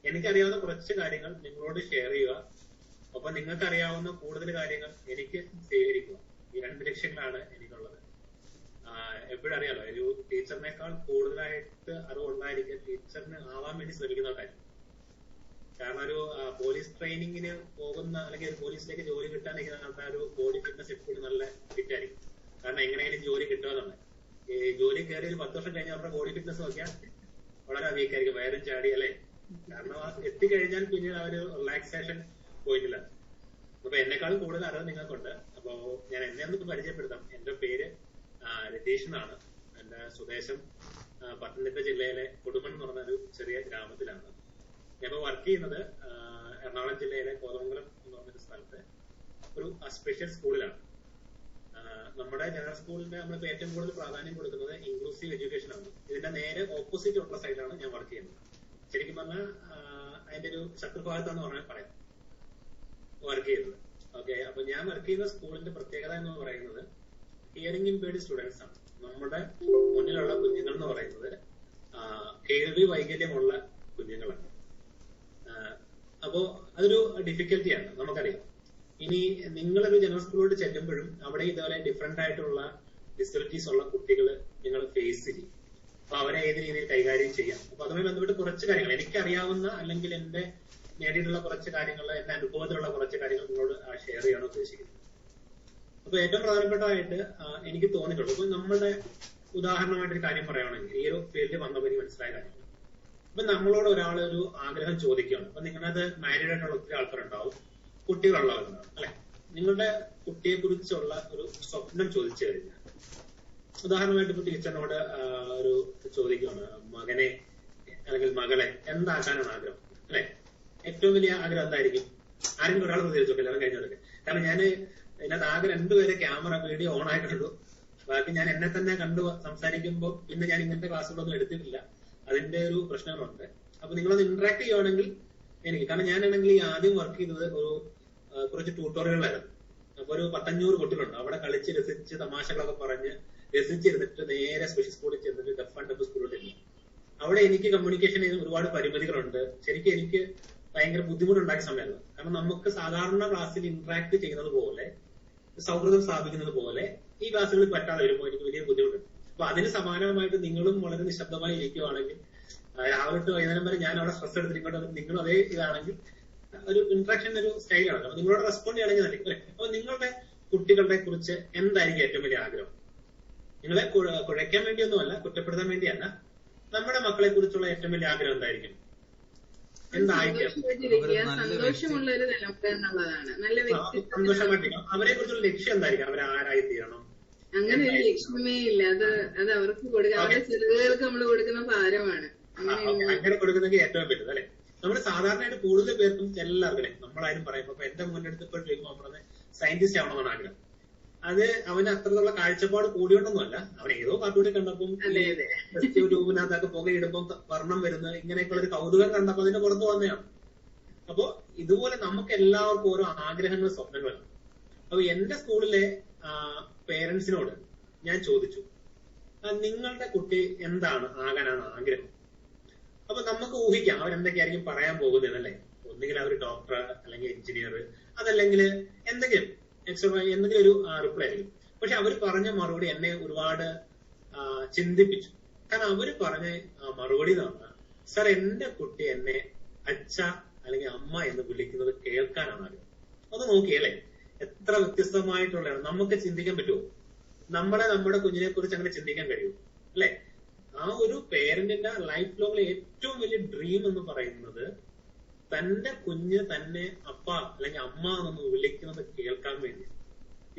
എനിക്കറിയാവുന്ന കുറച്ച് കാര്യങ്ങൾ നിങ്ങളോട് ഷെയർ ചെയ്യുക. അപ്പൊ നിങ്ങൾക്ക് അറിയാവുന്ന കൂടുതൽ കാര്യങ്ങൾ എനിക്ക് സ്വീകരിക്കുക. ഈ 2 ലക്ഷ്യങ്ങളാണ് എനിക്കുള്ളത്. എപ്പോഴും അറിയാലോ, ഒരു ടീച്ചറിനേക്കാൾ കൂടുതലായിട്ട് അറിവുണ്ടായിരിക്കും ടീച്ചറിന് ആവാൻ വേണ്ടി ശ്രമിക്കുന്ന കാര്യം. കാരണം ഒരു പോലീസ് ട്രെയിനിങ്ങിന് പോകുന്ന അല്ലെങ്കിൽ പോലീസിലേക്ക് ജോലി കിട്ടാനിരിക്കുന്ന ഒരു ബോഡി ഫിറ്റ്നസ് എപ്പോഴും നല്ല ഫിറ്റ് ആയിരിക്കും. കാരണം എങ്ങനെയെങ്കിലും ജോലി കിട്ടുക. ഈ ജോലി കയറി ഒരു 10 വർഷം കഴിഞ്ഞാൽ അവരുടെ ബോഡി ഫിറ്റ്നസ് നോക്കിയാൽ വളരെ വീക്കായിരിക്കും, വയറും ചാടി അല്ലെ. കാരണം എത്തിക്കഴിഞ്ഞാൽ പിന്നീട് ആ ഒരു റിലാക്സേഷൻ പോയിട്ടില്ല. അപ്പൊ എന്നെക്കാൾ കൂടുതൽ അറിവ് നിങ്ങൾക്കുണ്ട്. അപ്പോ ഞാൻ എന്നെ ഒന്ന് പരിചയപ്പെടുത്താം. എന്റെ പേര് രതീഷ് എന്നാണ്. എന്റെ സ്വദേശം പത്തനംതിട്ട ജില്ലയിലെ കൊടുമൺ എന്ന് പറഞ്ഞ ഒരു ചെറിയ ഗ്രാമത്തിലാണ്. ഞാനിപ്പോ വർക്ക് ചെയ്യുന്നത് എറണാകുളം ജില്ലയിലെ കോതമംഗലം എന്ന് പറഞ്ഞൊരു സ്ഥലത്ത് ഒരു സ്പെഷ്യൽ സ്കൂളിലാണ്. നമ്മുടെ ജനറൽ സ്കൂളിന്റെ നമ്മളിപ്പോ ഏറ്റവും കൂടുതൽ പ്രാധാന്യം കൊടുക്കുന്നത് ഇൻക്ലൂസീവ് എഡ്യൂക്കേഷൻ ആണ്. ഇതിന്റെ നേരെ ഓപ്പോസിറ്റ് ഉള്ള സൈഡിലാണ് ഞാൻ വർക്ക് ചെയ്യുന്നത്. ശരിക്കും പറഞ്ഞാൽ അതിന്റെ ഒരു ശത്രുഭാഗത്താന്ന് പറഞ്ഞാൽ പറയാം വർക്ക് ചെയ്യുന്നത്. ഓക്കെ, അപ്പൊ ഞാൻ വർക്ക് ചെയ്യുന്ന സ്കൂളിന്റെ പ്രത്യേകത എന്ന് പറയുന്നത് ഹിയറിംഗ് ഇംപേർഡ് സ്റ്റുഡൻസ് ആണ്. നമ്മുടെ മുന്നിലുള്ള കുഞ്ഞുങ്ങൾ എന്ന് പറയുന്നത് കേൾവി വൈകല്യമുള്ള കുഞ്ഞുങ്ങളാണ്. അപ്പോ അതൊരു ഡിഫിക്കൽറ്റിയാണ്, നമുക്കറിയാം. ഇനി നിങ്ങളൊരു ജനറൽ സ്കൂളിലോട്ട് ചെല്ലുമ്പോഴും അവിടെ ഇതുപോലെ ഡിഫറെന്റ് ആയിട്ടുള്ള ഡിസബിലിറ്റീസ് ഉള്ള കുട്ടികൾ നിങ്ങൾ ഫേസ് ചെയ്യും. അപ്പൊ അവരെ ഏത് രീതിയിൽ കൈകാര്യം ചെയ്യാം. അപ്പൊ അതുമായി ബന്ധപ്പെട്ട് കുറച്ച് കാര്യങ്ങൾ എനിക്കറിയാവുന്ന അല്ലെങ്കിൽ എന്റെ നേടിയിട്ടുള്ള കുറച്ച് കാര്യങ്ങൾ, എന്റെ അനുഭവത്തിലുള്ള കുറച്ച് കാര്യങ്ങൾ നിങ്ങളോട് ഷെയർ ചെയ്യാൻ ഉദ്ദേശിക്കുന്നത്. അപ്പൊ ഏറ്റവും പ്രധാനപ്പെട്ടതായിട്ട് എനിക്ക് തോന്നിയിട്ടുള്ളൂ, ഇപ്പൊ നമ്മളുടെ ഉദാഹരണമായിട്ടൊരു കാര്യം പറയുകയാണെങ്കിൽ ഈ ഒരു ഫീൽഡിൽ വന്നപ്പോൾ എനിക്ക് മനസ്സിലായ കാര്യങ്ങൾ. അപ്പൊ നമ്മളോട് ഒരാൾ ഒരു ആഗ്രഹം ചോദിക്കുകയാണ്. അപ്പൊ നിങ്ങളത് മാരീഡ് ആയിട്ടുള്ള ഒത്തിരി ആൾക്കാരുണ്ടാവും, കുട്ടികളുള്ളവരുണ്ടാവും അല്ലെ. നിങ്ങളുടെ കുട്ടിയെ കുറിച്ചുള്ള ഒരു സ്വപ്നം ചോദിച്ചു കഴിഞ്ഞാൽ, ഉദാഹരണമായിട്ട് ഇപ്പൊ ടീച്ചറിനോട് ഒരു ചോദിക്കുകയാണ്, മകനെ അല്ലെങ്കിൽ മകളെ എന്താക്കാനാണ് ആഗ്രഹം അല്ലെ. ഏറ്റവും വലിയ ആഗ്രഹം എന്തായിരിക്കും? ആരെങ്കിലും ഒരാൾ പ്രതികരിച്ചു നോക്കില്ല, അത് കഴിഞ്ഞതൊക്കെ. കാരണം ഞാൻ ഇതിനകത്ത് ആകെ 2 പേരെ ക്യാമറ വീഡിയോ ഓൺ ആയിട്ടുള്ളൂ. ബാക്കി ഞാൻ എന്നെ തന്നെ കണ്ടു സംസാരിക്കുമ്പോൾ പിന്നെ ഞാൻ ഇങ്ങനത്തെ ക്ലാസ്സുകളൊന്നും എടുത്തിട്ടില്ല. അതിന്റെ ഒരു പ്രശ്നങ്ങളുണ്ട്. അപ്പൊ നിങ്ങളത് ഇന്ററാക്ട് ചെയ്യുവാണെങ്കിൽ എനിക്ക്, കാരണം ഞാനാണെങ്കിൽ ഈ ആദ്യം വർക്ക് ചെയ്തത് ഒരു കുറച്ച് ട്യൂട്ടോറിയലുകളായിരുന്നു. അപ്പൊ ഒരു 500 കുട്ടികളുണ്ട്. അവിടെ കളിച്ച് രസിച്ച് തമാശകളൊക്കെ പറഞ്ഞ് രസിച്ചിരുന്നിട്ട് നേരെ സ്പെഷ്യൽ സ്കൂളിൽ ചെന്നിട്ട് ഡെഫ് ആൻഡ് ഡെഫ് സ്കൂളിൽ ചെന്നു. അവിടെ എനിക്ക് കമ്മ്യൂണിക്കേഷൻ ചെയ്ത് ഒരുപാട് പരിമിതികളുണ്ട്. ശരിക്കും എനിക്ക് ഭയങ്കര ബുദ്ധിമുട്ടുണ്ടാക്കിയ സമയമായിരുന്നു. കാരണം നമുക്ക് സാധാരണ ക്ലാസ്സിൽ ഇന്ററാക്ട് ചെയ്യുന്നത് പോലെ, സൗഹൃദം സ്ഥാപിക്കുന്നത് പോലെ ഈ ക്ലാസ്സുകളിൽ പറ്റാതെ വരുമ്പോൾ എനിക്ക് വലിയ ബുദ്ധിമുട്ടുണ്ട്. അപ്പൊ അതിന് സമാനമായിട്ട് നിങ്ങളും വളരെ നിശബ്ദമായി ഇരിക്കുവാണെങ്കിൽ, രാവിലെ തൊട്ട് വൈകുന്നേരം വരെ ഞാൻ അവിടെ സ്ട്രെസ് എടുത്തിരിക്കട്ടെ, നിങ്ങളും അതേ ഇതാണെങ്കിൽ ഒരു ഇന്ററാക്ഷൻ ഒരു സ്റ്റൈലാണ്. അപ്പൊ നിങ്ങളോട് റെസ്പോണ്ട് ചെയ്യണമെങ്കിൽ അല്ലേ. അപ്പൊ നിങ്ങളുടെ കുട്ടികളെ കുറിച്ച് എന്തായിരിക്കും ഏറ്റവും വലിയ ആഗ്രഹം? നിങ്ങളെ കുഴയ്ക്കാൻ വേണ്ടിയൊന്നുമല്ല, കുറ്റപ്പെടുത്താൻ വേണ്ടിയല്ല. നമ്മുടെ മക്കളെ കുറിച്ചുള്ള ഏറ്റവും വലിയ ആഗ്രഹം എന്തായിരിക്കും? സന്തോഷമായിട്ടിരിക്കണം. അവരെ കുറിച്ചുള്ള ലക്ഷ്യം എന്തായിരിക്കും? അവർ ആരായി തീരണം? അങ്ങനെ ഒരു ലക്ഷ്യമേ ഇല്ല. അത് അവർക്ക് കൊടുക്കുക, അവരുടെ ചെറുതുകൾക്ക് നമ്മൾ കൊടുക്കുന്ന ഭാരമാണ്. അങ്ങനെ കൊടുക്കുന്നെങ്കിൽ ഏറ്റവും വലുത് അല്ലെ. നമ്മൾ സാധാരണയായിട്ട് കൂടുതൽ പേർക്കും എല്ലാവർക്കും നമ്മളാരും പറയുമ്പോ ഇപ്പൊ എന്റെ മുന്നെടുത്ത് ഇപ്പോൾ ചോദിക്കുമ്പോൾ പറഞ്ഞത് സയന്റിസ്റ്റ് ആവണമെന്നാണ് ആഗ്രഹം. അത് അവന് അത്രയുള്ള കാഴ്ചപ്പാട് കൂടിയോണ്ടൊന്നുമല്ല, അവൻ ഏതോ കാർട്ടൂണിൽ കണ്ടപ്പം ട്യൂബിനകത്തൊക്കെ പുകയിടുമ്പോൾ വർണ്ണം വരുന്നത് ഇങ്ങനെയൊക്കെയുള്ള ഒരു കൗതുകം കണ്ടപ്പോ അതിന്റെ പുറത്ത് വന്നതാണ്. അപ്പോ ഇതുപോലെ നമുക്ക് എല്ലാവർക്കും ഓരോ ആഗ്രഹങ്ങളും സ്വപ്നങ്ങളും. അപ്പൊ എന്റെ സ്കൂളിലെ പേരൻസിനോട് ഞാൻ ചോദിച്ചു, നിങ്ങളുടെ കുട്ടി എന്താണ് ആകാനാണ് ആഗ്രഹം? അപ്പൊ നമുക്ക് ഊഹിക്കാം അവരെന്തൊക്കെയായിരിക്കും പറയാൻ പോകുന്നത് അല്ലെ. ഒന്നുകിൽ അവർ ഡോക്ടർ, അല്ലെങ്കിൽ എഞ്ചിനീയർ, അതല്ലെങ്കിൽ എന്തെങ്കിലും എന്തെങ്കിലും ഒരു റിപ്ലൈ ആയിരിക്കും. പക്ഷെ അവർ പറഞ്ഞ മറുപടി എന്നെ ഒരുപാട് ചിന്തിപ്പിച്ചു. കാരണം അവര് പറഞ്ഞ മറുപടി എന്ന് പറഞ്ഞാൽ, സാർ എന്റെ കുട്ടി എന്നെ അച്ഛ അല്ലെങ്കിൽ അമ്മ എന്ന് വിളിക്കുന്നത് കേൾക്കാനാണ് ആഗ്രഹം. ഒന്ന് നോക്കിയല്ലേ, എത്ര വ്യത്യസ്തമായിട്ടുള്ളതാണ്. നമുക്ക് ചിന്തിക്കാൻ പറ്റുമോ? നമ്മുടെ കുഞ്ഞിനെ കുറിച്ച് അങ്ങനെ ചിന്തിക്കാൻ കഴിയുമോ? അല്ലെ. ആ ഒരു പേരന്റിന്റെ ലൈഫ് ലോങ്ങിലെ ഏറ്റവും വലിയ ഡ്രീം എന്ന് പറയുന്നത് തന്റെ കുഞ്ഞ് തന്നെ അപ്പ അല്ലെങ്കിൽ അമ്മ എന്നൊന്ന് വിളിക്കുന്നത് കേൾക്കാൻ വേണ്ടി.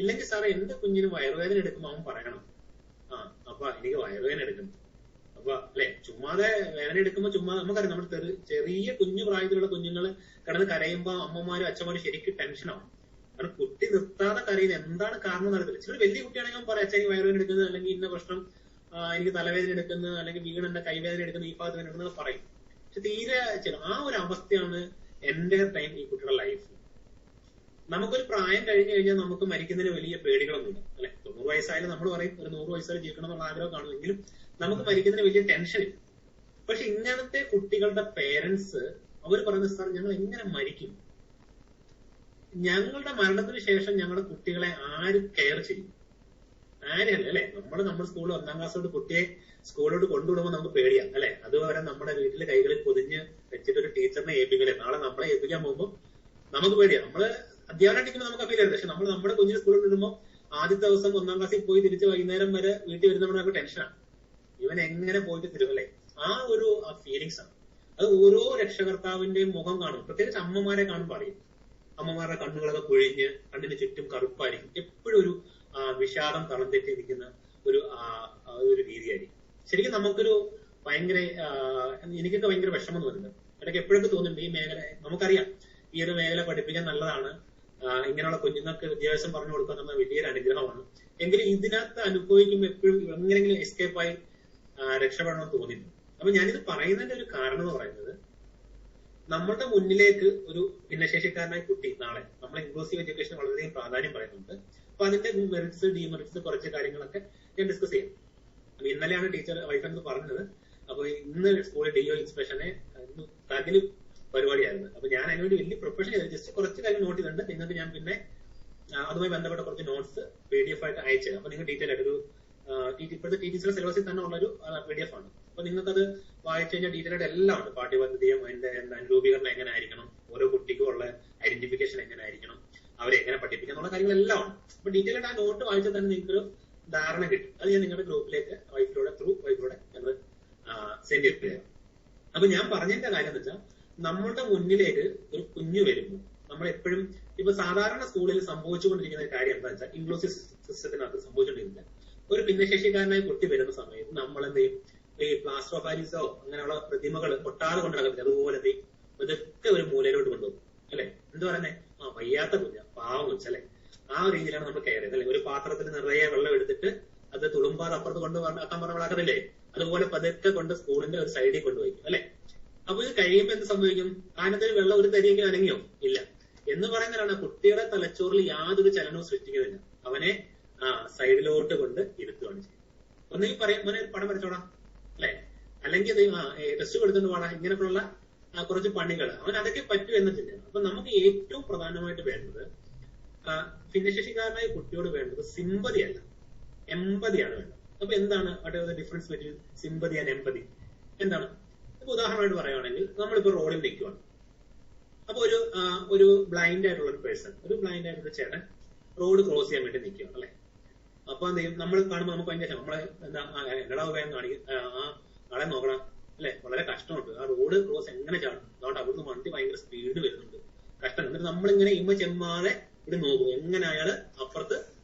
ഇല്ലെങ്കിൽ സാറേ എന്റെ കുഞ്ഞിന് വയറുവേദന എടുക്കുമ്പോൾ അവൻ പറയണം, അപ്പ എനിക്ക് വയറുവേദന എടുക്കുന്നു. അപ്പൊ അല്ലെ, ചുമ്മാതെ വേദന എടുക്കുമ്പോ ചുമ്മാ നമുക്കറിയാം, നമ്മുടെ ചെറിയ കുഞ്ഞു പ്രായത്തിലുള്ള കുഞ്ഞുങ്ങൾ കിടന്ന് കരയുമ്പോ അമ്മമാരും അച്ഛന്മാരും ശരിക്കും ടെൻഷനാവും. കാരണം കുട്ടി നിർത്താതെ കരയുന്നത് എന്താണ് കാരണം എന്നറിയത്തില്ല. ചില വലിയ കുട്ടിയാണെങ്കിൽ പറയാം, അച്ഛൻ വയറുവേദന എടുക്കുന്നത്, അല്ലെങ്കിൽ ഇന്ന പ്രശ്നം, എനിക്ക് തലവേദന എടുക്കുന്നത്, അല്ലെങ്കിൽ വീണെന്റെ കൈവേദന എടുക്കുന്നത്, ഈ ഭാഗത്ത് വേദന എടുക്കുന്നത് പറയും. പക്ഷെ തീരെ ആ ഒരു അവസ്ഥയാണ് എന്റെ ടൈം ഈ കുട്ടിയുടെ ലൈഫ്. നമുക്കൊരു പ്രായം കഴിഞ്ഞു കഴിഞ്ഞാൽ നമുക്ക് മരിക്കുന്നതിന് വലിയ പേടികളൊന്നുമില്ല അല്ലെ. 90 വയസ്സായാലും നമ്മൾ പറയും ഒരു 100 വയസ്സ് വരെ ജീവിക്കണം എന്നുള്ള ആഗ്രഹം കാണുമെങ്കിലും നമുക്ക് മരിക്കുന്നതിന് വലിയ ടെൻഷൻ ഇല്ല. പക്ഷെ ഇങ്ങനത്തെ കുട്ടികളുടെ പേരൻസ് അവർ പറയുന്നത് സാർ ഞങ്ങൾ എങ്ങനെ മരിക്കും, ഞങ്ങളുടെ മരണത്തിന് ശേഷം ഞങ്ങളുടെ കുട്ടികളെ ആര് കെയർ ചെയ്യും, ആരെയല്ല അല്ലെ. നമ്മുടെ സ്കൂളിൽ 1ാം ക്ലാസ് തൊട്ട് കുട്ടിയെ സ്കൂളിലോട്ട് കൊണ്ടുവിടുമ്പോൾ നമുക്ക് പേടിയാണ് അല്ലെ. അതുവരെ നമ്മുടെ വീട്ടിലെ കൈകളിൽ പൊതിഞ്ഞ് വെച്ചിട്ട് ഒരു ടീച്ചറിനെ ഏൽപ്പിക്കില്ലേ, നാളെ നമ്മളെ ഏൽപ്പിക്കാൻ പോകുമ്പോൾ നമുക്ക് പേടിയാണ്. നമ്മള് അധ്യാപനം നമുക്ക് ഫീൽ ചെയ്യരുത്. പക്ഷെ നമ്മൾ നമ്മുടെ കുഞ്ഞിന് സ്കൂളിൽ വിടുമ്പോൾ ആദ്യത്തെ ദിവസം 1ാം ക്ലാസ്സിൽ പോയി തിരിച്ച് വൈകുന്നേരം വരെ വീട്ടിൽ വരുന്നപ്പോൾ നമുക്ക് ടെൻഷനാണ്, ഇവൻ എങ്ങനെ പോയിട്ട് തരും അല്ലെ. ആ ഫീലിങ്സ് ആണ്. അത് ഓരോ രക്ഷകർത്താവിന്റെയും മുഖം കാണും. പ്രത്യേകിച്ച് അമ്മമാരെ കാണുമ്പോൾ അറിയും. അമ്മമാരുടെ കണ്ണുകളൊക്കെ പൊഴിഞ്ഞ് കണ്ണിന് ചുറ്റും കറുപ്പായിരിക്കും. എപ്പോഴും ഒരു വിഷാദം തളം തെറ്റി നിൽക്കുന്ന ഒരു രീതിയായിരിക്കും. ശരിക്കും നമുക്കൊരു ഭയങ്കര എനിക്കൊക്കെ ഭയങ്കര വിഷമം തോന്നുന്നുണ്ട്. ഇടയ്ക്ക് എപ്പോഴൊക്കെ തോന്നുന്നുണ്ട് ഈ മേഖല നമുക്കറിയാം ഈ ഒരു മേഖല പഠിപ്പിക്കാൻ നല്ലതാണ്, ഇങ്ങനെയുള്ള കുഞ്ഞുങ്ങൾക്ക് വിദ്യാഭ്യാസം പറഞ്ഞു കൊടുക്കുക എന്ന വലിയൊരു അനുഗ്രഹമാണ്. എങ്കിലും ഇതിനകത്ത് അനുഭവിക്കുമ്പോൾ എപ്പോഴും എങ്ങനെയെങ്കിലും എസ്കേപ്പായി രക്ഷപ്പെടണമെന്ന് തോന്നിയിരുന്നു. അപ്പൊ ഞാനിത് പറയുന്നതിന്റെ ഒരു കാരണം എന്ന് പറയുന്നത്, നമ്മളുടെ മുന്നിലേക്ക് ഒരു ഭിന്നശേഷിക്കാരനായ കുട്ടി നാളെ നമ്മൾ ഇൻക്ലൂസീവ് എഡ്യൂക്കേഷൻ വളരെയധികം പ്രാധാന്യം പറയുന്നുണ്ട്. അപ്പൊ അതിന്റെ മെറിറ്റ്സ് ഡിമെറിറ്റ്സ് കുറച്ച് കാര്യങ്ങളൊക്കെ ഞാൻ ഡിസ്കസ് ചെയ്യും. അപ്പൊ ഇന്നലെയാണ് ടീച്ചർ വൈഫ് പറഞ്ഞത്. അപ്പൊ ഇന്ന് സ്കൂളിൽ DO ഇൻസ്പെക്ഷനെ തകല് പരിപാടിയായിരുന്നു. അപ്പൊ ഞാൻ അതിനുവേണ്ടി വലിയ പ്രൊഫഷൻ ചെയ്ത് ജസ്റ്റ് കുറച്ച് കാര്യം നോട്ട് ചെയ്തിട്ടുണ്ട്. നിങ്ങൾക്ക് ഞാൻ പിന്നെ അതുമായി ബന്ധപ്പെട്ട കുറച്ച് നോട്ട്സ് PDF ആയിട്ട് അയച്ചത്. അപ്പൊ നിങ്ങൾ ഡീറ്റെയിൽ ആയിട്ട് ഇപ്പോഴത്തെ TTCയുടെ സിലബസിൽ തന്നെ ഉള്ളൊരു PDF ആണ്. അപ്പൊ നിങ്ങൾക്കത് വായിച്ചു കഴിഞ്ഞാൽ ഡീറ്റെയിൽ ആയിട്ട് എല്ലാം ഉണ്ട്. പാഠ്യപദ്ധതിയും അതിന്റെ രൂപീകരണം എങ്ങനെ ആയിരിക്കണം, ഓരോ കുട്ടിക്കും ഉള്ള ഐഡന്റിഫിക്കേഷൻ എങ്ങനെ ആയിരിക്കണം, അവരെ എങ്ങനെ പഠിപ്പിക്കണം എന്നുള്ള കാര്യങ്ങളെല്ലാം ഉണ്ട്. അപ്പൊ ഡീറ്റെയിൽ ആയിട്ട് ആ നോട്ട് വായിച്ചാൽ തന്നെ നിങ്ങൾക്കൊരു ധാരണ കിട്ടും. അത് ഞാൻ നിങ്ങളുടെ ഗ്രൂപ്പിലേക്ക് വൈഫിലൂടെ ഞങ്ങൾ സെൻഡ് ചെയ്തു. അപ്പൊ ഞാൻ പറഞ്ഞതിന്റെ കാര്യം എന്ന് വെച്ചാൽ, നമ്മളുടെ മുന്നിലേക്ക് ഒരു കുഞ്ഞു വരുമ്പോൾ നമ്മൾ എപ്പോഴും ഇപ്പൊ സാധാരണ സ്കൂളിൽ സംഭവിച്ചുകൊണ്ടിരിക്കുന്ന ഒരു കാര്യം എന്താ വെച്ചാൽ, ഇൻക്ലൂസീവ് സിസ്റ്റത്തിനകത്ത് സംഭവിച്ചുകൊണ്ടിരിക്കുന്നത് ഒരു ഭിന്നശേഷിക്കാരനായ കുട്ടി വരുന്ന സമയത്ത് നമ്മൾ എന്ത് ചെയ്യും, ഈ പ്ലാസ്റ്റർ ഓഫ് പാരീസോ അങ്ങനെയുള്ള പ്രതിമകൾ ഒട്ടാതെ കൊണ്ട് നടക്കത്തില്ല, അതുപോലെ ഇതൊക്കെ ഒരു മൂലയിലോട്ട് കൊണ്ടുപോകും അല്ലെ. എന്ത് പറയുന്നേ, വയ്യാത്ത കുഞ്ഞ പാവം വെച്ചല്ലേ, ആ രീതിയിലാണ് നമ്മൾ കെയർ ചെയ്യുന്നത് അല്ലെ. ഒരു പാത്രത്തിൽ നിറയെ വെള്ളം എടുത്തിട്ട് അത് തുളുമ്പാതെ അപ്പുറത്ത് കൊണ്ടുവരാക്കാൻ പറഞ്ഞാക്കത്തില്ലേ, അതുപോലെ പതുക്കെ കൊണ്ട് സ്കൂളിന്റെ ഒരു സൈഡിൽ കൊണ്ടുപോയിക്കും അല്ലെ. അപ്പൊ ഇത് കഴിയുമ്പോൾ എന്ത് സംഭവിക്കും, കാനത്തിൽ വെള്ളം ഒരു തരിയെങ്കിലും അനങ്ങിയോ ഇല്ല എന്ന് പറയുന്നതാണ്. കുട്ടിയുടെ തലച്ചോറിൽ യാതൊരു ചലനവും സൃഷ്ടിക്കുന്നില്ല, അവനെ സൈഡിലോട്ട് കൊണ്ട് ഇരുത്തുകയാണ് ചെയ്യുന്നത്. ഒന്നെങ്കിൽ പറയും മോനെ പടം വരച്ചോടാം അല്ലെ, അല്ലെങ്കിൽ ടെസ്റ്റ് കൊടുത്തിട്ട് പാടാം, ഇങ്ങനെയൊക്കെയുള്ള കുറച്ച് പണികൾ അവൻ അതൊക്കെ പറ്റൂ എന്ന് ചിന്തയാണ്. അപ്പൊ നമുക്ക് ഏറ്റവും പ്രധാനമായിട്ട് വേണ്ടത് ഭിന്നശേഷിക്കാരനായ കുട്ടിയോട് വേണ്ടത് സിമ്പതി അല്ല, എമ്പതിയാണ് വേണ്ടത്. അപ്പൊ എന്താണ് ഡിഫറൻസ് ബിറ്റ്വീൻ സിമ്പതി ആൻഡ് എമ്പതി എന്താണ്? ഇപ്പൊ ഉദാഹരണമായിട്ട് പറയുകയാണെങ്കിൽ, നമ്മളിപ്പോ റോഡിൽ നിൽക്കുവാണ്. അപ്പൊ ഒരു ബ്ലൈൻഡ് ആയിട്ടുള്ള ഒരു പേഴ്സൺ, ഒരു ബ്ലൈൻഡ് ആയിട്ടുള്ള ചേട്ടൻ റോഡ് ക്രോസ് ചെയ്യാൻ വേണ്ടി നിൽക്കുകയാണ് അല്ലെ. അപ്പൊ എന്ത് ചെയ്യും, നമ്മൾ കാണുമ്പോൾ നമുക്ക് ഭയങ്കര നമ്മളെ എന്നടാ വേഗം കാണിക്കും, ആളെ നോക്കണം അല്ലെ, വളരെ കഷ്ടമുണ്ട്, ആ റോഡ് ക്രോസ് എങ്ങനെ ചാടും, അതുകൊണ്ട് അവിടുന്ന് വണ്ടി ഭയങ്കര സ്പീഡ് വരുന്നുണ്ട്, കഷ്ടം. എന്നിട്ട് നമ്മളിങ്ങനെ ചെമ്മാതെ ഇവിടെ നോക്കും എങ്ങനെ അയാള് അപ്പുറത്ത്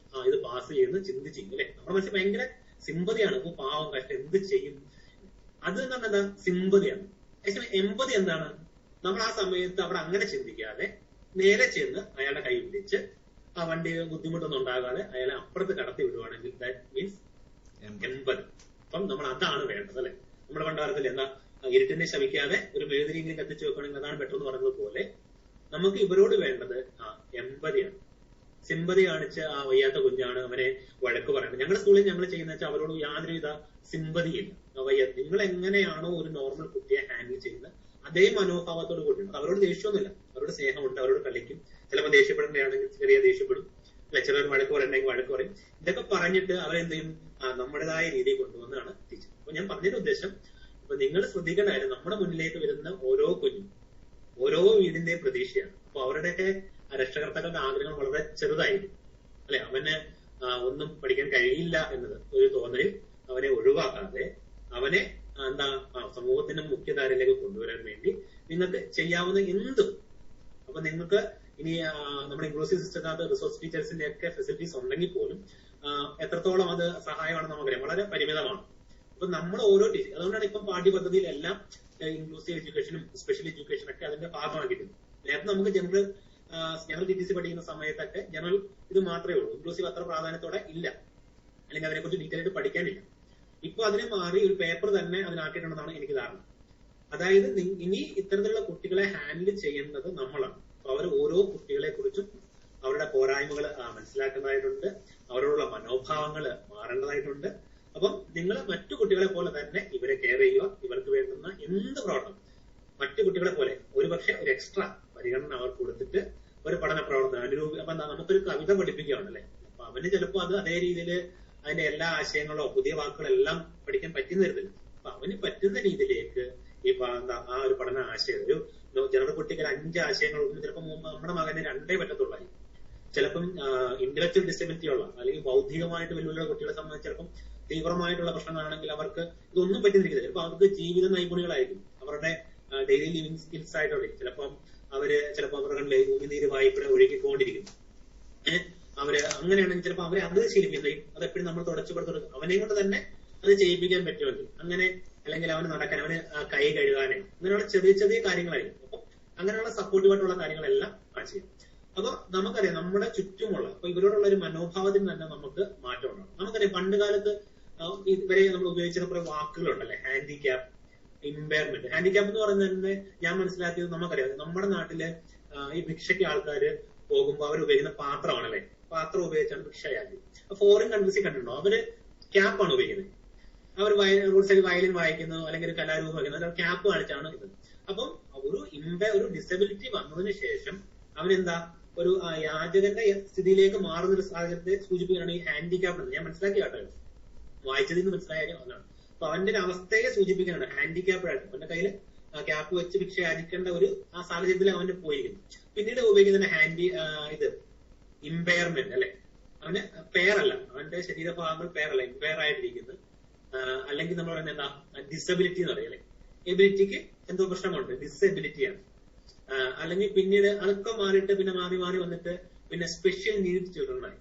ഇത് പാസ് ചെയ്യുന്ന ചിന്തിച്ചിരിക്കും അല്ലെ. നമ്മുടെ മനസ്സിൽ ഭയങ്കര സിമ്പതിയാണ്, ഇപ്പൊ പാവം കഷ്ടം എന്ത് ചെയ്യും, അത് എന്ന് പറഞ്ഞാൽ എന്താ, സിമ്പതിയാണ്. എമ്പതി എന്താണ്, നമ്മൾ ആ സമയത്ത് അവിടെ അങ്ങനെ ചിന്തിക്കാതെ നേരെ ചെന്ന് അയാളുടെ കൈ പിടിച്ച് ആ വണ്ടി ബുദ്ധിമുട്ടൊന്നും ഉണ്ടാകാതെ അയാളെ അപ്പുറത്ത് കടത്തി വിടുവാണെങ്കിൽ ദാറ്റ് മീൻസ് എമ്പതി. അപ്പം നമ്മൾ അതാണ് വേണ്ടത് അല്ലെ. നമ്മുടെ പണ്ടാരത്തിൽ എന്താ, ഇരുട്ടിനെ ശമിക്കാതെ ഒരു മെഴുതിരിയെങ്കിലും കത്തിച്ചു വെക്കണമെങ്കിൽ അതാണ് ബെറ്റർ എന്ന് പറയുന്നത് പോലെ നമുക്ക് ഇവരോട് വേണ്ടത് എമ്പതിയാണ്. സിമ്പതി കാണിച്ച് വയ്യാത്ത കുഞ്ഞാണ്, അവനെ വഴക്ക് പറയുന്നത്. ഞങ്ങളുടെ സ്കൂളിൽ ഞങ്ങൾ ചെയ്യുന്ന വെച്ചാൽ അവരോട് യാതൊരുവിധ സിമ്പതിയില്ല. നിങ്ങൾ എങ്ങനെയാണോ ഒരു നോർമൽ കുട്ടിയെ ഹാൻഡിൽ ചെയ്യുന്നത് അതേ മനോഭാവത്തോട് കൂടിയാണ്. അവരോട് ദേഷ്യമൊന്നുമില്ല, അവരോട് സ്നേഹമുണ്ട്, അവരോട് കളിക്കും. ചിലപ്പോൾ ദേഷ്യപ്പെടേണ്ടതാണെങ്കിൽ ചെറിയ ദേഷ്യപ്പെടും, ചിലർ വഴക്ക് പറയണമെങ്കിൽ വഴക്ക് പറയും. ഇതൊക്കെ പറഞ്ഞിട്ട് അവരെന്ത് ചെയ്യും, നമ്മുടേതായ രീതിയിൽ കൊണ്ടുവന്നാണ് ടീച്ചർ. അപ്പൊ ഞാൻ പറഞ്ഞതിന്റെ ഉദ്ദേശം, ഇപ്പൊ നിങ്ങൾ ശ്രദ്ധിക്കേണ്ടതായിരുന്നു, നമ്മുടെ മുന്നിലേക്ക് വരുന്ന ഓരോ കുഞ്ഞും ഓരോ വീടിന്റെയും പ്രതീക്ഷയാണ്. അപ്പൊ അവരുടെയൊക്കെ രക്ഷകർത്താക്കളുടെ ആഗ്രഹങ്ങൾ വളരെ ചെറുതായിരിക്കും അല്ലെ. അവന് ഒന്നും പഠിക്കാൻ കഴിയില്ല എന്നത് ഒരു തോന്നലിൽ അവനെ ഒഴിവാക്കാതെ അവനെ സമൂഹത്തിന്റെ മുഖ്യധാരയിലേക്ക് കൊണ്ടുവരാൻ വേണ്ടി നിങ്ങൾക്ക് ചെയ്യാവുന്ന എന്തും. അപ്പൊ നിങ്ങൾക്ക് ഇനി നമ്മുടെ ഇൻക്ലൂസീവ് സിസ്റ്റത്തിനകത്ത് റിസോഴ്സ് ടീച്ചേഴ്സിന്റെ ഒക്കെ ഫെസിലിറ്റീസ് ഉണ്ടെങ്കിൽ പോലും എത്രത്തോളം അത് സഹായമാണെന്ന് നമുക്കറിയാം, വളരെ പരിമിതമാണ്. അപ്പൊ നമ്മൾ ഓരോ ടീച്ചർ, അതുകൊണ്ടാണ് ഇപ്പം പാഠ്യപദ്ധതിയിലെല്ലാം ഇൻക്ലൂസീവ് എഡ്യൂക്കേഷനും സ്പെഷ്യൽ എഡ്യൂക്കേഷനും ഒക്കെ അതിന്റെ ഭാഗമാക്കിയിട്ടുണ്ട്. നേരത്തെ നമുക്ക് ഞങ്ങൾ TTC പഠിക്കുന്ന സമയത്തൊക്കെ ജനറൽ ഇത് മാത്രമേ ഉള്ളൂ, ഇൻക്ലൂസീവ് അത്ര പ്രാധാന്യത്തോടെ ഇല്ല, അല്ലെങ്കിൽ അതിനെക്കുറിച്ച് ഡീറ്റെയിൽ ആയിട്ട് പഠിക്കാനില്ല. ഇപ്പൊ അതിനെ മാറി ഒരു പേപ്പർ തന്നെ അതിനാക്കിയിട്ടുണ്ടെന്നാണ് എനിക്ക് ധാരണ. അതായത് ഇനി ഇത്തരത്തിലുള്ള കുട്ടികളെ ഹാൻഡിൽ ചെയ്യുന്നത് നമ്മളാണ്. അപ്പൊ അവർ ഓരോ കുട്ടികളെ കുറിച്ചും അവരുടെ പോരായ്മകൾ മനസ്സിലാക്കേണ്ടതായിട്ടുണ്ട്, അവരോടുള്ള മനോഭാവങ്ങൾ മാറേണ്ടതായിട്ടുണ്ട്. അപ്പം നിങ്ങൾ മറ്റു കുട്ടികളെ പോലെ തന്നെ ഇവരെ കെയർ ചെയ്യുക, ഇവർക്ക് വേണ്ടുന്ന എന്ത് പ്രവർത്തനം മറ്റു കുട്ടികളെ പോലെ 1% ഒരു എക്സ്ട്രാ പരിഗണന അവർക്ക് കൊടുത്തിട്ട് ഒരു പഠന പ്രവർത്തനം അപ്പൊ നമുക്കൊരു കവിത പഠിപ്പിക്കുകയാണല്ലേ. അപ്പൊ അവന് ചിലപ്പോൾ അത് അതേ രീതിയിൽ അതിന്റെ എല്ലാ ആശയങ്ങളോ പുതിയ വാക്കുകളെല്ലാം പഠിക്കാൻ പറ്റുന്ന തരത്തില്ല. അപ്പൊ അവന് പറ്റുന്ന രീതിയിലേക്ക് ഈ ആ ഒരു പഠന ആശയം ഒരു ജനറൽ കുട്ടിക്ക് 5 ആശയങ്ങൾ ചിലപ്പോൾ നമ്മുടെ മകന് 2 പറ്റത്തുള്ളായി. ചിലപ്പം ഇന്റലക്ച്വൽ ഡിസബിലിറ്റി ഉള്ള അല്ലെങ്കിൽ ബൗദ്ധികമായിട്ട് വെല്ലുവിളിയുള്ള കുട്ടികളെ സംബന്ധിച്ച് ചിലപ്പം തീവ്രമായിട്ടുള്ള പ്രശ്നങ്ങളാണെങ്കിൽ അവർക്ക് ഇതൊന്നും പറ്റുന്നിരിക്കില്ല. ചിലപ്പോൾ അവർക്ക് ജീവിത നൈപുണികളായിരിക്കും, അവരുടെ ഡെയിലി ലിവിങ് സ്കിൽസ് ആയിട്ടുള്ള ചിലപ്പം ചിലപ്പോൾ അവരുടെ ഉമിനീര് വായ്പ ഒഴുകിക്കൊണ്ടിരിക്കുന്നു. അവര് അങ്ങനെയാണെങ്കിൽ ചിലപ്പോൾ അവരെ അത് ശീലിപ്പിക്കുകയും അതെപ്പോഴും നമ്മൾ തുടച്ചുപെടുത്തുക അവനെ കൊണ്ട് തന്നെ അത് ചെയ്യിപ്പിക്കാൻ പറ്റുമെങ്കിൽ അങ്ങനെ, അല്ലെങ്കിൽ അവന് നടക്കാൻ, അവന് കൈ കഴുകാനോ അങ്ങനെയുള്ള ചെറിയ ചെറിയ കാര്യങ്ങളായിരിക്കും. അപ്പൊ അങ്ങനെയുള്ള സപ്പോർട്ടീവായിട്ടുള്ള കാര്യങ്ങളെല്ലാം ചെയ്യും. അപ്പൊ നമുക്കറിയാം നമ്മുടെ ചുറ്റുമുള്ള അപ്പൊ ഇവരോടുള്ള ഒരു മനോഭാവത്തിൽ തന്നെ നമുക്ക് മാറ്റം ഉണ്ടാകും. നമുക്കറിയാം പണ്ട് കാലത്ത് ഇവരെ നമ്മൾ ഉപയോഗിച്ചിരുന്ന കുറെ വാക്കുകളുണ്ടല്ലേ, ഹാൻഡിക്യാപ്പ്, ഇമ്പയർമെന്റ്. ഹാൻഡിക്യാപ്പ് എന്ന് പറയുന്നത് തന്നെ ഞാൻ മനസ്സിലാക്കിയത് നമുക്കറിയാം നമ്മുടെ നാട്ടില് ഈ ഭിക്ഷയ്ക്ക് ആൾക്കാര് പോകുമ്പോൾ അവർ ഉപയോഗിക്കുന്ന പാത്രമാണല്ലേ, പാത്രം ഉപയോഗിച്ചാണ് ഭിക്ഷയാക്കി. ഫോറിൻ കൺട്രീസിൽ കണ്ടിട്ടുണ്ടോ, അവര് ക്യാപ്പാണ് ഉപയോഗിക്കുന്നത്. അവർ റോഡ് സൈഡ് വയലിൻ വായിക്കുന്നു അല്ലെങ്കിൽ ഒരു കലാരൂപം വയ്ക്കുന്നു, അല്ല ക്യാപ്പ് കാണിച്ചാണ് ഇത്. അപ്പം ഒരു ഡിസബിലിറ്റി വന്നതിന് ശേഷം അവനെന്താ ഒരു യാചകന്റെ സ്ഥിതിയിലേക്ക് മാറുന്ന ഒരു സാഹചര്യത്തെ സൂചിപ്പിക്കുകയാണ് ഈ ഹാൻഡിക്യാപ്പ്. ഞാൻ മനസ്സിലാക്കി കേട്ടോ, വായിച്ചതിൽ നിന്ന് മനസ്സിലായ അതാണ്. അപ്പൊ അവന്റെ ഒരു അവസ്ഥയെ സൂചിപ്പിക്കാനാണ് ഹാൻഡിക്യാപ്ഡായിട്ട് അവന്റെ കയ്യിൽ ക്യാപ്പ് വെച്ച് ഭിക്ഷ യാചിക്കേണ്ട ഒരു ആ സാഹചര്യത്തിൽ അവന്റെ പോയിരിക്കുന്നു. പിന്നീട് ഉപയോഗിക്കുന്ന ഇത് ഇമ്പയർമെന്റ് അല്ലെ, അവന് പെയറല്ല, അവന്റെ ശരീരഭാഗങ്ങൾ പെയറല്ല, ഇമ്പയർ ആയിട്ടിരിക്കുന്നത്. അല്ലെങ്കിൽ നമ്മൾ പറയുന്നത് എന്താ ഡിസബിലിറ്റി എന്ന് പറയല്ലേ, എബിലിറ്റിക്ക് എന്തോ പ്രശ്നമുണ്ട്, ഡിസബിലിറ്റിയാണ്. അല്ലെങ്കിൽ പിന്നീട് അതൊക്കെ മാറിയിട്ട് പിന്നെ മാറി മാറി വന്നിട്ട് പിന്നെ സ്പെഷ്യൽ നീഡ് ചിൽഡ്രൻ ആയി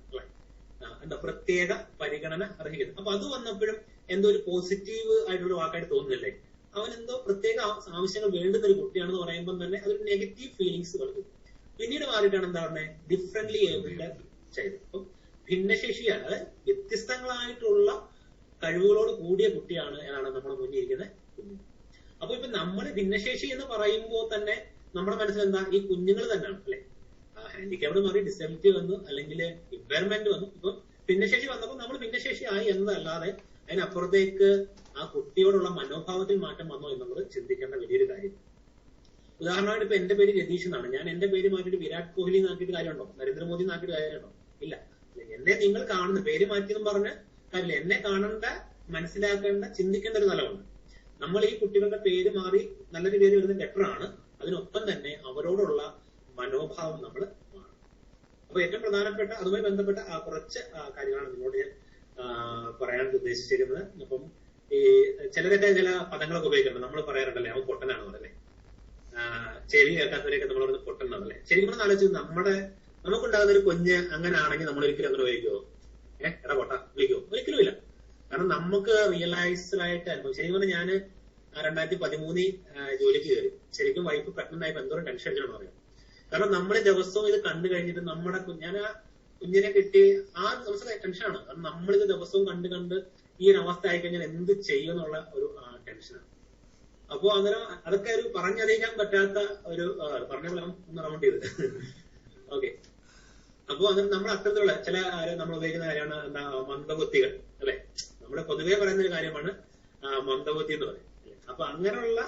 എന്താ പ്രത്യേക പരിഗണന അർഹിക്കുന്നത്. അപ്പൊ അത് വന്നപ്പോഴും എന്തോ ഒരു പോസിറ്റീവ് ആയിട്ടുള്ള വാക്കായിട്ട് തോന്നുന്നില്ലേ, അവൻ എന്തോ പ്രത്യേക ആവശ്യങ്ങൾ വേണ്ടുന്ന ഒരു കുട്ടിയാണെന്ന് പറയുമ്പോൾ തന്നെ അതൊരു നെഗറ്റീവ് ഫീലിങ്സ് കൊടുക്കും. പിന്നീട് മാറിയിട്ടാണ് എന്താ പറയുന്നത് ഡിഫറെന്റ്ലി ഏബിൾഡ് ചൈൽഡ്. അപ്പം ഭിന്നശേഷിയാണ്, അതായത് വ്യത്യസ്തങ്ങളായിട്ടുള്ള കഴിവുകളോട് കൂടിയ കുട്ടിയാണ് എന്നാണ് നമ്മുടെ മുന്നിൽ ഇരിക്കുന്ന കുഞ്ഞ്. അപ്പൊ ഇപ്പൊ നമ്മൾ ഭിന്നശേഷി എന്ന് പറയുമ്പോൾ തന്നെ നമ്മുടെ മനസ്സിൽ എന്താ ഈ കുഞ്ഞുങ്ങൾ തന്നെയാണ് അല്ലെ. ഹാൻഡിക്യാപ്ഡ് മാറി ഡിസബിലിറ്റി വന്നു, അല്ലെങ്കിൽ ഇമ്പയർമെന്റ് വന്നു. ഇപ്പൊ ഭിന്നശേഷി വന്നപ്പോൾ നമ്മൾ ഭിന്നശേഷി ആയി എന്നതല്ലാതെ അതിനപ്പുറത്തേക്ക് ആ കുട്ടിയോടുള്ള മനോഭാവത്തിൽ മാറ്റം വന്നോ എന്നുള്ളത് ചിന്തിക്കേണ്ട വലിയൊരു കാര്യം. ഉദാഹരണമായിട്ട് ഇപ്പൊ എന്റെ പേര് രതീഷ് എന്നാണ്, ഞാൻ എന്റെ പേര് മാറ്റിയിട്ട് വിരാട് കോഹ്ലി നാക്കിയിട്ട് കാര്യമുണ്ടോ, നരേന്ദ്രമോദി നാക്കിയിട്ട് കാര്യമുണ്ടോ? ഇല്ല. എന്നെ നിങ്ങൾ കാണുന്ന പേര് മാറ്റിയെന്ന് പറഞ്ഞ് കാര്യമില്ല, എന്നെ കാണേണ്ട, മനസ്സിലാക്കേണ്ട, ചിന്തിക്കേണ്ട ഒരു തലമുണ്ട്. നമ്മൾ ഈ കുട്ടികളുടെ പേര് മാറി നല്ലൊരു പേര് വരുന്നത് ബെറ്ററാണ്. അതിനൊപ്പം തന്നെ അവരോടുള്ള മനോഭാവം നമ്മൾ മാറും. അപ്പൊ ഏറ്റവും പ്രധാനപ്പെട്ട അതുമായി ബന്ധപ്പെട്ട കുറച്ച് കാര്യങ്ങളാണ് നിങ്ങളോട് ഞാൻ പറയാൻ ഉദ്ദേശിച്ചിരുന്നത്. അപ്പം ഈ ചിലരൊക്കെ ചില പദങ്ങളൊക്കെ ഉപയോഗിക്കുന്നുണ്ട്. നമ്മൾ പറയാറുണ്ടല്ലേ അവൻ പൊട്ടനാണ് പറയല്ലേ, ചെവി കേൾക്കാത്തവരെയൊക്കെ നമ്മൾ പറയുന്നത് പൊട്ടനാണല്ലേ. ശരിക്കും നമ്മൾ ആലോചിച്ച് നമുക്കുണ്ടാകുന്ന ഒരു കുഞ്ഞ് അങ്ങനെ ആണെങ്കിൽ നമ്മൾ ഒരിക്കലും അങ്ങനെ ഉപയോഗിക്കുമോ? എടാ പൊട്ട വിളിക്കുമോ? ഒരിക്കലും ഇല്ല. കാരണം നമുക്ക് റിയലൈസ്ഡ് ആയിട്ട് അനുഭവം. ശരിക്കും പറഞ്ഞാൽ ഞാൻ 2013 ജോലിക്ക് കയറി. ശരിക്കും വൈഫ് പ്രഗ്നന്റ് ആയപ്പോ എന്തോരം ടെൻഷൻ അടിച്ചാണ് പറയാം. കാരണം നമ്മൾ ദിവസവും ഇത് കണ്ടു കഴിഞ്ഞിട്ട് ഞാൻ ആ കുഞ്ഞിനെ കിട്ടി ആ ദിവസം ടെൻഷനാണ്. കാരണം നമ്മളിത് ദിവസവും കണ്ട് ഈ ഒരു അവസ്ഥ ആയിക്കഴിഞ്ഞാൽ എന്ത് ചെയ്യുമെന്നുള്ള ഒരു ടെൻഷനാണ്. അപ്പോ അന്നേരം അതൊക്കെ ഒരു പറഞ്ഞറിയിക്കാൻ പറ്റാത്ത ഒരു പറഞ്ഞ ഒന്ന് റൗണ്ട് ചെയ്ത് ഓക്കെ. അപ്പോ അന്നേരം നമ്മൾ അത്തരത്തിലുള്ള ചില നമ്മൾ ഉപയോഗിക്കുന്ന കാര്യമാണ് എന്താ മന്ദബുദ്ധികൾ അല്ലെ. നമ്മൾ പൊതുവെ പറയുന്ന ഒരു കാര്യമാണ് മന്ദബുദ്ധി എന്ന് പറയും. അപ്പൊ അങ്ങനെയുള്ള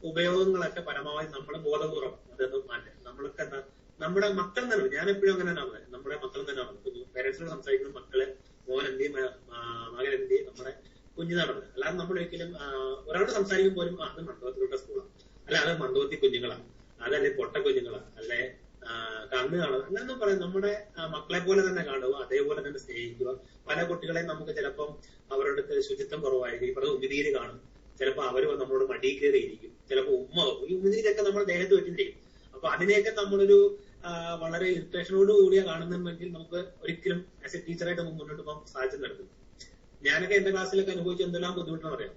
ഉപയോഗങ്ങളൊക്കെ പരമാവധി നമ്മൾ ബോധപൂർവ്വം അതൊന്നും മാറ്റാം. നമ്മൾക്ക് എന്താ നമ്മുടെ മക്കൾ തന്നെ, ഞാൻ എപ്പോഴും അങ്ങനെ തന്നെ നമ്മുടെ മക്കൾ തന്നെയാണ് പേരൻസിനോട് സംസാരിക്കുന്ന മക്കള് മോൻ എന്തി മകൻ എന്തി നമ്മുടെ കുഞ്ഞു നടന്നത്. അല്ലാതെ നമ്മൾ ഒരിക്കലും ഒരാളോട് സംസാരിക്കും പോലും അത് മണ്ഡപത്തിലുള്ള സ്കൂളാണ്, അല്ല അത് മണ്ഡപത്തി കുഞ്ഞുങ്ങളാണ്, അതല്ലേ പൊട്ട കുഞ്ഞുങ്ങളാണ്, അല്ലെ കണ്ണ് കാണുക, അങ്ങനൊന്നും പറയാം. നമ്മുടെ മക്കളെ പോലെ തന്നെ കാണുക, അതേപോലെ തന്നെ സ്നേഹിക്കുക. പല കുട്ടികളെയും നമുക്ക് ചിലപ്പം അവരുടെ അടുത്ത് ശുചിത്വം കുറവായിരിക്കും, ഇവരുടെ ഉമിനീര് കാണും, ചിലപ്പോൾ അവര് നമ്മളോട് മടി കയറിയിരിക്കും, ചിലപ്പോൾ ഉമ്മ ഈ ഉമിനീരൊക്കെ നമ്മുടെ ദേഹത്ത് വെച്ചിരിക്കും. അപ്പൊ അതിനെയൊക്കെ നമ്മളൊരു വളരെ ഇറിറ്റേഷനോട് കൂടിയ കാണുന്നുണ്ടെങ്കിൽ നമുക്ക് ഒരിക്കലും ആസ് എ ടീച്ചറായിട്ട് മുന്നോട്ട് പോകാൻ സാധിച്ചു നടക്കും. ഞാനൊക്കെ എന്റെ ക്ലാസ്സിലൊക്കെ അനുഭവിച്ച എന്തെല്ലാം ബുദ്ധിമുട്ടെന്ന് പറയാം.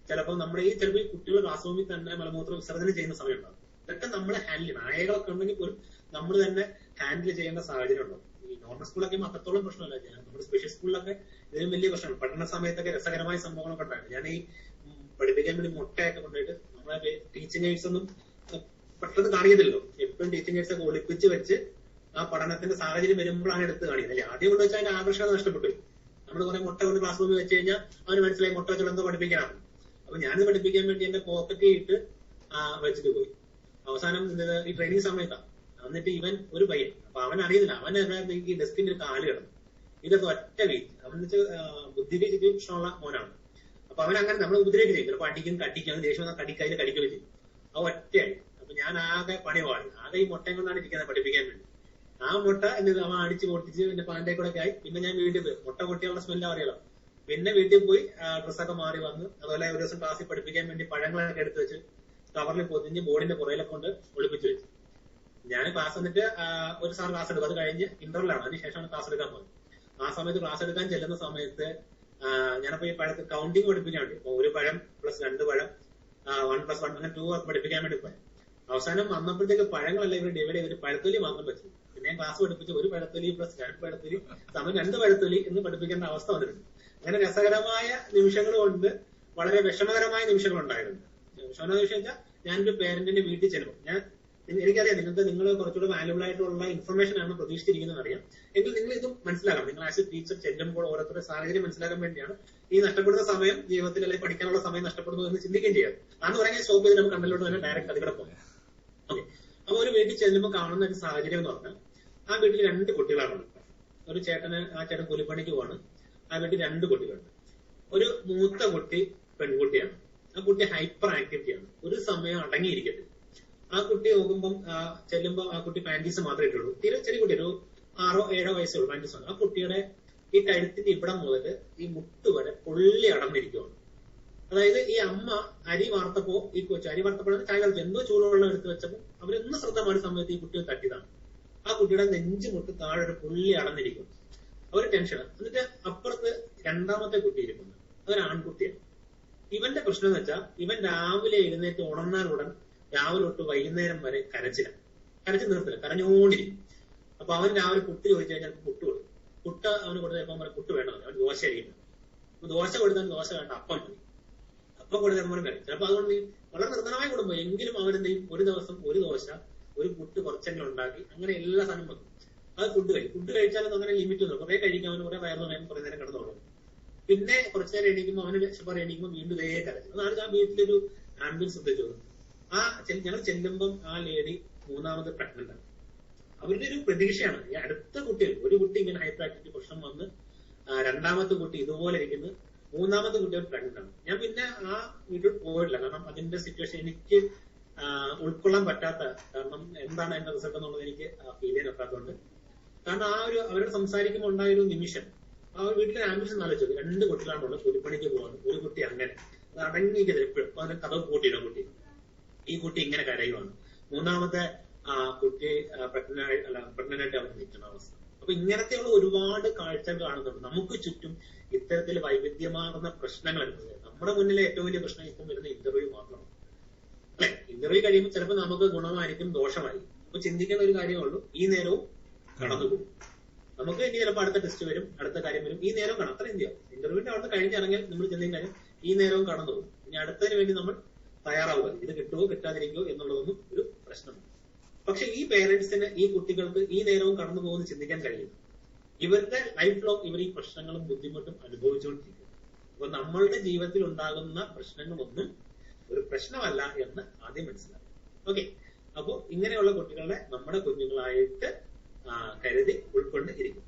ചിലപ്പോൾ നമ്മുടെ ചിലപ്പോൾ ഈ കുട്ടികൾ ക്ലാസ് റൂമിൽ തന്നെ മലമൂത്ര വിസർജനം ചെയ്യുന്ന സമയം ഉണ്ടാവും. ഇതൊക്കെ നമ്മൾ ഹാൻഡിൽ ചെയ്യണം. നായകളൊക്കെ ഉണ്ടെങ്കിൽ പോലും നമ്മൾ തന്നെ ഹാൻഡിൽ ചെയ്യേണ്ട സാഹചര്യം ഉണ്ടാവും. ഈ നോർമൽ സ്കൂളൊക്കെ അത്രത്തോളം പ്രശ്നമല്ല, നമ്മുടെ സ്പെഷ്യൽ സ്കൂളിലൊക്കെ ഇതിനും വലിയ പ്രശ്നമാണ്. പഠന സമയത്തൊക്കെ രസകരമായ സംഭവങ്ങളൊക്കെ ഉണ്ടായിരുന്നു. ഞാൻ ഈ പഠിപ്പിക്കാൻ വേണ്ടി മുട്ടയൊക്കെ കൊണ്ടുപോയിട്ട് നമ്മളെ ടീച്ചിങ് എയ്ഡ്സ് ഒന്നും പെട്ടെന്ന് കാണിക്കത്തില്ലല്ലോ. എപ്പോഴും ടീച്ചിങ് എയ്ഡ്സ് ഒക്കെ ഒളിപ്പിച്ച് വെച്ച് ആ പഠനത്തിന്റെ സാഹചര്യം വരുമ്പോഴാണ് എടുത്ത് കാണിക്കുന്നത്. അല്ലെ ആദ്യം കൊണ്ട് വെച്ചാൽ അതിന്റെ ആകർഷണം നഷ്ടപ്പെട്ടു. നമ്മൾ കുറെ മുട്ട കൊണ്ട് ക്ലാസ് റൂമിൽ വെച്ച് കഴിഞ്ഞാൽ അവന് മനസ്സിലായി മുട്ട വെച്ചുള്ള എന്തോ പഠിപ്പിക്കാനാണ്. അപ്പൊ ഞാനിത് പഠിപ്പിക്കാൻ വേണ്ടി എന്റെ പോക്കറ്റ് ഇട്ട് വെച്ചിട്ട് പോയി. അവസാനം ഈ ട്രെയിനിങ് സമയത്താണ്. എന്നിട്ട് ഇവൻ ഒരു പയ്യൻ, അപ്പൊ അവൻ അറിയുന്നില്ല, അവൻ ഈ ഡെസ്കിന്റെ ഒരു കാല് കിടന്നു. ഇതൊക്കെ ഒറ്റ വീഴ്ച. അവൻ വെച്ചാൽ ബുദ്ധിക്ക് ഇഷ്ടമുള്ള മോനാണ്. അപ്പൊ അവൻ അങ്ങനെ നമ്മൾ ഉപദ്രവിക്കുക ചെയ്യും. ചിലപ്പോൾ അടിക്കും, കടിക്കും, അവൻ ദേഷ്യം കടിക്കാതിൽ കടിക്കുകയും ചെയ്യും. അത് ഒറ്റയായി. അപ്പൊ ഞാൻ ആകെ പണി പാടി. ആകെ ഈ മുട്ടയും കൊണ്ടാണ് ഇരിക്കുന്നത് പഠിപ്പിക്കാൻ വേണ്ടി. ആ മുട്ട എന്നിട്ട് അവൻ അടിച്ച് പൊട്ടിച്ച് എന്റെ പാൻറെ കൂടെ ഒക്കെ ആയി. പിന്നെ ഞാൻ വീട്ടിൽ പോയി. മുട്ട പൊട്ടിയുള്ള സ്മെല്ല് അറിയാലോ. പിന്നെ വീട്ടിൽ പോയി ഡ്രസ്സൊക്കെ മാറി വന്ന്, അതുപോലെ ഒരു ദിവസം ക്ലാസ്സിൽ പഠിപ്പിക്കാൻ വേണ്ടി പഴങ്ങളൊക്കെ എടുത്ത് വെച്ച് കവറിൽ പൊതിഞ്ഞ് ബോർഡിന്റെ പുറയിലൊക്കെ കൊണ്ട് ഒളിപ്പിച്ച് വെച്ചു. ഞാൻ ക്ലാസ് വന്നിട്ട് ഒരു സാർ ക്ലാസ് എടുക്കും. അത് കഴിഞ്ഞ് ഇന്റർവെല്ലാണ്, അതിനുശേഷമാണ് ക്ലാസ് എടുക്കാൻ പോകുന്നത്. ആ സമയത്ത് ക്ലാസ് എടുക്കാൻ ചെല്ലുന്ന സമയത്ത് ഞാനപ്പോ ഈ പഴത്ത് കൗണ്ടിങ് പഠിപ്പിക്കാൻ വേണ്ടി, ഒരു പഴം പ്ലസ് 2 പഴം, 1+1 അങ്ങനെ 2 പഠിപ്പിക്കാൻ വേണ്ടി പോയി. അവസാനം വന്നപ്പോഴത്തേക്ക് പഴങ്ങളല്ല ഇവർ ഡിവൈഡ് ചെയ്തിട്ട് പഴത്തൊലി മാത്രം വെച്ചു. പിന്നെ ഞാൻ ക്ലാസ് പഠിപ്പിച്ച് 1 പഴത്തൊലി പ്ലസ് 2 പഴത്തൊലി സമയം 2 പഴത്തൊലി എന്ന് പഠിപ്പിക്കേണ്ട അവസ്ഥ വന്നിട്ടുണ്ട്. അങ്ങനെ രസകരമായ നിമിഷങ്ങളും ഉണ്ട്, വളരെ വിഷമകരമായ നിമിഷങ്ങൾ ഉണ്ടായിരുന്നു. വിഷമകരമായ വിഷയം വെച്ചാൽ ഞാനൊരു പേരന്റിന്റെ വീട്ടിൽ ചെല്ലും. എനിക്കറിയാം നിങ്ങൾ കുറച്ചുകൂടെ വാല്യുബിൾ ആയിട്ടുള്ള ഇൻഫർമേഷൻ ആണ് പ്രതീക്ഷിച്ചിരിക്കുന്നത് അറിയാം. എങ്കിൽ നിങ്ങൾ ഇത് മനസ്സിലാക്കണം. നിങ്ങൾ ആസ് എ ടീച്ചർ ചെല്ലുമ്പോൾ ഓരോരുത്തരുടെ സാഹചര്യം മനസ്സിലാക്കാൻ വേണ്ടിയാണ് ഈ നഷ്ടപ്പെടുന്ന സമയം ജീവിതത്തിൽ അല്ലെങ്കിൽ പഠിക്കാനുള്ള സമയം നഷ്ടപ്പെടുന്നു എന്ന് ചിന്തിക്കുകയും ചെയ്യാം. അന്ന് പറയാൻ സ്റ്റോപ്പ് ചെയ്ത് നമുക്ക് കണ്ടല്ലോട്ട് തന്നെ ഡയറക്റ്റ് അതിവിടെ പോകാം. ഓക്കെ, അപ്പൊ ഒരു വീട്ടിൽ ചെല്ലുമ്പോൾ കാണുന്ന ഒരു സാഹചര്യം എന്ന് പറഞ്ഞാൽ ആ വീട്ടിൽ 2 കുട്ടികളാണ്. ഒരു ആ ചേട്ടൻ കൂലിപ്പണിക്ക് പോവാണ്. ആ വീട്ടിൽ 2 കുട്ടികളുണ്ട്. ഒരു മൂത്ത കുട്ടി പെൺകുട്ടിയാണ്. ആ കുട്ടി ഹൈപ്പർ ആക്ടിവിറ്റിയാണ്. ഒരു സമയം അടങ്ങിയിരിക്കത്തില്ല. ആ കുട്ടി നോക്കുമ്പം ചെല്ലുമ്പോൾ ആ കുട്ടി പാൻറ്റീസ് മാത്രമേ ഇട്ടുള്ളൂ. തീരെ ചെറിയ കുട്ടി, ഒരു 6-7 വയസ്സേ ഉള്ളൂ പാൻറ്റീസ് ആണ്. ആ കുട്ടിയുടെ ഈ കഴുത്തിന്റെ ഇവിടം മുതൽ ഈ മുട്ട് വരെ പൊള്ളി അടർന്നിരിക്കുകയാണ്. അതായത് ഈ അമ്മ അരി വാർത്തപ്പോ ഈ കൊച്ചു അരി വാർത്തപ്പോഴാണ് ചായ കളിച്ചു എന്തോ ചൂടുവെള്ളം എടുത്ത് വെച്ചപ്പോൾ അവരൊന്ന് ശ്രദ്ധമായ സമയത്ത് ഈ കുട്ടിയെ തട്ടിയതാണ്. ആ കുട്ടിയുടെ നെഞ്ചു മുട്ട് താഴെ ഒരു പുള്ളി അടർന്നിരിക്കും. അവര് ടെൻഷനാണ്. എന്നിട്ട് അപ്പുറത്ത് 2ാമത്തെ കുട്ടി ഇരിക്കുന്നു. അതൊരു ആൺകുട്ടിയാണ്. ഇവന്റെ പ്രശ്നം എന്ന് വെച്ചാൽ ഇവൻ രാവിലെ എഴുന്നേറ്റ് ഉണർന്നാലുടൻ രാവിലെ തൊട്ട് വൈകുന്നേരം വരെ കരച്ചിൽ നിർത്തില്ല, കരഞ്ഞുകൊണ്ടിരിക്കും. അപ്പൊ അവൻ രാവിലെ പുട്ട് ചോദിച്ചു കഴിഞ്ഞാൽ പുട്ട് കൊടുക്കും. പുട്ട് അവന് കൊടുത്തപ്പോൾ അവൻ പുട്ട് വേണമെന്ന്, അവൻ ദോശ കഴിക്കണം. അപ്പൊ ദോശ കൊടുത്താൽ ദോശ വേണ്ട, അപ്പം മതി. അപ്പം കൊടുത്തപ്പോൾ കഴിക്കും. ചിലപ്പോൾ അതുകൊണ്ട് വളരെ നിർദ്ധനമായി കൊടുക്കും. എങ്കിലും അവരെന്തെയും ഒരു ദിവസം ഒരു ദോശ ഒരു പുട്ട് കുറച്ചെങ്കിലും ഉണ്ടാക്കി അങ്ങനെ എല്ലാ സാധനവും വെക്കും. അത് ഫുഡ് കഴിച്ചാലും അങ്ങനെ ലിമിറ്റ് ഒന്നും കുറെ കഴിക്കാൻ അവന് കുറെ വയറുന്നു വേണം, കുറെ നേരം കിടന്നു തുടങ്ങും. പിന്നെ കുറച്ചു നേരം എണീക്കുമ്പോൾ അവന് വിശപ്പ് എണീക്കുമ്പോൾ വീണ്ടും ഇതേ കരച്ചിൽ. അതാണ് ആ വീട്ടിലൊരു ആംബിയൻസ് ശ്രദ്ധിച്ചു. ഞങ്ങൾ ചെല്ലുമ്പം ആ ലേഡി 3ാമത് പ്രഗ്നന്റ് ആണ്. അവരുടെ ഒരു പ്രതീക്ഷയാണ് ഈ അടുത്ത കുട്ടികൾ. ഒരു കുട്ടി ഇങ്ങനെ ഹൈപ്പർ ആക്ടിവിറ്റി പ്രശ്നം വന്ന് 2ാമത്തെ കുട്ടി ഇതുപോലെ ഇരിക്കുന്നു, 3ാമത്തെ കുട്ടി അവർ പ്രഗ്നന്റ് ആണ്. ഞാൻ പിന്നെ ആ വീട്ടിൽ പോയിട്ടില്ല. കാരണം അതിന്റെ സിറ്റുവേഷൻ എനിക്ക് ഉൾക്കൊള്ളാൻ പറ്റാത്ത, കാരണം എന്താണ് അതിന്റെ റിസൾട്ട് എന്നുള്ളത് എനിക്ക് ഫീൽ ചെയ്യാൻ പറ്റാത്തതുകൊണ്ട്. കാരണം ആ ഒരു അവരോട് സംസാരിക്കുമ്പോൾ ഉണ്ടായ ഒരു നിമിഷം ആ വീട്ടിലെ ആംബിഷൻ ആലോചിച്ചത് 2 കുട്ടികളാണുള്ളത്, കൂലിപ്പണിക്ക് പോകാണ്. ഒരു കുട്ടി അങ്ങനെ അത് അടങ്ങിയിരിക്കുന്നത് എപ്പോഴും. അപ്പൊ അതിന്റെ കഥ കൂട്ടിയില്ല. കുട്ടി ഈ കുട്ടി ഇങ്ങനെ കരയുവാണ്. 3ാമത്തെ കുട്ടി പ്രഗ്നന്റ് ആയിട്ട് അവർ നിൽക്കുന്ന അവസ്ഥ. അപ്പൊ ഇങ്ങനത്തെയുള്ള ഒരുപാട് കാഴ്ചകൾ കാണുന്നുണ്ട്. നമുക്ക് ചുറ്റും ഇത്തരത്തിൽ വൈവിധ്യമാർന്ന പ്രശ്നങ്ങൾ ഉണ്ട്. നമ്മുടെ മുന്നിലെ ഏറ്റവും വലിയ പ്രശ്നം ഇപ്പം വരുന്ന ഇന്റർവ്യൂ മാത്രമാണ്. അല്ലെ, ഇന്റർവ്യൂ കഴിയുമ്പോൾ ചിലപ്പോൾ നമുക്ക് ഗുണമായിരിക്കും, ദോഷമായിരിക്കും. അപ്പൊ ചിന്തിക്കേണ്ട ഒരു കാര്യമുള്ളൂ, ഈ നേരവും കടന്നുപോകും. നമുക്ക് ഇനി ചിലപ്പോൾ അടുത്ത ടെസ്റ്റ് വരും, അടുത്ത കാര്യം വരും, ഈ നേരവും കാണാം. അത്ര ഇന്ത്യ ഇന്റർവ്യൂവിന്റെ അവിടെ കഴിഞ്ഞിറങ്ങിയാൽ നമ്മൾ ചെന്നതിന് കാര്യം ഈ നേരവും കടന്നുപോകും. ഇനി അടുത്തതിന് വേണ്ടി നമ്മൾ തയ്യാറാവുക. ഇത് കിട്ടുമോ കിട്ടാതിരിക്കുമോ എന്നുള്ളതൊന്നും ഒരു പ്രശ്നമാണ്. പക്ഷെ ഈ പേരന്റ്സിന് ഈ കുട്ടികൾക്ക് ഈ നേരവും കടന്നു പോകുമെന്ന് ചിന്തിക്കാൻ കഴിയും. ഇവരുടെ ലൈഫ് ലോങ് ഇവർ ഈ പ്രശ്നങ്ങളും ബുദ്ധിമുട്ടും അനുഭവിച്ചുകൊണ്ടിരിക്കും. അപ്പൊ നമ്മളുടെ ജീവിതത്തിൽ ഉണ്ടാകുന്ന പ്രശ്നങ്ങളൊന്നും ഒരു പ്രശ്നമല്ല എന്ന് ആദ്യം മനസ്സിലാക്കും. ഓക്കെ, അപ്പോ ഇങ്ങനെയുള്ള കുട്ടികളെ നമ്മുടെ കുഞ്ഞുങ്ങളായിട്ട് കരുതി ഉൾക്കൊണ്ട് ഇരിക്കും.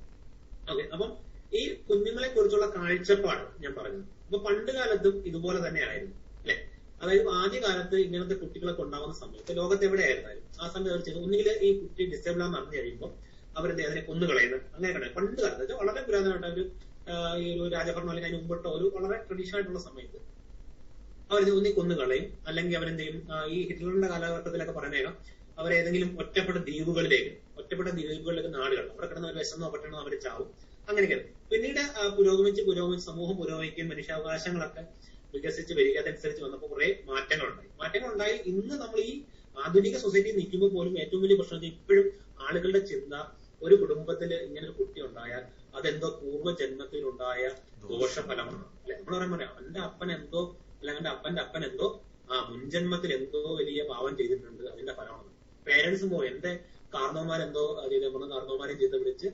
ഓക്കെ, അപ്പം ഈ കുഞ്ഞുങ്ങളെ കുറിച്ചുള്ള കാഴ്ചപ്പാട് ഞാൻ പറഞ്ഞു. അപ്പൊ പണ്ട് കാലത്തും ഇതുപോലെ തന്നെ ആയിരുന്നു അല്ലെ. അതായത് ആദ്യകാലത്ത് ഇങ്ങനത്തെ കുട്ടികളൊക്കെ ഉണ്ടാകുന്ന സമയത്ത് ലോകത്ത് എവിടെയായിരുന്നാലും ആ സമയത്ത് അവർ ചെയ്തു ഒന്നുകിൽ ഈ കുട്ടി ഡിസേബിൾ ആണെന്ന് അറിഞ്ഞു കഴിയുമ്പോൾ അവരെന്ത് അതിനെ കൊന്നുകളയുന്നത് അങ്ങനെ കണ്ടത്. പണ്ട് കാലത്ത് വളരെ പുരാതനമായിട്ട് ഒരു ഈ ഒരു രാജഭരണം അല്ലെങ്കിൽ അതിന് മുമ്പിട്ടോ ഒരു വളരെ ട്രഡീഷണൽ ആയിട്ടുള്ള സമയത്ത് അവരിത് ഒന്നി കൊന്നുകളയും. അല്ലെങ്കിൽ അവരെന്തെയും ഈ ഹിറ്റ്ലറിന്റെ കാലഘട്ടത്തിലൊക്കെ പറഞ്ഞേക്കാം അവരേതെങ്കിലും ഒറ്റപ്പെട്ട ദ്വീപുകളിലേക്ക് നാടുകൾ അവിടെ കിടന്ന് അവർ വിശന്നോ പറ്റണോ അവർ ചാവും. അങ്ങനെയൊക്കെ പിന്നീട് പുരോഗമിച്ച് സമൂഹം പുരോഗമിക്കുകയും മനുഷ്യാവകാശങ്ങളൊക്കെ വികസിച്ച് വരിക. അതനുസരിച്ച് വന്നപ്പോൾ കുറെ മാറ്റങ്ങളുണ്ടായി. ഇന്ന് നമ്മൾ ഈ ആധുനിക സൊസൈറ്റി നിൽക്കുമ്പോൾ പോലും ഏറ്റവും വലിയ പ്രശ്നം ഇപ്പോഴും ആളുകളുടെ ചിന്ത ഒരു കുടുംബത്തിൽ ഇങ്ങനെ ഒരു കുട്ടി ഉണ്ടായാൽ അതെന്തോ പൂർവ്വജന്മത്തിലുണ്ടായ ദോഷഫലമാണ് അല്ലെ. നമ്മൾ പറയാം അവന്റെ അപ്പൻ എന്തോ അല്ലെങ്കിൽ അവന്റെ അപ്പന്റെ അപ്പൻ എന്തോ മുൻജന്മത്തിൽ എന്തോ വലിയ പാവം ചെയ്തിട്ടുണ്ട്, അതിന്റെ ഫലമാണ്. പേരൻസും പോയി എന്റെ കാർന്നോമാരെന്തോ ചെയ്തപ്പോൾ കാർന്നോമാരെയും ചെയ്ത് വിളിച്ച്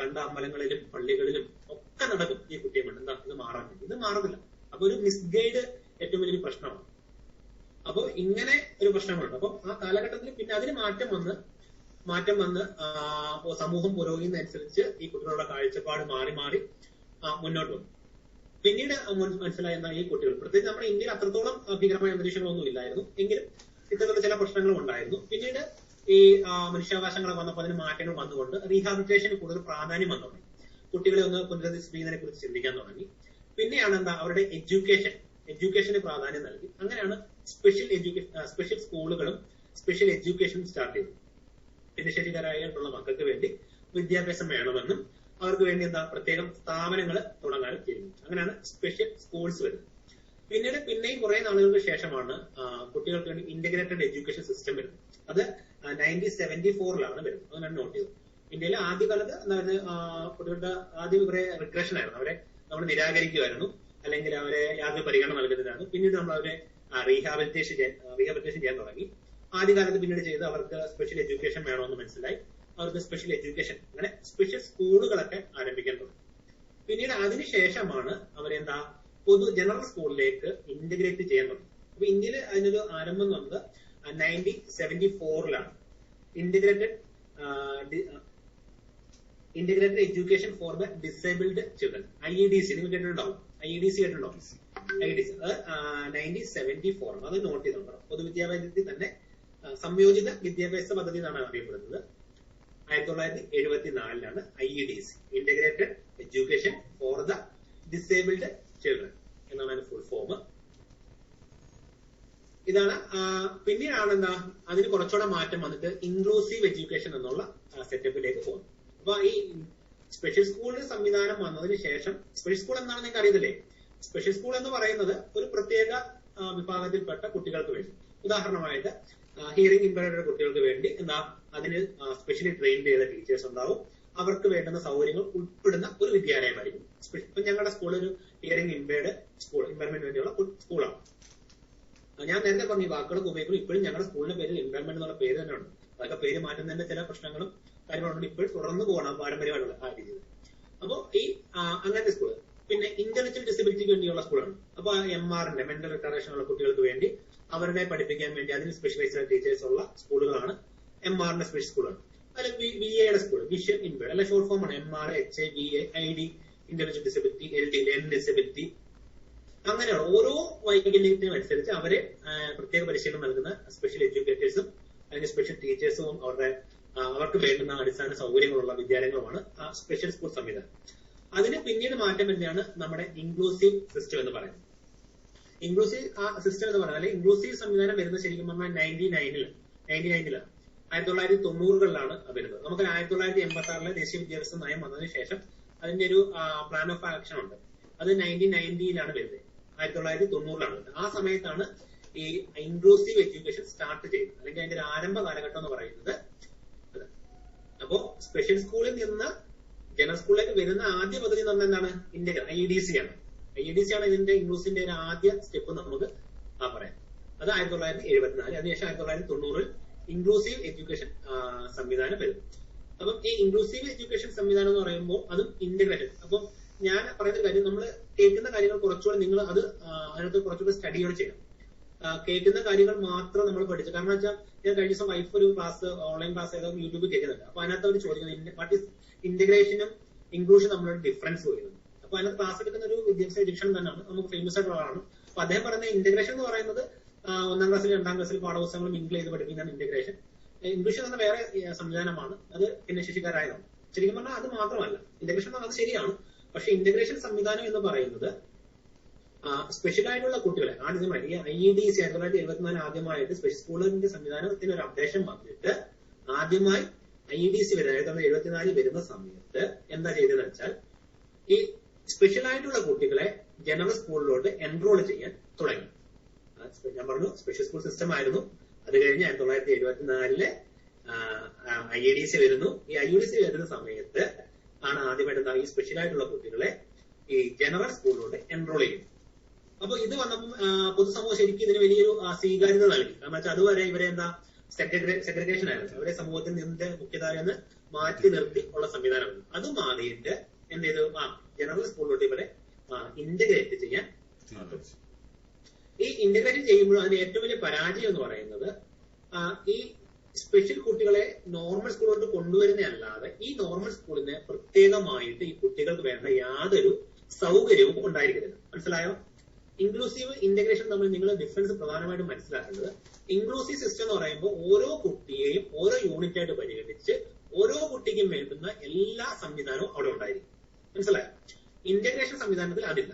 കണ്ട അമ്പലങ്ങളിലും പള്ളികളിലും ഒക്കെ നടക്കും ഈ കുട്ടിയെ കൊണ്ട്. എന്താ ഇത് മാറാൻ വേണ്ടി? ഇത് മാറുന്നില്ല. അപ്പൊ ഒരു മിസ്ഗൈഡ് ഏറ്റവും വലിയൊരു പ്രശ്നമാണ്. അപ്പൊ ഇങ്ങനെ ഒരു പ്രശ്നങ്ങളുണ്ട്. അപ്പൊ ആ കാലഘട്ടത്തിൽ പിന്നെ അതിന് മാറ്റം വന്ന് സമൂഹം പുരോഗതിക്കുന്നതനുസരിച്ച് ഈ കുട്ടികളുടെ കാഴ്ചപ്പാട് മാറി മാറി മുന്നോട്ട് വന്നു. പിന്നീട് മനസ്സിലായെന്ന ഈ കുട്ടികൾ, പ്രത്യേകിച്ച് നമ്മുടെ ഇന്ത്യയിൽ അത്രത്തോളം ഭീകരമായ അന്തരീക്ഷങ്ങളൊന്നും ഇല്ലായിരുന്നു, എങ്കിലും ഇത്തരത്തിലുള്ള ചില പ്രശ്നങ്ങളും ഉണ്ടായിരുന്നു. പിന്നീട് ഈ മനുഷ്യാവകാശങ്ങൾ വന്നപ്പോൾ അതിന് മാറ്റങ്ങൾ വന്നുകൊണ്ട് റീഹാബിലിറ്റേഷന് കൂടുതൽ പ്രാധാന്യം വന്നു തുടങ്ങി. കുട്ടികളെ ഒന്ന് പുനരധിവസിപ്പിക്കുന്നതിനെ കുറിച്ച് ചിന്തിക്കാൻ തുടങ്ങി. പിന്നെയാണ് അവരുടെ എഡ്യൂക്കേഷന് പ്രാധാന്യം നൽകി. അങ്ങനെയാണ് സ്പെഷ്യൽ സ്കൂളുകളും സ്പെഷ്യൽ എഡ്യൂക്കേഷനും സ്റ്റാർട്ട് ചെയ്തു. ഭിന്നശേഷിക്കാരായിട്ടുള്ള മക്കൾക്ക് വേണ്ടി വിദ്യാഭ്യാസം വേണമെന്നും അവർക്ക് വേണ്ടി പ്രത്യേകം സ്ഥാപനങ്ങൾ തുടങ്ങാനും ചെയ്യുന്നു. അങ്ങനെയാണ് സ്പെഷ്യൽ സ്കൂൾസ് വരുന്നത്. പിന്നെയും കുറെ നാളുകൾക്ക് ശേഷമാണ് കുട്ടികൾക്ക് വേണ്ടി ഇന്റഗ്രേറ്റഡ് എഡ്യൂക്കേഷൻ സിസ്റ്റം വരുന്നത്. അത് 1974 വരുന്നത്. അങ്ങനെയാണ് നോട്ട് ചെയ്തത്. ഇന്ത്യയിലെ ആദ്യകാലത്ത് കുട്ടികളുടെ ആദ്യം കുറെ റിഗ്രഷൻ ആയിരുന്നു. അവരെ നമ്മൾ നിരാകരിക്കുമായിരുന്നു, അല്ലെങ്കിൽ അവരെ യാതൊരു പരിഗണന നൽകുന്നതിനാണ്. പിന്നീട് നമ്മൾ അവരെ റീഹാബിലിറ്റേഷൻ ചെയ്യാൻ തുടങ്ങി. ആദ്യകാലത്ത് പിന്നീട് ചെയ്ത് അവർക്ക് സ്പെഷ്യൽ എഡ്യൂക്കേഷൻ വേണമെന്ന് മനസ്സിലായി. അവർക്ക് സ്പെഷ്യൽ എഡ്യൂക്കേഷൻ, അങ്ങനെ സ്പെഷ്യൽ സ്കൂളുകളൊക്കെ ആരംഭിക്കാൻ തുടങ്ങി. പിന്നീട് അതിനുശേഷമാണ് ജനറൽ സ്കൂളിലേക്ക് ഇന്റഗ്രേറ്റ് ചെയ്യാൻ തുടങ്ങി. അപ്പൊ ഇന്ത്യയിൽ അതിനൊരു ആരംഭം വന്നത് 1974 integrated education for the disabled children, IEDC. നിങ്ങൾ കേട്ടിട്ടുണ്ടാവും, IEDC കേട്ടിട്ടുണ്ടാവും. IEDC അത് 1974 അത് നോട്ട് ചെയ്തിട്ടുണ്ടോ? പൊതുവിദ്യാഭ്യാസത്തിൽ തന്നെ സംയോജിത വിദ്യാഭ്യാസ പദ്ധതി എന്നാണ് അറിയപ്പെടുന്നത്. 1974 IEDC, integrated education for the disabled children എന്നാണ് അതിന്റെ ഫുൾ ഫോം. ഇതാണ്. പിന്നീടാണ് അതിന് കുറച്ചുകൂടെ മാറ്റം വന്നിട്ട് ഇൻക്ലൂസീവ് എഡ്യൂക്കേഷൻ എന്നുള്ള സെറ്റപ്പിലേക്ക് പോകുന്നു. അപ്പൊ ഈ സ്പെഷ്യൽ സ്കൂളിന്റെ സംവിധാനം വന്നതിന് ശേഷം, സ്പെഷ്യൽ സ്കൂൾ എന്താണെന്ന് നിങ്ങൾക്ക് അറിയത്തില്ലേ? സ്പെഷ്യൽ സ്കൂൾ എന്ന് പറയുന്നത് ഒരു പ്രത്യേക വിഭാഗത്തിൽപ്പെട്ട കുട്ടികൾക്ക് വേണ്ടി, ഉദാഹരണമായിട്ട് ഹിയറിംഗ് ഇമ്പയർഡ് കുട്ടികൾക്ക് വേണ്ടി അതിന് സ്പെഷ്യലി ട്രെയിൻ ചെയ്ത ടീച്ചേഴ്സ് ഉണ്ടാവും. അവർക്ക് വേണ്ടുന്ന സൗകര്യങ്ങൾ ഉൾപ്പെടുന്ന ഒരു വിദ്യാലയമായിരിക്കും. ഇപ്പൊ ഞങ്ങളുടെ സ്കൂൾ ഒരു ഹിയറിംഗ് ഇമ്പയർമെന്റ് വേണ്ടിയുള്ള സ്കൂളാണ്. ഞാൻ നേരത്തെ പറഞ്ഞ ഈ വാക്കുകളൊക്കെ ഉപയോഗിക്കുന്നു. ഇപ്പോഴും ഞങ്ങളുടെ സ്കൂളിന്റെ പേരിൽ ഇമ്പയർമെന്റ് എന്നുള്ള പേര് തന്നെ ഉണ്ട്. അതൊക്കെ പേര് മാറ്റുന്നതിന്റെ ചില പ്രശ്നങ്ങളും കാര്യങ്ങളുണ്ട്. ഇപ്പോഴും തുടർന്ന് പോകണം പാരമ്പര്യമായിട്ടുള്ള ആ രീതിയിൽ. അപ്പോ ഈ അങ്ങനത്തെ സ്കൂള്. പിന്നെ ഇന്റലക്ച്വൽ ഡിസബിലിറ്റിക്ക് വേണ്ടിയുള്ള സ്കൂളാണ്. അപ്പൊ MRന്റെ മെന്റൽ റിട്ടാർഡേഷൻ ഉള്ള കുട്ടികൾക്ക് വേണ്ടി അവരുടെ പഠിപ്പിക്കാൻ വേണ്ടി അതിന് സ്പെഷ്യലൈസ്ഡ് ടീച്ചേഴ്സ് ഉള്ള സ്കൂളുകളാണ് MRന്റെ സ്പെഷ്യൽ സ്കൂളാണ്. അല്ലെങ്കിൽ VAയുടെ സ്കൂൾ, വിഷൻ ഇമ്പയർഡ്, അല്ല ഷോർട്ട് ഫോം ആണ്. MR, HA, VA, ID, intellectual disability, LD, learning disability. അങ്ങനെയുള്ള ഓരോ വൈകല്യത്തിനും അനുസരിച്ച് അവരെ പ്രത്യേക പരിശീലനം നൽകുന്ന സ്പെഷ്യൽ എഡ്യൂക്കേറ്റേഴ്സും അല്ലെങ്കിൽ സ്പെഷ്യൽ ടീച്ചേഴ്സും അവർക്ക് വേണ്ടുന്ന അടിസ്ഥാന സൗകര്യങ്ങളുള്ള വിദ്യാലയങ്ങളുമാണ് ആ സ്പെഷ്യൽ സ്കൂൾ സംവിധാനം. അതിന് പിന്നീട് മാറ്റം തന്നെയാണ് നമ്മുടെ ഇൻക്ലൂസീവ് സിസ്റ്റം എന്ന് പറയുന്നത്. ഇൻക്ലൂസീവ് സിസ്റ്റം എന്ന് പറഞ്ഞാൽ ഇൻക്ലൂസീവ് സംവിധാനം വരുന്നത് ശരിക്കും പറഞ്ഞാൽ 1990 1990-കളിലാണ് വരുന്നത്. നമുക്ക് 1986 ദേശീയ വിദ്യാഭ്യാസ നയം വന്നതിന് ശേഷം അതിന്റെ ഒരു പ്ലാൻ ഓഫ് ആക്ഷൻ ഉണ്ട്. അത് 1990 വരുന്നത്. 1990 വരുന്നത്. ആ സമയത്താണ് ഈ ഇൻക്ലൂസീവ് എഡ്യൂക്കേഷൻ സ്റ്റാർട്ട് ചെയ്യുന്നത്, അല്ലെങ്കിൽ അതിന്റെ ഒരു ആരംഭ കാലഘട്ടം എന്ന് പറയുന്നത്. അപ്പോ സ്പെഷ്യൽ സ്കൂളിൽ നിന്ന് ജനറൽ സ്കൂളിലേക്ക് വരുന്ന ആദ്യ പദ്ധതി എന്ന് പറഞ്ഞാൽ എന്താണ്? IEDC ആണ്. IEDC ആണ് ഇതിന്റെ ഇൻക്ലൂസിന്റെ ഒരു ആദ്യ സ്റ്റെപ്പ് നമുക്ക് പറയാം. അത് 1974. അതിനുശേഷം 1990 ഇൻക്ലൂസീവ് എഡ്യൂക്കേഷൻ സംവിധാനം വരും. അപ്പം ഈ ഇൻക്ലൂസീവ് എഡ്യൂക്കേഷൻ സംവിധാനം എന്ന് പറയുമ്പോൾ അതും ഇന്റഗ്രേഷൻ. അപ്പം ഞാൻ പറയുന്ന കാര്യം, നമ്മൾ കേൾക്കുന്ന കാര്യങ്ങൾ കുറച്ചുകൂടെ നിങ്ങൾ അതിനകത്ത് കുറച്ചുകൂടെ സ്റ്റഡിയോടെ ചെയ്യണം. കേൾക്കുന്ന കാര്യങ്ങൾ മാത്രം നമ്മൾ പഠിച്ചു. കാരണം വെച്ചാൽ ഞാൻ കഴിഞ്ഞ ദിവസം വൈഫ് ഒരു ക്ലാസ്, ഓൺലൈൻ ക്ലാസ് ഏതോ യൂട്യൂബിൽ കേൾക്കുന്നുണ്ട്. അപ്പൊ അതിനകത്ത് അവർ ചോദിക്കുന്നത് വാട്ട് ഈസ് ഇന്റഗ്രേഷനും ഇൻക്ലൂഷനും തമ്മിലുള്ള ഡിഫറൻസ് ചോദിക്കുന്നത്. അപ്പൊ അതിനകത്ത് ക്ലാസ് എടുക്കുന്ന ഒരു വിദ്യാഭ്യാസ എഡ്യൂക്കേഷൻ തന്നെയാണ്, നമുക്ക് ഫേമസ് ആയിട്ടുള്ള ആളാണ്. അപ്പൊ അദ്ദേഹം പറയുന്ന ഇന്റഗ്രേഷൻ എന്ന് പറയുന്നത് 1ാം ക്ലാസ്സിൽ 2ാം ക്ലാസ്സിൽ പാഠപുസ്തകങ്ങളും ഇംഗ്ലീഷ് ചെയ്ത് പഠിപ്പിക്കുന്നതാണ് ഇന്റഗ്രേഷൻ. ഇംഗ്ലീഷ് എന്ന വേറെ സംവിധാനമാണ്, അത് ഭിന്നശേഷിക്കാരായതാണ്. ശരിക്കും പറഞ്ഞാൽ അത് മാത്രമല്ല, ഇന്റഗ്രേഷൻ എന്ന് പറഞ്ഞാൽ അത് ശരിയാണ്. പക്ഷെ ഇന്റഗ്രേഷൻ സംവിധാനം എന്ന് പറയുന്നത് സ്പെഷ്യൽ ആയിട്ടുള്ള കുട്ടികളെ ആദ്യമായി ഈ IEDC 1974 ആദ്യമായിട്ട് സ്പെഷ്യൽ സ്കൂളിന്റെ സംവിധാനത്തിന് ഒരു അപ്ഡേഷൻ വന്നിട്ട് ആദ്യമായി IEDC വരുന്നത് 1974 വരുന്ന സമയത്ത് എന്താ ചെയ്തതെന്ന് വെച്ചാൽ ഈ സ്പെഷ്യൽ ആയിട്ടുള്ള കുട്ടികളെ ജനറൽ സ്കൂളിലോട്ട് എൻറോൾ ചെയ്യാൻ തുടങ്ങി. ഞാൻ പറഞ്ഞു സ്പെഷ്യൽ സ്കൂൾ സിസ്റ്റം ആയിരുന്നു. അത് കഴിഞ്ഞ് 1974 IEDC വരുന്നു. ഈ IEDC വരുന്ന സമയത്ത് ആണ് ആദ്യമായിട്ട് ഈ സ്പെഷ്യൽ ആയിട്ടുള്ള കുട്ടികളെ ഈ ജനറൽ സ്കൂളിലോട്ട് എൻറോൾ ചെയ്യുന്നു. അപ്പൊ ഇത് വന്നപ്പോൾ പൊതുസമൂഹം ശരിക്കും ഇതിന് വലിയൊരു സ്വീകാര്യത നൽകി. കാരണം വെച്ചാൽ അതുവരെ ഇവരെ സെഗ്രിഗേഷൻ ആയിരുന്നു, അവരെ സമൂഹത്തിൽ നിന്ന് മുഖ്യധാരന്ന് മാറ്റി നിർത്തി ഉള്ള സംവിധാനമാണ്. അത് മാറിയിട്ട് എന്ത് ചെയ്തു, ജനറൽ സ്കൂളിലോട്ട് ഇവരെ ഇന്റഗ്രേറ്റ് ചെയ്യാൻ. ഈ ഇന്റഗ്രേഷൻ ചെയ്യുമ്പോൾ അതിന് ഏറ്റവും വലിയ പരാജയം എന്ന് പറയുന്നത് ഈ സ്പെഷ്യൽ കുട്ടികളെ നോർമൽ സ്കൂളിലോട്ട് കൊണ്ടുവരുന്നതല്ലാതെ ഈ നോർമൽ സ്കൂളിന് പ്രത്യേകമായിട്ട് ഈ കുട്ടികൾക്ക് വേണ്ട യാതൊരു സൗകര്യവും ഉണ്ടായിരിക്കുന്നില്ല. മനസ്സിലായോ? ഇൻക്ലൂസീവ് ഇന്റഗ്രേഷൻ തമ്മിൽ നിങ്ങൾ ഡിഫറൻസ് പ്രധാനമായിട്ടും മനസ്സിലാക്കേണ്ടത്, ഇൻക്ലൂസീവ് സിസ്റ്റം എന്ന് പറയുമ്പോൾ ഓരോ കുട്ടിയെയും ഓരോ യൂണിറ്റ് ആയിട്ട് പരിഗണിച്ച് ഓരോ കുട്ടിക്കും വേണ്ടുന്ന എല്ലാ സംവിധാനവും അവിടെ ഉണ്ടായിരിക്കും. മനസ്സിലായോ? ഇന്റഗ്രേഷൻ സംവിധാനത്തിൽ അതില്ല.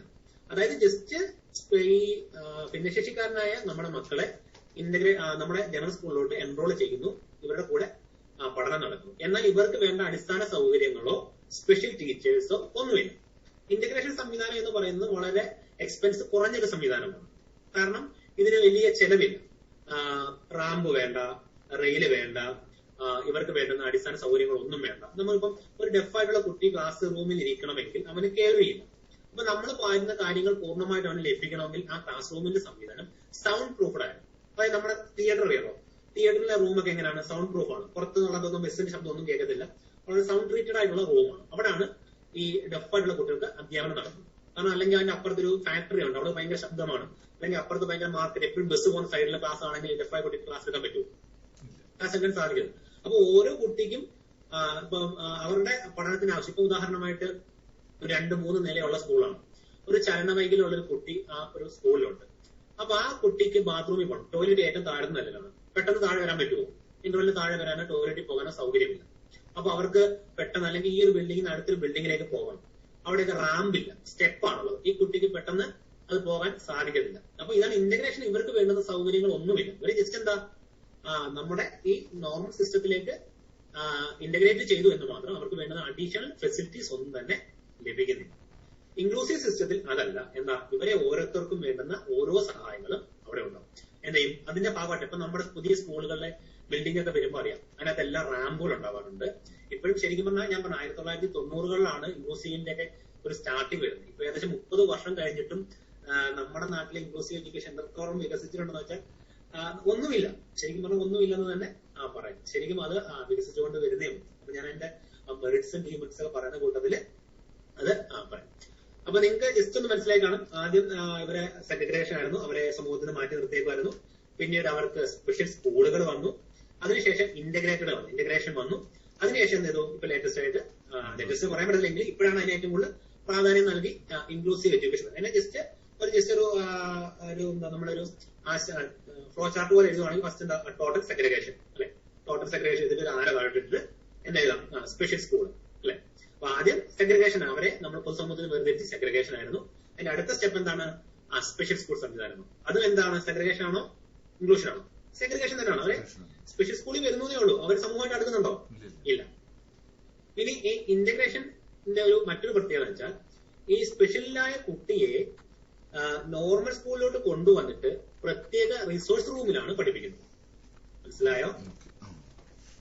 അതായത് ജസ്റ്റ് ഈ ഭിന്നശേഷിക്കാരനായ നമ്മുടെ മക്കളെ നമ്മുടെ ജനറൽ സ്കൂളിലോട്ട് എൻറോൾ ചെയ്യുന്നു, ഇവരുടെ കൂടെ പഠനം നടക്കുന്നു. എന്നാൽ ഇവർക്ക് വേണ്ട അടിസ്ഥാന സൗകര്യങ്ങളോ സ്പെഷ്യൽ ടീച്ചേഴ്സോ ഒന്നുമില്ല. ഇന്റഗ്രേഷൻ സംവിധാനം എന്ന് പറയുന്നത് വളരെ എക്സ്പെൻസ് കുറഞ്ഞൊരു സംവിധാനമാണ്. കാരണം ഇതിന് വലിയ ചെലവില്ല. റാമ്പ് വേണ്ട, റെയില് വേണ്ട, ഇവർക്ക് വേണ്ടുന്ന അടിസ്ഥാന സൗകര്യങ്ങളൊന്നും വേണ്ട. നമ്മളിപ്പം ഒരു ഡെഫായിട്ടുള്ള കുട്ടി ക്ലാസ് റൂമിൽ ഇരിക്കണമെങ്കിൽ അവന് കേൾവിയില്ല. അപ്പൊ നമ്മൾ പറയുന്ന കാര്യങ്ങൾ പൂർണ്ണമായിട്ട് അവന് ലഭിക്കണമെങ്കിൽ ആ ക്ലാസ് റൂമിന്റെ സംവിധാനം സൗണ്ട് പ്രൂഫഡ് ആയിരുന്നു. അതായത് നമ്മുടെ തിയേറ്റർ അറിയാമോ? തിയേറ്ററിലെ റൂമൊക്കെ എങ്ങനെയാണ്? സൗണ്ട് പ്രൂഫ് ആണ്. പുറത്ത് നിന്നുള്ളതൊന്നും ബസ്സിന്റെ ശബ്ദമൊന്നും കേൾക്കത്തില്ല. വളരെ സൗണ്ട് ട്രീറ്റഡ് ആയിട്ടുള്ള റൂമാണ്. അവിടെയാണ് ഈ ഡെഫായിട്ടുള്ള കുട്ടികൾക്ക് അധ്യാപനം നടക്കുന്നത്. കാരണം അല്ലെങ്കിൽ അതിന്റെ അപ്പുറത്തൊരു ഫാക്ടറി ഉണ്ട്, അവിടെ ഭയങ്കര ശബ്ദമാണ്. അല്ലെങ്കിൽ അപ്പുറത്ത് ഭയങ്കര മാർക്കറ്റ്, എപ്പോഴും ബസ് പോകുന്ന സൈഡിലെ ക്ലാസ് ആണെങ്കിൽ ഡെഫായ കുട്ടിക്ക് ക്ലാസ് എടുക്കാൻ പറ്റുമോ? ക്ലാസ് എടുക്കാൻ സാധിക്കും. അപ്പൊ ഓരോ കുട്ടിക്കും ഇപ്പം അവരുടെ പഠനത്തിന് ആവശ്യം, ഇപ്പൊ ഉദാഹരണമായിട്ട് 2-3 നിലയുള്ള സ്കൂളാണ്. ഒരു ചലനവൈകല്യമുള്ള ഒരു കുട്ടി ആ ഒരു സ്കൂളിലുണ്ട്. അപ്പൊ ആ കുട്ടിക്ക് ബാത്റൂമിൽ പോകണം. ടോയ്ലറ്റ് ഏറ്റവും താഴ്ന്ന നിലയിലാണ്. പെട്ടെന്ന് താഴെ വരാൻ പറ്റുമോ? ഇന്റർവെല്ലിൽ താഴെ വരാനോ ടോയ്ലറ്റിൽ പോകാനോ സൗകര്യമില്ല. അപ്പൊ അവർക്ക് പെട്ടെന്ന് അല്ലെങ്കിൽ ഈ ഒരു ബിൽഡിങ്ങിന് അടുത്തൊരു ബിൽഡിങ്ങിലേക്ക് പോകണം. അവിടെയൊക്കെ റാമ്പില്ല, സ്റ്റെപ്പാണുള്ളത്. ഈ കുട്ടിക്ക് പെട്ടെന്ന് അത് പോകാൻ സാധിക്കത്തില്ല. അപ്പൊ ഇതാണ് ഇന്റഗ്രേഷൻ. ഇവർക്ക് വേണ്ടുന്ന സൗകര്യങ്ങൾ ഒന്നുമില്ല. ഇവര് ജസ്റ്റ് എന്താ നമ്മുടെ ഈ നോർമൽ സിസ്റ്റത്തിലേക്ക് ഇന്റഗ്രേറ്റ് ചെയ്തു എന്ന് മാത്രം. അവർക്ക് വേണ്ടുന്ന അഡീഷണൽ ഫെസിലിറ്റീസ് ഒന്നും തന്നെ ലഭിക്കുന്നില്ല. ഇൻക്ലൂസീവ് സിസ്റ്റത്തിൽ അതല്ല. എന്താ, ഇവരെ ഓരോരുത്തർക്കും വേണ്ടുന്ന ഓരോ സഹായങ്ങളും അവിടെ ഉണ്ടാവും. എന്ത് ചെയ്യും? അതിന്റെ ഭാഗമായിട്ട് ഇപ്പൊ നമ്മുടെ പുതിയ സ്കൂളുകളിലെ ബിൽഡിംഗ് ഒക്കെ വരുമ്പോൾ അറിയാം, അതിനകത്ത് എല്ലാം റാമ്പുകൾ ഉണ്ടാവാറുണ്ട്. ഇപ്പോഴും ശരിക്കും പറഞ്ഞാൽ ഞാൻ പറഞ്ഞ 1990-കളിലാണ് ഇൻക്ലൂസീവിന്റെ ഒക്കെ ഒരു സ്റ്റാർട്ടിങ് വരുന്നത്. ഇപ്പൊ ഏകദേശം 30 വർഷം കഴിഞ്ഞിട്ടും നമ്മുടെ നാട്ടിലെ ഇൻക്ലൂസീവ് എഡ്യൂക്കേഷൻ എത്രത്തോളം വികസിച്ചിട്ടുണ്ടെന്ന് വെച്ചാൽ ഒന്നുമില്ല. ശരിക്കും പറഞ്ഞാൽ ഒന്നുമില്ലെന്ന് തന്നെ പറയാം. ശരിക്കും അത് വികസിച്ചുകൊണ്ട് വരുന്നേ ഉള്ളൂ. അപ്പൊ ഞാൻ എന്റെ മെറിറ്റ്സും ഡിമെറിറ്റ്സും ഒക്കെ പറയുന്ന കൂട്ടത്തില് അത് പറയാം. അപ്പൊ നിങ്ങൾക്ക് ജസ്റ്റ് ഒന്ന് മനസ്സിലായി കാണും. ആദ്യം ഇവരെ സെഗ്രിഗേഷൻ ആയിരുന്നു, അവരെ സമൂഹത്തിന് മാറ്റി നിർത്തിയേക്കുമായിരുന്നു. പിന്നീട് അവർക്ക് സ്പെഷ്യൽ സ്കൂളുകൾ വന്നു. അതിനുശേഷം ഇന്റഗ്രേഷൻ വന്നു. അതിനുശേഷം എന്ത് ചെയ്തു? ഇപ്പൊ ലേറ്റസ്റ്റ് ആയിട്ട് ലേറ്റസ്റ്റ് പറയാൻ പറ്റില്ലെങ്കിൽ ഇപ്പോഴാണ് അതിന് ഏറ്റവും കൂടുതൽ പ്രാധാന്യം നൽകി ഇൻക്ലൂസീവ് എഡ്യൂക്കേഷൻ. അതിനെ ജസ്റ്റ് ഒരു നമ്മളൊരു ഫ്ലോ ചാർട്ട് പോലെ എഴുതുവാണെങ്കിൽ ഫസ്റ്റ് എന്താ? ടോട്ടൽ സെഗ്രിഗേഷൻ അല്ലെ? ടോട്ടൽ സെഗ്രിഗേഷൻ ഇതിന്റെ ഒരു ആര കാട്ടിട്ട് എന്താ എഴുതാം? സ്പെഷ്യൽ സ്കൂൾ അല്ലെ? അപ്പൊ ആദ്യം സെഗ്രിഗേഷൻ, അവരെ നമ്മൾ പൊതുസമൂഹത്തിൽ വേർതിരിച്ച് സെഗ്രിഗേഷൻ ആയിരുന്നു. അതിന്റെ അടുത്ത സ്റ്റെപ്പ് എന്താണ്? സ്പെഷ്യൽ സ്കൂൾ സംവിധാനം. അതും എന്താണ്? സെഗ്രിഗേഷൻ ആണോ ഇൻക്ലൂഷൻ ആണോ? സെഗ്രിഗേഷൻ തന്നെയാണ്. അവരെ സ്പെഷ്യൽ സ്കൂളിൽ വരുന്നതേ ഉള്ളൂ. അവർ സമൂഹമായിട്ട് അടുക്കുന്നുണ്ടോ? ഇല്ല. ഇനി ഈ ഇന്റഗ്രേഷന്റെ ഒരു മറ്റൊരു പ്രത്യേകത വെച്ചാൽ, ഈ സ്പെഷ്യലായ കുട്ടിയെ നോർമൽ സ്കൂളിലോട്ട് കൊണ്ടുവന്നിട്ട് പ്രത്യേക റിസോഴ്സ് റൂമിലാണ് പഠിപ്പിക്കുന്നത്. മനസ്സിലായോ?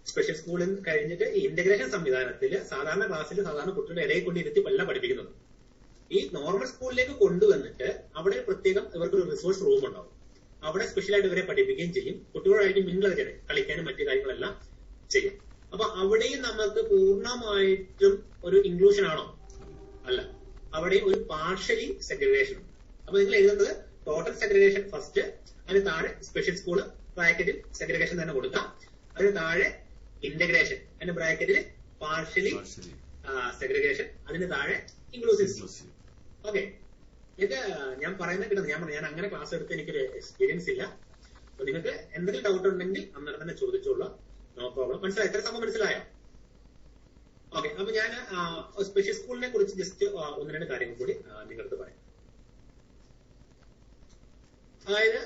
സ്പെഷ്യൽ സ്കൂളിൽ കഴിഞ്ഞിട്ട് ഈ ഇന്റഗ്രേഷൻ സംവിധാനത്തിൽ സാധാരണ ക്ലാസ്സിൽ സാധാരണ കുട്ടികളുടെ ഇടയിൽ കൊണ്ടിരുത്തി അല്ല പഠിപ്പിക്കുന്നത്. ഈ നോർമൽ സ്കൂളിലേക്ക് കൊണ്ടുവന്നിട്ട് അവിടെ പ്രത്യേകം ഇവർക്കൊരു റിസോഴ്സ് റൂം ഉണ്ടാവും. അവിടെ സ്പെഷ്യലായിട്ട് ഇവരെ പഠിപ്പിക്കുകയും ചെയ്യും. കുട്ടികളായിട്ട് മിങ്കിളൊക്കെ കളിക്കാനും മറ്റു കാര്യങ്ങളെല്ലാം ചെയ്യും. അപ്പൊ അവിടെയും നമുക്ക് പൂർണ്ണമായിട്ടും ഒരു ഇൻക്ലൂഷൻ ആണോ? അല്ല. അവിടെ ഒരു പാർഷ്യലി സെഗ്രിഗേഷൻ. അപ്പൊ നിങ്ങൾ എഴുതുന്നത് ടോട്ടൽ സെഗ്രിഗേഷൻ ഫസ്റ്റ്, അതിന് താഴെ സ്പെഷ്യൽ സ്കൂള് ബ്രാക്കറ്റിൽ സെഗ്രിഗേഷൻ തന്നെ കൊടുക്കാം. അതിന് താഴെ ഇന്റഗ്രേഷൻ, അതിന്റെ ബ്രാക്കറ്റിൽ പാർഷ്യലി സെഗ്രിഗേഷൻ, അതിന് താഴെ ഇൻക്ലൂസീവ്. ഓക്കെ, ഇത് ഞാൻ പറയുന്നത് കിട്ടുന്നത്. ഞാൻ അങ്ങനെ ക്ലാസ് എടുത്ത് എനിക്കൊരു എക്സ്പീരിയൻസ് ഇല്ല. അപ്പൊ നിങ്ങൾക്ക് എന്തെങ്കിലും ഡൗട്ട് ഉണ്ടെങ്കിൽ അന്നേരം തന്നെ ചോദിച്ചോളൂ. No problem. മനസ്സിലായോ? ഇത്ര സംഭവം മനസ്സിലായോ? ഓക്കെ, അപ്പൊ ഞാൻ സ്പെഷ്യൽ സ്കൂളിനെ കുറിച്ച് ജസ്റ്റ് 1-2 കാര്യങ്ങൾ കൂടി നിങ്ങളടുത്ത് പറയാം. അതായത്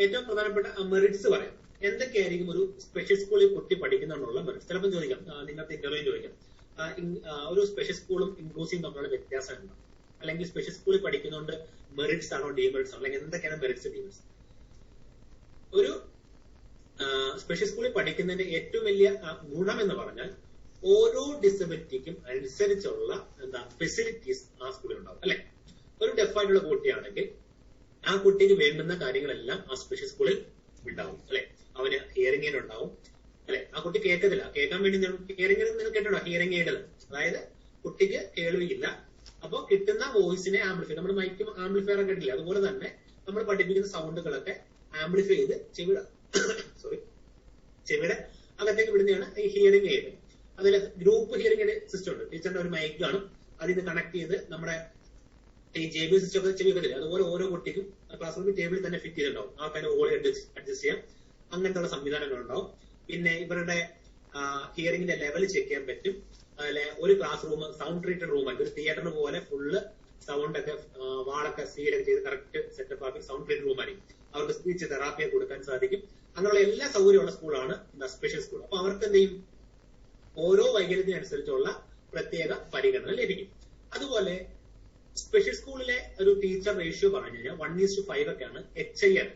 ഏറ്റവും പ്രധാനപ്പെട്ട മെറിറ്റ്സ് പറയാം. എന്തൊക്കെയായിരിക്കും ഒരു സ്പെഷ്യൽ സ്കൂളിൽ കുട്ടി പഠിക്കുന്നുള്ള മെറിറ്റ്സ്? ചിലപ്പോൾ ചോദിക്കാം, നിങ്ങൾക്ക് ഇന്റർവ്യൂ ചോദിക്കാം, ഒരു സ്പെഷ്യൽ സ്കൂളും ഇൻക്ലൂസീവും തമ്മിലുള്ള വ്യത്യാസം ഉണ്ടോ? അല്ലെങ്കിൽ സ്പെഷ്യൽ സ്കൂളിൽ പഠിക്കുന്നതുകൊണ്ട് മെറിറ്റ്സ് ആണോ ഡിമെറിറ്റ്സ് ആണോ? അല്ലെങ്കിൽ എന്തൊക്കെയാണ് മെറിറ്റ്സ് ഡിമെറിറ്റ്സ്? ഒരു സ്പെഷ്യൽ സ്കൂളിൽ പഠിക്കുന്നതിന്റെ ഏറ്റവും വലിയ ഗുണം എന്ന് പറഞ്ഞാൽ ഓരോ ഡിസബിലിറ്റിക്കും അനുസരിച്ചുള്ള ഫെസിലിറ്റീസ് ആ സ്കൂളിൽ ഉണ്ടാവും അല്ലെ? ഒരു ഡെഫായിട്ടുള്ള കുട്ടിയാണെങ്കിൽ ആ കുട്ടിക്ക് വേണ്ടുന്ന കാര്യങ്ങളെല്ലാം ആ സ്പെഷ്യൽ സ്കൂളിൽ ഉണ്ടാവും അല്ലെ? അവന് ഹിയറിംഗ് എയ്ഡ് ഉണ്ടാവും അല്ലെ? ആ കുട്ടി കേൾക്കത്തില്ല, കേൾക്കാൻ വേണ്ടി ഹിയറിംഗ് എയ്ഡ് നിങ്ങൾ കേട്ടോ? ഹിയറിംഗ് എയ്ഡ്, അതായത് കുട്ടിക്ക് കേൾവിയില്ല. അപ്പൊ കിട്ടുന്ന വോയിസിനെ ആംപ്ലിഫൈ, നമ്മുടെ മൈക്കും ആംപ്ലിഫയർ ഒക്കെ ഇട്ടില്ല, അതുപോലെ തന്നെ നമ്മൾ പഠിപ്പിക്കുന്ന സൗണ്ടുകളൊക്കെ ആംപ്ലിഫൈ ചെയ്ത് ചെവിയുടെ അകത്തേക്ക് വിടുന്നതാണ് ഈ ഹിയറിംഗ് എയ്ഡ്. അതിൽ ഗ്രൂപ്പ് ഹിയറിംഗ് സിസ്റ്റം ഉണ്ട്. ടീച്ചറിന്റെ ഒരു മൈക്ക് കാണും, അതിൽ നിന്ന് കണക്ട് ചെയ്ത് നമ്മുടെ ഈ JB സിസ്റ്റം ഒക്കെ ചെവി വെക്കത്തില്ല, അതുപോലെ ഓരോ കുട്ടിക്കും ക്ലാസ് റൂമിൽ ടേബിളിൽ തന്നെ ഫിറ്റ് ചെയ്തിട്ടുണ്ടാവും. ആൾക്കാരുടെ ഓടി അഡ്ജസ്റ്റ് ചെയ്യാം, അങ്ങനത്തെ ഉള്ള സംവിധാനങ്ങൾ ഉണ്ടാവും. പിന്നെ ഇവരുടെ ഹിയറിംഗിന്റെ ലെവൽ ചെക്ക് ചെയ്യാൻ പറ്റും. അതിലെ ഒരു ക്ലാസ് റൂം സൗണ്ട് ട്രീറ്റഡ് റൂമായിട്ട് ഒരു തിയേറ്ററിന് പോലെ ഫുള്ള് സൗണ്ട് ഒക്കെ വാളൊക്കെ സീലൊക്കെ ചെയ്ത് കറക്റ്റ് സെറ്റപ്പ് ആക്കി സൗണ്ട് ട്രീറ്റഡ് റൂമായിരിക്കും. അവർക്ക് സ്പീച്ച് തെറാപ്പിയെ കൊടുക്കാൻ സാധിക്കും. അങ്ങനെയുള്ള എല്ലാ സൗകര്യമുള്ള സ്കൂളാണ് സ്പെഷ്യൽ സ്കൂൾ. അപ്പൊ അവർക്ക് എന്ത് ചെയ്യും, ഓരോ വൈകല്യത്തിനനുസരിച്ചുള്ള പ്രത്യേക പരിഗണന ലഭിക്കും. അതുപോലെ സ്പെഷ്യൽ സ്കൂളിലെ ഒരു ടീച്ചർ റേഷ്യോ പറഞ്ഞു കഴിഞ്ഞാൽ 1:5 ഒക്കെയാണ്. HIR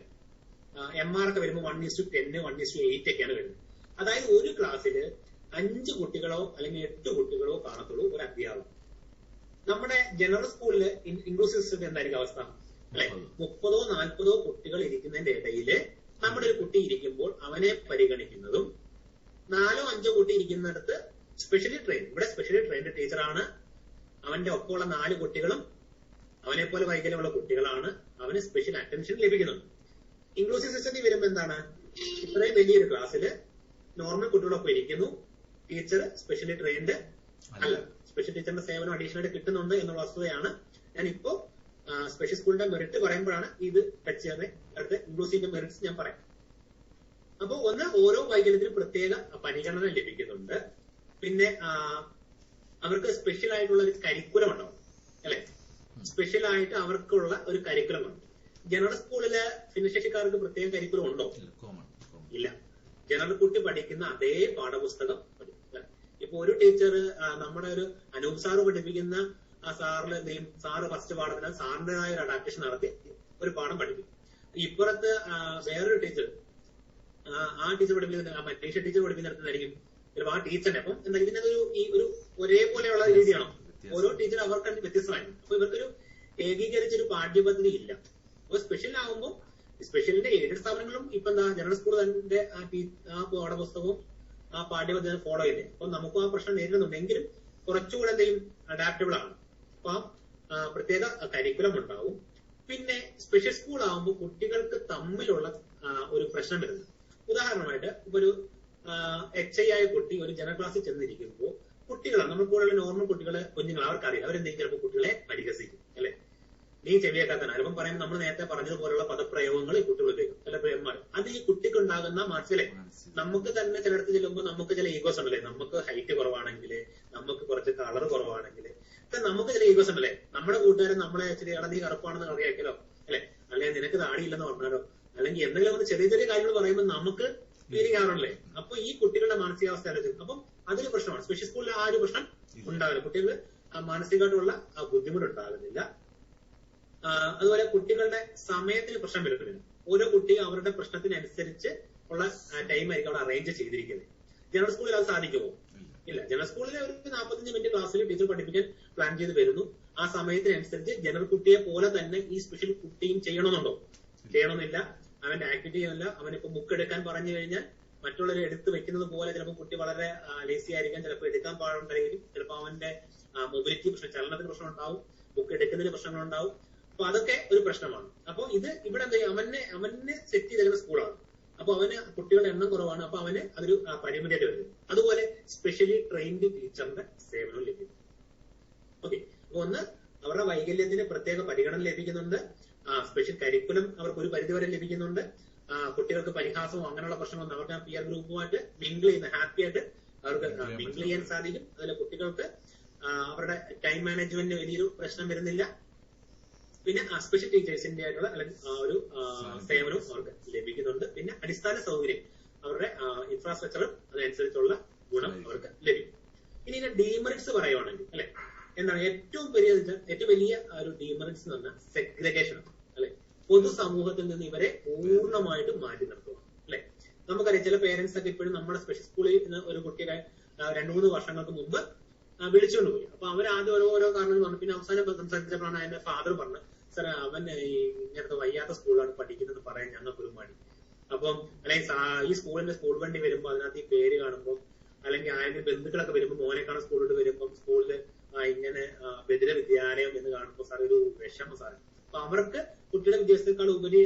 MR ഒക്കെ വരുമ്പോൾ 1:10 1:8 ഒക്കെയാണ് വരുന്നത്. അതായത് ഒരു ക്ലാസ്സിൽ 5 കുട്ടികളോ അല്ലെങ്കിൽ 8 കുട്ടികളോ കാണത്തുള്ളൂ ഒരു അധ്യാപകൻ. നമ്മുടെ ജനറൽ സ്കൂളില് ഇൻക്ലൂസീവ് സിസ്റ്റത്തിൽ എന്തായിരിക്കും അവസ്ഥ അല്ലെ? 30 40 കുട്ടികൾ ഇരിക്കുന്നതിന്റെ ഇടയില് നമ്മുടെ ഒരു കുട്ടി ഇരിക്കുമ്പോൾ അവനെ പരിഗണിക്കുന്നതും 4 5 കുട്ടി ഇരിക്കുന്നിടത്ത് സ്പെഷ്യലി ട്രെയിൻ, ഇവിടെ സ്പെഷ്യലി ട്രെയിൻഡ് ടീച്ചറാണ്, അവന്റെ ഒപ്പമുള്ള 4 കുട്ടികളും അവനെ പോലെ വൈകല്യമുള്ള കുട്ടികളാണ്, അവന് സ്പെഷ്യൽ അറ്റൻഷൻ ലഭിക്കുന്നുണ്ട്. ഇൻക്ലൂസീവ് സിസ്റ്റത്തിൽ വരുമ്പോൾ എന്താണ്, ഇത്രയും വലിയൊരു ക്ലാസ്സിൽ നോർമൽ കുട്ടികളൊപ്പം ഇരിക്കുന്നു, ടീച്ചർ സ്പെഷ്യലി ട്രെയിൻഡ് അല്ല, സ്പെഷ്യൽ ടീച്ചറിന്റെ സേവനം അഡീഷണൽ ആയിട്ട് കിട്ടുന്നുണ്ട് എന്നുള്ള വസ്തുതയാണ്. ഞാനിപ്പോ സ്പെഷ്യൽ സ്കൂളിന്റെ മെറിറ്റ് പറയുമ്പോഴാണ് ഇത് ടച്ച് ചെയ്യുന്നത്. അടുത്ത ഇൻക്ലൂസീവിന്റെ മെറിറ്റ്സ് ഞാൻ പറയാം. അപ്പൊ ഒന്ന്, ഓരോ വൈകല്യത്തിനും പ്രത്യേക പരിഗണന ലഭിക്കുന്നുണ്ട്. പിന്നെ അവർക്ക് സ്പെഷ്യൽ ആയിട്ടുള്ള ഒരു കരിക്കുലം ഉണ്ടാവും അല്ലെ? സ്പെഷ്യൽ ആയിട്ട് അവർക്കുള്ള ഒരു കരിക്കുലം ഉണ്ട്. ജനറൽ സ്കൂളിലെ ഭിന്നശേഷിക്കാർക്ക് പ്രത്യേക കരിക്കുലം ഉണ്ടോ? ഇല്ല. ജനറൽ കുട്ടി പഠിക്കുന്ന അതേ പാഠപുസ്തകം പഠിക്കും. ഇപ്പൊ ഒരു ടീച്ചർ നമ്മുടെ ഒരു അനൂപ് സാറ് പഠിപ്പിക്കുന്ന ആ സാറിൽ എന്ത് ചെയ്യും, സാറ് ഫസ്റ്റ് പാഠത്തിന് സാറിന്റേതായ ഒരു അഡാപ്റ്റേഷൻ നടത്തി ഒരു പാഠം പഠിപ്പിക്കും. ഇപ്പുറത്ത് വേറൊരു ടീച്ചർ ആ ടീച്ചർ പഠിപ്പിക്കുന്ന മറ്റീഷ ടീച്ചർ പഠിപ്പിക്കുന്നിടത്തായിരിക്കും ചിലപ്പോൾ ആ ടീച്ചറിനെ. അപ്പം എന്താ ഇതിനൊരു ഈ ഒരു ഒരേപോലെയുള്ള രീതിയാണോ? ഓരോ ടീച്ചർ അവർക്ക് വ്യത്യസ്തമായിരുന്നു. അപ്പൊ ഇവർക്കൊരു ഏകീകരിച്ചൊരു പാഠ്യപദ്ധതി ഇല്ല. അപ്പൊ സ്പെഷ്യൽ ആകുമ്പോൾ സ്പെഷ്യലിന്റെ എയ്ഡഡ് സ്ഥാപനങ്ങളും ഇപ്പൊ എന്താ ജനറൽ സ്കൂൾ തന്നെ ആ പാഠപുസ്തകവും ആ പാഠ്യപദ്ധതി ഫോളോ ചെയ്തേ. അപ്പൊ നമുക്കും ആ പ്രശ്നം നേരിടുന്നുണ്ടെങ്കിലും കുറച്ചുകൂടെ എന്തെങ്കിലും അഡാപ്റ്റബിൾ ആണ്. അപ്പൊ പ്രത്യേക കരിക്കുലം ഉണ്ടാവും. പിന്നെ സ്പെഷ്യൽ സ്കൂൾ ആകുമ്പോൾ കുട്ടികൾക്ക് തമ്മിലുള്ള ഒരു പ്രശ്നം വരുന്നത്, ഉദാഹരണമായിട്ട് ഇപ്പൊ ഒരു HI കുട്ടി ഒരു ജനറൽ ക്ലാസ്സിൽ ചെന്നിരിക്കുമ്പോൾ കുട്ടികളാണ് നമ്മൾ കൂടുതൽ നോർമൽ കുട്ടികളെ കുഞ്ഞുങ്ങൾ അവർക്കറിയാം, അവരെന്തെങ്കിലും ചിലപ്പോൾ കുട്ടികളെ പരിഹസിക്കും അല്ലെ? നീ ചെവിയേക്കാത്തന ചിലപ്പം പറയാൻ നമ്മൾ നേരത്തെ പറഞ്ഞതുപോലുള്ള പദപ്രയോഗങ്ങൾ ഈ കുട്ടികൾ ഉപയോഗിക്കും ചില പ്രേമന്മാർ. അത് ഈ കുട്ടിക്കുണ്ടാകുന്ന മനസ്സിലെ നമുക്ക് തന്നെ ചിലടത്ത് ചെല്ലുമ്പോൾ നമുക്ക് ചില ഈഗോസ് ഉണ്ടല്ലേ, നമുക്ക് ഹൈറ്റ് കുറവാണെങ്കിൽ, നമുക്ക് കുറച്ച് കളർ കുറവാണെങ്കിൽ നമുക്ക് ചില ഈഗോസ് ഉണ്ടല്ലേ. നമ്മുടെ കൂട്ടുകാരൻ നമ്മളെ ഇച്ചിരി നീ കറുപ്പാണെന്ന് അറിയാക്കലോ അല്ലെ, അല്ലെങ്കിൽ നിനക്ക് താടിയില്ലെന്ന് പറഞ്ഞാലോ, അല്ലെങ്കിൽ എന്തെങ്കിലും ഒന്ന് ചെറിയ ചെറിയ കാര്യങ്ങൾ പറയുമ്പോൾ നമുക്ക് ഫീലിംഗ് ആവണല്ലേ. അപ്പൊ ഈ കുട്ടികളുടെ മാനസികാവസ്ഥ ആലോചിക്കും. അപ്പം അതൊരു പ്രശ്നമാണ്. സ്പെഷ്യൽ സ്കൂളിൽ ആ ഒരു പ്രശ്നം ഉണ്ടാവില്ല, കുട്ടികൾ മാനസികമായിട്ടുള്ള ബുദ്ധിമുട്ട് ഉണ്ടാകുന്നില്ല. അതുപോലെ കുട്ടികളുടെ സമയത്തിന് പ്രശ്നം വരുന്നില്ല. ഓരോ കുട്ടിയും അവരുടെ പ്രശ്നത്തിനനുസരിച്ച് ഉള്ള ടൈം ആയിരിക്കും അവിടെ അറേഞ്ച് ചെയ്തിരിക്കുന്നത്. ജനറൽ സ്കൂളിൽ അത് സാധിക്കുമോ? ഇല്ല. ജനറൽ സ്കൂളിലെ ഒരു 45 മിനിറ്റ് ക്ലാസ്സിൽ ടീച്ചർ പഠിപ്പിക്കാൻ പ്ലാൻ ചെയ്ത് വരുന്നു. ആ സമയത്തിനനുസരിച്ച് ജനറൽ കുട്ടിയെ പോലെ തന്നെ ഈ സ്പെഷ്യൽ കുട്ടിയും ചെയ്യണമെന്നുണ്ടോ? ചെയ്യണമെന്നില്ല. അവന്റെ ആക്ടിവിറ്റി ചെയ്യണില്ല. അവനിപ്പോ ബുക്ക് എടുക്കാൻ പറഞ്ഞു കഴിഞ്ഞാൽ മറ്റുള്ളവർ എടുത്ത് വെക്കുന്നത് പോലെ ചിലപ്പോൾ കുട്ടി വളരെ ലേസി ആയിരിക്കാം, ചിലപ്പോൾ എടുക്കാൻ പാടുണ്ടായിരിക്കും, ചിലപ്പോൾ അവന്റെ മൊബിലിറ്റി പ്രശ്നം, ചലനത്തിന് പ്രശ്നം ഉണ്ടാവും, ബുക്ക് എടുക്കുന്നതിന് പ്രശ്നങ്ങളുണ്ടാവും. അപ്പൊ അതൊക്കെ ഒരു പ്രശ്നമാണ്. അപ്പൊ ഇത് ഇവിടെ എന്താ അവനെ സെറ്റ് ചെയ്തിരുന്ന സ്കൂളാണ്. അപ്പൊ അവന് കുട്ടികളുടെ എണ്ണം കുറവാണ്. അപ്പൊ അവന് അതൊരു പരിമിതിയായിട്ട് വരുന്നത്. അതുപോലെ സ്പെഷ്യലി ട്രെയിൻഡ് ടീച്ചറിന്റെ സേവനം ലഭിക്കും. ഓക്കെ. അപ്പൊ ഒന്ന്, അവരുടെ വൈകല്യത്തിന് പ്രത്യേക പരിഗണന ലഭിക്കുന്നുണ്ട്. സ്പെഷ്യൽ കരിക്കുലം അവർക്ക് ഒരു പരിധിവരെ ലഭിക്കുന്നുണ്ട്. കുട്ടികൾക്ക് പരിഹാസമോ അങ്ങനെയുള്ള പ്രശ്നമൊന്നും അവർക്ക് പിയർ ഗ്രൂപ്പുമായിട്ട് മിങ്കിൾ ചെയ്യുന്ന ഹാപ്പി ആയിട്ട് അവർക്ക് മിങ്കിൾ ചെയ്യാൻ സാധിക്കും. അതിൽ കുട്ടികൾക്ക് അവരുടെ ടൈം മാനേജ്മെന്റിന് വലിയൊരു പ്രശ്നം വരുന്നില്ല. പിന്നെ സ്പെഷ്യൽ ടീച്ചേഴ്സിന്റെ ആയിട്ടുള്ള ഒരു സേവനവും അവർക്ക് ലഭിക്കുന്നുണ്ട്. പിന്നെ അടിസ്ഥാന സൗകര്യം അവരുടെ ഇൻഫ്രാസ്ട്രക്ചറും അതനുസരിച്ചുള്ള ഗുണം അവർക്ക് ലഭിക്കും. ഇനി ഡീമെറിറ്റ്സ് പറയുവാണെങ്കിൽ അല്ലെ, എന്താണ് ഏറ്റവും വലിയ ഒരു ഡീമെറിറ്റ്സ് എന്ന് പറഞ്ഞാൽ സെഗ്രിഗേഷൻ അല്ലെ. പൊതുസമൂഹത്തിൽ നിന്ന് ഇവരെ പൂർണ്ണമായിട്ടും മാറ്റി നിർത്തുക അല്ലെ. നമുക്കറിയാം ചില പേരന്റ്സ് ഒക്കെ ഇപ്പോഴും നമ്മുടെ സ്പെഷ്യൽ സ്കൂളിൽ നിന്ന് ഒരു കുട്ടിയെ 2-3 വർഷങ്ങൾക്ക് മുമ്പ് വിളിച്ചുകൊണ്ട് പോയി. അപ്പൊ അവർ ആദ്യം ഓരോ കാരണങ്ങൾ പറഞ്ഞു. പിന്നെ അവസാനം സംസാരിച്ചപ്പോഴാണ് അതിന്റെ ഫാദർ പറഞ്ഞു, സാർ അവൻ ഇങ്ങനത്തെ വയ്യാത്ത സ്കൂളിലാണ് പഠിക്കുന്നത് പറയാൻ ഞങ്ങൾക്കൊരു മടി. അപ്പം അല്ലെങ്കിൽ ഈ സ്കൂളിന്റെ സ്കൂൾ വണ്ടി വരുമ്പോൾ അതിനകത്ത് ഈ പേര് കാണുമ്പോൾ, അല്ലെങ്കിൽ ആരെങ്കിലും ബന്ധുക്കളൊക്കെ വരുമ്പോൾ മോനെ കാണാൻ സ്കൂളിലോട്ട് വരുമ്പോൾ സ്കൂളിൽ ഇങ്ങനെ ബദിര വിദ്യാലയം എന്ന് കാണുമ്പോൾ സാർ ഒരു വിഷമം സാർ. അപ്പൊ അവർക്ക് കുട്ടിയുടെ വിദ്യാഭ്യാസത്തെക്കാൾ ഉപരി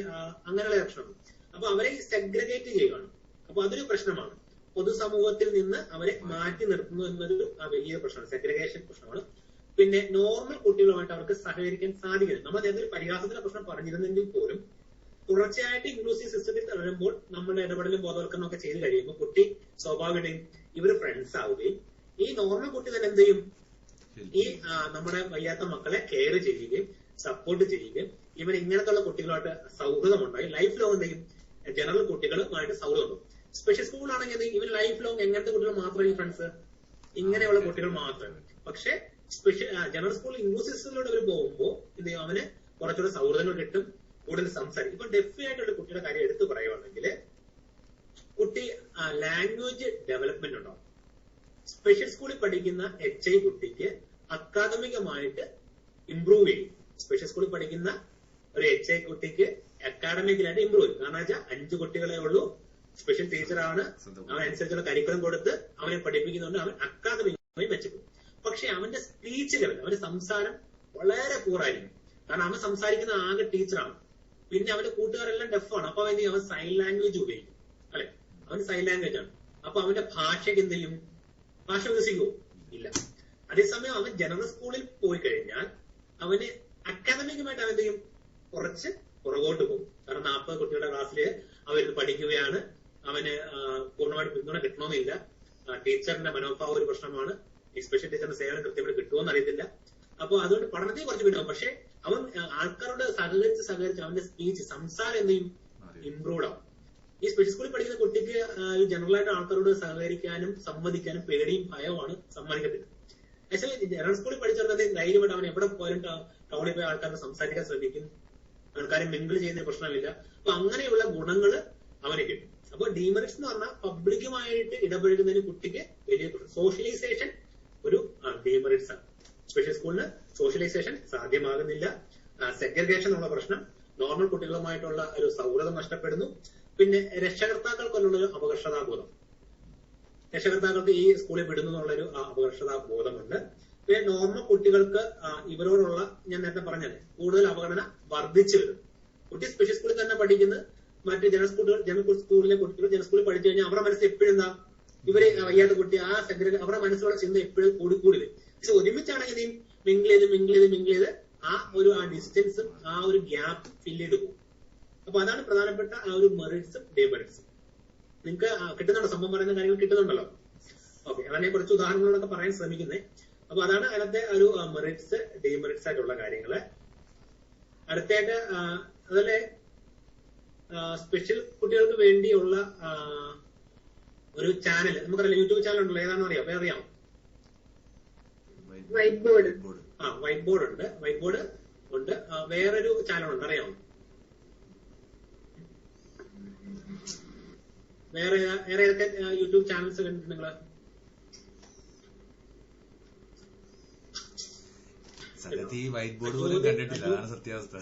അങ്ങനെയുള്ള ലക്ഷണമാണ്. അപ്പൊ അവരെ സെഗ്രഗേറ്റ് ചെയ്യുകയാണ്. അപ്പൊ അതൊരു പ്രശ്നമാണ്. പൊതുസമൂഹത്തിൽ നിന്ന് അവരെ മാറ്റി നിർത്തുന്നു എന്നൊരു വലിയ പ്രശ്നമാണ്, സെഗ്രഗേഷൻ പ്രശ്നമാണ്. പിന്നെ നോർമൽ കുട്ടികളുമായിട്ട് അവർക്ക് സഹകരിക്കാൻ സാധിക്കില്ല. നമ്മൾ നേരത്തെ ഒരു പരിഹാസത്തിന്റെ പ്രശ്നം പറഞ്ഞിരുന്നെങ്കിൽ പോലും തുടർച്ചയായിട്ട് ഇൻക്ലൂസീവ് സിസ്റ്റത്തിൽ തുടരുമ്പോൾ നമ്മുടെ ഇടപെടലും ബോധവൽക്കരണം ഒക്കെ ചെയ്ത് കഴിയുമ്പോൾ കുട്ടി സ്വാഭാവികമായും ഇവര് ഫ്രണ്ട്സ് ആവുകയും ഈ നോർമൽ കുട്ടി തന്നെ എന്ത് ചെയ്യും, ഈ നമ്മുടെ വയ്യാത്ത മക്കളെ കെയർ ചെയ്യുകയും സപ്പോർട്ട് ചെയ്യുകയും ഇവൻ ഇങ്ങനത്തുള്ള കുട്ടികളുമായിട്ട് സൗഹൃദമുണ്ടായി ലൈഫ് ലോങ് എന്തെങ്കിലും ജനറൽ കുട്ടികളുമായിട്ട് സൗഹൃദം. സ്പെഷ്യൽ സ്കൂളാണെങ്കിൽ ഇവൻ ലൈഫ് ലോങ് എങ്ങനത്തെ കുട്ടികൾ മാത്രമേ ഫ്രണ്ട്സ്, ഇങ്ങനെയുള്ള കുട്ടികൾ മാത്രമേ. പക്ഷെ സ്പെഷ്യൽ ജനറൽ സ്കൂൾ ഇൻക്ലൂസീവ് സിസ്റ്റത്തിലൂടെ അവർ പോകുമ്പോൾ എന്ത് ചെയ്യും, അവന് കുറച്ചുകൂടെ സൗഹൃദങ്ങൾ കിട്ടും, കൂടുതൽ സംസാരിക്കും. ഇപ്പൊ ഡെഫ് ആയിട്ടുള്ള കുട്ടിയുടെ കാര്യം എടുത്തു പറയുകയാണെങ്കിൽ കുട്ടി ലാംഗ്വേജ് ഡെവലപ്മെന്റ് ഉണ്ടാവും. സ്പെഷ്യൽ സ്കൂളിൽ പഠിക്കുന്ന HI കുട്ടിക്ക് അക്കാദമികമായിട്ട് ഇംപ്രൂവ് ചെയ്യും. സ്പെഷ്യൽ സ്കൂളിൽ പഠിക്കുന്ന ഒരു HI കുട്ടിക്ക് അക്കാഡമിക്കലായിട്ട് ഇംപ്രൂവ് ചെയ്യും. കാരണം വെച്ചാൽ 5 കുട്ടികളെ ഉള്ളൂ, സ്പെഷ്യൽ ടീച്ചറാണ്, അവനനുസരിച്ചുള്ള കരിക്കുലം കൊടുത്ത് അവനെ പഠിപ്പിക്കുന്നുണ്ട്, അവൻ അക്കാദമികമായി മെച്ചപ്പെടും. പക്ഷെ അവന്റെ സ്പീച്ച് ലെവൽ, അവന്റെ സംസാരം വളരെ പൂറായിരിക്കും. കാരണം അവൻ സംസാരിക്കുന്ന ആകെ ടീച്ചറാണ്. പിന്നെ അവന്റെ കൂട്ടുകാരെല്ലാം ഡെഫാണ്. അപ്പൊ അവൻ സൈൻ ലാംഗ്വേജ് ഉപയോഗിക്കും, അല്ലെ? അവൻ സൈൻ ലാംഗ്വേജ് ആണ്. അപ്പൊ അവന്റെ ഭാഷയ്ക്ക് എന്ത് ചെയ്യും, ഭാഷ വികസിക്കുമോ? ഇല്ല. അതേസമയം അവൻ ജനറൽ സ്കൂളിൽ പോയി കഴിഞ്ഞാൽ അവന് അക്കാദമികമായിട്ട് അവൻ എന്ത് ചെയ്യും, കുറച്ച് പുറകോട്ട് പോകും. കാരണം 40 കുട്ടികളുടെ ക്ലാസ്സിൽ അവരിത് പഠിക്കുകയാണ്, അവന് പൂർണ്ണമായിട്ട് പിന്തുണ കിട്ടണമെന്നില്ല, ടീച്ചറിന്റെ മനോഭാവം ഒരു പ്രശ്നമാണ്, ഈ സ്പെഷ്യൽ ടീച്ചറിന്റെ സേവനം കൃത്യമായിട്ട് കിട്ടുമോന്ന് അറിയത്തില്ല. അപ്പൊ അതുകൊണ്ട് പഠനത്തിൽ കുറച്ച് പിന്നാവും. പക്ഷെ അവൻ ആൾക്കാരോട് സഹകരിച്ച് അവന്റെ സ്പീച്ച്, സംസാരം എന്ത് ചെയ്യും, ഇംപ്രൂവ് ആവും. ഈ സ്പെഷ്യൽ സ്കൂളിൽ പഠിക്കുന്ന കുട്ടിക്ക് ജനറലായിട്ട് ആൾക്കാരോട് സഹകരിക്കാനും സമ്മതിക്കാനും പേടിയും ഭയവുമാണ്, സമ്മതിക്കത്തില്ല. പക്ഷേ ജനറൽ സ്കൂളിൽ പഠിച്ചവർക്ക് ധൈര്യമായിട്ട് അവൻ എവിടെ പോയാലും ടൗണിൽ പോയി ആൾക്കാരോട് സംസാരിക്കാൻ ശ്രമിക്കും, ആൾക്കാരെ മിങ്കിൾ ചെയ്യുന്ന പ്രശ്നമില്ല. അപ്പൊ അങ്ങനെയുള്ള ഗുണങ്ങൾ അവന് കിട്ടും. അപ്പൊ ഡീമെറിറ്റ്സ് എന്ന് പറഞ്ഞാൽ പബ്ലിക്കുമായിട്ട് ഇടപഴകുന്നതിന് കുട്ടിക്ക് വലിയ സോഷ്യലൈസേഷൻ ഒരു ഡീമെറിറ്റ്സ് ആണ്. സ്പെഷ്യൽ സ്കൂളിന് സോഷ്യലൈസേഷൻ സാധ്യമാകുന്നില്ല. സെഗ്രിഗേഷൻ എന്നുള്ള പ്രശ്നം, നോർമൽ കുട്ടികളുമായിട്ടുള്ള ഒരു സൗഹൃദം നഷ്ടപ്പെടുന്നു. പിന്നെ രക്ഷകർത്താക്കൾക്കുള്ള ഒരു അപകർഷതാബോധം, രക്ഷകർത്താക്കൾക്ക് ഈ സ്കൂളിൽ വിടുന്നു എന്നുള്ളൊരു അപകർഷതാബോധമുണ്ട്. പിന്നെ നോർമൽ കുട്ടികൾക്ക് ഇവരോടുള്ള, ഞാൻ നേരത്തെ പറഞ്ഞത്, കൂടുതൽ അവഗണന വർദ്ധിച്ചു വരും. കുട്ടി സ്പെഷ്യൽ സ്കൂളിൽ തന്നെ പഠിക്കുന്നത് മറ്റ് ജനറൽ സ്കൂളിലെ കുട്ടികൾ ജനറൽ സ്കൂളിൽ പഠിച്ചു കഴിഞ്ഞാൽ അവരുടെ മനസ്സിൽ എപ്പോഴും എന്താ, ഇവര് വയ്യാത്ത കുട്ടി, ആ അവരുടെ മനസ്സിലുള്ള ചിന്ത എപ്പോഴും കൂടി വരും. പക്ഷെ ഒരുമിച്ചാണെങ്കിൽ മിങ്കിൾ ചെയ്ത് ആ ഡിസ്റ്റൻസും ആ ഒരു ഗ്യാപ്പ് ഫില്ല് ചെയ്ത് പോകും. അപ്പൊ അതാണ് പ്രധാനപ്പെട്ട ആ ഒരു മെറിറ്റ്സും ഡീമെറിറ്റ്സും. നിങ്ങൾക്ക് കിട്ടുന്നുണ്ടോ, സംഭവം പറയുന്ന കാര്യങ്ങൾ കിട്ടുന്നുണ്ടല്ലോ? ഓക്കെ, അതാണ് കുറച്ച് ഉദാഹരണങ്ങളൊക്കെ പറയാൻ ശ്രമിക്കുന്നത്. അപ്പൊ അതാണ് അതിനകത്തെ ഒരു മെറിറ്റ്സ് ഡീമെറിറ്റ്സ് ആയിട്ടുള്ള കാര്യങ്ങള്. അടുത്തായിട്ട് അതുപോലെ സ്പെഷ്യൽ കുട്ടികൾക്ക് വേണ്ടിയുള്ള ഒരു ചാനൽ നമുക്കറിയാം, യൂട്യൂബ് ചാനൽ ഉണ്ടല്ലോ, ഏതാണെന്ന് അറിയാമോ? White board. വൈറ്റ് ബോർഡ് ഉണ്ട്. വേറൊരു ചാനൽ ഉണ്ട്, അറിയാമോ? വേറെ ഏതൊക്കെ യൂട്യൂബ് ചാനൽസ് കണ്ടിട്ട് നിങ്ങള്? വൈറ്റ് ബോർഡ് പോലും കണ്ടിട്ടില്ല, അതാണ് സത്യാവസ്ഥ.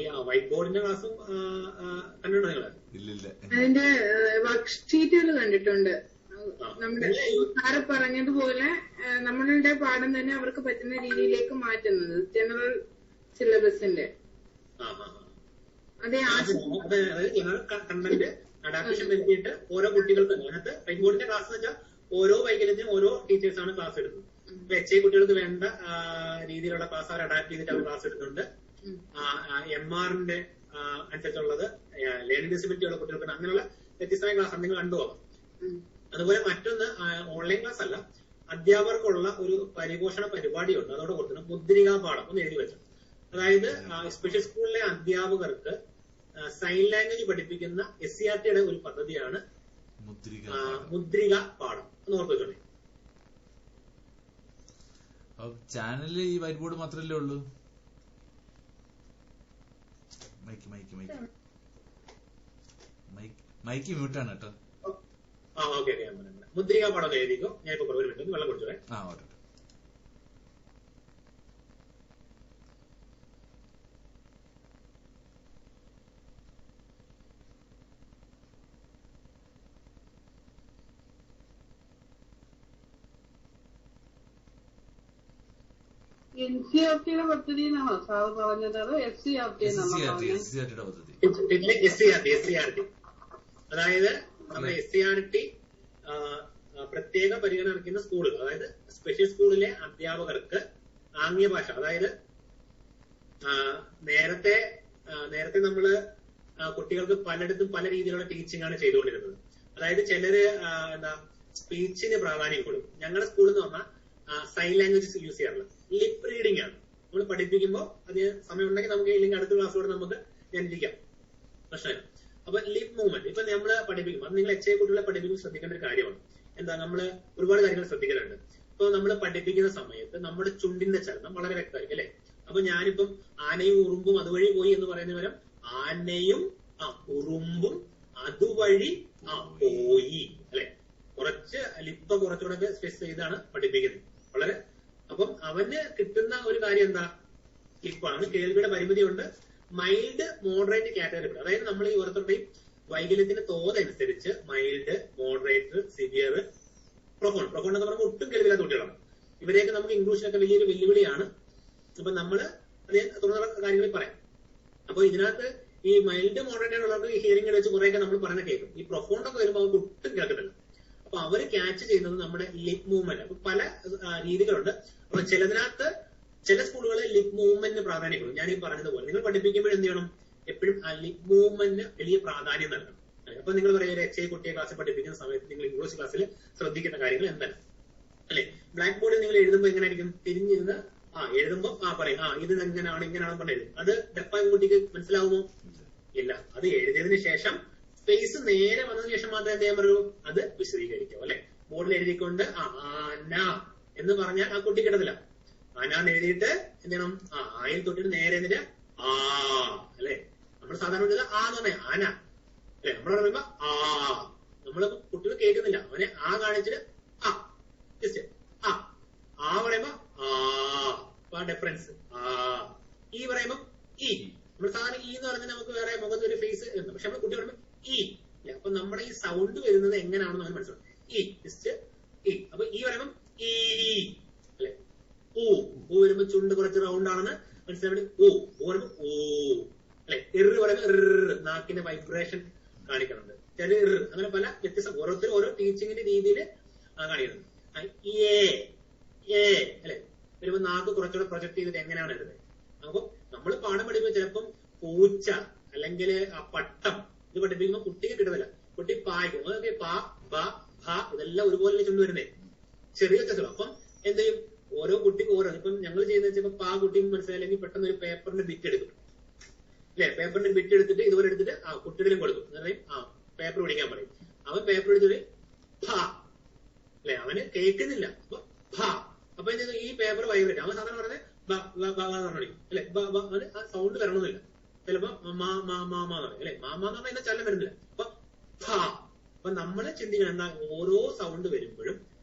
ഈ വൈറ്റ് ബോർഡിന്റെ ക്ലാസ്സും കണ്ടിട്ടുണ്ടോ നിങ്ങള്? ഇല്ലില്ല. അതിന്റെ വർക്ക് ഷീറ്റുകൾ കണ്ടിട്ടുണ്ട്. നമ്മുടെ സാറ് പറഞ്ഞതുപോലെ നമ്മളുടെ പാഠം തന്നെ അവർക്ക് പറ്റുന്ന രീതിയിലേക്ക് മാറ്റുന്നത്, ജനറൽ സിലബസിന്റെ അതേ ജനറൽ കണ്ടന്റ് അഡാപ്റ്റേഷൻ വരുത്തിയിട്ട് ഓരോ കുട്ടികൾക്ക്. അതിനകത്ത് വൈറ്റ് ബോർഡിന്റെ ക്ലാസ് എന്ന് വെച്ചാൽ ഓരോ വൈകല്യത്തിനും ഓരോ ടീച്ചേഴ്സാണ് ക്ലാസ് എടുക്കുന്നത്. ഇപ്പൊ HI കുട്ടികൾക്ക് വേണ്ട രീതിയിലുള്ള ക്ലാസ് അവർ അഡാപ്റ്റ് ചെയ്തിട്ട് അവർ ക്ലാസ് എടുക്കുന്നുണ്ട്. MRന്റെ അനുസരിച്ചുള്ളത് ലേണിംഗ് ഡിസബിലിറ്റി ഉള്ള കുട്ടികൾക്ക് അങ്ങനെയുള്ള വ്യത്യസ്തമായ ക്ലാസ് നിങ്ങൾ കണ്ടുപോകാം. അതുപോലെ മറ്റൊന്ന് ഓൺലൈൻ ക്ലാസ് അല്ല, അധ്യാപകർക്കുള്ള ഒരു പരിപോഷണ പരിപാടിയുണ്ട്. അതോടെ കൊടുക്കണം മുദ്രികാ പാഠം ഒന്ന് എഴുതി വെച്ചു. അതായത് സ്പെഷ്യൽ സ്കൂളിലെ അധ്യാപകർക്ക് സൈൻ ലാംഗ്വേജ് പഠിപ്പിക്കുന്ന SCRTയുടെ ഒരു പദ്ധതിയാണ് മുദ്രിക പാഠം. ഒന്ന് ഓർത്ത് വെച്ചോളേ. ചാനലില് ഈ വൈറ്റ് ബോർഡ് മാത്രമല്ലേ ഉള്ളൂ? മൈക്ക് മ്യൂട്ടാണ് കേട്ടോ. ഓക്കെ, മുദ്രിക പാഠം എഴുതിക്കോ. ഞാൻ ഇപ്പൊ ഒരു മിനിറ്റ് വെള്ളം കുടിച്ചോളെ. ഓക്കെ. NCERT-യുടെ പദ്ധതി എന്നാണോ സാർ പറഞ്ഞത്? അത് SCERT എന്നാണോ പറഞ്ഞത്? SCERT-യുടെ പദ്ധതി. SCERT. അതായത് നമ്മുടെ SCERT പ്രത്യേക പരിഗണന അർഹിക്കുന്ന സ്കൂളുകൾ, അതായത് സ്പെഷ്യൽ സ്കൂളിലെ അധ്യാപകർക്ക് ആംഗ്യ ഭാഷ, അതായത് നേരത്തെ നമ്മള് കുട്ടികൾക്ക് പലയിടത്തും പല രീതിയിലുള്ള ടീച്ചിങ് ആണ് ചെയ്തുകൊണ്ടിരുന്നത്. അതായത് ചിലര് സ്പീച്ചിന് പ്രാധാന്യം കൊടുക്കും. ഞങ്ങളുടെ സ്കൂളിൽ എന്ന് പറഞ്ഞാൽ സൈൻ ലാംഗ്വേജസ് യൂസ് ചെയ്യാറില്ല, ലിപ്പ് റീഡിംഗ് ആണ് നമ്മൾ പഠിപ്പിക്കുമ്പോൾ. അതിന് സമയം ഉണ്ടെങ്കിൽ നമുക്ക് ഇല്ലെങ്കിൽ അടുത്ത ക്ലാസ്സിലൂടെ നമുക്ക് ഞാൻ ഇരിക്കാം, പ്രശ്നമില്ല. അപ്പൊ ലിപ്പ് മൂവ്മെന്റ് ഇപ്പൊ നമ്മള് പഠിപ്പിക്കും, അത് നിങ്ങൾ HI കുട്ടികളെ പഠിപ്പിക്കുമ്പോൾ ശ്രദ്ധിക്കേണ്ട ഒരു കാര്യമാണ്. നമ്മള് ഒരുപാട് കാര്യങ്ങൾ ശ്രദ്ധിക്കാറുണ്ട്. ഇപ്പൊ നമ്മൾ പഠിപ്പിക്കുന്ന സമയത്ത് നമ്മുടെ ചുണ്ടിന്റെ ചലനം വളരെ വ്യക്തമായിരിക്കും അല്ലെ. അപ്പൊ ഞാനിപ്പം ആനയും ഉറുമ്പും അതുവഴി പോയി എന്ന് പറയുന്ന പകരം ആനയും ഉറുമ്പും അതുവഴി പോയി അല്ലെ. കുറച്ച് ലിപ്പ് കുറച്ചുകൂടെ സ്പെസ് ചെയ്താണ് പഠിപ്പിക്കുന്നത് വളരെ. അപ്പം അവന് കിട്ടുന്ന ഒരു കാര്യം എന്താ, ലിപ്പാണ്. കേൾവിയുടെ പരിമിതിയുണ്ട്. മൈൽഡ് മോഡറേറ്റ് കാറ്റഗറി, അതായത് നമ്മൾ ഈ ഓരോരുത്തരുടെയും വൈകല്യത്തിന്റെ തോതനുസരിച്ച് മൈൽഡ്, മോഡറേറ്റ്, സിവിയർ, പ്രൊഫൗണ്ട് എന്ന് പറയുമ്പോൾ ഒട്ടും കേൾവില്ലാത്ത കുട്ടികളാണ്. ഇവരെയൊക്കെ നമുക്ക് ഇംഗ്ലീഷിലൊക്കെ വലിയൊരു വെല്ലുവിളിയാണ്. അപ്പൊ നമ്മള് അതേ തുടർന്നുള്ള കാര്യങ്ങളിൽ പറയാം. അപ്പൊ ഇതിനകത്ത് ഈ മൈൽഡ്, മോഡറേറ്റ് ആയിട്ടുള്ളവർക്ക് ഈ ഹിയറിംഗ് വെച്ച് കുറെയൊക്കെ നമ്മൾ പറഞ്ഞ കേൾക്കും. ഈ പ്രൊഫൗണ്ട് ഒക്കെ വരുമ്പോൾ അവർക്ക് ഒട്ടും കേൾക്കുന്നില്ല. അപ്പൊ അവര് ക്യാച്ച് ചെയ്യുന്നത് നമ്മുടെ ലിപ് മൂവ്മെന്റ്. അപ്പൊ പല രീതികളുണ്ട്. അപ്പൊ ചില സ്കൂളുകളിൽ ലിപ് മൂവ്മെന്റിന് പ്രാധാന്യം കൊടുക്കും. ഞാൻ ഈ പറഞ്ഞതുപോലെ നിങ്ങൾ പഠിപ്പിക്കുമ്പോൾ എന്ത് ചെയ്യണം, എപ്പോഴും ആ ലിപ് മൂവ്മെന്റിന് വലിയ പ്രാധാന്യം നൽകണം. അപ്പൊ നിങ്ങൾ പറയുക ഒരു HI കുട്ടിയെ ക്ലാസ്സിൽ പഠിപ്പിക്കുന്ന സമയത്ത് നിങ്ങൾ ഇംഗ്ലീഷ് ക്ലാസ്സിൽ ശ്രദ്ധിക്കുന്ന കാര്യങ്ങൾ എന്താണ് അല്ലെ. ബ്ലാക്ക് ബോർഡിൽ നിങ്ങൾ എഴുതുമ്പോൾ എങ്ങനെയായിരിക്കും, തിരിഞ്ഞിരുന്ന് എഴുതുമ്പോൾ പറയും ഇത് ഇങ്ങനെയാണെന്ന് പറഞ്ഞത്. അത് ഡെപ്പായ കുട്ടിക്ക് മനസ്സിലാവുമോ? ഇല്ല. അത് എഴുതിയതിനു ശേഷം സ്പേസ് നേരെ വന്നതിന് ശേഷം മാത്രമേ എന്ത് ചെയ്യാൻ പറയൂ, അത് വിശദീകരിക്കാവൂ അല്ലെ. ബോർഡിൽ എഴുതിക്കൊണ്ട് ആന എന്ന് പറഞ്ഞാൽ ആ കുട്ടി കിട്ടത്തില്ല. ആനാന്ന് എഴുതിയിട്ട് എന്ത് ചെയ്യണം, ആയിൽ തൊട്ടിട്ട് നേരെ എന്നിട്ട് അല്ലെ. നമ്മൾ സാധാരണ എന്ന് പറഞ്ഞാൽ ആന അല്ലെ. നമ്മൾ പറയുമ്പോ നമ്മള് കുട്ടികൾ കേൾക്കുന്നില്ല. അവനെ കാണിച്ചിട്ട് ജസ്റ്റ് പറയുമ്പോ ഡിഫറൻസ്. ഈ പറയുമ്പോ നമ്മൾ സാധാരണ എന്ന് പറഞ്ഞാൽ നമുക്ക് വേറെ മുഖത്ത് ഒരു ഫേസ് ഉണ്ട്. പക്ഷെ നമ്മൾ കുട്ടി പറയുമ്പോ അല്ലെ. അപ്പൊ നമ്മുടെ ഈ സൗണ്ട് വരുന്നത് എങ്ങനെയാണെന്ന് അവന് മനസ്സിലാവും. ജസ്റ്റ് അപ്പൊ പറയുമ്പോ അല്ലെ. ഊ വരുമ്പോ ചുണ്ട് കുറച്ച് റൗണ്ട് ആണെന്ന് മനസ്സിലാക്കി ഊ പറയുമ്പോ അല്ലെ. പറയുമ്പോ നാക്കിന്റെ വൈബ്രേഷൻ കാണിക്കുന്നുണ്ട്. ചില അങ്ങനെ പല വ്യത്യസ്ത ഓരോരുത്തരും ഓരോ ടീച്ചിങ്ങിന്റെ രീതിയിൽ കാണിക്കുന്നുണ്ട്. അല്ലെ വരുമ്പോ നാക്ക് കുറച്ചുകൂടെ പ്രൊജക്ട് ചെയ്തിട്ട് എങ്ങനെയാണ് എഴുതുന്നത്. അപ്പൊ നമ്മൾ പാഠം പഠിക്കുമ്പോൾ ചിലപ്പം പൂച്ച അല്ലെങ്കിൽ പട്ടം ഇത് പഠിപ്പിക്കുമ്പോൾ കുട്ടിക്ക് കിട്ടുന്നില്ല. കുട്ടി പായിക്കും. അതൊക്കെ ഇതെല്ലാം ഒരുപോലെ ചുണ്ടുവരുന്നേ, ചെറിയ വ്യത്യാസം. അപ്പം എന്ത് ചെയ്യും, ഓരോ കുട്ടിക്ക് ഓരോ. ഇപ്പം ഞങ്ങൾ ചെയ്യുന്ന വെച്ചാൽ കുട്ടിക്ക് മനസ്സിലായില്ലെങ്കിൽ പെട്ടെന്ന് ഒരു പേപ്പറിന്റെ ബിറ്റ് എടുക്കും അല്ലെ. പേപ്പറിന്റെ ബിറ്റ് എടുത്തിട്ട് ഇതുപോലെ എടുത്തിട്ട് കുട്ടികളും കൊടുക്കും. പേപ്പർ പിടിക്കാൻ പറയും. അവൻ പേപ്പർ എടുത്തിട്ട് അല്ലെ. അവന് കേൾക്കുന്നില്ല. അപ്പൊ എന്ത് ഈ പേപ്പർ വൈബ്രേറ്റ്. അവൻ സാധാരണ പറഞ്ഞത് അല്ലെ. അവന് ആ സൗണ്ട് വരണമെന്നില്ല. ചിലപ്പോ മാമാന്ന് പറയും അല്ലെ. മാമാന്ന് പറഞ്ഞാൽ അതിന്റെ ചലനം വരുന്നില്ല. അപ്പൊ നമ്മള് ചിന്തിക്കണം എന്താ, ഓരോ സൗണ്ട് വരുമ്പോഴും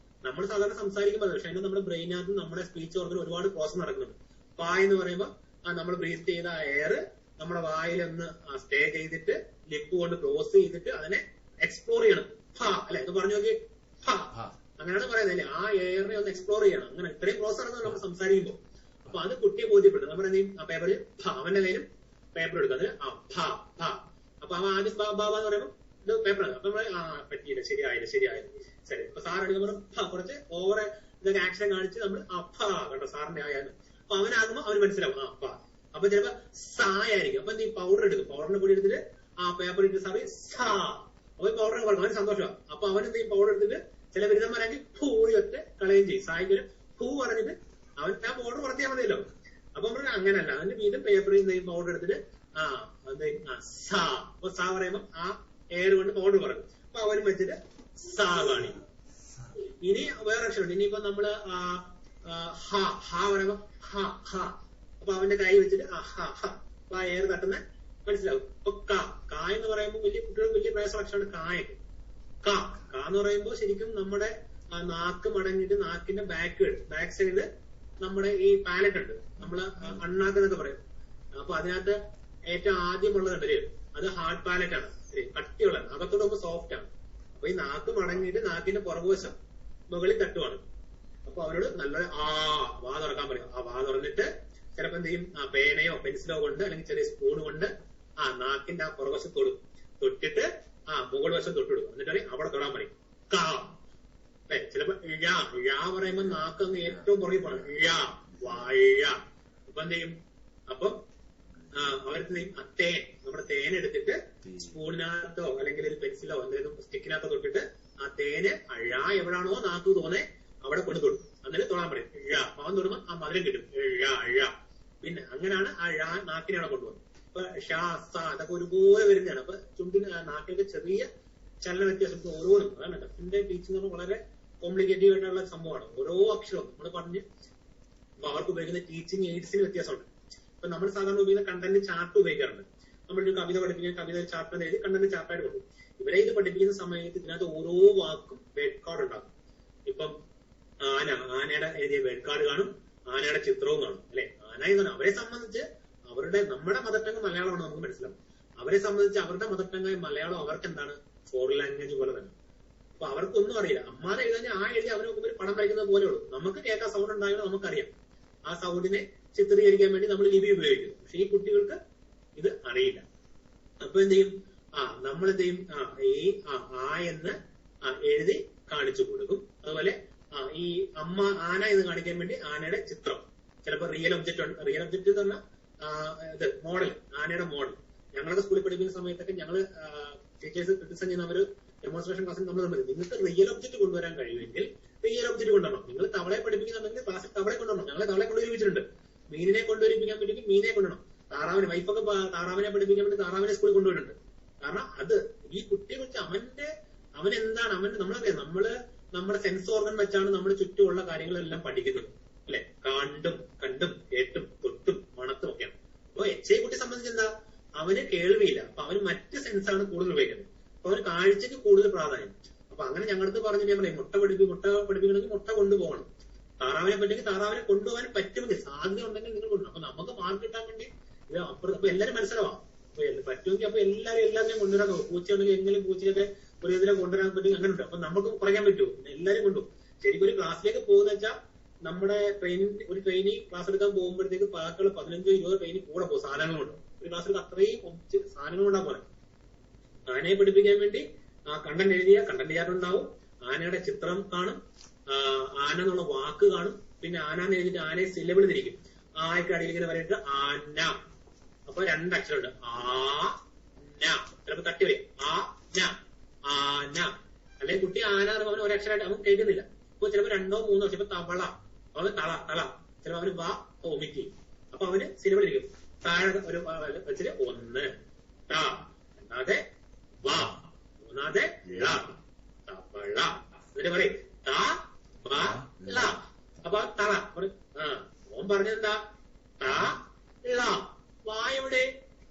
നമ്മൾ സാധാരണ സംസാരിക്കുമ്പോൾ പക്ഷെ അതിന് നമ്മുടെ ബ്രെയിനകത്ത് നമ്മുടെ സ്പീച്ച് ഓർഗൻ ഒരുപാട് പ്രോസസ് നടക്കുന്നുണ്ട്. എന്ന് പറയുമ്പോൾ നമ്മൾ ബ്രീത്ത് ചെയ്ത എയർ നമ്മുടെ വായിലൊന്ന് സ്റ്റേ ചെയ്തിട്ട് ലിപ്പ് കൊണ്ട് ക്ലോസ് ചെയ്തിട്ട് അതിനെ എക്സ്പ്ലോർ ചെയ്യണം. അല്ലെ എന്ന് പറഞ്ഞു നോക്കി. അങ്ങനെയാണ് പറയുന്നത്. ആ എയറിനെ ഒന്ന് എക്സ്പ്ലോർ ചെയ്യണം. അങ്ങനെ ഇത്രയും പ്രോസസ് നടക്കുന്നത് നമ്മൾ സംസാരിക്കുമ്പോൾ. അപ്പൊ അത് കുട്ടിയെ ബോധ്യപ്പെടും. നമ്മൾ എന്തെയും ആ പേപ്പറിൽ അവന്റെ കയ്യിലും പേപ്പർ എടുക്കുക. അതിന് അപ്പൊ അവൻ ആദ്യം ബാബ എന്ന് പറയുമ്പോൾ ഇത് പേപ്പറാണ്. അപ്പൊ നമ്മള് പറ്റിയില്ല, ശരിയായില്ല ശരി. അപ്പൊ സാർ എടുക്കുമ്പോൾ കുറച്ച് ഓവർ ഇതൊക്കെ ആക്ഷൻ കാണിച്ച് നമ്മൾ കേട്ടോ സാറിന്റെ ആയാലും. അപ്പൊ അവനാകുമ്പോൾ അവന് മനസ്സിലാവും അപ്പൊ ചിലപ്പോ സായായിരിക്കും. അപ്പൊ ഈ പൗഡർ എടുക്കും. പൗഡറിന്റെ പൊടി എടുത്തിട്ട് പേപ്പർ ഇട്ട് സാറി അപ്പൊ പൗഡർ കൊടുക്കും. അവന് സന്തോഷമാണ്. അപ്പൊ അവൻ എന്തെങ്കിലും പൗഡർ എടുത്തിട്ട് ചില ബിരുദന്മാരാക്കി പൂറി ഒറ്റ കളയും ചെയ്യും. സായിക്കും പറഞ്ഞിട്ട് അവൻ ആ പൗഡർ പറത്തിയാൽ മതിയല്ലോ. അപ്പൊ നമ്മൾ അങ്ങനല്ല. അതിന്റെ വീണ്ടും പേപ്പറിൽ നിന്ന് പൗഡർ എടുത്തിട്ട് അപ്പൊ പറയുമ്പോ എയർ കൊണ്ട് പൗഡർ പറയും. അപ്പൊ അവനും വെച്ചിട്ട് കാണിക്കും. ഇനി വേറെ അക്ഷരമുണ്ട്. ഇനിയിപ്പോ നമ്മള് പറയുമ്പോ അപ്പൊ അവന്റെ കൈ വെച്ചിട്ട് അപ്പൊ ആ എയർ തട്ടുന്ന മനസ്സിലാവും. അപ്പൊ കാ എന്ന് പറയുമ്പോൾ വലിയ കുട്ടികൾ വലിയ പ്രയാസം അക്ഷരമാണ് കായൊക്കെ. എന്ന് പറയുമ്പോൾ ശരിക്കും നമ്മുടെ നാക്ക് മടങ്ങിയിട്ട് നാക്കിന്റെ ബാക്ക് സൈഡില് നമ്മുടെ ഈ പാലറ്റ് ഉണ്ട്, നമ്മള് അണ്ണാക്കെന്നൊക്കെ പറയും. അപ്പൊ അതിനകത്ത് ഏറ്റവും ആദ്യമുള്ളതുണ്ട് അത് ഹാർഡ് പാലറ്റ് ആണ്, കട്ടിയുള്ളത്. അകത്തോട് സോഫ്റ്റ് ആണ്. അപ്പൊ ഈ നാക്ക് മടങ്ങിയിട്ട് നാക്കിന്റെ പുറകുവശം മുകളിൽ തട്ടുവാണ്. അപ്പൊ അവരോട് നല്ലൊരു വാ തുറക്കാൻ പറയും. ആ വാ തുറന്നിട്ട് ചിലപ്പോ എന്ത് ചെയ്യും, പേനയോ പെൻസിലോ കൊണ്ട് അല്ലെങ്കിൽ ചെറിയ സ്പൂൺ കൊണ്ട് നാക്കിന്റെ ആ പുറവശം തൊട്ടിട്ട് മുകൾ വശം തൊട്ടിടും. എന്നിട്ട് പറയും അവിടെ തൊടാൻ പറയും. കാ അല്ലെ, ചിലപ്പോ ഴ പറയുമ്പോ നാക്ക് അങ്ങ് ഏറ്റവും പുറകെ പോകണം. വാഴ. അപ്പൊ എന്ത് ചെയ്യും, അപ്പം അവർക്ക് തേൻ, നമ്മുടെ തേൻ എടുത്തിട്ട് സ്പൂണിനകത്തോ അല്ലെങ്കിൽ ഒരു പെൻസിലോ എന്തെങ്കിലും സ്റ്റിക്കിനകത്തോ തൊട്ടിട്ട് ആ തേന് ഴ എവിടാണോ നാക്ക് തോന്നേ അവിടെ കൊണ്ട് തൊടും. എന്നിട്ട് തൊടാൻ പറയും. അവൻ തൊടുമ്പോ ആ മധുരം കിട്ടും. പിന്നെ അങ്ങനെയാണ് ആ നാക്കിനെ അവിടെ കൊണ്ടുപോകുന്നത്. ഇപ്പൊ ഷാ സ അതൊക്കെ ഒരുപോലെ വരുന്നതാണ്. അപ്പൊ ചുണ്ടിന് നാക്കിലൊക്കെ ചെറിയ ചലന വ്യത്യാസം ഓരോന്നും. അതാണ് ഡഫിന്റെ ടീച്ചിങ് വളരെ കോംപ്ലിക്കേറ്റീവ് ആയിട്ടുള്ള സംഭവമാണ്. ഓരോ അക്ഷരവും നമ്മൾ പറഞ്ഞ് അപ്പൊ അവർക്ക് ഉപയോഗിക്കുന്ന ടീച്ചിങ് എയ്ഡ്സിന് വ്യത്യാസമുണ്ട്. ഇപ്പൊ നമ്മൾ സാധാരണ ഉപയോഗിക്കുന്ന കണ്ടന്റ് ചാർട്ട് ഉപയോഗിക്കാറുണ്ട്. നമ്മളൊരു കവിത പഠിപ്പിക്കുന്ന കവിത ചാർട്ട് എഴുതി കണ്ടന്റ് ചാർട്ടായിട്ട് കൊടുക്കും. ഇവരെ ഇത് പഠിപ്പിക്കുന്ന സമയത്ത് ഇതിനകത്ത് ഓരോ വാക്കും വേർഡ് കാർഡ് ഉണ്ടാകും. ഇപ്പം ആനയുടെ എഴുതിയ വേർഡ് കാർഡ് കാണും, ആനയുടെ ചിത്രവും കാണും അല്ലെ. ആന എന്നാണ് അവരെ സംബന്ധിച്ച് നമ്മുടെ മദർ ടങ് മലയാളമാണ് നമുക്ക് മനസ്സിലാവും. അവരെ സംബന്ധിച്ച് അവരുടെ മദർ ടങ് മലയാളം അവർക്ക് എന്താണ് ഫോറിൻ ലാംഗ്വേജ് പോലെ തന്നെ. അപ്പൊ അവർക്കൊന്നും അറിയില്ല. അമ്മാനെ എഴുതാൻ എഴുതി അവരെ നോക്കുമ്പോൾ പടം വരയ്ക്കുന്നത് പോലെ ഉള്ളൂ. നമുക്ക് കേൾക്കാൻ സൗണ്ട് ഉണ്ടായാലും നമുക്കറിയാം. ആ സൗണ്ടിനെ ചിത്രീകരിക്കാൻ വേണ്ടി നമ്മൾ ലിപി ഉപയോഗിക്കുന്നു. പക്ഷെ ഈ കുട്ടികൾക്ക് ഇത് അറിയില്ല. അപ്പൊ എന്ത് ചെയ്യും, നമ്മൾ എന്ത് ചെയ്യും, ഈ എന്ന് എഴുതി കാണിച്ചു കൊടുക്കും. അതുപോലെ ഈ അമ്മ ആന എന്ന് കാണിക്കാൻ വേണ്ടി ആനയുടെ ചിത്രം, ചിലപ്പോൾ റിയൽ ഒബ്ജക്റ്റ് എന്ന് പറഞ്ഞാൽ ഇത് മോഡൽ, ആനയുടെ മോഡൽ. ഞങ്ങളുടെ സ്കൂളിൽ പഠിക്കുന്ന സമയത്തൊക്കെ ഞങ്ങള് ടീച്ചേഴ്സ് ക്രിറ്റിസൈസ് ചെയ്യുന്ന അവര് ഡെമോൺസ്ട്രേഷൻ ക്ലാസ്സിൽ നമ്മൾ നിങ്ങൾക്ക് റിയൽ ഒബ്ജക്റ്റ് കൊണ്ടുവരാൻ കഴിയുമെങ്കിൽ റിയൽ ഒബ്ജക്റ്റ് കൊണ്ടുവരണം. നിങ്ങൾ തവളയെ പഠിപ്പിക്കുന്നുണ്ടെങ്കിൽ ക്ലാസ്സിൽ തവളയെ കൊണ്ടുവരണം. ഞങ്ങളെ തവളെ കൊണ്ടുവരിപ്പിച്ചിട്ടുണ്ട്. മീനിനെ കൊണ്ടുവരിപ്പിക്കാൻ പറ്റുമെങ്കിൽ മീനെ കൊണ്ടുവരണം. താറാവിനെ വൈഫൊക്കെ താറാവിനെ പഠിപ്പിക്കാൻ വേണ്ടി താറാവിനെ സ്കൂളിൽ കൊണ്ടുവരുന്നുണ്ട്. കാരണം അത് ഈ കുട്ടിയെ കുറിച്ച് അവൻ എന്താണ് നമ്മളറിയാം. നമ്മുടെ സെൻസ് ഓർഗൻ വെച്ചാണ് നമ്മുടെ ചുറ്റുമുള്ള കാര്യങ്ങളെല്ലാം പഠിക്കുന്നത് അല്ലെ. കണ്ടും കേട്ടും തൊട്ടും മണത്തും ഒക്കെയാണ്. അപ്പൊ കുട്ടിയെ സംബന്ധിച്ച് എന്താ, അവന് കേൾവിയില്ല. അപ്പൊ അവന് മറ്റ് സെൻസാണ് കൂടുതൽ ഉപയോഗിക്കുന്നത്. അപ്പൊ അവന് കാഴ്ചക്ക് കൂടുതൽ പ്രാധാന്യം. അപ്പൊ അങ്ങനെ ഞങ്ങളടുത്ത് പറഞ്ഞു ഞാൻ പറയും, മുട്ട പഠിപ്പിക്കണമെങ്കിൽ മുട്ട കൊണ്ടുപോകണം. താറാവിനെ പറ്റുമെങ്കിൽ താറാവിനെ കൊണ്ടുപോകാൻ പറ്റുമെങ്കിൽ സാധ്യത ഉണ്ടെങ്കിൽ നിങ്ങൾ കൊണ്ടുപോകും. അപ്പൊ നമുക്ക് മാർക്ക് കിട്ടാൻ വേണ്ടി ഇത് അപ്പുറത്ത് അപ്പൊ എല്ലാവരും മനസ്സിലാവാം. പറ്റുമെങ്കിൽ അപ്പൊ എല്ലാവരെയും കൊണ്ടുവരാൻ നോക്കും. പൂച്ചയുണ്ടെങ്കിൽ എങ്കിലും പൂച്ചയൊക്കെ ഒരു ഇതിനെ കൊണ്ടുവരാൻ പറ്റും. അങ്ങനെ ഉണ്ട്. അപ്പൊ നമുക്ക് കുറയ്ക്കാൻ പറ്റുമോ? എല്ലാവരും കൊണ്ടുപോകും. ശരിക്കും ഒരു ക്ലാസ്സിലേക്ക് പോകുന്ന വെച്ചാൽ നമ്മുടെ ഒരു ട്രെയിനിങ് ക്ലാസ് എടുക്കാൻ പോകുമ്പോഴത്തേക്ക് ബാക്കിയുള്ള 15-20 ട്രെയിനിങ് കൂടെ പോകും സാധനങ്ങളുണ്ട്. ഒരു ക്ലാസ്സിൽ അത്രയും സാധനങ്ങൾ കൊണ്ടാ പോലെ. ആനയെ പഠിപ്പിക്കാൻ വേണ്ടി കണ്ടന്റ് എഴുതിയ കണ്ടന്റ് ചാർട്ട് ഉണ്ടാവും. ആനയുടെ ചിത്രം കാണും, ആന എന്നുള്ള വാക്ക് കാണും. പിന്നെ ആന എഴുതിയിട്ട് ആനയെ സിലബിൾ തിരിക്കും. ആയ്ക്ക് അടിയിൽ ഇങ്ങനെ വരയിട്ട് ആന. അപ്പൊ 2 അക്ഷരമുണ്ട്. ചിലപ്പോ തട്ടി വരും. ആന. അല്ലെങ്കിൽ കുട്ടി ആന അവന് ഒരക്ഷരമായിട്ട് അവൻ കേൾക്കുന്നില്ല. അപ്പൊ ചിലപ്പോ 2-3 ചിലപ്പോ തവള, അവന് തള. ചിലപ്പോ അവന് വാ ഒമിറ്റ് ചെയ്യും. അപ്പൊ അവന് സിലബിൾ ഇരിക്കും. താഴെ ഒരു വെച്ചിട്ട് 1 ടാ, 2 വാ, 3 ള, തവള. എന്നിട്ട് പറയും താ വാ ള. അപ്പൊ തള ഓൻ പറഞ്ഞെന്താ താ ള. വാ എവിടെ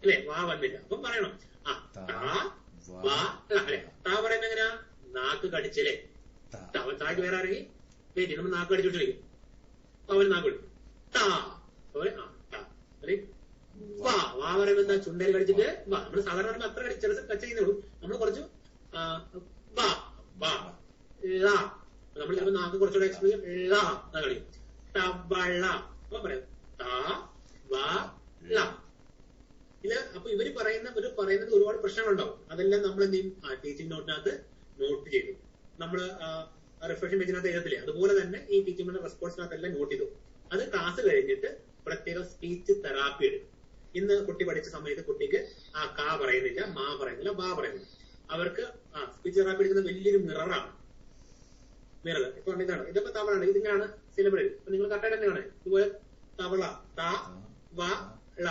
അല്ലെ? വാ വന്നില്ല. അപ്പം പറയണം താ വാ ള അല്ലെ. താ പറയുന്നത് എങ്ങനെയാ? നാക്ക് കടിച്ചല്ലേ. താക്ക് വേറെ ആരെങ്കിൽ പേര് നമ്മൾ നാക്ക് കടിച്ചോട്ട് കളിക്കും. അവന് നാക്ക് കടിക്കും. താ വാ പറയുമ്പോ എന്താ? ചുണ്ടേൽ കടിച്ചിട്ട് വാ. നമ്മള് സാധാരണ അത്ര ചില ടച്ച് ചെയ്യുന്നുള്ളൂ. നമ്മൾ കുറച്ച് വാ വാ ള. നമ്മൾ ചിലപ്പോ നാക്ക് കുറച്ചുകൂടെ എക്സ്പ്രസ് ള കളി. തവള. അപ്പൊ പറയാം താ വാ ള. ഇത് അപ്പൊ ഇവര് പറയുന്നത് ഒരുപാട് പ്രശ്നങ്ങളുണ്ടാവും. അതെല്ലാം നമ്മൾ എന്ത് ചെയ്യും? ടീച്ചിങ് നോട്ടിനകത്ത് നോട്ട് ചെയ്തു. നമ്മള് റിഫ്രഷൻ പേജിനകത്ത് എഴുതത്തില്ലേ, അതുപോലെ തന്നെ ഈ ടീച്ചിങ്ങിന്റെ റെസ്പോൺസിനകത്തെല്ലാം നോട്ട് ചെയ്തു. അത് ക്ലാസ് കഴിഞ്ഞിട്ട് പ്രത്യേകം സ്പീച്ച് തെറാപ്പി എടുക്കും. ഇന്ന് കുട്ടി പഠിച്ച സമയത്ത് കുട്ടിക്ക് കാ പറയുന്നില്ല, മാ പറയുന്നില്ല, ബാ പറയുന്നില്ല. അവർക്ക് സ്പീച്ച് തെറാപ്പി എടുക്കുന്ന വലിയൊരു മിററാണ്. മിറർ ഇപ്പൊ ഇതൊക്കെ തവളാണ്. ഇതിങ്ങനെയാണ് സിലബിൾ. ഇപ്പൊ നിങ്ങൾ കറക്റ്റായിട്ട് തന്നെയാണ്. ഇതുപോലെ തവള താ വാ ള.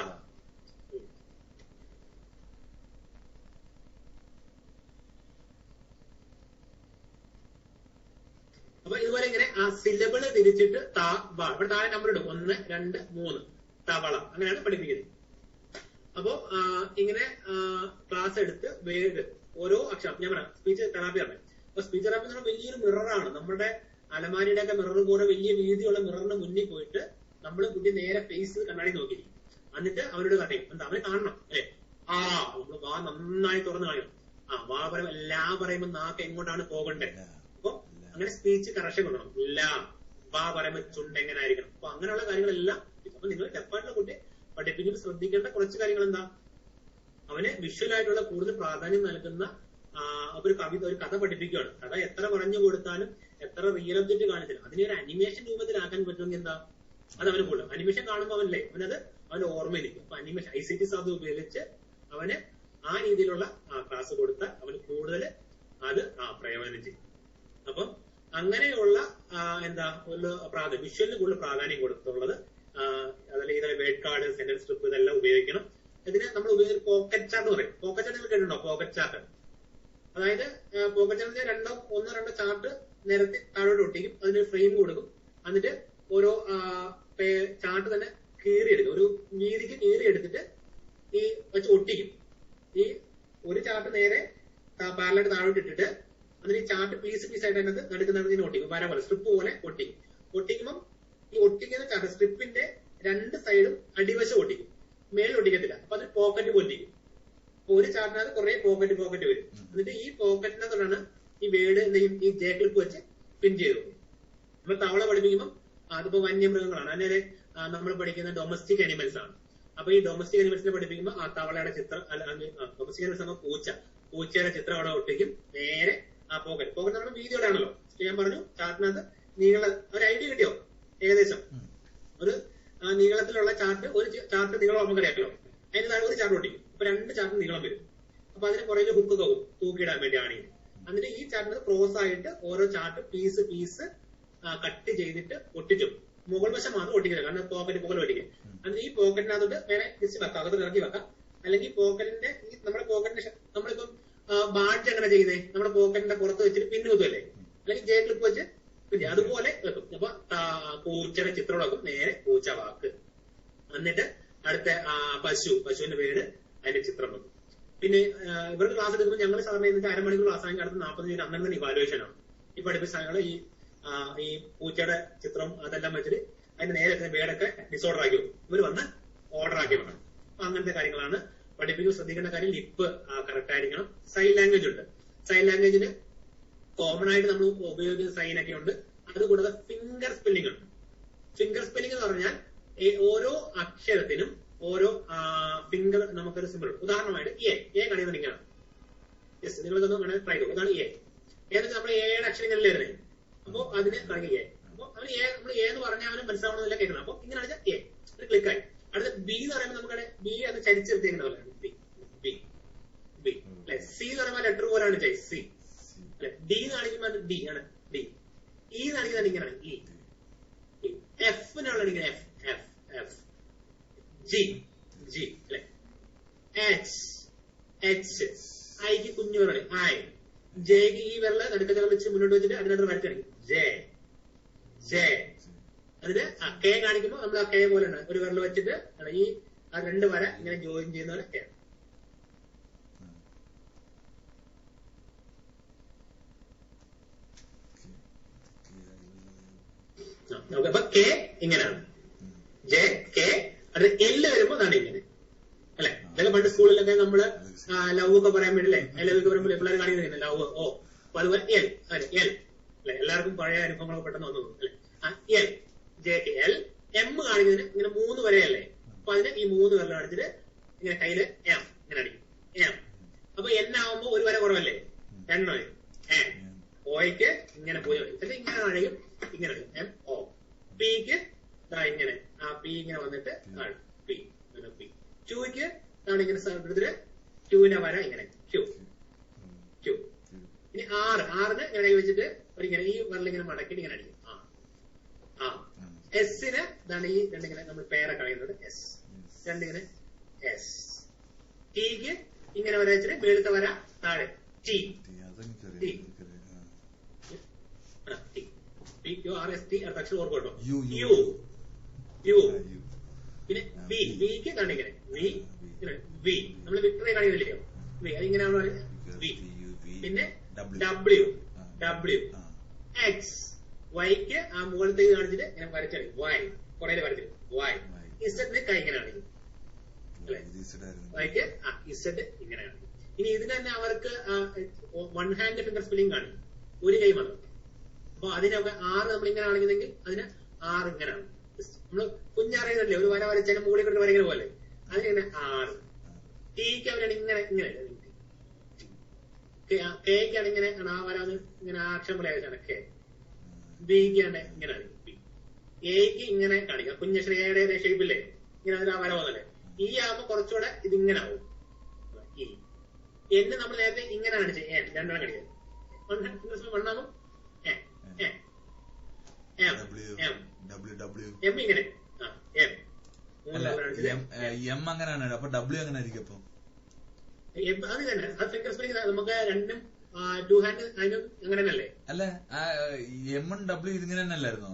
അപ്പൊ ഇതുപോലെ ഇങ്ങനെ സിലബിള് തിരിച്ചിട്ട് താ വാ. ഇവിടെ താഴെ നമ്പർ ഇടും 1, 2, 3 തവള. അങ്ങനെയാണ് പഠിപ്പിക്കുന്നത്. അപ്പോ ഇങ്ങനെ ക്ലാസ് എടുത്ത് വേർഡ് ഓരോ അക്ഷരം ഞാൻ പറയാം. സ്പീച്ച് തെറാപ്പി ആണ്. അപ്പൊ സ്പീച്ച് തെറാപ്പി എന്ന് പറഞ്ഞാൽ വലിയൊരു മിററാണ്. നമ്മുടെ അലമാരിയുടെ ഒക്കെ മിറർ പോലെ വലിയ വീതിയുള്ള മിററിന് മുന്നിൽ പോയിട്ട് നമ്മൾ കുട്ടി നേരെ ഫേസ് കണ്ണാടി നോക്കിയിരിക്കും. എന്നിട്ട് അവരോട് പറയും എന്താ അവര് കാണണം അല്ലെ. നമ്മള് വാ നന്നായി തുറന്ന് കാണിക്കണം. വാ പറയുമ്പോ എല്ലാ പറയുമ്പോ നാക്ക് എങ്ങോട്ടാണ് പോകണ്ടേ. അപ്പൊ അങ്ങനെ സ്പീച്ച് കറക്ഷൻ കൊണ്ടുപോകണം. ല ബാ പറയുമ്പോൾ ചുണ്ട് എങ്ങനെ ആയിരിക്കണം. അപ്പൊ അങ്ങനെയുള്ള കാര്യങ്ങളെല്ലാം അപ്പൊ നിങ്ങൾ ഡെഫായിട്ടുള്ള കുട്ടിയെ പഠിപ്പിക്കുമ്പോൾ ശ്രദ്ധിക്കേണ്ട കുറച്ച് കാര്യങ്ങൾ എന്താ, അവന് വിഷ്വൽ ആയിട്ടുള്ള കൂടുതൽ പ്രാധാന്യം നൽകുന്ന ഒരു കവിത, ഒരു കഥ പഠിപ്പിക്കുകയാണ്. കഥ എത്ര പറഞ്ഞു കൊടുത്താലും എത്ര റിയൽ ഒബ്ജക്റ്റ് കാണിച്ചാലും അതിനെ ഒരു അനിമേഷൻ രൂപത്തിലാക്കാൻ പറ്റുമെങ്കിൽ എന്താ, അത് അവന് കൂടുതൽ അനിമേഷൻ കാണുമ്പോൾ അവന്റെ ഓർമ്മയിലിരിക്കും. അപ്പൊ അനിമേഷൻ ICT സാധ്യത ഉപയോഗിച്ച് അവന് ആ രീതിയിലുള്ള ക്ലാസ് കൊടുത്താൽ അവന് കൂടുതൽ അത് പ്രയോജനം ചെയ്യും. അപ്പം അങ്ങനെയുള്ള വിഷ്വലിന് കൂടുതൽ പ്രാധാന്യം കൊടുത്തുള്ളത് അതല്ല ഇതിലെ വേർഡ് കാർഡ്, സെന്റൻസ് സ്ട്രിപ്പ് ഇതെല്ലാം ഉപയോഗിക്കണം. ഇതിന് നമ്മൾ ഉപയോഗിക്കുന്ന പോക്കറ്റ് ചാർട്ട് പറയും. പോക്കറ്റ് ചാർട്ട് നിങ്ങൾ കേട്ടിട്ടുണ്ടോ? പോക്കറ്റ് ചാർട്ട് അതായത് പോക്കറ്റ് ചാർട്ടിന്റെ ഒന്നോ രണ്ടോ ചാർട്ട് നിരത്തി താഴോട്ട് ഒട്ടിക്കും, അതിനൊരു ഫ്രെയിം കൊടുക്കും, എന്നിട്ട് ഓരോ ചാർട്ട് തന്നെ കീറിയെടുക്കും, ഒരു വീതിക്ക് കീറിയെടുത്തിട്ട് ഈ വെച്ച് ഒട്ടിക്കും. ഈ ഒരു ചാർട്ട് നേരെ പാരലായിട്ട് താഴോട്ട് ഇട്ടിട്ട് അതിന് ഈ ചാർട്ട് പീസ് പീസായിട്ട് അതിനകത്ത് നടുക്കുന്നതിന് ഒട്ടിക്കും, വര പോലെ സ്ട്രിപ്പ് പോലെ ഒട്ടിക്കും. ഒട്ടിക്കുമ്പോൾ ഈ ഒട്ടിക്കുന്ന ചാർട്ട് സ്ട്രിപ്പിന്റെ രണ്ട് സൈഡും അടിവശം ഒട്ടിക്കും, മേളിൽ ഒട്ടിക്കത്തില്ല. അപ്പൊ അത് പോക്കറ്റ് പോലിരിക്കും. അപ്പൊ ഒരു ചാർട്ടിനകത്ത് കുറെ പോക്കറ്റ് വരും. എന്നിട്ട് ഈ പോക്കറ്റിനകത്തോടാണ് ഈ വേർഡ് എന്തെങ്കിലും ഈ ജെ ക്ലിപ്പ് വെച്ച് പിൻ ചെയ്ത് പോകും. അപ്പൊ തവള പഠിപ്പിക്കുമ്പോൾ അതിപ്പോ വന്യമൃഗങ്ങളാണ്, അങ്ങനെ നമ്മൾ പഠിക്കുന്ന ഡൊമസ്റ്റിക് അനിമൽസ് ആണ്. അപ്പൊ ഈ ഡൊമസ്റ്റിക് അനിമൽസിനെ പഠിപ്പിക്കുമ്പോൾ ആ തവളയുടെ ചിത്രം ഡൊമസ്റ്റിക് അനിമൽസ് ആകുമ്പോൾ പൂച്ചയുടെ ചിത്രം അവിടെ ഒട്ടിക്കും, നേരെ ആ പോക്കറ്റ് നമ്മൾ വീതിയോടെ ആണല്ലോ. ഞാൻ പറഞ്ഞു ചാർട്ടിനകത്ത് ഒരു ഐഡിയ കിട്ടിയോ? ഏകദേശം ഒരു നീളത്തിലുള്ള ചാർട്ട്, ഒരു ചാർട്ട് നീളം നമുക്കറിയാമല്ലോ, അതിന് താഴെ ഒരു ചാർട്ട് ഒട്ടിക്കും. അപ്പൊ രണ്ട് ചാർട്ട് നീളം വരും. അപ്പൊ അതിന് പുറകിൽ ഹുക്ക് തൂക്കിയിടാൻ വേണ്ടിയാണ് ഇത്. എന്നിട്ട് ഈ ചാർട്ടിന് ക്രോസ് ആയിട്ട് ഓരോ ചാർട്ട് പീസ് കട്ട് ചെയ്തിട്ട് ഒട്ടിച്ചു. മുകൾ വശം മാത്രം ഒട്ടിക്കില്ല, കാരണം പോക്കറ്റ് ഒട്ടിക്കും. എന്നിട്ട് ഈ പോക്കറ്റിനകത്തോട്ട് വേണേ തിരിച്ച് വെക്കാം, അകത്ത് ഇറക്കി വെക്കാം. അല്ലെങ്കിൽ പോക്കറ്റിന്റെ നമ്മുടെ പോക്കറ്റിന്റെ നമ്മളിപ്പം ബാഡ്ജ് എങ്ങനെ ചെയ്യുന്നേ, നമ്മുടെ പോക്കറ്റിന്റെ പുറത്ത് വെച്ചിട്ട് പിന്നു കുത്തുമല്ലേ, അല്ലെങ്കിൽ ജെ ക്ലിപ്പ് വെച്ച് പിന്നെ അതുപോലെ വെക്കും. അപ്പൊ പൂച്ചയുടെ ചിത്രം വെക്കും, നേരെ പൂച്ച വാക്ക്. എന്നിട്ട് അടുത്ത പശുവിന്റെ പേര്, അതിന്റെ ചിത്രം വെക്കും. പിന്നെ ഇവർക്ക് ക്ലാസ് എടുക്കുമ്പോൾ ഞങ്ങൾ സാധാരണ അരമണിക്കൂർ ക്ലാസ് ആണെങ്കിൽ അടുത്ത 40 മിനിറ്റ് അന്നേരം തന്നെ ഇവാലുവേഷൻ ആണ്. ഈ പഠിപ്പിച്ച സാധനങ്ങൾ ഈ പൂച്ചയുടെ ചിത്രം അതെല്ലാം വെച്ചിട്ട് അതിന്റെ നേരെ വേർഡൊക്കെ ഡിസോർഡർ ആക്കി വെക്കും. ഇവർ വന്ന് ഓർഡർ ആക്കി വെക്കണം. അപ്പൊ അങ്ങനത്തെ കാര്യങ്ങളാണ് പഠിപ്പിക്കുമ്പോൾ ശ്രദ്ധിക്കേണ്ട കാര്യം. ലിപ്പ് കറക്റ്റ് ആയിരിക്കണം. സൈൻ ലാംഗ്വേജ് ഉണ്ട്. സൈൻ ലാംഗ്വേജിന് കോമൺ ആയിട്ട് നമ്മൾ ഉപയോഗിക്കുന്ന സൈൻ ഒക്കെ ഉണ്ട്. അതുകൂടാതെ ഫിംഗർ സ്പെല്ലിംഗ് ഉണ്ട്. ഫിംഗർ സ്പെല്ലിംഗ് എന്ന് പറഞ്ഞാൽ ഓരോ അക്ഷരത്തിനും ഓരോ ഫിംഗർ നമുക്കൊരു സിമ്പിൾ ഉണ്ട്. ഉദാഹരണമായിട്ട് എ കാണിക്കുന്നത് ഇങ്ങനെയാണ്. യെസ്, നിങ്ങളിതൊന്നും വേണമെങ്കിൽ ട്രൈ ചെയ്തു. അതാണ് എ. ഏതൊക്കെ നമ്മൾ എയുടെ അക്ഷരങ്ങളിൽ വരുന്നത്. അപ്പൊ അതിന് കാണിക്കുക എ. അപ്പൊ അവന് നമ്മൾ എ എന്ന് പറഞ്ഞാൽ അവന് മനസ്സിലാവണമെന്നില്ല കേൾക്കണം. അപ്പൊ ഇങ്ങനെയാണ് എ, ഒരു ക്ലിക്കായി. അടുത്ത ബി എന്ന് പറയുമ്പോൾ നമുക്കടെ ബി അത് ചരിച്ചെടുത്തേക്കുന്ന പോലെ ബി ബി ബി അല്ലെ. സി എന്ന് പറയുമ്പോൾ ലെറ്റർ പോലാണ് സി അല്ലെ. ഡി എന്ന് കാണിക്കുമ്പോൾ ഡി ആണ് ഡി. ഇ എന്ന് കാണിക്കുന്നത് ഇങ്ങനെയാണ് ഇ. എഫിനുള്ളത് ഇങ്ങനെ F F F. G G അല്ലെ. H H. ഐക്ക് കുഞ്ഞു വിരല് ഐ. ജെക്ക് ഈ വിരല് നടുക്കത്തിൽ വെച്ച് മുന്നോട്ട് വെച്ചിട്ട് അതിനകത്ത് വരച്ചടിക്കും ജെ ജെ. അതിന് കെ കാണിക്കുമ്പോൾ നമ്മൾ ആ കെ പോലെ ഉണ്ട്, ഒരു വിരൽ വെച്ചിട്ട് ഈ രണ്ട് വര ഇങ്ങനെ ജോയിൻ ചെയ്യുന്നവരെ കെ. അപ്പൊ കെ ഇങ്ങനെയാണ്, ജെ കെ. അത് എല്ല് വരുമ്പോ അതാണ് ഇങ്ങനെ അല്ലെ. ഇതൊക്കെ പണ്ട് സ്കൂളിലൊക്കെ നമ്മള് ലവ് ഒക്കെ പറയാൻ വേണ്ടിയില്ലേ, ലവ് ഒക്കെ പറയുമ്പോൾ പിള്ളേർ കാണിക്കുന്നില്ല ലവ് ഓ. അപ്പൊ അതുപോലെ എൽ അല്ലെ എൽ അല്ലെ. എല്ലാവർക്കും പഴയ അനുഭവങ്ങളൊക്കെ പെട്ടെന്ന് വന്നു അല്ലെ. L J K L. M കാണിക്കുന്നതിന് ഇങ്ങനെ 3 വരെയല്ലേ. അപ്പൊ അതിന് ഈ 3 വരെ കാണിച്ചിട്ട് ഇങ്ങനെ കയ്യില് എം ഇങ്ങനെ അടിക്കും എം. അപ്പൊ എൻ ആവുമ്പോ ഒരു വര കുറവല്ലേ, എണ്ണ എ. ഓയ്ക്ക് ഇങ്ങനെ പോയി എന്നിട്ട് ഇങ്ങനെ കാണിക്കും, ഇങ്ങനെ എം ഓ. പിക്ക് ഇങ്ങനെ പി ഇങ്ങനെ വന്നിട്ട് പി പി. ക്യൂക്ക് ഇങ്ങനെ എടുത്തിട്ട് ക്യൂവിന്റെ വര ഇങ്ങനെ ക്യൂ ക്യൂ. ഇനി ആറിന് ഇങ്ങനെ വെച്ചിട്ട് ഒരിങ്ങനെ ഈ വരലിങ്ങനെ മടക്കിട്ട് ഇങ്ങനെ അടിക്കും ആ. എസിന് ഇതാണ് ഈ രണ്ടിങ്ങനെ നമ്മൾ പേരെ കളയുന്നത് എസ്, രണ്ടിങ്ങനെ എസ്. ടിക്ക് ഇങ്ങനെ വര വെച്ചിട്ട് മേളത്തെ വര താഴെ T T T you are S T. അടുത്ത അക്ഷരം ഓർക്കോട്ടോ യു യു. പിന്നെ വി. വിക്ക് കാണിങ്ങനെ വി വി. നമ്മൾ വിക്ടറി കാണിക്കുന്നില്ലയോ വി, അതിങ്ങനെയാണോ വി. പിന്നെ ഡബ്ല്യു ഡബ്ല്യു. എക്സ്. വൈക്ക് ആ മുകളിലത്തേക്ക് കാണിച്ചിട്ട് ഇങ്ങനെ വരച്ചടി വൈ, കുറെ വരച്ചിട്ട് വൈ. ഇസഡിന് കൈ ഇങ്ങനെ കാണിക്കും അല്ലെ. വൈക്ക് ഇസഡ് ഇങ്ങനെ കാണിക്കും. ഇനി ഇതിന് തന്നെ അവർക്ക് 1 ഹാൻഡ് ഫിംഗർ സ്പെല്ലിംഗ് കാണിക്കും, ഒരു കൈ മാത്രം അപ്പൊ അതിനൊക്കെ 6 നമ്മൾ ഇങ്ങനെ കാണിക്കുന്നെങ്കിൽ അതിന് 6 ഇങ്ങനെയാണ്. നമ്മള് കുഞ്ഞറിയുന്നല്ലേ ഒരു വര വരച്ചാലും മുകളിൽ കൊണ്ട് വരയ്ക്കുന്ന പോലെ അതിനിങ്ങനെ 6. ടീക്ക് അവരാണ് ഇങ്ങനെ ഇങ്ങനെ, കേക്കാണ് ഇങ്ങനെ ആ വര ഇങ്ങനെ അക്ഷരം പോലെ ആയിട്ടാണ് കെ. ബിക്കാണ് ഇങ്ങനെയാണ് ബി. എക്ക് ഇങ്ങനെ കാണിക്കാം കുഞ്ഞക്ഷരം എയുടെ ഷേപ്പില്ലേ ഇങ്ങനെ അതിന് ആ വര പോകുന്നല്ലേ. ഈ ആകുമ്പോ കുറച്ചുകൂടെ ഇതിങ്ങനെ ആവും. ഈ എന്ന് നമ്മൾ നേരത്തെ ഇങ്ങനെ കാണിച്ചേ രണ്ടെണ്ണം കാണിക്കാം. വണ്ണാകും എം ഇങ്ങനെ എം അങ്ങനെയാണ്. അപ്പൊ ഡബ്ല്യു എങ്ങനെ ആയിരിക്കും? അപ്പൊ അത് തന്നെ അത് ഫിംഗർ സ്പ്രിംഗ് നമുക്ക് രണ്ടും 2 ഹാൻഡ് അതിനും അങ്ങനെ തന്നെയല്ലേ? അല്ല എമ്മും ഡബ്ല്യു ഇതിങ്ങനെ തന്നെ അല്ലായിരുന്നോ?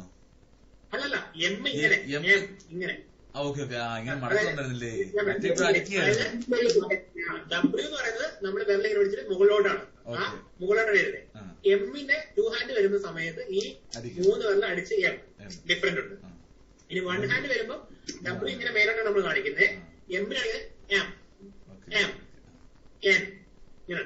അല്ലല്ല എം ഇങ്ങനെ ഇങ്ങനെ. Okay okay. ഇങ്ങനെ മടക്കുന്നുണ്ടായിരുന്നില്ലേ? ഡബ്ല്യു എന്ന് പറയുന്നത് നമ്മൾ വിരലിങ്ങനെ പിടിച്ചിട്ട് മുകളിലോട്ടാണ്, മുകളിലോട്ടാണ് വരുന്നത്. എമ്മിന്റെ 2 ഹാൻഡ് വരുന്ന സമയത്ത് ഈ 3 വിരൽ അടിച്ച് എം ഡിഫറെന്റ് ഉണ്ട്. ഇനി 1 ഹാൻഡ് വരുമ്പോ ഡബ്ല്യു ഇങ്ങനെ മേലോട്ടാണ് നമ്മൾ കാണിക്കുന്നത്, എമ്മിനാണെങ്കിൽ എം എം എൻ ഇങ്ങനെ.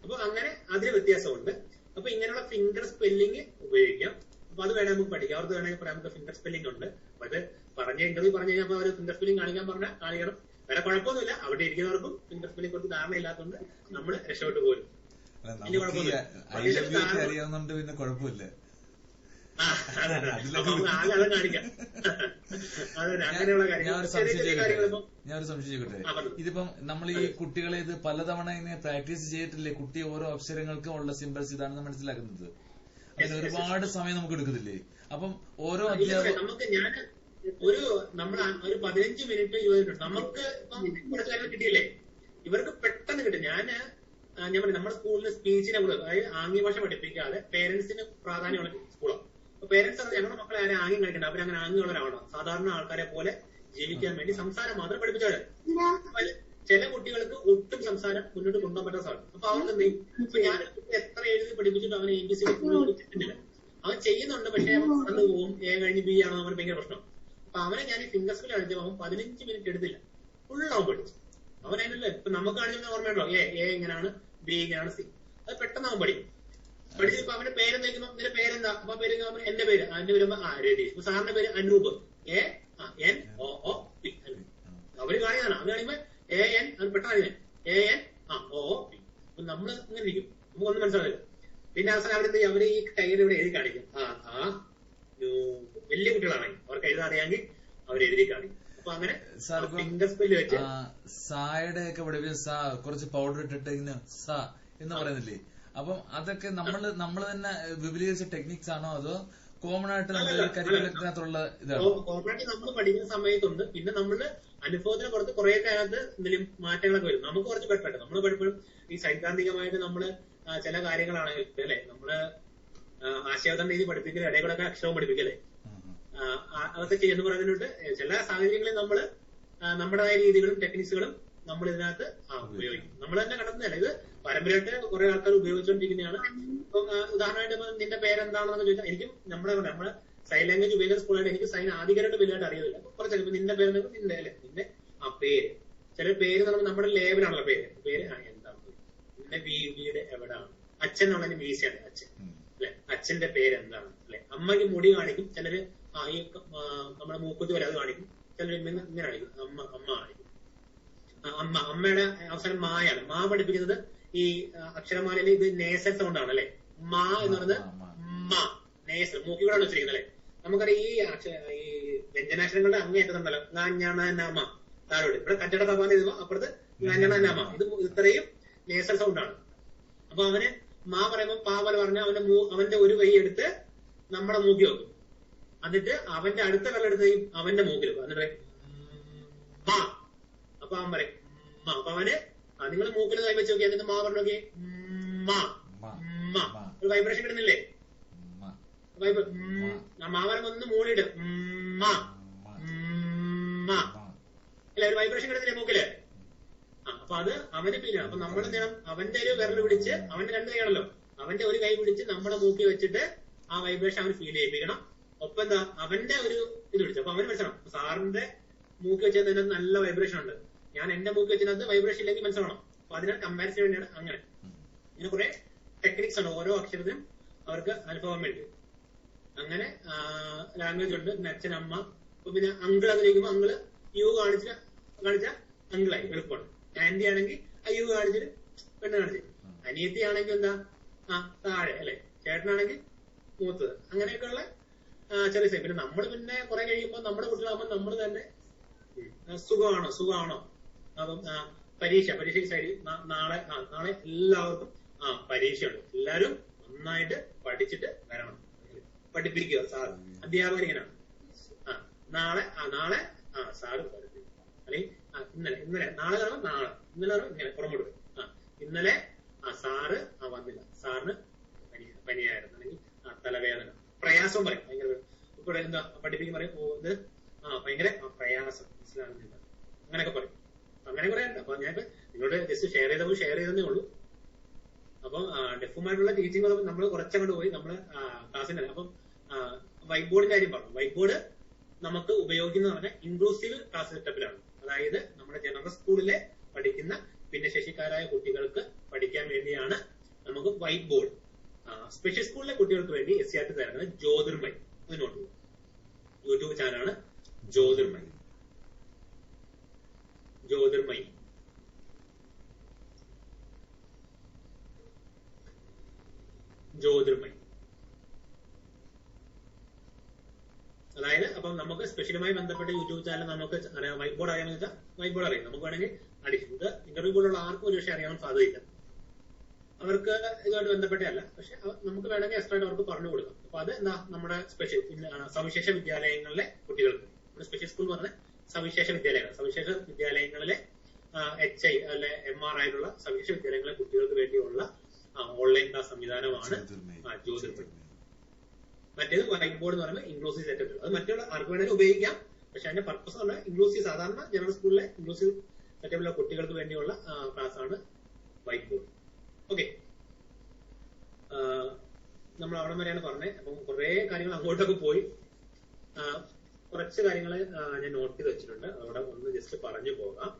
അപ്പൊ അങ്ങനെ അതിന് വ്യത്യാസമുണ്ട്. അപ്പൊ ഇങ്ങനെയുള്ള ഫിംഗർ സ്പെല്ലിംഗ് ഉപയോഗിക്കാം. അപ്പൊ അത് വേണേ നമുക്ക് പഠിക്കാം. അവർക്ക് വേണമെങ്കിൽ പറയാം നമുക്ക് ഫിംഗർ സ്പെല്ലിംഗ് ഉണ്ട്. അപ്പൊ അത് ഇന്റർവ്യൂ പറഞ്ഞു കഴിഞ്ഞാൽ അവർ ഫിംഗർ സ്പെല്ലിംഗ് കാണിക്കാൻ പറഞ്ഞാൽ കാണിക്കണം. വേറെ കുഴപ്പമൊന്നുമില്ല. അവിടെ ഇരിക്കുന്നവർക്കും ഫിംഗർ സ്പെല്ലിംഗ് കുറച്ച് ധാരണ ഇല്ലാത്തതുകൊണ്ട് നമ്മൾ രക്ഷപ്പെട്ടു പോരും. അറിയാവുന്നുണ്ട്, പിന്നെ കുഴപ്പമില്ല. അത് കാണിക്കാം. അങ്ങനെയുള്ള ഞാനൊരു സംശയം ചോദിക്കട്ടെ. ഇതിപ്പം നമ്മൾ ഈ കുട്ടികളെ ഇത് പലതവണ ഇങ്ങനെ പ്രാക്ടീസ് ചെയ്തിട്ടില്ലേ? കുട്ടി ഓരോ അക്ഷരങ്ങൾക്കും ഉള്ള സിംബൽസ് ഇതാണെന്ന് മനസ്സിലാക്കുന്നത്. അതിന് ഒരുപാട് സമയം നമുക്ക് എടുക്കുന്നില്ലേ? അപ്പം ഓരോ നമുക്ക് ഞാൻ ഒരു 15 മിനിറ്റ് 20 മിനിറ്റ് നമുക്ക് ഇപ്പം കുറച്ച് കാര്യം കിട്ടിയില്ലേ? ഇവർക്ക് പെട്ടെന്ന് കിട്ടും. ഞാൻ പറയും നമ്മുടെ സ്കൂളിൽ സ്പീച്ചിനെ കൂടെ, അതായത് ആംഗ്യ ഭാഷ പഠിപ്പിക്കാതെ പേരൻസിന് പ്രാധാന്യമുള്ള സ്കൂളാണ്. അപ്പൊ പേരൻസ് പറഞ്ഞാൽ ഞങ്ങളുടെ മക്കളെ ആരും ആംഗ്യം കളിക്കണ്ട, അവരങ്ങനെ ആംഗ്യമുള്ളവരാവണം, സാധാരണ ആൾക്കാരെ പോലെ ജീവിക്കാൻ വേണ്ടി സംസാരം മാത്രം പഠിപ്പിച്ചവരെ. ചില കുട്ടികൾക്ക് ഒട്ടും സംസാരം മുന്നോട്ട് കൊണ്ടുപോകാൻ പറ്റാത്ത സാധനം. അപ്പൊ അവർക്ക് എന്ത് ചെയ്യും? ഇപ്പൊ ഞാൻ എത്ര എഴുതി പഠിപ്പിച്ചിട്ട് അവനെ ABC പഠിച്ചിട്ടില്ല. അവൻ ചെയ്യുന്നുണ്ട്, പക്ഷെ അവൻ അന്ന് പോവും. കഴിഞ്ഞ് B ആണോ അവന് ഭയങ്കര പ്രശ്നം. അപ്പൊ അവനെ ഞാൻ ഈ ഫിംഗർ സ്പെല്ലിംഗ് കാണിച്ചപ്പോൾ അവൻ 15 മിനിറ്റ് എടുത്തില്ല, ഫുൾ അവൻ പഠിച്ചു. അവൻ അതിനുള്ള ഇപ്പൊ നമുക്ക് കാണിക്കുന്ന ഓർമ്മയുണ്ടോ? എ ഇങ്ങനെയാണ്, B ഇങ്ങനെയാണ്, C. അത് പെട്ടെന്ന് അവൻ പഠിക്കും. പഠിച്ചിപ്പോ അവന്റെ പേരെന്ന് വെക്കുമ്പോ നിന്റെ പേരെന്താ? അപ്പൊ പേര് എന്റെ പേര് അതിന്റെ വരുമ്പോ രതീഷ്. ഇപ്പൊ സാറിന്റെ പേര് അനൂപ്, ANOOP. അവര് കാണിയതാണ്. അവര് കാണിക്കുമ്പോ AN അത് പെട്ടെന്ന് ANOOP. അപ്പൊ നമ്മള് ഇങ്ങനെ ഇരിക്കും, നമുക്ക് ഒന്നും മനസ്സിലാവില്ല. പിന്നെ അവസാനം അവരെന്ത് ചെയ്യും? അവര് ഈ കയ്യിൽ ഇവിടെ എഴുതി കാണിക്കും. വലിയ കുട്ടികളാണെങ്കിൽ അവർക്ക് എഴുതാൻ അറിയാമെങ്കിൽ അവർ എഴുതി കാണിക്കും. അപ്പൊ അങ്ങനെ ഫിംഗർ സ്പെല്ല് വെച്ച് സായുടെ ഒക്കെ പഠിപ്പിച്ച കുറച്ച് പൗഡർ ഇട്ടിട്ട് ഇങ്ങനെ സ എന്ന് പറയുന്നില്ലേ? അപ്പം അതൊക്കെ നമ്മള് തന്നെ വിപുലീകരിച്ച ടെക്നിക്സ് ആണോ അതോ കോമൺ ആയിട്ട് കരിക്കുലത്തിനകത്തുള്ള ഇതാണോ? കോമൺ ആയിട്ട് നമ്മൾ പഠിക്കുന്ന സമയത്തുണ്ട്. പിന്നെ നമ്മള് അനുഭവത്തിന് പുറത്ത് കുറേയൊക്കെ അതിനകത്ത് എന്തെങ്കിലും മാറ്റങ്ങളൊക്കെ വരും. നമുക്ക് കുറച്ച് ബെറ്ററായിട്ട് നമ്മൾ പലപ്പോഴും ഈ സൈദ്ധാന്തികമായിട്ട് നമ്മള് ചില കാര്യങ്ങളാണെങ്കിൽ അല്ലെ, നമ്മള് ആശയവതരണ രീതി പഠിപ്പിക്കല്, ഇടയിൽ കൂടെ ഒക്കെ അക്ഷരവും പഠിപ്പിക്കല്ലേ, അതൊക്കെ ചെയ്യുന്ന പറയുന്നുണ്ട്. ചില സാഹചര്യങ്ങളിൽ നമ്മള് നമ്മുടേതായ രീതികളും ടെക്നിക്സുകളും നമ്മൾ ഇതിനകത്ത് ഉപയോഗിക്കും. നമ്മൾ തന്നെ കണ്ടെത്തുന്നതല്ല, ഇത് പരമ്പരയായിട്ട് കുറെ ആൾക്കാർ ഉപയോഗിച്ചുകൊണ്ടിരിക്കുന്നതാണ്. ഇപ്പൊ ഉദാഹരണമായിട്ട് നിന്റെ പേരെന്താണെന്ന് ചോദിച്ചാൽ എനിക്കും നമ്മളെ സൈൻ ലാംഗ്വേജ് ഉപയോഗിക്കുന്ന സ്കൂളായിട്ട് എനിക്ക് സൈൻ ആധികാരമായിട്ട് വലുതായിട്ട് അറിയില്ല. കുറച്ചൊക്കെ നിന്റെ പേര് നിന്റെ അല്ലെ, നിന്റെ പേര്, ചില പേര് നമ്മുടെ ലേബലാണല്ലോ പേര് എന്താണ്, നിന്റെ വീട് എവിടെയാണ്, അച്ഛൻ എന്നുള്ളതിന് വീശയാണ് അച്ഛൻ അല്ലെ, അച്ഛന്റെ പേര് എന്താണ് അല്ലെ. അമ്മയ്ക്ക് മുടി കാണിക്കും, ചിലര് ഈ നമ്മുടെ മൂക്കുത്തി വരെ അത് കാണിക്കും, ചിലര് ഇങ്ങനെ കാണിക്കും, അമ്മ കാണിക്കും. അമ്മയുടെ അവസാനം മായാണ്. മാ പഠിപ്പിക്കുന്നത് ഈ അക്ഷരമാലയിൽ ഇത് നേസൽ സൗണ്ട് ആണ് അല്ലെ. മാ എന്ന് പറയുന്നത് മാ നേസൽ മൂക്കിലൂടെയാണ് വെച്ചിരിക്കുന്നത് അല്ലെ. നമുക്കറിയാം ഈ വ്യഞ്ജനാക്ഷരങ്ങളുടെ അങ്ങേറ്റത്തുണ്ടല്ലോ, നാമ താഴോട്ട്. ഇവിടെ കച്ചട തപാൻ എഴുതുമ്പോ അപ്പുറത്ത് നാമ. ഇത് ഇത്രയും നേസൽ സൗണ്ട് ആണ്. അപ്പൊ അവന് മാ പറയുമ്പോ പാ പോലെ പറഞ്ഞ അവന്റെ ഒരു കൈ എടുത്ത് നമ്മുടെ മൂക്കി വെക്കും, എന്നിട്ട് അവന്റെ അടുത്ത വെള്ളെടുത്ത് അവന്റെ മൂക്കിൽ വെക്കും, എന്നിട്ട് മാ. അപ്പൊ അവൻ പറയും മാ. അപ്പൊ അവന് നിങ്ങൾ മൂക്കിൽ കൈ വെച്ച് നോക്കി, എന്നിട്ട് മാ പറഞ്ഞു നോക്കി, മാ മാ. ഒരു വൈബ്രേഷൻ കിട്ടുന്നില്ലേ? മാവരം ഒന്ന് മൂളിയിട്ട് മാ മാ അല്ലെ, ഒരു വൈബ്രേഷൻ കിട്ടുന്നില്ലേ മൂക്കില്? അപ്പൊ അത് അവന്റെ ഫീലാണ്. അപ്പൊ നമ്മൾ എന്ത് ചെയ്യണം? അവന്റെ ഒരു വിരൽ പിടിച്ച്, അവന്റെ 2 കൈയാണല്ലോ, അവന്റെ ഒരു കൈ പിടിച്ച് നമ്മുടെ മൂക്കി വെച്ചിട്ട് ആ വൈബ്രേഷൻ അവന് ഫീൽ ചെയ്യിപ്പിക്കണം. ഒപ്പം എന്താ അവന്റെ ഒരു ഇത് പിടിച്ചു. അപ്പൊ അവന് മനസ്സിലാവും സാറിന്റെ മൂക്കി വെച്ചതിനകത്ത് നല്ല വൈബ്രേഷൻ ഉണ്ട്, ഞാൻ എന്റെ മൂക്കി വെച്ചതിനകത്ത് വൈബ്രേഷൻ ഇല്ലെങ്കിൽ മനസ്സിലാവണം. അപ്പൊ അതിന് കമ്പാരിസൺ വേണ്ടിയാണ് അങ്ങനെ. ഇങ്ങനെ കുറെ ടെക്നിക്സ് ആണ് ഓരോ അക്ഷരത്തിനും അവർക്ക് അനുഭവം വേണ്ടി. അങ്ങനെ ലാംഗ്വേജ് ഉണ്ട്. പിന്നെ അച്ഛൻ, അമ്മ. അപ്പൊ പിന്നെ അങ്കിൾ എന്ന് ചോദിക്കുമ്പോൾ അങ്കിള് യു കാണിച്ച അങ്കിളായി എളുപ്പമാണ്. ആന്റി ആണെങ്കിൽ യു കാണിച്ചിട്ട് പെണ്ണ് കാണിച്ചിട്ട്. അനിയത്തി ആണെങ്കിൽ എന്താ താഴെ അല്ലെ, ചേട്ടനാണെങ്കിൽ മൂത്തത്. അങ്ങനെയൊക്കെയുള്ള ചെറിയ സൈൻ. പിന്നെ നമ്മൾ പിന്നെ കുറെ കഴിയുമ്പോൾ നമ്മുടെ കുട്ടികളാകുമ്പോൾ നമ്മൾ തന്നെ സുഖമാണോ അപ്പം പരീക്ഷ സൈഡിൽ നാളെ എല്ലാവർക്കും പരീക്ഷയുണ്ട്, എല്ലാരും നന്നായിട്ട് പഠിച്ചിട്ട് വരണം, പഠിപ്പിക്കുക സാർ, അധ്യാപകർ ഇങ്ങനെയാണ്. നാളെ സാറ് പഠിപ്പിക്കും, അല്ലെങ്കിൽ ഇന്നലെ നാളെ കാണുമ്പോൾ നാളെ, ഇന്നലെ ഇങ്ങനെ പുറമോട്ട് വരും. ഇന്നലെ സാറ് വന്നില്ല, സാറിന് പനിയായിരുന്നു, അല്ലെങ്കിൽ തലവേദന, പ്രയാസം പറയും, ഭയങ്കര ഇപ്പോൾ എന്താ പഠിപ്പിക്കും പറയും, ഇത് ഭയങ്കര പ്രയാസം മനസ്സിലാകുന്നില്ല, അങ്ങനെയൊക്കെ പറയും. അങ്ങനെ കുറെ ഉണ്ട്. അപ്പൊ ഞാൻ നിങ്ങളോട് ജസ്റ്റ് ഷെയർ ചെയ്തതേ ഉള്ളൂ. അപ്പം ഡെഫുമായിട്ടുള്ള ടീച്ചിങ് നമ്മൾ കുറച്ചങ്ങോട്ട് പോയി നമ്മള് ക്ലാസ്സിന്റെ. അപ്പം വൈറ്റ് ബോർഡിന്റെ കാര്യം പറഞ്ഞു. വൈറ്റ് ബോർഡ് നമുക്ക് ഉപയോഗിക്കുന്ന പറഞ്ഞാൽ ഇൻക്ലൂസീവ് ക്ലാസ് സെറ്റപ്പിലാണ്. അതായത് നമ്മുടെ ജനറൽ സ്കൂളിലെ പഠിക്കുന്ന ഭിന്നശേഷിക്കാരായ കുട്ടികൾക്ക് പഠിക്കാൻ വേണ്ടിയാണ് നമുക്ക് വൈറ്റ് ബോർഡ്. സ്പെഷ്യൽ സ്കൂളിലെ കുട്ടികൾക്ക് വേണ്ടി SCERT തരുന്നത് ജ്യോതിർമയി. അതിനോട്ട് യൂട്യൂബ് ചാനലാണ് ജ്യോതിർമയി. അതായത് അപ്പം നമുക്ക് സ്പെഷ്യലുമായി ബന്ധപ്പെട്ട യൂട്യൂബ് ചാനൽ നമുക്ക് അറിയാം. വൈറ്റ് ബോർഡ് അറിയാമെന്ന് വെച്ചാൽ വൈറ്റ് ബോർഡ് അറിയാം. നമുക്ക് വേണമെങ്കിൽ അഡിഷൻ ഇത് ഇന്റർവ്യൂ പോലുള്ള ആർക്കും ഒരു പക്ഷേ അറിയാൻ സാധ്യതയില്ല, അവർക്ക് ഇതുമായിട്ട് ബന്ധപ്പെട്ടല്ല. പക്ഷെ നമുക്ക് വേണമെങ്കിൽ എക്സ്ട്രാ അവർക്ക് പറഞ്ഞു കൊടുക്കാം. അപ്പൊ അത് എന്താ നമ്മുടെ സവിശേഷ വിദ്യാലയങ്ങളിലെ കുട്ടികൾക്ക്, നമ്മുടെ സ്പെഷ്യൽ സ്കൂൾ എന്ന് പറഞ്ഞാൽ സവിശേഷ വിദ്യാലയങ്ങളിലെ HI അല്ലെ MR ആയിട്ടുള്ള സവിശേഷ വിദ്യാലയങ്ങളിലെ കുട്ടികൾക്ക് വേണ്ടിയുള്ള ഓൺലൈൻ ക്ലാസ് സംവിധാനമാണ് ജ്യോതിർമയി. മറ്റേത് വൈറ്റ് ബോർഡ് എന്ന് പറയുമ്പോൾ ഇൻക്ലൂസീവ് സെറ്റപ്പ്. അത് മറ്റുള്ള ആർക്ക് വേണമെങ്കിലും ഉപയോഗിക്കാം. പക്ഷെ അതിന്റെ പർപ്പസ് എന്ന് പറഞ്ഞാൽ ഇൻക്ലൂസീവ്, സാധാരണ ജനറൽ സ്കൂളിലെ ഇൻക്ലൂസീവ് സെറ്റപ്പിലെ കുട്ടികൾക്ക് വേണ്ടിയുള്ള ക്ലാസ് ആണ് വൈറ്റ് ബോർഡ്. ഓക്കെ, നമ്മൾ അവിടെ വരെയാണ് പറഞ്ഞത്. അപ്പം കുറെ കാര്യങ്ങൾ അങ്ങോട്ടൊക്കെ പോയി. കുറച്ച് കാര്യങ്ങൾ ഞാൻ നോട്ട് ചെയ്ത് വെച്ചിട്ടുണ്ട്, അവിടെ ഒന്ന് ജസ്റ്റ് പറഞ്ഞു പോകാം.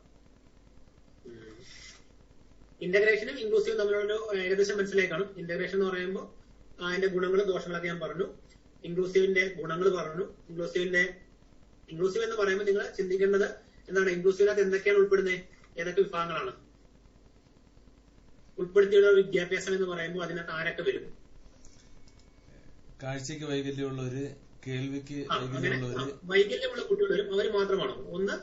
ഇന്റഗ്രേഷനും ഇൻക്ലൂസീവും തമ്മിലുള്ള ഏകദേശം മനസ്സിലായി കാണും. ഇന്റഗ്രേഷൻ എന്ന് പറയുമ്പോൾ അതിന്റെ ഗുണങ്ങളും ദോഷങ്ങളൊക്കെ ഞാൻ പറഞ്ഞു. ഇൻക്ലൂസീവിന്റെ ഗുണങ്ങൾ പറഞ്ഞു. ഇൻക്ലൂസീവ് എന്ന് പറയുമ്പോൾ നിങ്ങൾ ചിന്തിക്കേണ്ടത് എന്താണ്, ഇൻക്ലൂസീവിനകത്ത് എന്തൊക്കെയാണ് ഉൾപ്പെടുന്നത്, ഏതൊക്കെ വിഭാഗങ്ങളാണ് ഉൾപ്പെടുത്തിയുള്ള വിദ്യാഭ്യാസം എന്ന് പറയുമ്പോൾ അതിനകത്ത് ആരൊക്കെ വരും? കാഴ്ചക്ക് വൈകല്യമുള്ളവര്, കേൾവിക്ക് വൈകല്യമുള്ള കുട്ടികൾ വരും. അവർ മാത്രമാണോ? ഒന്ന്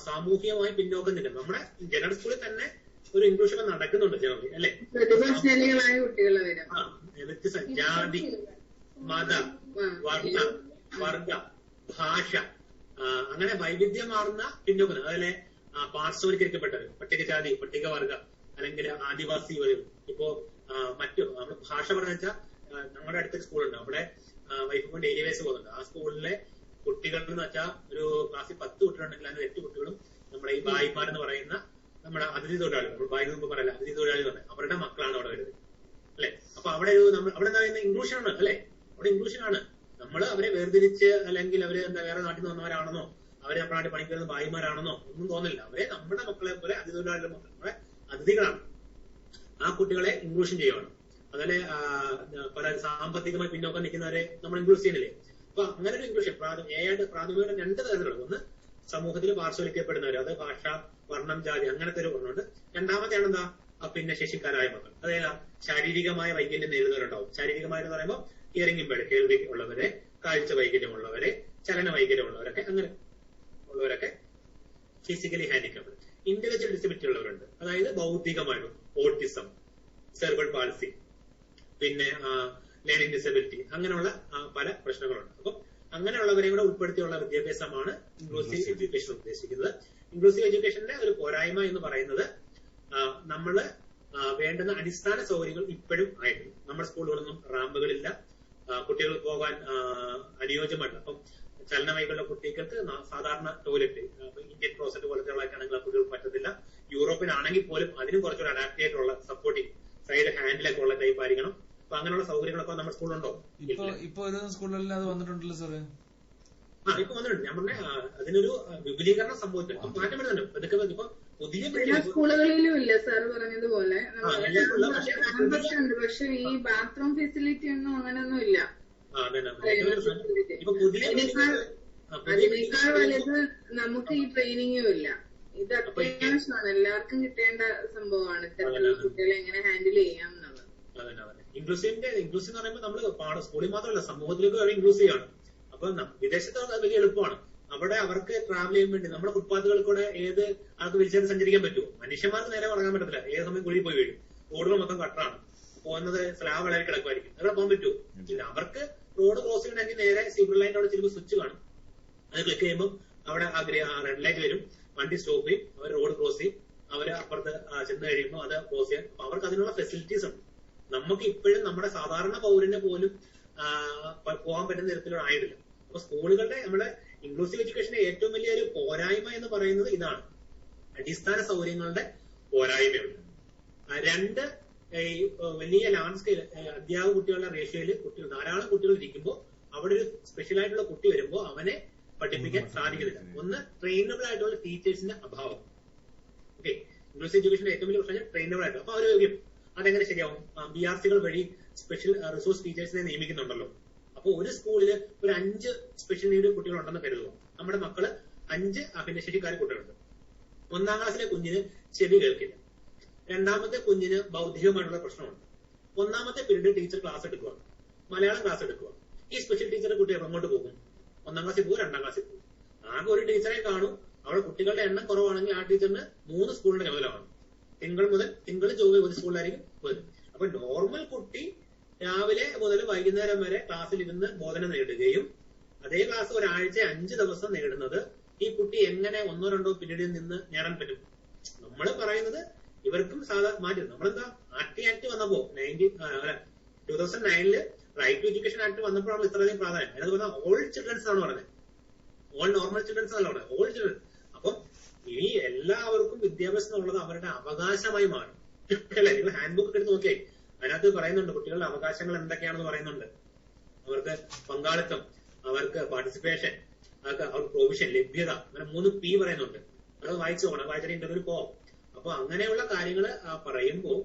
സാമൂഹികമായി പിന്നോക്കം നിൽക്കുന്നത്. നമ്മുടെ ജനറൽ സ്കൂളിൽ തന്നെ ഒരു ഇൻക്ലൂഷൻ നടക്കുന്നുണ്ട് ജനറലി, അല്ലെ? വ്യത്യസ്ത ജാതി, മത, വർഗ, ഭാഷ, അങ്ങനെ വൈവിധ്യമാർന്ന പിന്നോക്കം, അതിലെ പാർശ്വവൽക്കരിക്കപ്പെട്ടവർ, പട്ടികജാതി, പട്ടികവർഗ, അല്ലെങ്കിൽ ആദിവാസി വരും. ഇപ്പോ മറ്റു നമ്മൾ ഭാഷ പറഞ്ഞു വെച്ചാൽ നമ്മുടെ അടുത്തൊരു സ്കൂളുണ്ട്, അവിടെ വൈഫ് ഡെയിലി വേസ് പോകുന്നുണ്ട്. ആ സ്കൂളിലെ കുട്ടികൾ എന്ന് വെച്ചാൽ ഒരു ക്ലാസ്സിൽ 10 കുട്ടികളുണ്ടെങ്കിൽ അതിന് 8 കുട്ടികളും നമ്മുടെ ഈ ഭായിമാരെന്ന് പറയുന്ന നമ്മുടെ അതിഥി തൊഴിലാളി, നമ്മൾ ഭായി മുമ്പ് പറയല്ല, അതിഥി തൊഴിലാളി എന്ന് പറഞ്ഞാൽ അവരുടെ മക്കളാണ് അവിടെ വരുന്നത്, അല്ലെ? അപ്പൊ അവിടെ അവിടെ എന്താ പറയുന്നത്, ഇൻക്ലൂഷൻ ആണ്, അല്ലെ? അവിടെ ഇൻക്ലൂഷൻ ആണ്. നമ്മൾ അവരെ വേർതിരിച്ച് അല്ലെങ്കിൽ അവര് എന്താ വേറെ നാട്ടിൽ നിന്ന് വന്നവരാണെന്നോ അവരെ നമ്മുടെ നാട്ടിൽ പണിക്ക് വരുന്ന ഭായിമാരാണെന്നോ ഒന്നും തോന്നില്ല. അവരെ നമ്മുടെ മക്കളെ പോലെ അതിഥി തൊഴിലാളികളുടെ മക്കൾ, നമ്മുടെ അതിഥികളാണ്. ആ കുട്ടികളെ ഇൻക്ലൂഷൻ ചെയ്യുവാണ്. അതുപോലെ പല സാമ്പത്തികമായി പിന്നോക്കം നിൽക്കുന്നവരെ നമ്മൾ ഇൻക്ലൂസ് ചെയ്യുന്നില്ലേ? അപ്പൊ അങ്ങനെ ഒരു ഇൻക്ലൂഷൻ പ്രാഥമികമായിട്ട് 2 തരത്തിലുണ്ട്. ഒന്ന് സമൂഹത്തിൽ പാർശ്വവൽക്കപ്പെടുന്നവർ, അത് ഭാഷ, വർണ്ണം, ജാതി, അങ്ങനത്തെ ഒരു ഗുണമുണ്ട്. രണ്ടാമത്തെയാണ് എന്താ, ഭിന്നശേഷിക്കാരായ മക്കൾ. അതായത് ശാരീരികമായ വൈകല്യം നേരിടുന്നവരുണ്ടാവും. ശാരീരികമായെന്ന് പറയുമ്പോൾ ഹിയറിംഗ് ഇമ്പയർഡ്, കേൾവി ഉള്ളവരെ, കാഴ്ച വൈകല്യമുള്ളവരെ, ചലന വൈകല്യമുള്ളവരൊക്കെ, അങ്ങനെ ഉള്ളവരൊക്കെ ഫിസിക്കലി ഹാൻഡിക്യാപ്ഡ്. ഇന്റലക്ച്വൽ ഡിസബിലിറ്റി ഉള്ളവരുണ്ട്, അതായത് ബൗദ്ധികമായിട്ടും ഓട്ടിസം, സെർബൽ പാൾസി, പിന്നെ ലേണിംഗ് ഡിസബിലിറ്റി, അങ്ങനെയുള്ള പല പ്രശ്നങ്ങളുണ്ട്. അപ്പം അങ്ങനെയുള്ളവരെ കൂടെ ഉൾപ്പെടുത്തിയുള്ള വിദ്യാഭ്യാസമാണ് ഇൻക്ലൂസീവ് എഡ്യൂക്കേഷൻ ഉദ്ദേശിക്കുന്നത്. ഇൻക്ലൂസീവ് എഡ്യൂക്കേഷന്റെ ഒരു പോരായ്മ എന്ന് പറയുന്നത് നമ്മള് വേണ്ടുന്ന അടിസ്ഥാന സൗകര്യങ്ങൾ ഇപ്പോഴും ആയിട്ടില്ല. നമ്മുടെ സ്കൂളുകളൊന്നും റാമ്പുകളില്ല, കുട്ടികൾ പോകാൻ അനുയോജ്യമല്ല. അപ്പം ചലനവൈകളുടെ കുട്ടികൾക്ക് സാധാരണ ടോയ്ലറ്റ്, ഇന്ത്യൻ ക്ലോസറ്റ് പോലത്തെയുള്ളതൊക്കെ ആണെങ്കിൽ ആ കുട്ടികൾക്ക് പറ്റത്തില്ല. യൂറോപ്പിലാണെങ്കിൽ പോലും അതിനും കുറച്ചുകൂടെ അഡാപ്റ്റ് ആയിട്ടുള്ള സപ്പോർട്ടിങ് സൈഡ് ഹാൻഡിലൊക്കെ ഉള്ള ടൈപ്പ് ആയിരിക്കണം. അപ്പൊ അങ്ങനെയുള്ള സൗകര്യങ്ങളൊക്കെ നമ്മുടെ സ്കൂളുണ്ടോ? ഇപ്പൊ ഒരു സ്കൂളിലെല്ലാം അത് വന്നിട്ടുണ്ടല്ലോ സാറ്. ഇപ്പൊ വന്നിട്ടുണ്ട്. ഞാൻ പറഞ്ഞ അതിനൊരു വിപുലീകരണം സംഭവിച്ചിട്ട് മാറ്റം വരുന്നുണ്ട്. ഇതൊക്കെ ഇപ്പൊ പുതിയ സ്കൂളുകളിലും ഇല്ല സാർ പറഞ്ഞതുപോലെ, പക്ഷെ ഈ ബാത്റൂം ഫെസിലിറ്റി ഒന്നും അങ്ങനെയൊന്നും ഇല്ല. ഇപ്പൊ പുതിയ അതിനേക്കാൾ വലുത് നമുക്ക് ഈ ട്രെയിനിങ്ങും ഇല്ല. ഇത് അത്യാവശ്യമാണ്, എല്ലാവർക്കും കിട്ടേണ്ട സംഭവമാണ് ഇത്തരത്തിലുള്ള കുട്ടികളെ എങ്ങനെ ഹാൻഡിൽ ചെയ്യാം എന്നുള്ളത്. ഇൻക്ലൂസീവ് എന്ന് പറയുമ്പോൾ നമ്മള് സ്കൂളിൽ മാത്രമല്ല സമൂഹത്തിലേക്ക് വേറെ ഇൻക്ലൂസീവ് ആണ്. അപ്പൊ വിദേശത്ത് വലിയ എളുപ്പമാണ്. അവിടെ അവർക്ക് ട്രാവൽ ചെയ്യാൻ വേണ്ടി നമ്മുടെ ഫുട്പാത്തുകളിൽ കൂടെ ഏത് ആൾക്ക് വിളിച്ചാൽ സഞ്ചരിക്കാൻ പറ്റുമോ? മനുഷ്യന്മാർക്ക് നേരെ ഇറങ്ങാൻ പറ്റത്തില്ല, ഏത് സമയം കുഴി പോയി വീഴും. റോഡുകൾ മൊത്തം കട്ടറാണ്, പോകുന്നത് സ്ലാബ് ഇളകി കിടക്കുമായിരിക്കും. അവിടെ പോകാൻ പറ്റുമോ? ഇല്ല. അവർക്ക് റോഡ് ക്രോസ് ചെയ്യണമെങ്കിൽ നേരെ സിഗ്നൽ ലൈൻ്റെ അവിടെ ചിലപ്പോൾ സ്വിച്ച് കാണും, അത് ക്ലിക്ക് ചെയ്യുമ്പോൾ അവിടെ റെഡ് ലൈറ്റ് വരും, വണ്ടി സ്റ്റോപ്പ് ചെയ്യും, അവർ റോഡ് ക്രോസ് ചെയ്യും, അവര് അപ്പുറത്ത് ചെന്ന് കഴിയുമ്പോൾ അത് ക്രോസ് ചെയ്യാം. അപ്പൊ അവർക്ക് അതിനുള്ള ഫെസിലിറ്റീസ് ഉണ്ട്. നമുക്ക് ഇപ്പോഴും നമ്മുടെ സാധാരണ പൗരന് പോലും പോകാൻ പറ്റുന്ന തരത്തിലുള്ള ആയിട്ടില്ല. അപ്പൊ സ്കൂളുകളുടെ നമ്മുടെ ഇൻക്ലൂസീവ് എഡ്യൂക്കേഷന്റെ ഏറ്റവും വലിയൊരു പോരായ്മ എന്ന് പറയുന്നത് ഇതാണ്, അടിസ്ഥാന സൗകര്യങ്ങളുടെ പോരായ്മയുണ്ട്. രണ്ട്, വലിയ ലാർജ് സ്കെയിൽ അധ്യാപക കുട്ടികളുടെ റേഷ്യോയില് ധാരാളം കുട്ടികൾ ഇരിക്കുമ്പോൾ അവിടെ ഒരു സ്പെഷ്യൽ ആയിട്ടുള്ള കുട്ടി വരുമ്പോൾ അവനെ പഠിപ്പിക്കാൻ സാധിക്കുന്നില്ല. ഒന്ന്, ട്രെയിനബിൾ ആയിട്ടുള്ള ടീച്ചേഴ്സിന്റെ അഭാവം. ഓക്കെ, ഇംഗ്ലീഷ് എഡ്യൂക്കേഷന്റെ ഏറ്റവും വലിയ പ്രശ്നം ട്രെയിനബിൾ ആയിട്ട്. അപ്പൊ അവർ ചോദിക്കും അതെങ്ങനെ ശരിയാവും? BRC വഴി സ്പെഷ്യൽ റിസോഴ്സ് ടീച്ചേഴ്സിനെ നിയമിക്കുന്നുണ്ടല്ലോ. അപ്പൊ ഒരു സ്കൂളില് ഒരു 5 സ്പെഷ്യൽ നീഡ് കുട്ടികളുണ്ടെന്ന് കരുതുക. നമ്മുടെ മക്കള് 5 ഭിന്നശേഷിക്കാർ കുട്ടികളുണ്ട്. 1ാം ക്ലാസ്സിലെ കുഞ്ഞിന് ചെവി കേൾക്കില്ല, 2ാമത്തെ കുഞ്ഞിന് ബൗദ്ധികമായിട്ടുള്ള പ്രശ്നമുണ്ട്, 1ാമത്തെ പീരീഡ് ടീച്ചർ ക്ലാസ് എടുക്കുക, മലയാളം ക്ലാസ് എടുക്കുക. ഈ സ്പെഷ്യൽ ടീച്ചറുടെ കുട്ടി എങ്ങോട്ട് പോകും? 1ാം ക്ലാസ്സിൽ പോകും, 2ാം ക്ലാസ്സിൽ പോകും. ആകെ ഒരു ടീച്ചറെ കാണും. അവിടെ കുട്ടികളുടെ എണ്ണം കുറവാണെങ്കിൽ ആ ടീച്ചറിന് 3 സ്കൂളിന്റെ ചുമതലയാണ്. തിങ്കൾ ചൊവ്വ ഒരു സ്കൂളിലായിരിക്കും വരുന്നത്. അപ്പൊ നോർമൽ കുട്ടി രാവിലെ മുതൽ വൈകുന്നേരം വരെ ക്ലാസ്സിലിരുന്ന് ബോധന നേടുകയും അതേ ക്ലാസ് ഒരാഴ്ച 5 ദിവസം നേടുന്നത് ഈ കുട്ടി എങ്ങനെ 1-2 പീരീഡിൽ നിന്ന് നേടാൻ പറ്റും? നമ്മൾ പറയുന്നത് ഇവർക്കും മാറ്റി. നമ്മളെന്താ ആക്ട് വന്നപ്പോ 2009 റൈറ്റ് ടു എഡ്യൂക്കേഷൻ ആക്ട് വന്നപ്പോഴാണ് ഇത്രയധികം പ്രാധാന്യം. അതിനകത്ത് പറഞ്ഞാൽ ഓൾ ചിൽഡ്രൻസ് ആണ് പറഞ്ഞത്, ഓൾ നോർമൽ ചിൽഡ്രൻസ് അല്ല പറഞ്ഞത്, ഓൾ ചിൽഡ്രൻ. അപ്പം ഈ എല്ലാവർക്കും വിദ്യാഭ്യാസം എന്നുള്ളത് അവരുടെ അവകാശമായി മാറും അല്ലെ? നിങ്ങൾ ഹാൻഡ് ബുക്ക് എടുത്ത് നോക്കിയേ, അതിനകത്ത് പറയുന്നുണ്ട് കുട്ടികളുടെ അവകാശങ്ങൾ എന്തൊക്കെയാണെന്ന് പറയുന്നുണ്ട്. അവർക്ക് പങ്കാളിത്തം, അവർക്ക് പാർട്ടിസിപ്പേഷൻ, അവർക്ക് പ്രൊവിഷൻ, ലഭ്യത, അങ്ങനെ 3 P പറയുന്നുണ്ട്. അത് വായിച്ചു പോകണം, വായിച്ചിട്ട് ഇന്റർവ്യൂവിൽ പോവാം. അപ്പൊ അങ്ങനെയുള്ള കാര്യങ്ങൾ പറയുമ്പോൾ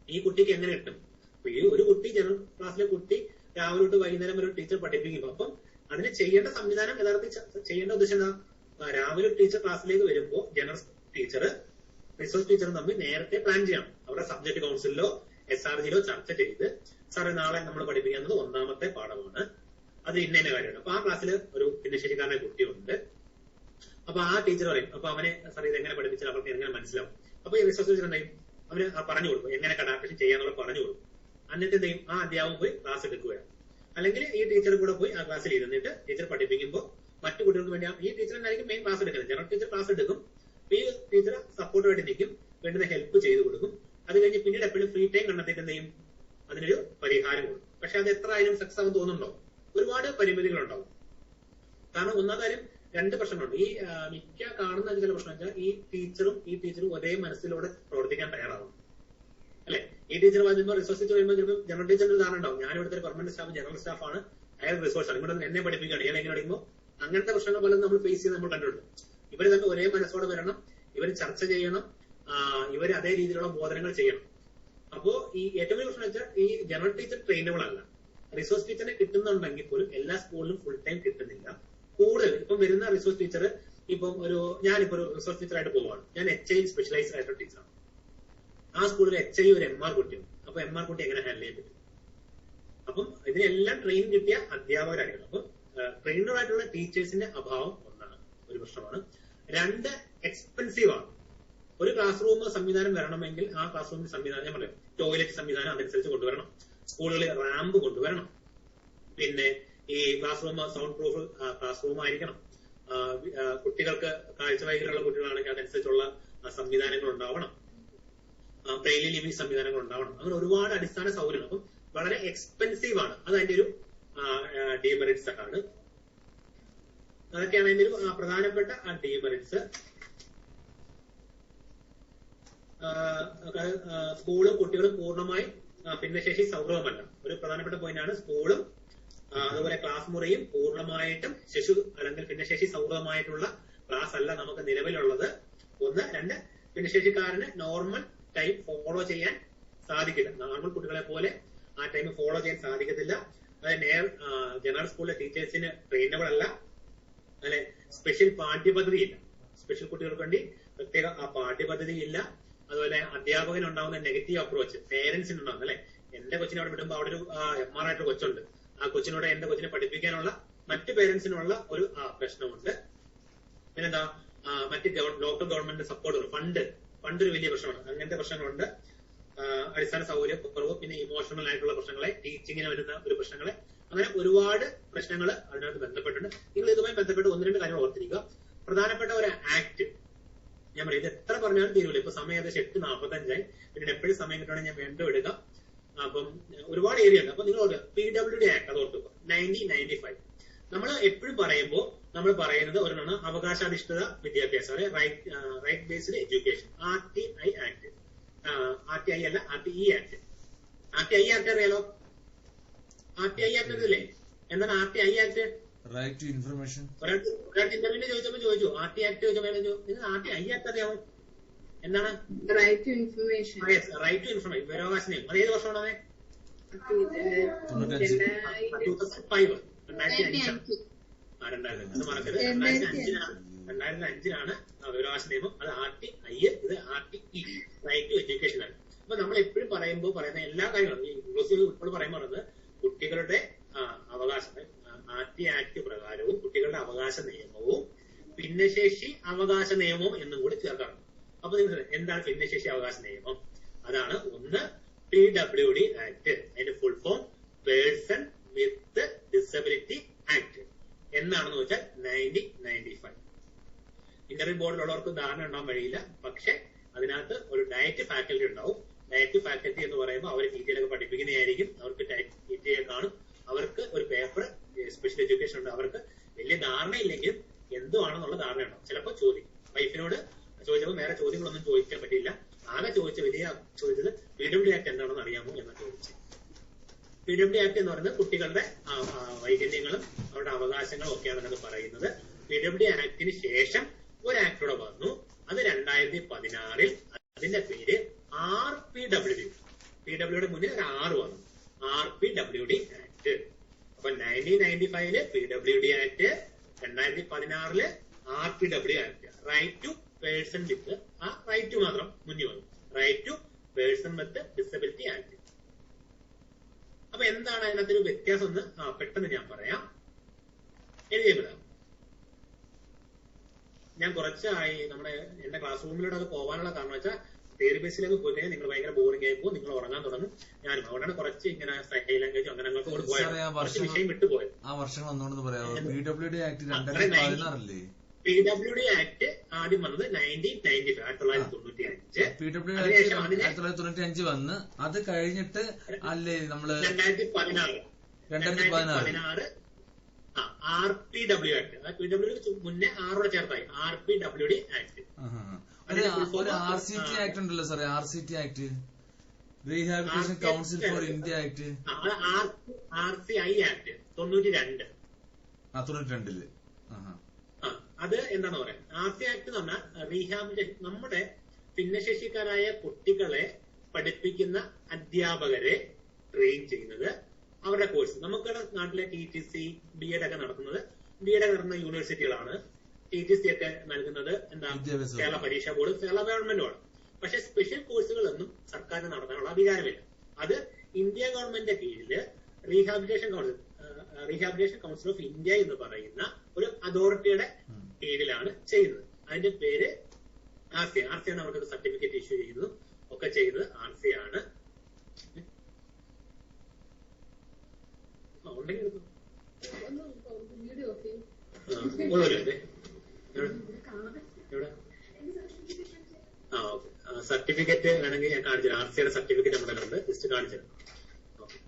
ഈ കുട്ടിക്ക് എങ്ങനെ കിട്ടും? അപ്പൊ ഈ ഒരു കുട്ടി ജനറൽ ക്ലാസ്സിലെ കുട്ടി രാവിലെ തൊട്ട് വൈകുന്നേരം വരെ ടീച്ചർ പഠിപ്പിക്കും. അപ്പം അതിന് ചെയ്യേണ്ട സംവിധാനം യഥാർത്ഥത്തിൽ ചെയ്യേണ്ട ഉദ്ദേശം എന്താ? രാവിലെ ടീച്ചർ ക്ലാസ്സിലേക്ക് വരുമ്പോൾ ജനറൽ ടീച്ചർ റിസോഴ്സ് ടീച്ചറും തമ്മിൽ നേരത്തെ പ്ലാൻ ചെയ്യണം. അവരുടെ സബ്ജക്ട് കൗൺസിലിലോ SRGയിലോ ചർച്ച ചെയ്ത് സാറ് നാളെ നമ്മൾ പഠിപ്പിക്കുന്നത് 1ാമത്തെ പാഠമാണ്, അത് ഇന്ന കാര്യമാണ്. അപ്പൊ ആ ക്ലാസ്സിൽ ഒരു ഭിന്നശേഷിക്കാരനെ കുട്ടിയുണ്ട്. അപ്പൊ ആ ടീച്ചർ പറയും, അപ്പൊ അവനെ സാർ ഇത് എങ്ങനെ പഠിപ്പിച്ചാൽ അവർക്ക് എങ്ങനെ മനസ്സിലാവും? അപ്പൊ ഈ റിസോഴ്സ് ടീച്ചർ എന്തെയും അവന് പറഞ്ഞു കൊടുക്കും, എങ്ങനെ അഡാപ്റ്റേഷൻ ചെയ്യാന്നുള്ള പറഞ്ഞു കൊടുക്കും. എന്നിട്ട് എന്തെയും ആ അധ്യാപകൻ പോയി ക്ലാസ് എടുക്കുകയാണ്. അല്ലെങ്കിൽ ഈ ടീച്ചർ കൂടെ പോയി ആ ക്ലാസ്സിൽ ഇരുന്നിട്ട് ടീച്ചർ പഠിപ്പിക്കുമ്പോൾ മറ്റു കുട്ടികൾക്ക് വേണ്ടി ഈ ടീച്ചർ തന്നെയായിരിക്കും മെയിൻ ക്ലാസ് എടുക്കുന്നത്. ജനറൽ ടീച്ചർ ക്ലാസ് എടുക്കും, ഈ ടീച്ചർ സപ്പോർട്ടുമായിട്ട് നിൽക്കും, വേണ്ടുന്ന ഹെൽപ്പ് ചെയ്ത് കൊടുക്കും. അത് കഴിഞ്ഞ് പിന്നീട് എപ്പോഴും ഫ്രീ ടൈം കണ്ടെത്തിയിട്ട് എന്ത് ചെയ്യും? അതിനൊരു പരിഹാരം കൊടുക്കും. പക്ഷെ അത് എത്ര ആയാലും സക്സസ് ആവും തോന്നുന്നുണ്ടോ? ഒരുപാട് പരിമിതികളുണ്ടാവും. കാരണം ഒന്നാം കാര്യം 2 പ്രശ്നങ്ങളുണ്ട്. ഈ മിക്ക കാണുന്ന ചില പ്രശ്നം വെച്ചാൽ ഈ ടീച്ചറും ഒരേ മനസ്സിലൂടെ പ്രവർത്തിക്കാൻ തയ്യാറാവും അല്ലെ? ഈ ടീച്ചർ വരുമ്പോൾ റിസോഴ്സ് ടീച്ചർ വരുമ്പോൾ ചിലപ്പോൾ ജനറൽ ടീച്ചറിന്റെ ധാരണ ഉണ്ടാവും, ഞാൻ ഇവിടുത്തെ ഒരു പെർമനന്റ് സ്റ്റാഫ്, ജനറൽ സ്റ്റാഫാണ്, അയാൾ റിസോഴ്സ് ആണ്, ഇവിടെ എന്നെ പഠിപ്പിക്കുകയാണ്, ഇയാൾ എങ്ങനെ പഠിക്കുമ്പോൾ അങ്ങനത്തെ പ്രശ്നങ്ങൾ പലതും നമ്മൾ ഫേസ് ചെയ്ത് നമ്മൾ കണ്ടിട്ടുണ്ട്. ഇവർ തന്നെ ഒരേ മനസ്സോടെ വരണം, ഇവർ ചർച്ച ചെയ്യണം, ഇവർ അതേ രീതിയിലുള്ള ബോധനങ്ങൾ ചെയ്യണം. അപ്പോ ഈ ഏറ്റവും വലിയ പ്രശ്നം വെച്ചാൽ ഈ ജനറൽ ടീച്ചർ ട്രെയിനബിൾ അല്ല. റിസോഴ്സ് ടീച്ചറിനെ കിട്ടുന്നുണ്ടെങ്കിൽ പോലും എല്ലാ സ്കൂളിലും ഫുൾ ടൈം കിട്ടുന്നില്ല. കൂടുതൽ ഇപ്പം വരുന്ന റിസോഴ്സ് ടീച്ചർ ഇപ്പം ഞാനിപ്പോ ഒരു റിസോഴ്സ് ടീച്ചറായിട്ട് പോവുകയാണ്, ഞാൻ HI സ്പെഷ്യലൈസ്ഡ് ആയിട്ടുള്ള ടീച്ചറാണ്. ആ സ്കൂളിൽ HI ഒരു MR കുട്ടിയുണ്ട്. അപ്പൊ MR കുട്ടി എങ്ങനെ ഹാൻഡിൽ ചെയ്യാൻ പറ്റും? അപ്പം ഇതിനെല്ലാം ട്രെയിൻ കിട്ടിയ അധ്യാപകരായിരിക്കണം. അപ്പം ട്രെയിനർ ആയിട്ടുള്ള ടീച്ചേഴ്സിന്റെ അഭാവം ഒന്നാണ്, ഒരു പ്രശ്നമാണ്. 2, എക്സ്പെൻസീവ് ആണ്. ഒരു ക്ലാസ് റൂം സംവിധാനം വരണമെങ്കിൽ ആ ക്ലാസ് റൂമിന്റെ സംവിധാനം ഞാൻ പറയാം, ടോയ്ലറ്റ് സംവിധാനം അതനുസരിച്ച് കൊണ്ടുവരണം, സ്കൂളുകളിൽ റാമ്പ് കൊണ്ടുവരണം, പിന്നെ ഈ class room sound proof class room ആയിരിക്കണം, കുട്ടികൾക്ക് കാഴ്ച വൈകല്യമുള്ള കുട്ടികളാണെങ്കിൽ അതനുസരിച്ചുള്ള സംവിധാനങ്ങൾ ഉണ്ടാവണം, ബ്രെയിലി ലിവിംഗ് സംവിധാനങ്ങൾ ഉണ്ടാവണം. അങ്ങനെ ഒരുപാട് അടിസ്ഥാന സൗകര്യങ്ങൾ. അപ്പം വളരെ എക്സ്പെൻസീവ് ആണ്. അത് അതിന്റെ ഒരു ഡീമെറിറ്റ്സ് ആണ്. അതൊക്കെയാണ് അതിന്റെ ഒരു പ്രധാനപ്പെട്ട ഡീമെറിറ്റ്സ്. സ്കൂളും കുട്ടികളും പൂർണ്ണമായി ഭിന്നശേഷി സൗഹൃദമല്ല. ഒരു പ്രധാനപ്പെട്ട പോയിന്റാണ്. സ്കൂളും അതുപോലെ ക്ലാസ് മുറിയും പൂർണ്ണമായിട്ടും അല്ലെങ്കിൽ ഭിന്നശേഷി സൗഹൃദമായിട്ടുള്ള ക്ലാസ് അല്ല നമുക്ക് നിലവിലുള്ളത്. 1, 2, ഭിന്നശേഷിക്കാരന് നോർമൽ ടൈം ഫോളോ ചെയ്യാൻ സാധിക്കില്ല. നോർമൽ കുട്ടികളെ പോലെ ആ ടൈം ഫോളോ ചെയ്യാൻ സാധിക്കത്തില്ല. അതായത് ജനറൽ സ്കൂളിലെ ടീച്ചേഴ്സിന് ട്രെയിനബിൾ അല്ല, അല്ലെ സ്പെഷ്യൽ പാഠ്യപദ്ധതി ഇല്ല, സ്പെഷ്യൽ കുട്ടികൾക്ക് വേണ്ടി പ്രത്യേക ആ പാഠ്യപദ്ധതി ഇല്ല. അതുപോലെ അധ്യാപകനുണ്ടാവുന്ന നെഗറ്റീവ് അപ്രോച്ച് പേരൻസിന് ഉണ്ടാവുന്ന, അല്ലെ എന്റെ കൊച്ചിനെ അവിടെ വിടുമ്പോൾ അവിടെ ഒരു MR ആയിട്ട് കൊച്ചുണ്ട്, ആ കൊച്ചിനോട് എന്റെ കൊച്ചിനെ പഠിപ്പിക്കാനുള്ള മറ്റ് പേരൻസിനുള്ള ഒരു പ്രശ്നമുണ്ട്. പിന്നെന്താ മറ്റ് ലോക്കൽ ഗവൺമെന്റ് സപ്പോർട്ട് ഫണ്ട് ഒരു വലിയ പ്രശ്നമാണ്. അങ്ങനത്തെ പ്രശ്നങ്ങളുണ്ട്. അടിസ്ഥാന സൗകര്യ കുറവ്, പിന്നെ ഇമോഷണൽ ആയിട്ടുള്ള പ്രശ്നങ്ങളെ, ടീച്ചിങ്ങിന് വരുന്ന ഒരു പ്രശ്നങ്ങളെ, അങ്ങനെ ഒരുപാട് പ്രശ്നങ്ങൾ അതിനകത്ത് ബന്ധപ്പെട്ടുണ്ട്. നിങ്ങൾ ഇതുമായി ബന്ധപ്പെട്ട് 1-2 കാര്യങ്ങൾ ഓർത്തിരിക്കുക. പ്രധാനപ്പെട്ട ഒരു ആക്ട് ഞാൻ പറയും, ഇത് എത്ര പറഞ്ഞാലും തീരുമില്ല. ഇപ്പൊ സമയം ഏകദേശം 8:45 പിന്നെ എപ്പോഴും സമയം കിട്ടുകയാണെങ്കിൽ ഞാൻ വീണ്ടും എടുക്കാം. അപ്പം ഒരുപാട് ഏരിയ ഉണ്ട്. അപ്പൊ നിങ്ങൾ PWD ആക്ട് അത് ഓർത്തുക, 1995. നമ്മൾ എപ്പോഴും പറയുമ്പോൾ നമ്മൾ പറയുന്നത് ഒരെണ്ണം അവകാശാധിഷ്ഠിത വിദ്യാഭ്യാസം, right based education, RTI act. RTI അല്ല, RTE ആക്ട്. RTI ആക്ട് അറിയാലോ? RTI ആക്ട് അറിയില്ലേ? എന്താണ് RTI act? Right to information. ഒരാൾക്ക് ഇന്റർവ്യൂവിന് ചോദിച്ചു RTI ആക്ട് ചോദിച്ചപ്പോൾ നിങ്ങൾ RTI ആക്ട് അറിയാമോ? എന്താണ്? റൈറ്റ് ടു ഇൻഫർമേഷൻ, വിവരാവകാശ നിയമം. അത് ഏത് വർഷമാണ്? 2005. 2005. അത് മറക്കരുത്. 2005 വിവരാവകാശ നിയമം. അത് RTI, ഇത് RTE, റൈറ്റ് ടു എഡ്യൂക്കേഷൻ ആണ്. അപ്പൊ നമ്മൾ എപ്പോഴും പറയുന്ന എല്ലാ കാര്യങ്ങളും ഇൻക്ലൂസീവ് ഇപ്പോൾ പറയുന്നത് കുട്ടികളുടെ അവകാശം, RTI ആക്ട് പ്രകാരവും കുട്ടികളുടെ അവകാശ നിയമവും ഭിന്നശേഷി അവകാശ നിയമവും എന്നും കൂടി ചേർക്കണം. അപ്പൊ നിങ്ങൾ എന്താണ് ഭിന്നശേഷി അവകാശ നിയമം? അതാണ് ഒന്ന് PWD ആക്ട്, അതിന്റെ full form person with disability act. എന്നാണെന്ന് വെച്ചാൽ 1995. ഇന്റർവ്യൂ ബോർഡിലുള്ളവർക്ക് ധാരണ ഉണ്ടാവാൻ വഴിയില്ല. പക്ഷെ അതിനകത്ത് ഒരു ഡയറ്റ് ഫാക്കൽറ്റി ഉണ്ടാവും. ഡയറ്റ് ഫാക്കൽറ്റി എന്ന് പറയുമ്പോൾ അവർ TTയിലൊക്കെ പഠിപ്പിക്കുന്നതായിരിക്കും. അവർക്ക് TTയെ കാണും. അവർക്ക് ഒരു പേപ്പർ സ്പെഷ്യൽ എഡ്യൂക്കേഷൻ ഉണ്ട്. അവർക്ക് വലിയ ധാരണയില്ലെങ്കിലും എന്തുവാണെന്നുള്ള ധാരണ ഉണ്ടാവും. ചിലപ്പോൾ ചോദിക്കും. വൈഫിനോട് ചോദിച്ചപ്പോൾ വേറെ ചോദ്യങ്ങളൊന്നും ചോദിക്കാൻ പറ്റില്ല. ആകെ ചോദിച്ചത് PWD ആക്ട് എന്താണെന്ന് അറിയാമോ എന്നാണ് ചോദിച്ചത്. PWD ആക്ട് എന്ന് പറയുന്നത് കുട്ടികളുടെ വൈകല്യങ്ങളും അവരുടെ അവകാശങ്ങളും ഒക്കെയാണ് അത് പറയുന്നത്. PWD ആക്ടിന് ശേഷം ഒരു ആക്ടോടെ വന്നു. അത് 2016. അതിന്റെ പേര് RPWD. PWD മുന്നിൽ ഒരു 6 വന്നു. RPWD act. അപ്പൊ 1995 PWD act, 2016 RPWD act. Right to person with, ആ റൈറ്റ് മാത്രം മുന്നിൽ വന്നു. Right to person with disability act. അപ്പൊ എന്താണ് അതിനകത്തൊരു വ്യത്യാസം എന്ന് പെട്ടെന്ന് ഞാൻ പറയാം. എഴുതിയപ്പെടാം. ഞാൻ കുറച്ചായി എന്റെ ക്ലാസ് റൂമിലൂടെ അത് പോകാനുള്ള കാരണം വെച്ചാൽ തിയറി ബേസിലേക്ക് പോയി കഴിഞ്ഞാൽ നിങ്ങൾ ഭയങ്കര ബോറിംഗ് ആയി പോകും, നിങ്ങൾ ഉറങ്ങാൻ തുടങ്ങും. ഞാനും അതുകൊണ്ടാണ് കുറച്ച് ഇങ്ങനെ സൈ ലാംഗ്വേജ് അങ്ങനെ അങ്ങോട്ട് പോയത്, വിഷയം വിട്ടുപോയത്. ആ വർഷങ്ങൾ ഒന്നുകൊണ്ടെന്ന് പറയാമോ? PWD ആക്ട് 2016 PWD ആക്ട് ആദ്യം വന്നത് 1995, 1995. PWD ആക്ട് 1995 വന്ന് അത് കഴിഞ്ഞിട്ട് അല്ലേ നമ്മള് 2016 RPW ആക്ട്. PWD മുന്നേ 6 ചേർത്തായി RPWD ആക്ട്. ഒരു RCT ആക്ട് ഉണ്ടല്ലോ സാറേ, RCT act, rehabilitation council for India act. RCI act 92. 92. അത് എന്താണെന്ന് പറയാം. RCI ആക്ട് എന്ന് പറഞ്ഞാൽ റീഹാബിലിറ്റേഷൻ, നമ്മുടെ ഭിന്നശേഷിക്കാരായ കുട്ടികളെ പഠിപ്പിക്കുന്ന അധ്യാപകരെ ട്രെയിൻ ചെയ്യുന്നത്, അവരുടെ കോഴ്സ്. നമുക്കുള്ള നാട്ടിലെ TTC, B.Ed ഒക്കെ നടത്തുന്നത്, B.Ed നടത്തുന്ന യൂണിവേഴ്സിറ്റികളാണ്. TTC ഒക്കെ നൽകുന്നത് എന്താ? കേരള പരീക്ഷാ ബോർഡ്, കേരള ഗവൺമെന്റുമാണ്. പക്ഷെ സ്പെഷ്യൽ കോഴ്സുകളൊന്നും സർക്കാരിന് നടത്താനുള്ള അധികാരമില്ല. അത് ഇന്ത്യ ഗവൺമെന്റിന്റെ കീഴില് റീഹാബിലിറ്റേഷൻ കൗൺസിൽ ഓഫ് ഇന്ത്യ എന്ന് പറയുന്ന ഒരു അതോറിറ്റിയുടെ കീഴിലാണ് ചെയ്യുന്നത്. അതിന്റെ പേര് RCI. RCI ആണ് അവർക്ക് സർട്ടിഫിക്കറ്റ് ഇഷ്യൂ ചെയ്യുന്നതും ഒക്കെ ചെയ്യുന്നത് RCI ആണ്. ഉണ്ടെങ്കിൽ സർട്ടിഫിക്കറ്റ് വേണമെങ്കിൽ ഞാൻ കാണിച്ചുതരാം. RCIയുടെ സർട്ടിഫിക്കറ്റ് നമ്മുടെ ഉണ്ട്, ലിസ്റ്റ് കാണിച്ചുതരാം.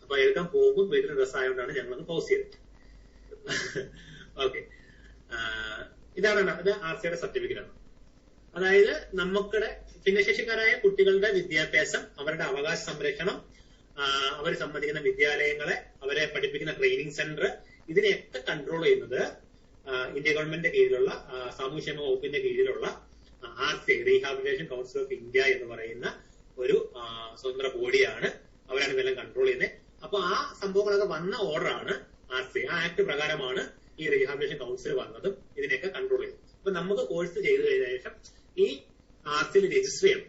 അപ്പൊ എടുക്കാൻ പോകുമ്പോൾ വീട്ടിൽ ഡ്രസ് ആയതുകൊണ്ടാണ് ഞങ്ങളൊന്ന് പോസ്റ്റ് ചെയ്തത്. ഓക്കെ, ഇതാണ് ഇത് RCIയുടെ സർട്ടിഫിക്കറ്റ് ആണ്. അതായത് നമുക്കിടെ ഭിന്നശേഷിക്കാരായ കുട്ടികളുടെ വിദ്യാഭ്യാസം, അവരുടെ അവകാശ സംരക്ഷണം, അവർ സംബന്ധിക്കുന്ന വിദ്യാലയങ്ങളെ, അവരെ പഠിപ്പിക്കുന്ന ട്രെയിനിങ് സെന്റർ, ഇതിനെയൊക്കെ കൺട്രോൾ ചെയ്യുന്നത് ഇന്ത്യ ഗവൺമെന്റിന്റെ കീഴിലുള്ള സാമൂഹ്യക്ഷേമ വകുപ്പിന്റെ കീഴിലുള്ള RCI, rehabilitation council of India എന്ന് പറയുന്ന ഒരു സ്വതന്ത്ര ബോഡിയാണ്. അവരാണ് ഇതെല്ലാം കൺട്രോൾ ചെയ്യുന്നത്. അപ്പൊ ആ സംഭവങ്ങളൊക്കെ വന്ന ഓർഡറാണ് RCA. ആ ആക്ട് പ്രകാരമാണ് ഈ റീഹാബിലിറ്റേഷൻ കൗൺസിൽ വന്നതും ഇതിനെയൊക്കെ കൺട്രോൾ ചെയ്തത്. അപ്പൊ നമുക്ക് കോഴ്സ് ചെയ്തു കഴിഞ്ഞ ശേഷം ഈ RCAയിൽ രജിസ്റ്റർ ചെയ്യണം.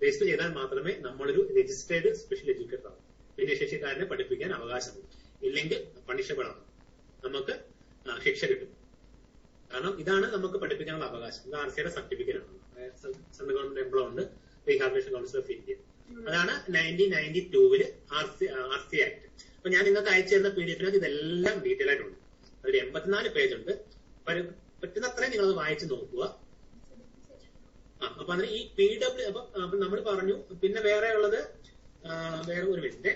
രജിസ്റ്റർ ചെയ്താൽ മാത്രമേ നമ്മളൊരു രജിസ്റ്റേർഡ് സ്പെഷ്യൽ എഡ്യൂക്കേറ്റർ ആവും. ഭിന്നശേഷിക്കാരനെ പഠിപ്പിക്കാൻ അവകാശമുണ്ട്. ഇല്ലെങ്കിൽ പണിഷബിൾ ആണ്, നമുക്ക് ശിക്ഷ കിട്ടും. കാരണം ഇതാണ് നമുക്ക് പഠിപ്പിക്കാനുള്ള അവകാശം. ഇത് RCAയുടെ സർട്ടിഫിക്കറ്റ് ആണ്. സെൻട്രൽ ഗവൺമെന്റ് എംപ്ലോയ് ഉണ്ട്, റീഹാബിലിറ്റേഷൻ കൗൺസിൽ ഓഫ് ഇന്ത്യ. അതാണ് 1992 RCA ആക്ട്. അപ്പൊ ഞാൻ നിങ്ങൾക്ക് അയച്ചു തരുന്ന PDF ഇതെല്ലാം ഡീറ്റെയിൽ ആയിട്ടുണ്ട്. അതിൽ 84 പേജ് ഉണ്ട്. പറ്റുന്നത്രയും നിങ്ങളത് വായിച്ചു നോക്കുക. അപ്പൊ അതിന് ഈ PW അപ്പൊ നമ്മൾ പറഞ്ഞു. പിന്നെ വേറെ ഉള്ളത് വേറെ ഒരു മിനിറ്റ്,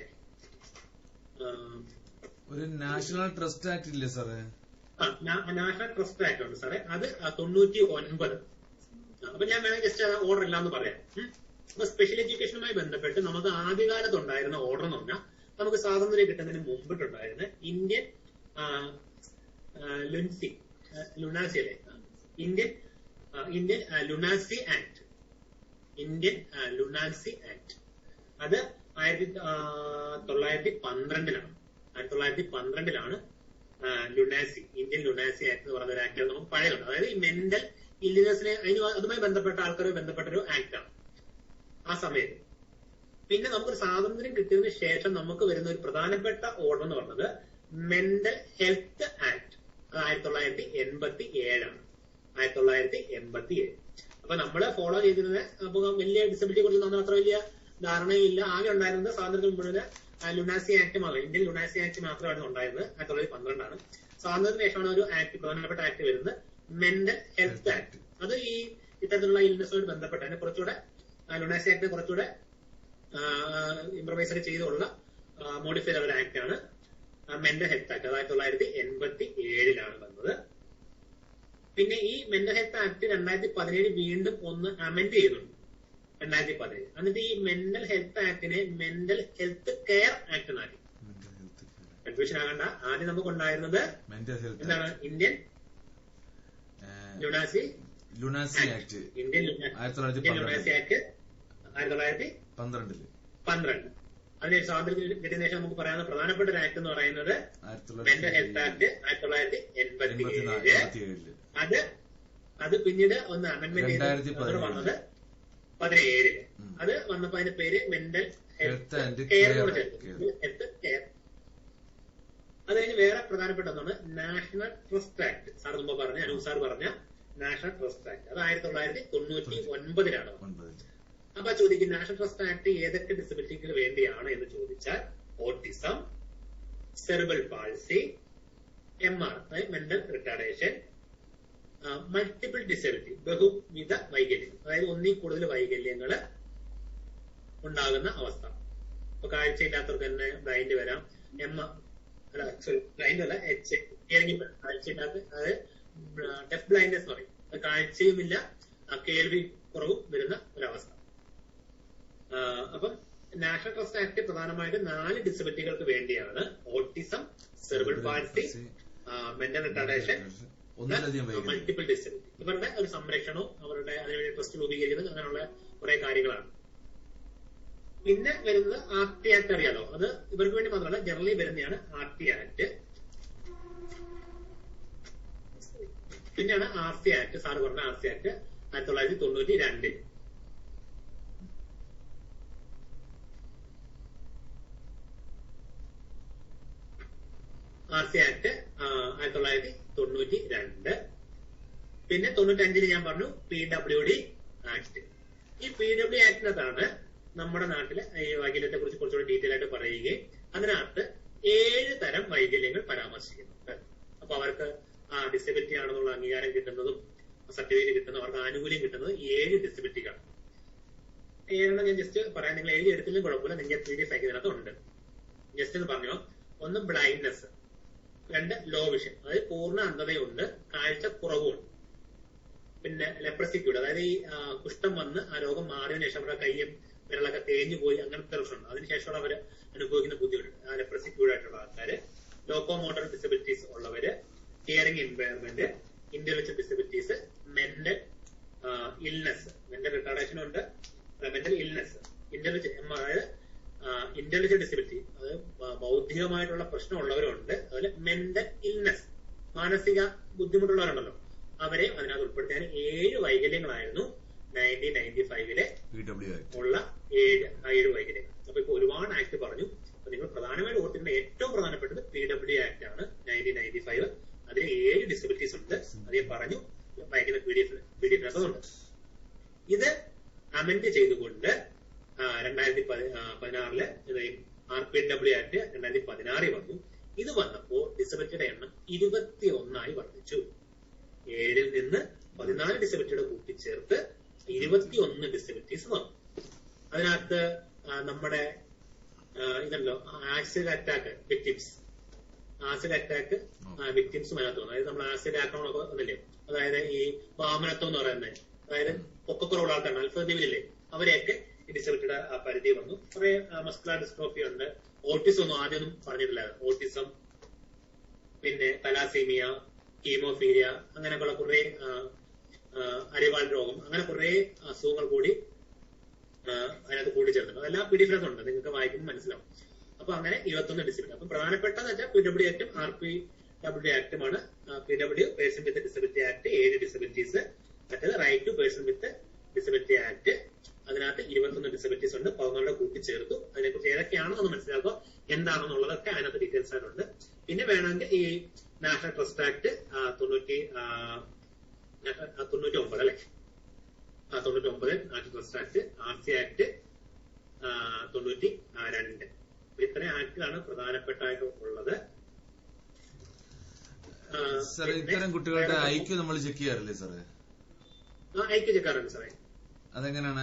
ഒരു നാഷണൽ ട്രസ്റ്റ് ആക്ട് ഇല്ലേ സാറേ? നാഷണൽ ട്രസ്റ്റ് ആക്ട് ഉണ്ട് സാറേ. അത് 99. അപ്പൊ ഞാൻ വേണമെങ്കിൽ ജസ്റ്റ് ഓർഡർ ഇല്ലാന്ന് പറയാം. അപ്പൊ സ്പെഷ്യൽ എഡ്യൂക്കേഷനുമായി ബന്ധപ്പെട്ട് നമുക്ക് ആദ്യകാലത്ത് ഉണ്ടായിരുന്ന ഓർഡർ എന്ന് പറഞ്ഞാൽ നമുക്ക് സ്വാതന്ത്ര്യം കിട്ടുന്നതിന് മുമ്പിട്ടുണ്ടായിരുന്ന ഇന്ത്യൻ ലുനാസി അല്ലേ, Indian lunacy act. Indian lunacy act അത് 1912 1912 ലുനാസി, ഇന്ത്യൻ ലുനാസി ആക്ട് എന്ന് പറയുന്ന ഒരു ആക്ട് നമുക്ക് പഴയതുണ്ട്. അതായത് ഈ മെന്റൽ ഇല്ലിനെസിനെ അതുമായി ബന്ധപ്പെട്ട ആൾക്കാരെ ബന്ധപ്പെട്ട ഒരു ആക്ടാണ് ആ സമയത്ത്. പിന്നെ നമുക്കൊരു സ്വാതന്ത്ര്യം കിട്ടിയതിനു ശേഷം നമുക്ക് വരുന്ന ഒരു പ്രധാനപ്പെട്ട ഓർഡർ എന്ന് പറയുന്നത് മെന്റൽ ഹെൽത്ത് ആക്ട്. അത് 1987 1987. അപ്പൊ നമ്മള് ഫോളോ ചെയ്തിരുന്നത്, അപ്പൊ വലിയ ഡിസബിലിറ്റിയെ കുറിച്ച് നമ്മൾ അത്ര വലിയ ധാരണയില്ല. ആകെ ഉണ്ടായിരുന്നത് സ്വാതന്ത്ര്യം മുഴുവൻ ലുനാസി ആക്ട് മാത്രം, ഇന്ത്യൻ ലുനാസി ആക്ട് മാത്രമാണ് ഉണ്ടായിരുന്നത്. 1912 സ്വാതന്ത്ര്യത്തിന് ശേഷമാണ് ഒരു ആക്ട്, പ്രധാനപ്പെട്ട ആക്ട് വരുന്നത് മെന്റൽ ഹെൽത്ത് ആക്ട്. അത് ഈ ഇത്തരത്തിലുള്ള ഇൽനെസ്സുമായി ബന്ധപ്പെട്ട് അതിനെ കുറച്ചുകൂടെ ലുനാസി ആക്ട് കുറച്ചുകൂടെ ഇംപ്രവൈസ് ചെയ്തുള്ള മോഡിഫൈ ചെയ്ത ഒരു ആക്ട് ആണ് മെന്റൽ ഹെൽത്ത് ആക്ട്. 1987 വന്നത്. പിന്നെ ഈ മെന്റൽ ഹെൽത്ത് ആക്ട് 2017 വീണ്ടും ഒന്ന് അമെൻഡ് ചെയ്യുന്നുണ്ട്, 2017. എന്നിട്ട് ഈ മെന്റൽ ഹെൽത്ത് ആക്ടിനെ മെന്റൽ ഹെൽത്ത് കെയർ ആക്ട് എന്നാക്കി. കൺഫ്യൂഷൻ ആകണ്ട. ആദ്യം നമുക്ക് ഉണ്ടായിരുന്നത് എന്താണ്? Indian lunacy act. Indian lunacy act 1912. അതിന് സ്വാതന്ത്ര്യം കിട്ടിയ ശേഷം നമുക്ക് പറയാവുന്ന പ്രധാനപ്പെട്ട ഒരു ആക്ട് എന്ന് പറയുന്നത് മെന്റൽ ഹെൽത്ത് ആക്ട് 1987. അത് പിന്നീട് ഒന്ന് അമെന്റ്മെന്റ് ചെയ്ത് വന്നത് 17. അത് വന്നപ്പോ അതിന്റെ പേര് മെന്റൽ ഹെൽത്ത് കെയർ കൂടെ ചേർത്ത്, ഹെൽത്ത് കെയർ. അത് കഴിഞ്ഞ് വേറെ പ്രധാനപ്പെട്ട ഒന്നാണ് നാഷണൽ ട്രസ്റ്റ് ആക്ട്. സാർ മുമ്പ് പറഞ്ഞ അനൂപ് സാർ പറഞ്ഞ നാഷണൽ ട്രസ്റ്റ് ആക്ട്. അത് 1999 അപ്പൊ ചോദിക്കും നാഷണൽ ട്രസ്റ്റ് ആക്ട് ഏതൊക്കെ ഡിസബിലിറ്റിക്ക് വേണ്ടിയാണ് എന്ന് ചോദിച്ചാൽ ഓട്ടിസം, സെറിബ്രൽ പാൾസി, MR അതായത് മെന്റൽ റിട്ടാർഡേഷൻ, മൾട്ടിപ്പിൾ ഡിസബിലിറ്റി ബഹുവിധ വൈകല്യം, അതായത് ഒന്നിൽ കൂടുതൽ വൈകല്യങ്ങൾ ഉണ്ടാകുന്ന അവസ്ഥ. ഇപ്പൊ കാഴ്ചയില്ലാത്തവർക്ക് തന്നെ ബ്ലൈൻഡ് വരാം. ബ്ലൈൻഡ് അല്ല, കാഴ്ചയില്ലാത്ത, അതായത് ഡെഫ് ബ്ലൈൻഡ്നെസ് എന്ന് പറയും. അത് കാഴ്ചയുമില്ല, കേൾവി കുറവും വരുന്ന ഒരവസ്ഥ. അപ്പം നാഷണൽ ട്രസ്റ്റ് ആക്ട് പ്രധാനമായിട്ടും 4 ഡിസബിലിറ്റികൾക്ക് വേണ്ടിയാണ്. Autism, cerebral palsy, mental retardation, multiple disability. ഇവരുടെ ഒരു സംരക്ഷണവും അവരുടെ അതിനുവേണ്ടി ട്രസ്റ്റ് രൂപീകരിക്കുന്നത് അങ്ങനെയുള്ള കുറെ കാര്യങ്ങളാണ്. പിന്നെ വരുന്നത് RT ആക്ട് അറിയാലോ. അത് ഇവർക്ക് വേണ്ടി മാത്രമല്ല, ജനറലി വരുന്നതാണ് RT ആക്ട്. പിന്നെയാണ് RC ആക്ട്. സാറ് പറഞ്ഞ RC ആക്ട് 1992. RC act 1992. പിന്നെ 95 ഞാൻ പറഞ്ഞു PWD ആക്ട്. ഈ PWD ആക്ടിനകത്താണ് നമ്മുടെ നാട്ടിലെ ഈ വൈകല്യത്തെ കുറിച്ച് കുറച്ചുകൂടി ഡീറ്റെയിൽ ആയിട്ട് പറയുകയും അതിനകത്ത് 7 തരം വൈകല്യങ്ങൾ പരാമർശിക്കുന്നുണ്ട്. അപ്പൊ അവർക്ക് ഡിസബിലിറ്റി ആണെന്നുള്ള അംഗീകാരം കിട്ടുന്നതും സർട്ടിഫിക്കറ്റ് കിട്ടുന്നതും അവർക്ക് ആനുകൂല്യം കിട്ടുന്നത് 7 ഡിസബിലിറ്റിക്കാണ്. 7 ഞാൻ ജസ്റ്റ് പറയാം, നിങ്ങൾ എഴുതി എടുത്തില്ലെങ്കിൽ കുഴപ്പമില്ല, നിങ്ങൾ PDF ആക്കിയതിനകത്ത് ഉണ്ട്. ജസ്റ്റ് എന്ന് പറഞ്ഞോ. 1 ബ്ലൈൻഡ്നെസ്, 2 ലോ വിഷൻ, അതായത് പൂർണ്ണ അന്ധതയുണ്ട്, കാഴ്ച കുറവുണ്ട്. പിന്നെ ലെപ്രസിക്യൂഡ്, അതായത് ഈ കുഷ്ഠം വന്ന് ആ രോഗം മാറിയതിനു ശേഷം അവരുടെ കയ്യും വിരളൊക്കെ തേഞ്ഞു പോയി, അങ്ങനത്തെ പ്രശ്നമുണ്ട്. അതിനുശേഷമാണ് അവർ അനുഭവിക്കുന്ന ബുദ്ധിമുട്ട്. ആ ലെപ്രസിക്യൂഡ് ആയിട്ടുള്ള ആൾക്കാര്, ലോക്കോമോട്ടർ ഡിസബിലിറ്റീസ് ഉള്ളവര്, hearing impairment, intellectual disabilities, mental illness, mental retardation ഉണ്ട്, മെന്റൽ ഇൽനെസ്, അതായത് ഇന്റലക്ച്വൽ ഡിസബിലിറ്റി, അത് ബൗദ്ധികമായിട്ടുള്ള പ്രശ്നമുള്ളവരുണ്ട്, അതുപോലെ മെന്റൽ ഇൽനെസ്, മാനസിക ബുദ്ധിമുട്ടുള്ളവരുണ്ടല്ലോ, അവരെ അതിനകത്ത് ഉൾപ്പെടുത്തിയാൽ 7 വൈകല്യങ്ങളായിരുന്നു 1995 ഉള്ള 7 വൈകല്യങ്ങൾ. അപ്പൊ ഇപ്പൊ ഒരുപാട് ആക്ട് പറഞ്ഞു. അപ്പൊ നിങ്ങൾ പ്രധാനമായിട്ട് ഓർത്തിരുന്ന ഏറ്റവും പ്രധാനപ്പെട്ടത് PW ആക്ട് ആണ് 1995. അതിൽ 7 ഡിസബിലിറ്റീസ് ഉണ്ട്. അത് ഞാൻ പറഞ്ഞു, വായിക്കുന്ന PDF ഇത് അമെന്റ് ചെയ്തുകൊണ്ട് 2016 RPW ആക്ട് 2016 വന്നു. ഇത് വന്നപ്പോ ഡിസബിലിറ്റിയുടെ എണ്ണം 21 വർദ്ധിച്ചു. 7 നിന്ന് 14 ഡിസബിലിറ്റിയുടെ കൂട്ടിച്ചേർത്ത് 21 ഡിസബിലിറ്റീസ് വന്നു. അതിനകത്ത് നമ്മുടെ ഇതല്ലോ acid attack victims, acid attack വിക്ടിംസും അതിനകത്ത് വന്നു. അതായത് നമ്മൾ ആസിഡ് ആക്രമണമൊക്കെ വന്നില്ലേ, അതായത് ഈ വാമനത്വം എന്ന് പറയുന്നത്, അതായത് പൊക്കക്കുറവുള്ള ആൾക്കാരാണ്, അൽഫദ്വീപിലില്ലേ, അവരെയൊക്കെ ഈ ഡിസബിലിറ്റിയുടെ പരിധി വന്നു. കുറെ മസ്കുലർ ഡിസ്ട്രോഫി ഉണ്ട്, ഓട്ടിസം ഒന്നും ആദ്യമൊന്നും പറഞ്ഞിട്ടില്ല, ഓട്ടിസം, പിന്നെ തലാസീമിയ, ഹീമോഫീലിയ, അങ്ങനെയൊക്കെയുള്ള കുറെ അരിവാൾ രോഗം, അങ്ങനെ കുറെ അസുഖങ്ങൾ കൂടി അതിനകത്ത് കൂട്ടിച്ചേർത്തിട്ടുണ്ട്. അതെല്ലാം PDF ഉണ്ട്, നിങ്ങൾക്ക് വായിക്കുമ്പോൾ മനസ്സിലാവും. അപ്പൊ അങ്ങനെ 21 ഡിസബിലിറ്റി. അപ്പൊ പ്രധാനപ്പെട്ടതെന്ന് വെച്ചാൽ PW ആക്ടും RPW ആക്ടുമാണ്. PW person with disability act 7 disabilities, മറ്റേത് right to person with disability act, അതിനകത്ത് 21 ഡിസബിലിറ്റീസ് ഉണ്ട്. 14 കൂട്ടിച്ചേർത്തു. അതിനെക്കുറിച്ച് ഏതൊക്കെയാണെന്ന് മനസ്സിലാക്കുക, എന്താണെന്നുള്ളതൊക്കെ അതിനകത്ത് ഡീറ്റെയിൽസ് ആയിട്ടുണ്ട്. പിന്നെ വേണമെങ്കിൽ ഈ നാഷണൽ ട്രസ്റ്റ് ആക്ട് 99 അല്ലെ, 99 national trust act, RC act 92, ഇത്രയും ആക്ടിലാണ് പ്രധാനപ്പെട്ടായിട്ട് ഉള്ളത്. സാറേ ഇത്തരം കുട്ടികളുടെ ഐക്യു നമ്മൾ ചെക്ക് ചെയ്യാറില്ലേ സാറേ? ഐക്യു ചെക്കാറുണ്ട് സാറേ. അതെങ്ങനെയാണ്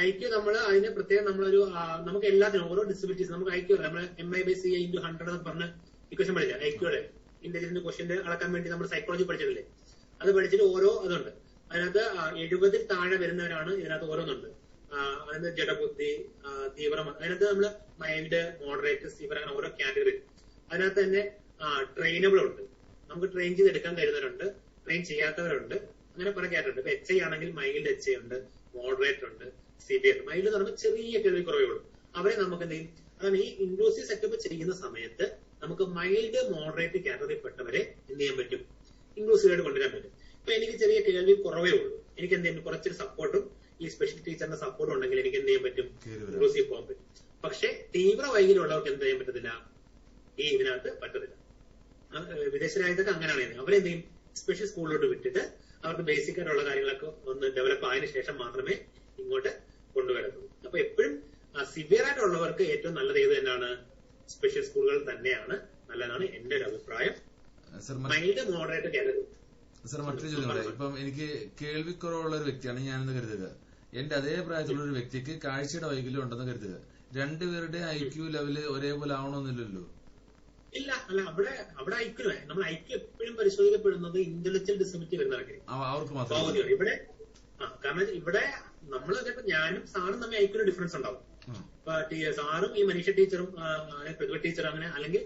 ഐക്യു നമ്മൾ അതിന് പ്രത്യേകം നമ്മളൊരു നമുക്ക് എല്ലാത്തിനും ഓരോ ഡിസബിലിറ്റീസ് നമുക്ക് ഐക്യു നമ്മള് MI/CA × 100 എന്ന് പറഞ്ഞ ഇക്വേഷൻ പഠിച്ച ഐക്യുടെ ഇന്റലിജന്റ് ക്വസ്റ്റ്യന്റ് അളക്കാൻ വേണ്ടി നമ്മൾ സൈക്കോളജി പഠിച്ചിട്ടില്ലേ, അത് പഠിച്ചിട്ട് ഓരോ അതുണ്ട്. അതിനകത്ത് 70 താഴെ വരുന്നവരാണ് ഇതിനകത്ത് ഓരോന്നുണ്ട്. അതിന് ജഡബുദ്ധി, തീവ്രം, അതിനകത്ത് നമ്മള് മൈൽഡ്, മോഡറേറ്റ്, സിവിയർ, അങ്ങനെ ഓരോ കാറ്റഗറി. അതിനകത്ത് തന്നെ ട്രെയിനബിൾ ഉണ്ട്, നമുക്ക് ട്രെയിൻ ചെയ്തെടുക്കാൻ കഴിയുന്നവരുണ്ട്, ട്രെയിൻ ചെയ്യാത്തവരുണ്ട്, അങ്ങനെ പല കാറ്റഗറി ഉണ്ട്. ഇപ്പൊ HI ആണെങ്കിൽ മൈൽഡ് HI ഉണ്ട്, മോഡറേറ്റ് ഉണ്ട്, സിവിയർ. മൈൽഡ് എന്ന് പറയുമ്പോൾ ചെറിയ കേൾവിക്കുറവേ ഉള്ളൂ. അവരെ നമുക്ക് എന്ത് ചെയ്യും, അതാണ് ഈ ഇൻക്ലൂസീവ് സെറ്റപ്പ് ചെയ്യുന്ന സമയത്ത് നമുക്ക് മൈൽഡ്, മോഡറേറ്റ് കാറ്റഗറിപ്പെട്ടവരെ എന്ത് ചെയ്യാൻ പറ്റും, ഇൻക്ലൂസീവായിട്ട് കൊണ്ടുവരാൻ പറ്റും. ഇപ്പൊ എനിക്ക് ചെറിയ കേൾവി കുറവേ ഉള്ളൂ, എനിക്ക് എന്ത് ചെയ്യും, കുറച്ചൊരു സപ്പോർട്ടും ഈ സ്പെഷ്യൽ ടീച്ചറിന്റെ സപ്പോർട്ടും ഉണ്ടെങ്കിൽ എനിക്ക് എന്ത് ചെയ്യാൻ പറ്റും, ഇൻക്ലൂസീവ് പോകാൻ പറ്റും. പക്ഷെ തീവ്ര വൈകല്യമുള്ളവർക്ക് എന്ത് ചെയ്യാൻ പറ്റത്തില്ല, ഈ ഇതിനകത്ത് പറ്റത്തില്ല. വിദേശ രാജ്യത്തൊക്കെ അങ്ങനെയാണ്, അവരെന്ത് ചെയ്യും, സ്പെഷ്യൽ സ്കൂളിലോട്ട് വിട്ടിട്ട് അവർക്ക് ബേസിക് ആയിട്ടുള്ള കാര്യങ്ങളൊക്കെ ഒന്ന് ഡെവലപ്പ് ആയതിനു ശേഷം മാത്രമേ ഇങ്ങോട്ട് കൊണ്ടുവരത്തുള്ളൂ. അപ്പൊ എപ്പോഴും സിവിയർ ആയിട്ടുള്ളവർക്ക് ഏറ്റവും നല്ലത് ഏത് തന്നെയാണ്, സ്പെഷ്യൽ സ്കൂളുകൾ തന്നെയാണ് നല്ലതാണ് എന്റെ ഒരു അഭിപ്രായം. Mild, moderate category. സാർ മറ്റൊരു ചോദ്യം പറയാം. ഇപ്പം എനിക്ക് കേൾവിക്കുറവുള്ള ഒരു വ്യക്തിയാണ് ഞാനെന്ന് കരുതുക, എന്റെ അതേ പ്രായത്തിലുള്ള ഒരു വ്യക്തിക്ക് കാഴ്ചയുടെ വൈകല്യം ഉണ്ടെന്ന് കരുതുക, രണ്ടുപേരുടെ IQ ലെവല് ഒരേപോലെ ആവണമെന്നില്ലല്ലോ? ഇല്ല, അല്ല, അവിടെ ഐക്യു നമ്മൾ ഐക്യു എപ്പോഴും പരിശോധിക്കപ്പെടുന്നത് ഇന്റലക്ച്വൽ ഡിസബിലിറ്റി വരുന്നവർക്ക്, അവർക്ക് മാത്രം. ഇവിടെ കാരണം ഇവിടെ നമ്മൾ ഞാനും സാറും തമ്മിൽ ഐക്യു ഡിഫറൻസ് ഉണ്ടാവും. ഇപ്പൊ സാറും ഈ മനീഷ ടീച്ചറും പ്രതിഭ ടീച്ചറും അങ്ങനെ, അല്ലെങ്കിൽ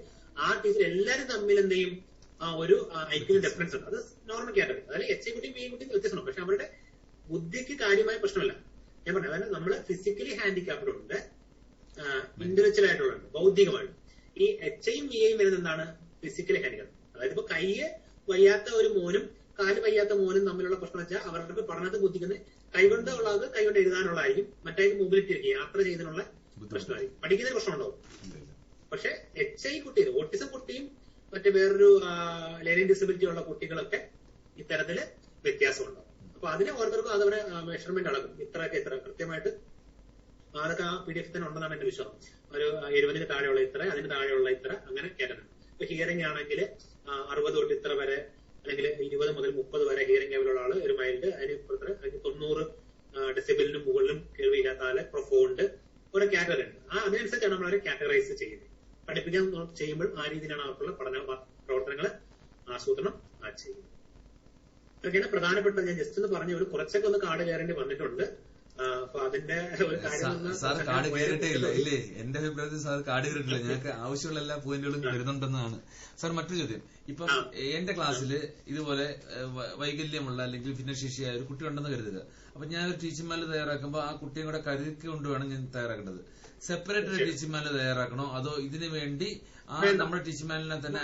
ആ ടീച്ചർ എല്ലാരും തമ്മിൽ എന്ത് ചെയ്യും, ഒരു ഐക്യു ഡിഫറൻസ് ഉണ്ട്. അത് നോർമൽ കാറ്റഗറി. അതായത് HI കുട്ടിയും BI കുട്ടിയും വ്യത്യാസമുണ്ട്. പക്ഷെ അവരുടെ ബുദ്ധിക്ക് കാര്യമായ പ്രശ്നമില്ല. ഞാൻ പറഞ്ഞു, അതായത് നമ്മള് ഫിസിക്കലി ഹാൻഡിക്യാപ്ഡ് ഉണ്ട്, ഇന്റലക്ച്വൽ ആയിട്ടുള്ളത്, ബൗദ്ധികമായിട്ട്. ഈ HIയും BIയും വരുന്നത് എന്താണ്, ഫിസിക്കലി ഹാൻഡിക്യാപ്ഡ്. അതായത് ഇപ്പൊ കൈയ്യ് വയ്യാത്ത ഒരു മോനും കാല് വയ്യാത്ത മോനും തമ്മിലുള്ള പ്രശ്നം വെച്ചാൽ അവർക്ക് പഠനത്തെ ബുദ്ധിക്കുന്നത് കൈകൊണ്ട് ഉള്ളത് കൈകൊണ്ട് എഴുതാനുള്ളതായിരിക്കും, മറ്റേ മൊബിലിറ്റി ആയിരിക്കും, യാത്ര ചെയ്യുന്നതിനുള്ള പ്രശ്നമായിരിക്കും, പഠിക്കുന്നതിന് പ്രശ്നമുണ്ടാവും. പക്ഷെ HI കുട്ടികൾ, ഓട്ടിസം കുട്ടിയും മറ്റേ വേറൊരു ലേണിംഗ് ഡിസബിലിറ്റി ഉള്ള കുട്ടികളൊക്കെ ഇത്തരത്തില് വ്യത്യാസമുണ്ടാവും. അപ്പൊ അതിനെ ഓരോരുത്തർക്കും അതവരെ മെഷർമെന്റ് അളക്കും, ഇത്രയൊക്കെ ഇത്ര കൃത്യമായിട്ട് അതൊക്കെ ആ PDF തന്നെ ഉണ്ടെന്നാണ് എന്റെ വിശ്വാസം. ഒരു 70 താഴെയുള്ള ഇത്ര, അതിന് താഴെയുള്ള ഇത്ര, അങ്ങനെ കേട്ടിട്ടുണ്ട്. ഇപ്പൊ ഹിയറിംഗ് ആണെങ്കിൽ 60 തൊട്ട് ഇത്ര വരെ, അല്ലെങ്കിൽ 20 മുതൽ 30 വരെ ഹിയറിംഗ് ലെവലുള്ള ആള്, ഒരു മൈൽഡ്, അതിന് 90 ഡെസിബിളിനും മുകളിലും കേൾവിയില്ലാത്ത ആള്, പ്രൊഫൗണ്ട്, ഓരോ കാറ്റഗറി ഉണ്ട്. അതിനനുസരിച്ചാണ് നമ്മളവരെ കാറ്റഗറൈസ് ചെയ്യുന്നത്. പഠിപ്പിക്കാൻ ചെയ്യുമ്പോൾ ആ രീതിയിലാണ് അവർക്കുള്ള പഠന പ്രവർത്തനങ്ങൾ ആസൂത്രണം ചെയ്യുന്നത്. ഇതൊക്കെയാണ് പ്രധാനപ്പെട്ട. ഞാൻ ജസ്റ്റ് ഒന്ന് പറഞ്ഞു, ഒരു കുറച്ചൊക്കെ ഒന്ന് കാട് കയറേണ്ടി വന്നിട്ടുണ്ട്. അപ്പൊ അതിന്റെ ഒരു കാര്യം സാർ കാട് കയറിയിട്ടേ ഇല്ല ഇല്ലേ? എന്റെ അഭിപ്രായത്തിൽ സാർ കാട് കയറിയിട്ടില്ല. ഞങ്ങൾക്ക് ആവശ്യമുള്ള എല്ലാ പോയിന്റുകളും വരുന്നുണ്ടെന്നാണ്. സാർ മറ്റൊരു ചോദ്യം, ഇപ്പം എന്റെ ക്ലാസ്സിൽ ഇതുപോലെ വൈകല്യമുള്ള അല്ലെങ്കിൽ ഭിന്നശേഷിയായ ഒരു കുട്ടി ഉണ്ടെന്ന് കരുതുക. അപ്പൊ ഞാൻ ഒരു ടീച്ചിങ് മാനുവൽ തയ്യാറാക്കുമ്പോൾ ആ കുട്ടിയും കൂടെ കരുതിക്കൊണ്ട് വേണം ഞാൻ തയ്യാറാക്കേണ്ടത്. സെപ്പറേറ്റ് ഒരു ടീച്ചിങ് മാനുവൽ തയ്യാറാക്കണോ അതോ ഇതിനു വേണ്ടി നമ്മുടെ ടീച്ചിങ് മാനുവലിനെ തന്നെ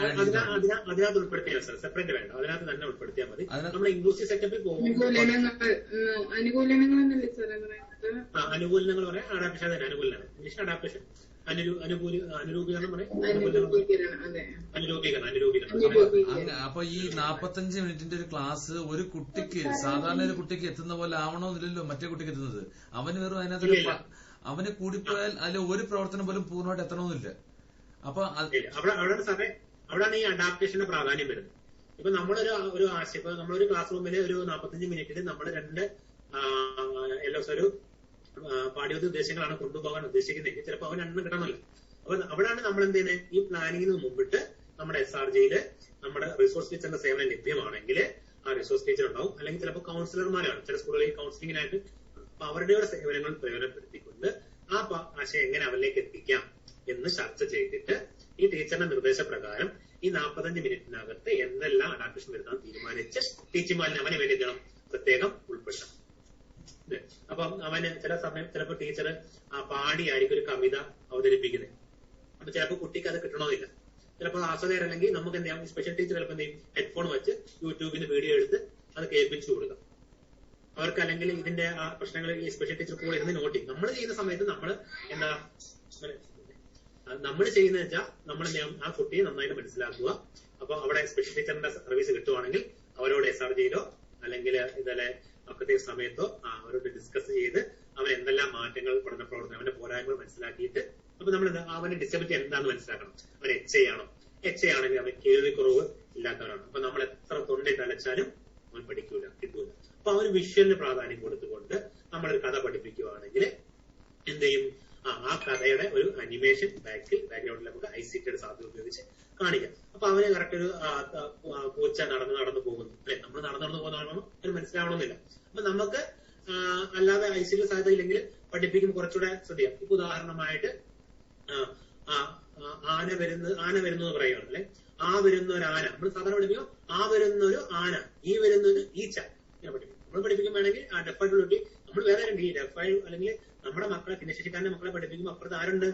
അതിനകത്ത് ഉൾപ്പെടുത്തിയാൽ സാർ, സെപ്പറേറ്റ് വേണ്ട, അതിനകത്ത് തന്നെ ഉൾപ്പെടുത്തിയാൽ മതി. നമ്മൾ ഇൻക്ലൂസീവ് സെറ്റപ്പിൽ പോകുമ്പോൾ അനുകൂലനങ്ങൾ പറയാം, അഡാപ്റ്റേഷൻ തന്നെ അനുകൂലനാണ്. ഇംഗ്ലീഷ് അഡാപ്റ്റേഷൻ, അനുരൂപീകരണം പറയാം, അനുരൂപീകരണം. അപ്പൊ ഈ 45 മിനിറ്റിന്റെ ഒരു ക്ലാസ് ഒരു കുട്ടിക്ക്, സാധാരണ ഒരു കുട്ടിക്ക് എത്തുന്ന പോലെ ആവണമെന്നില്ലല്ലോ മറ്റേ കുട്ടിക്ക് എത്തുന്നത്. അവന് വെറും അതിനകത്ത് അവന് കൂടിപ്പോയാൽ അതിൽ ഒരു പ്രവർത്തനം പോലും പൂർണ്ണമായിട്ട് എത്തണമെന്നില്ല. അപ്പൊ അവിടെയാണ് ഈ അഡാപ്റ്റേഷന്റെ പ്രാധാന്യം വരുന്നത്. ഇപ്പൊ നമ്മളൊരു ആശയം, ഇപ്പൊ നമ്മളൊരു ക്ലാസ് റൂമിൽ ഒരു 45 മിനിറ്റിൽ നമ്മൾ 2 ഒരു പാഠ്യോദ്യ ഉദ്ദേശങ്ങളാണ് കൊണ്ടുപോകാൻ ഉദ്ദേശിക്കുന്നതെങ്കിൽ ചിലപ്പോൾ അവൻ 2 കിട്ടണമല്ലോ. അപ്പൊ അവിടെയാണ് നമ്മൾ എന്ത് ചെയ്യുന്നത്, ഈ പ്ലാനിങ്ങിന് മുമ്പിട്ട് നമ്മുടെ SRGയില് നമ്മുടെ റിസോഴ്സ് ടീച്ചറിന്റെ സേവനം ലഭ്യമാണെങ്കിൽ ആ റിസോഴ്സ് ടീച്ചർ ഉണ്ടാവും, അല്ലെങ്കിൽ ചിലപ്പോൾ കൗൺസിലർമാരാണ് ചില സ്കൂളുകളിൽ കൗൺസിലിംഗിനായിട്ട്. അപ്പൊ അവരുടെ സേവനങ്ങൾ പ്രയോജനപ്പെടുത്തിക്കൊണ്ട് ആ ആശയം എങ്ങനെ അവരിലേക്ക് എത്തിക്കാം എന്ന് ചർച്ച ചെയ്തിട്ട് ഈ ടീച്ചറിന്റെ നിർദ്ദേശപ്രകാരം ഈ 45 മിനിറ്റിനകത്ത് എന്തെല്ലാം അഡാപ്റ്റേഷൻ വരുത്താൻ തീരുമാനിച്ച് ടീച്ചിങ് മാലിന് അവന് വേണ്ടി പ്രത്യേകം ഉൾപ്പെടുത്തണം. അപ്പം അവന് ചില സമയം ചിലപ്പോൾ ടീച്ചർ പാടിയായിരിക്കും ഒരു കവിത അവതരിപ്പിക്കുന്നത്. അപ്പൊ ചിലപ്പോൾ കുട്ടിക്ക് അത് കിട്ടണമെന്നില്ല. ചിലപ്പോൾ ആസ്വദകരല്ലെങ്കിൽ നമുക്ക് എന്ത് ചെയ്യാം, സ്പെഷ്യൽ ടീച്ചർ ചിലപ്പോൾ എന്ത് ചെയ്യും, ഹെഡ്ഫോൺ വെച്ച് യൂട്യൂബിന് വീഡിയോ എടുത്ത് അത് കേൾപ്പിച്ചു കൊടുക്കാം അവർക്ക്. അല്ലെങ്കിൽ ഇതിന്റെ പ്രശ്നങ്ങൾ ഈ സ്പെഷ്യൽ ടീച്ചർ കൂടെ ഇരുന്ന് നോട്ട് ചെയ്യും. നമ്മൾ ചെയ്യുന്ന സമയത്ത് നമ്മൾ എന്താ നമ്മൾ ചെയ്യുന്നത് വെച്ചാൽ നമ്മൾ ആ കുട്ടിയെ നന്നായിട്ട് മനസ്സിലാക്കുക. അപ്പൊ അവിടെ സ്പെഷ്യൽ ടീച്ചറിന്റെ സർവീസ് കിട്ടുവാണെങ്കിൽ അവരോട് SRGയിലോ അല്ലെങ്കിൽ ഇതല്ലേ പ്രത്യേക സമയത്തോ അവരോട് ഡിസ്കസ് ചെയ്ത് അവൻ എന്തെല്ലാം മാറ്റങ്ങൾ പഠന പ്രവർത്തനം അവന്റെ പോരായ്മകൾ മനസ്സിലാക്കിയിട്ട്, അപ്പൊ നമ്മൾ അവന്റെ ഡിസബിലിറ്റി എന്താണെന്ന് മനസ്സിലാക്കണം. അവൻ HA ആണോ, HA ആണെങ്കിൽ അവൻ കേൾവിക്കുറവ് ഇല്ലാത്തവരാണ്. അപ്പൊ നമ്മൾ എത്ര തൊണ്ടയിൽ തലച്ചാലും അവൻ പഠിക്കൂല, കിട്ടൂല. അപ്പൊ അവന് വിഷ്വലിന് പ്രാധാന്യം കൊടുത്തുകൊണ്ട് നമ്മളൊരു കഥ പഠിപ്പിക്കുകയാണെങ്കിൽ എന്ത് ചെയ്യും, ആ കഥയുടെ ഒരു അനിമേഷൻ ബാക്ക്ഗ്രൗണ്ടിൽ നമുക്ക് ICTയുടെ സാധ്യത ഉപയോഗിച്ച് കാണിക്കാം. അപ്പൊ അവന് കറക്റ്റ് ഒരു പൂച്ച നടന്നു പോകുന്നു അല്ലെ, നമ്മൾ നടന്നു പോകുന്നതാണോ അവന് മനസ്സിലാവണമെന്നില്ല. അപ്പൊ നമുക്ക് അല്ലാതെ ICT സാധ്യത ഇല്ലെങ്കിൽ പഠിപ്പിക്കുമ്പോൾ കുറച്ചുകൂടെ ശ്രദ്ധിക്കാം. ഇപ്പൊ ഉദാഹരണമായിട്ട് ആന വരുന്നു എന്ന് പറയുകയാണ് അല്ലെ, ആ വരുന്ന ഒരു ആന നമ്മൾ സാധാരണ പഠിപ്പിക്കും, ആ വരുന്ന ഒരു ആന, ഈ വരുന്ന ഒരു ഈച്ച ഇങ്ങനെ പഠിപ്പിക്കും. നമ്മൾ പഠിപ്പിക്കും വേണമെങ്കിൽ ആ ഡെഫായിട്ടുള്ള നമ്മൾ വേറെ ഈ ഡെഫായി അല്ലെങ്കിൽ നമ്മുടെ മക്കളെ ഭിന്നശേഷിക്കാരന്റെ മക്കളെ പഠിപ്പിക്കുമ്പോൾ അപ്പുറത്ത് ആരുണ്ട്,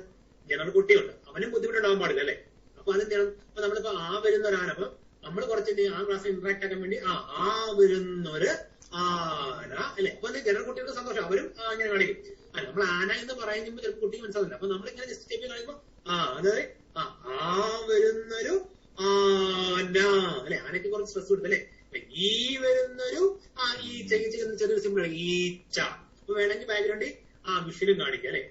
ജനറൽ കുട്ടിയുണ്ട്, അവനും ബുദ്ധിമുട്ടുണ്ടാവാൻ പാടില്ല അല്ലെ. അപ്പൊ അതെന്ത് ചെയ്യണം, അപ്പൊ നമ്മളിപ്പോ ആ വരുന്ന ഒരു ആന, അപ്പൊ നമ്മൾ കുറച്ച് ആ ക്ലാസ് ഇന്ററാക്ട് ആക്കാൻ വേണ്ടി ആ വരുന്നൊരു ആന അല്ലെ. അപ്പൊ ജനറൽ കുട്ടികൾക്ക് സന്തോഷം, അവരും അങ്ങനെ കാണിക്കും. നമ്മൾ ആന എന്ന് പറയുമ്പോൾ ചിലപ്പോൾ കുട്ടിക്ക് മനസ്സിലാവില്ല. അപ്പൊ നമ്മളിങ്ങനെ ജസ്റ്റ് സ്റ്റെപ്പ് കാണിക്കുമ്പോൾ അതായത് ആ വരുന്നൊരു ആന അല്ലെ, ആനയ്ക്ക് കുറച്ച് സ്ട്രെസ് കൊടുത്തല്ലേ. ഈ വരുന്നൊരു ഈച്ച, ചെറിയൊരു സിമ്പിൾ ഈച്ച. അപ്പൊ വേണമെങ്കിൽ ബാക്ക്ഗ്രൗണ്ടിൽ വിഷ്വലും കാണിക്കാം അല്ലെ.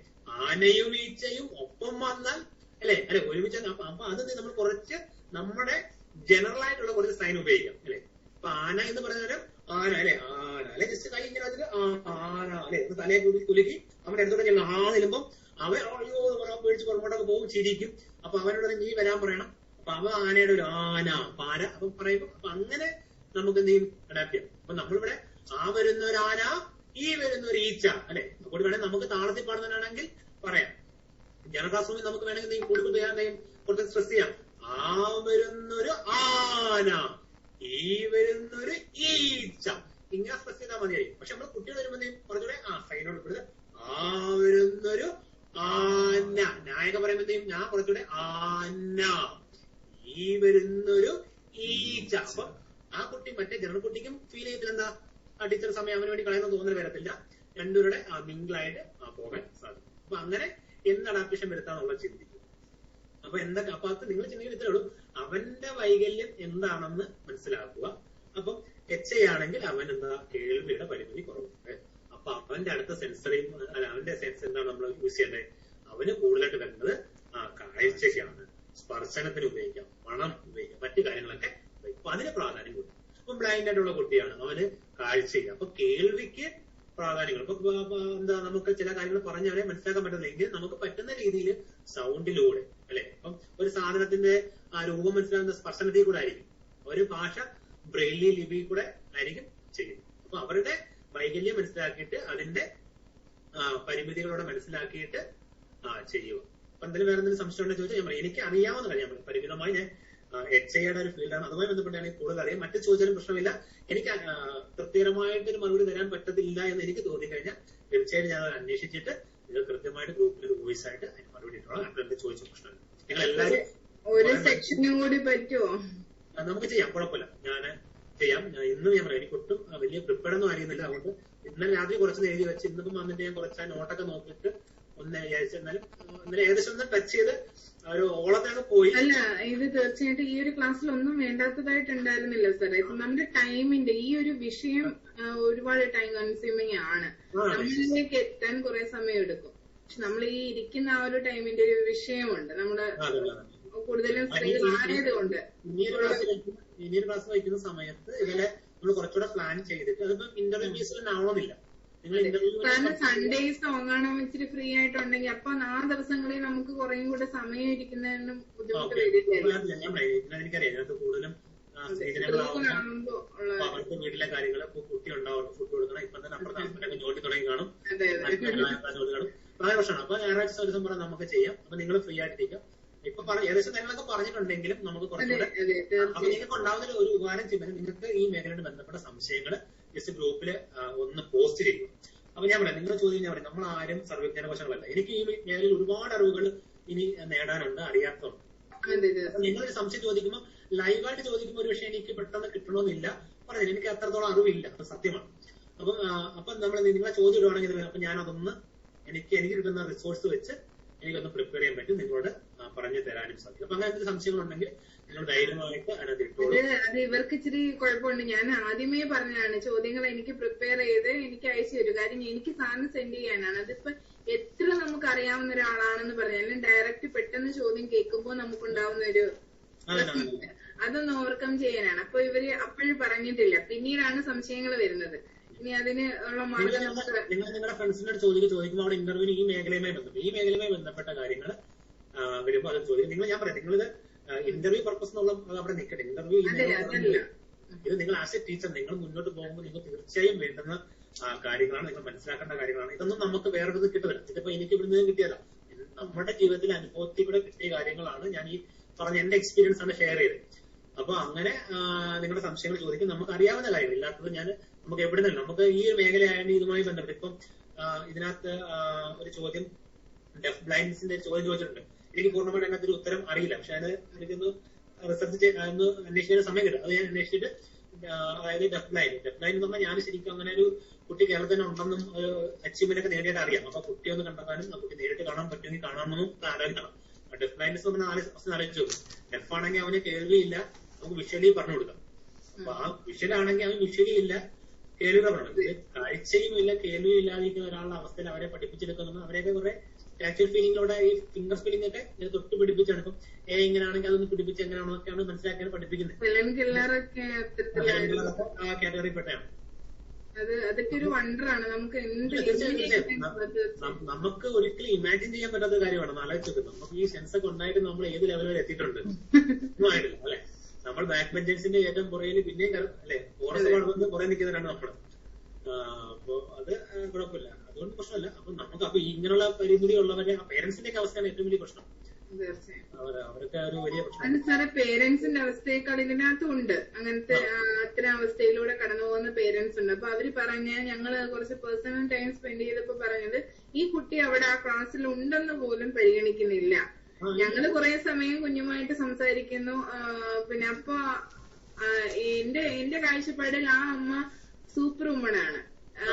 ആനയും ഈച്ചയും ഒപ്പം വന്നാൽ അല്ലെ ഒരുമിച്ച്. അപ്പൊ അത് നമ്മൾ കുറച്ച് നമ്മുടെ ജനറൽ ആയിട്ടുള്ള കുറച്ച് സൈൻ ഉപയോഗിക്കാം അല്ലെ. അപ്പൊ ആന എന്ന് പറയുന്നത് ആന അല്ലെ, ജസ്റ്റ് കൈ ഇങ്ങനെ വെച്ചിട്ട് ആന അല്ലെ, തലയെ കുലുക്കി അവന്റെ അടുത്തോടെ ചെല്ലണം. നിലുമ്പം അവൻ അയ്യോ പേടിച്ച് പുറകോട്ടൊക്കെ പോകും, ചിരിക്കും. അപ്പൊ അവനോട് നീ വരാൻ പറയണം. അപ്പൊ അവ ആനയുടെ ഒരു ആന പാര അപ്പൊ പറയുമ്പോ അപ്പൊ അങ്ങനെ നമുക്ക് എന്ത് ചെയ്യും, അഡാപ്റ്റ് ചെയ്യാം. അപ്പൊ നമ്മളിവിടെ ആ വരുന്ന ഒരു ആന, ഈ വരുന്ന ഒരു ഈച്ച അല്ലെ. അപ്പോൾ വേണമെങ്കിൽ നമുക്ക് താളത്തിൽ പാടുന്നതിനാണെങ്കിൽ പറയാം. ജനറൽ ക്ലാസ് റൂമിൽ നമുക്ക് വേണമെങ്കിൽ കൂടുതൽ ചെയ്യാൻ കഴിയും, കുറച്ച് സ്ട്രെസ് ചെയ്യാം. ആ വരുന്നൊരു ആന, ഈ വരുന്നൊരു ഈച്ച, ഇങ്ങനെ സ്ട്രെസ് ചെയ്താൽ മതിയായി. പക്ഷെ നമ്മൾ കുട്ടികൾ വരുമ്പോൾ കുറച്ചുകൂടെ സൈനോട് കൊടുത്ത് ആ വരുന്നൊരു ആന, നായക പറയുമ്പോഴത്തേക്കും ഞാൻ കുറച്ചുകൂടെ ആന, ഈ വരുന്നൊരു ഈച്ച. അപ്പൊ ആ കുട്ടി മറ്റേ ജനറൽ കുട്ടിക്കും ഫീൽ ചെയ്തില്ല എന്താ, ആ ടീച്ചർ സമയം അവന് വേണ്ടി കളയുന്ന തോന്നൽ വരത്തില്ല. രണ്ടുപേരുടെ മിംഗിളായിട്ട് പോകാൻ സാധിക്കും. അപ്പൊ അങ്ങനെ എന്ത് അഡാപ്റ്റേഷൻ വരുത്താന്നുള്ള ചിന്തിക്കും. അപ്പൊ എന്തൊക്കെ അപ്പൊ അത് നിങ്ങൾ ചിന്തിക്കുന്ന ഇത്രേ ഉള്ളൂ, അവന്റെ വൈകല്യം എന്താണെന്ന് മനസ്സിലാക്കുക. അപ്പം HA ആണെങ്കിൽ അവൻ എന്താ, കേൾവിയുടെ പരിമിതി കുറവുണ്ട്. അപ്പൊ അവന്റെ അടുത്ത സെൻസറി അവന്റെ സെൻസ് എന്താണ് നമ്മൾ യൂസ് ചെയ്യേണ്ടത്, അവന് കൂടുതലായിട്ട് വരുന്നത് കാഴ്ചയ്ക്കാണ്, സ്പർശനത്തിന് ഉപയോഗിക്കാം, മണം ഉപയോഗിക്കാം, മറ്റു കാര്യങ്ങളൊക്കെ ഉപയോഗിക്കാം. അപ്പൊ അതിന് പ്രാധാന്യം കൊടുക്കും. ഇപ്പം ബ്ലൈൻഡ് ആയിട്ടുള്ള കുട്ടിയാണ്, അവന് കാഴ്ചയില്ല, അപ്പൊ കേൾവിക്ക് പ്രാധാന്യങ്ങൾ. ഇപ്പൊ എന്താ നമുക്ക് ചില കാര്യങ്ങൾ പറഞ്ഞവരെ മനസ്സിലാക്കാൻ പറ്റുന്നില്ലെങ്കിൽ നമുക്ക് പറ്റുന്ന രീതിയിൽ സൗണ്ടിലൂടെ അല്ലെ. അപ്പം ഒരു സാധനത്തിന്റെ രൂപം മനസ്സിലാകുന്ന സ്പർശനത്തിൽ കൂടെ ആയിരിക്കും, ഒരു ഭാഷ ബ്രെയിലി ലിപി കൂടെ ആയിരിക്കും ചെയ്യുന്നത്. അപ്പൊ അവരുടെ വൈകല്യം മനസ്സിലാക്കിയിട്ട് അതിന്റെ പരിമിതികളോടെ മനസ്സിലാക്കിയിട്ട് ചെയ്യുക. അപ്പൊ എന്തെങ്കിലും വേറെ എന്തെങ്കിലും സംശയം ഉണ്ടെന്ന് ചോദിച്ചാൽ ഞാൻ പറയും എനിക്ക് അറിയാവുന്ന കാര്യം ഞാൻ പരിമിതമായി ഞാൻ HIയുടെ ഒരു ഫീൽഡാണ്, അതുമായി ബന്ധപ്പെട്ടാണെങ്കിൽ കൂടുതൽ അറിയാം. മറ്റു ചോദിച്ചാലും പ്രശ്നമില്ല. എനിക്ക് തൃപ്തികരമായിട്ടൊരു മറുപടി തരാൻ പറ്റത്തില്ല എന്ന് എനിക്ക് തോന്നിക്കഴിഞ്ഞാൽ തീർച്ചയായും ഞാൻ അന്വേഷിച്ചിട്ട് നിങ്ങൾ കൃത്യമായിട്ട് ഗ്രൂപ്പിൽ ഒരു വോയിസ് ആയിട്ട് അതിന് മറുപടി ഇട്ടോളാം. അപ്പോൾ എന്ത് ചോദിച്ച പ്രശ്നമില്ല. നിങ്ങൾ എല്ലാവരും ഒരു സെക്ഷനും കൂടി പറ്റുമോ? നമുക്ക് ചെയ്യാം, കുഴപ്പമില്ല. ഞാൻ ചെയ്യാം. ഇന്ന് ഞാൻ പറയാം, എനിക്ക് ഒട്ടും വലിയ പ്രിപ്പയർ ഒന്നും അറിയുന്നില്ല. അതുകൊണ്ട് ഇന്നലെ രാത്രി കുറച്ച് എഴുതി വെച്ച് ഇന്നിപ്പം വന്നിട്ട് ഞാൻ കുറച്ച് നോട്ടൊക്കെ നോക്കിയിട്ട് ഒന്ന് വിചാരിച്ചു. എന്നാലും ഇന്നലെ ഏകദേശം ഒന്ന് ടച്ച് ചെയ്ത് ഒരു ഓളത്തൊക്കെ പോയി. അല്ല, ഇത് തീർച്ചയായിട്ടും ഈ ഒരു ക്ലാസ്സിൽ ഒന്നും വേണ്ടാത്തതായിട്ടുണ്ടായിരുന്നില്ല സാർ. ഇപ്പൊ നമ്മുടെ ടൈമിന്റെ ഈ ഒരു വിഷയം ഒരുപാട് ടൈം കൺസ്യൂമിങ് ആണ്. നമ്മളിലേക്ക് എത്താൻ കുറെ സമയം എടുക്കും. പക്ഷെ നമ്മൾ ഈ ഇരിക്കുന്ന ആ ഒരു ടൈമിന്റെ ഒരു വിഷയമുണ്ട്. നമ്മുടെ കൂടുതലും സ്ത്രീകളായതുകൊണ്ട് ഇനിയൊരു ക്ലാസ് വയ്ക്കുന്ന സമയത്ത് ഇതിലെ നമ്മൾ കുറച്ചുകൂടെ പ്ലാൻ ചെയ്തിട്ട് അതിപ്പോ ഇന്റർവ്യൂ ബേസിൽ ആവണമെന്നില്ല. കാരണം സൺഡേ സോങ് ആണ് ഇച്ചിരി ഫ്രീ ആയിട്ടുണ്ടെങ്കിൽ അപ്പൊ ആ ദിവസങ്ങളിൽ നമുക്ക് കുറേയും കൂടെ സമയം ഇരിക്കുന്നതിനും ബുദ്ധിമുട്ട് വരില്ല. എനിക്കറിയാം ഇതിനകത്ത് കൂടുതലും അവർക്ക് വീട്ടിലെ കാര്യങ്ങള് കുട്ടി ഉണ്ടാവും, ഫുഡ് കൊടുക്കണം. ഇപ്പൊ തന്നെ അപ്പുറത്തെ ഹസ്ബൻഡൊക്കെ ജോലി തുടങ്ങി കാണും, ജോലി കാണും. വളരെ പ്രശ്നമാണ്. അപ്പൊ ഞായറാഴ്ച ദിവസം പറഞ്ഞാൽ നമുക്ക് ചെയ്യാം. അപ്പൊ നിങ്ങൾ ഫ്രീ ആയിട്ടിരിക്കാം. ഇപ്പൊ ഏകദേശം കാര്യങ്ങളൊക്കെ പറഞ്ഞിട്ടുണ്ടെങ്കിലും നമുക്ക് കുറച്ചുകൂടെ അപ്പൊ നിങ്ങൾക്ക് ഉണ്ടാവുന്ന ഒരു ഉപകാരം ചെയ്യുമ്പോൾ നിങ്ങൾക്ക് ഈ മേഖലയോട് ബന്ധപ്പെട്ട സംശയങ്ങൾ ജസ്റ്റ് ഗ്രൂപ്പിൽ ഒന്ന് പോസ്റ്റ് ചെയ്യുക. അപ്പൊ ഞാൻ പറയാം, നിങ്ങളുടെ ചോദ്യം ഞാൻ പറയാം, നമ്മൾ ആരും സർവ്വജ്ഞാന കോശങ്ങളല്ല. എനിക്ക് ഈ മേഖലയിൽ ഒരുപാട് അറിവുകൾ ഇനി നേടാനുണ്ട്, അറിയാത്തതുണ്ട്. നിങ്ങളൊരു സംശയം ചോദിക്കുമ്പോൾ ലൈവായിട്ട് ചോദിക്കുമ്പോൾ ഒരു പക്ഷേ എനിക്ക് പെട്ടെന്ന് കിട്ടണമെന്നില്ല. പറഞ്ഞില്ല, എനിക്ക് അത്രത്തോളം അറിവില്ല, അത് സത്യമാണ്. അപ്പൊ നമ്മൾ നിങ്ങളെ ചോദ്യം ഇടുവാണെങ്കിൽ അപ്പൊ ഞാനതൊന്ന് എനിക്ക് കിട്ടുന്ന റിസോഴ്സ് വെച്ച് എനിക്കൊന്ന് പ്രിപ്പയർ ചെയ്യാൻ പറ്റും, നിങ്ങളോട് പറഞ്ഞു തരാനും സാധിക്കും. അപ്പൊ അങ്ങനത്തെ സംശയങ്ങളുണ്ടെങ്കിൽ നിങ്ങൾ ധൈര്യമായിട്ട് അതിനകത്ത് ഇട്ടോളൂ. അത് ഇവർക്ക് ഇച്ചിരി കുഴപ്പമുണ്ട്. ഞാൻ ആദ്യമേ പറഞ്ഞതാണ്, ചോദ്യങ്ങൾ എനിക്ക് പ്രിപ്പയർ ചെയ്ത് എനിക്ക് അയച്ചു തരും. കാര്യം എനിക്ക് സാറിന് സെൻഡ് ചെയ്യാനാണ്. അതിപ്പോ എത്ര നമുക്ക് അറിയാവുന്ന ഒരാളാണെന്ന് പറഞ്ഞാലും ഡയറക്റ്റ് പെട്ടെന്ന് ചോദ്യം കേൾക്കുമ്പോൾ നമുക്കുണ്ടാവുന്ന ഒരു അതൊന്ന് ഓവർകം ചെയ്യാനാണ്. അപ്പൊ ഇവര് അപ്പോഴും പറഞ്ഞിട്ടില്ല, പിന്നീടാണ് സംശയങ്ങൾ വരുന്നത്. ഇനി അതിന് ഉള്ള മാർഗം നിങ്ങൾ നിങ്ങളുടെ ഫ്രണ്ട്സിനോട് ചോദിക്കുമ്പോൾ അവിടെ ഇന്റർവ്യൂവിന് ഈ മേഖലയുമായി ബന്ധപ്പെട്ട കാര്യങ്ങൾ വരുമ്പോൾ അത് ചോദിക്കും. ഞാൻ പറയാം, നിങ്ങളിത് ഇന്റർവ്യൂ പർപ്പസ് എന്നുള്ള അവിടെ നിൽക്കട്ടെ. ഇന്റർവ്യൂ ഇത് നിങ്ങൾ ആസ് എ ടീച്ചർ നിങ്ങൾ മുന്നോട്ട് പോകുമ്പോൾ നിങ്ങൾ തീർച്ചയായും വേണ്ടുന്ന കാര്യങ്ങളാണ്, നിങ്ങൾ മനസ്സിലാക്കേണ്ട കാര്യങ്ങളാണ്. ഇതൊന്നും നമുക്ക് വേറൊരു കിട്ടുന്നില്ല. ഇതിപ്പോ എനിക്ക് ഇവിടുന്ന് കിട്ടിയല്ല, നമ്മുടെ ജീവിതത്തിലെ അനുഭവത്തിൽ കൂടെ കിട്ടിയ കാര്യങ്ങളാണ് ഞാൻ ഈ പറഞ്ഞ എന്റെ എക്സ്പീരിയൻസ് ആണ് ഷെയർ ചെയ്തത്. അപ്പൊ അങ്ങനെ നിങ്ങളുടെ സംശയങ്ങൾ ചോദിക്കും. നമുക്ക് അറിയാവുന്ന കാര്യം ഇല്ലാത്തത് നമുക്ക് എവിടെ നിന്നല്ല, നമുക്ക് ഈ ഒരു മേഖലയായത് ഇതുമായി ബന്ധപ്പെട്ട് ഇപ്പം ഇതിനകത്ത് ഒരു ചോദ്യം ഡെഫ് ബ്ലൈൻഡ്സിന്റെ ചോദ്യം ചോദിച്ചിട്ടുണ്ട്. എനിക്ക് പൂർണ്ണമായിട്ട് അതിനകത്ത് ഒരു ഉത്തരം അറിയില്ല. പക്ഷെ അത് എനിക്കൊന്ന് റിസർച്ച് ഒന്ന് അന്വേഷിക്കുന്ന സമയം കിട്ടും. അത് ഞാൻ അന്വേഷിച്ചിട്ട് അതായത് ഡെഫ് ബ്ലൈൻഡ് എന്ന് പറഞ്ഞാൽ ഞാൻ ശരിക്കും അങ്ങനെ ഒരു കുട്ടി കേരളത്തിൽ ഉണ്ടെന്നും ഒരു അച്ചീവ്മെന്റ് ഒക്കെ നേടിയിട്ട് അറിയാം. അപ്പൊ കുട്ടിയെ ഒന്ന് കണ്ടെത്താനും കുട്ടി നേരിട്ട് കാണാൻ പറ്റുമെങ്കിൽ കാണാമെന്നും ആലോചിക്കണം. ഡെഫ് ബ്ലൈൻഡ്സ് ഒന്ന് ആലോചിച്ചു നോക്കും. ഡെഫ് ആണെങ്കിൽ അവന് കേൾവിയില്ല, നമുക്ക് വിഷ്വലി പറഞ്ഞു കൊടുക്കാം. അപ്പൊ ആ വിഷ്വൽ ആണെങ്കിൽ അവൻ വിഷ്വലി ഇല്ല, കേൾവി പറഞ്ഞു. കാഴ്ചയും ഇല്ല കേൾവിയും ഇല്ലാതിരിക്കുന്ന ഒരാളുടെ അവസ്ഥയിൽ അവരെ പഠിപ്പിച്ചെടുക്കുന്നു. അവരെയൊക്കെ കുറെ ആക്ച്വൽ ഫീലിംഗിലൂടെ ഈ ഫിംഗർ സ്പീലിംഗ് ഒക്കെ തൊട്ട് പിടിപ്പിച്ചെടുക്കും. ഇങ്ങനെയാണെങ്കിൽ അതൊന്ന് പിടിപ്പിച്ച് എങ്ങനെയാണൊക്കെയാണ് മനസ്സിലാക്കിയാണ് പഠിപ്പിക്കുന്നത്. ആ കാറ്റഗറി പെട്ടതാണ്. അതൊക്കെ ഒരു വണ്ടറാണ്. നമുക്ക് ഒരിക്കലും ഇമാജിൻ ചെയ്യാൻ പറ്റാത്ത കാര്യമാണ്. ആലോചിച്ചത് നമുക്ക് ഈ സെൻസ് ഒക്കെ ഉണ്ടായിട്ട് നമ്മൾ ഏത് ലെവൽ വരെ എത്തിയിട്ടുണ്ട് ഒന്നും ആയിട്ടില്ല അല്ലെ. നമ്മൾ ബാക്ക് ബെഞ്ചേഴ്സിന്റെ ഏറ്റവും പുറയിൽ പിന്നെ അല്ലെ ഫോറസ്റ്റ് വളർന്ന് കുറെ നിൽക്കുന്നവരാണ് നമ്മൾ. അപ്പൊ അത് കുഴപ്പമില്ല, അതുകൊണ്ട് പ്രശ്നമല്ല. അപ്പൊ ഇങ്ങനെയുള്ള പരിമിതി ഉള്ളവരെ പേരൻസിന്റെ ഒക്കെ അവസ്ഥയാണ് ഏറ്റവും വലിയ പ്രശ്നം. അവരൊക്കെ ഒരു വലിയ പ്രശ്നം. സാറെ പേരൻസിന്റെ അവസ്ഥയെക്കാൾ ഇതിനകത്തും ഉണ്ട് അങ്ങനത്തെ അത്തരം അവസ്ഥയിലൂടെ കടന്നു പോകുന്ന പേരൻസ് ഉണ്ട്. അപ്പൊ അവര് ഞങ്ങള് കുറച്ച് പേഴ്സണൽ ടൈം സ്പെൻഡ് ചെയ്തപ്പോ പറഞ്ഞത് ഈ കുട്ടി അവിടെ ആ ക്ലാസ്സിൽ ഉണ്ടെന്ന് പോലും പരിഗണിക്കുന്നില്ല. ഞങ്ങള് കുറെ സമയം കുഞ്ഞുമായിട്ട് സംസാരിക്കുന്നു. പിന്നെ അപ്പൊ എന്റെ കാഴ്ചപ്പാടിൽ ആ അമ്മ സൂപ്പർ വുമണാണ്.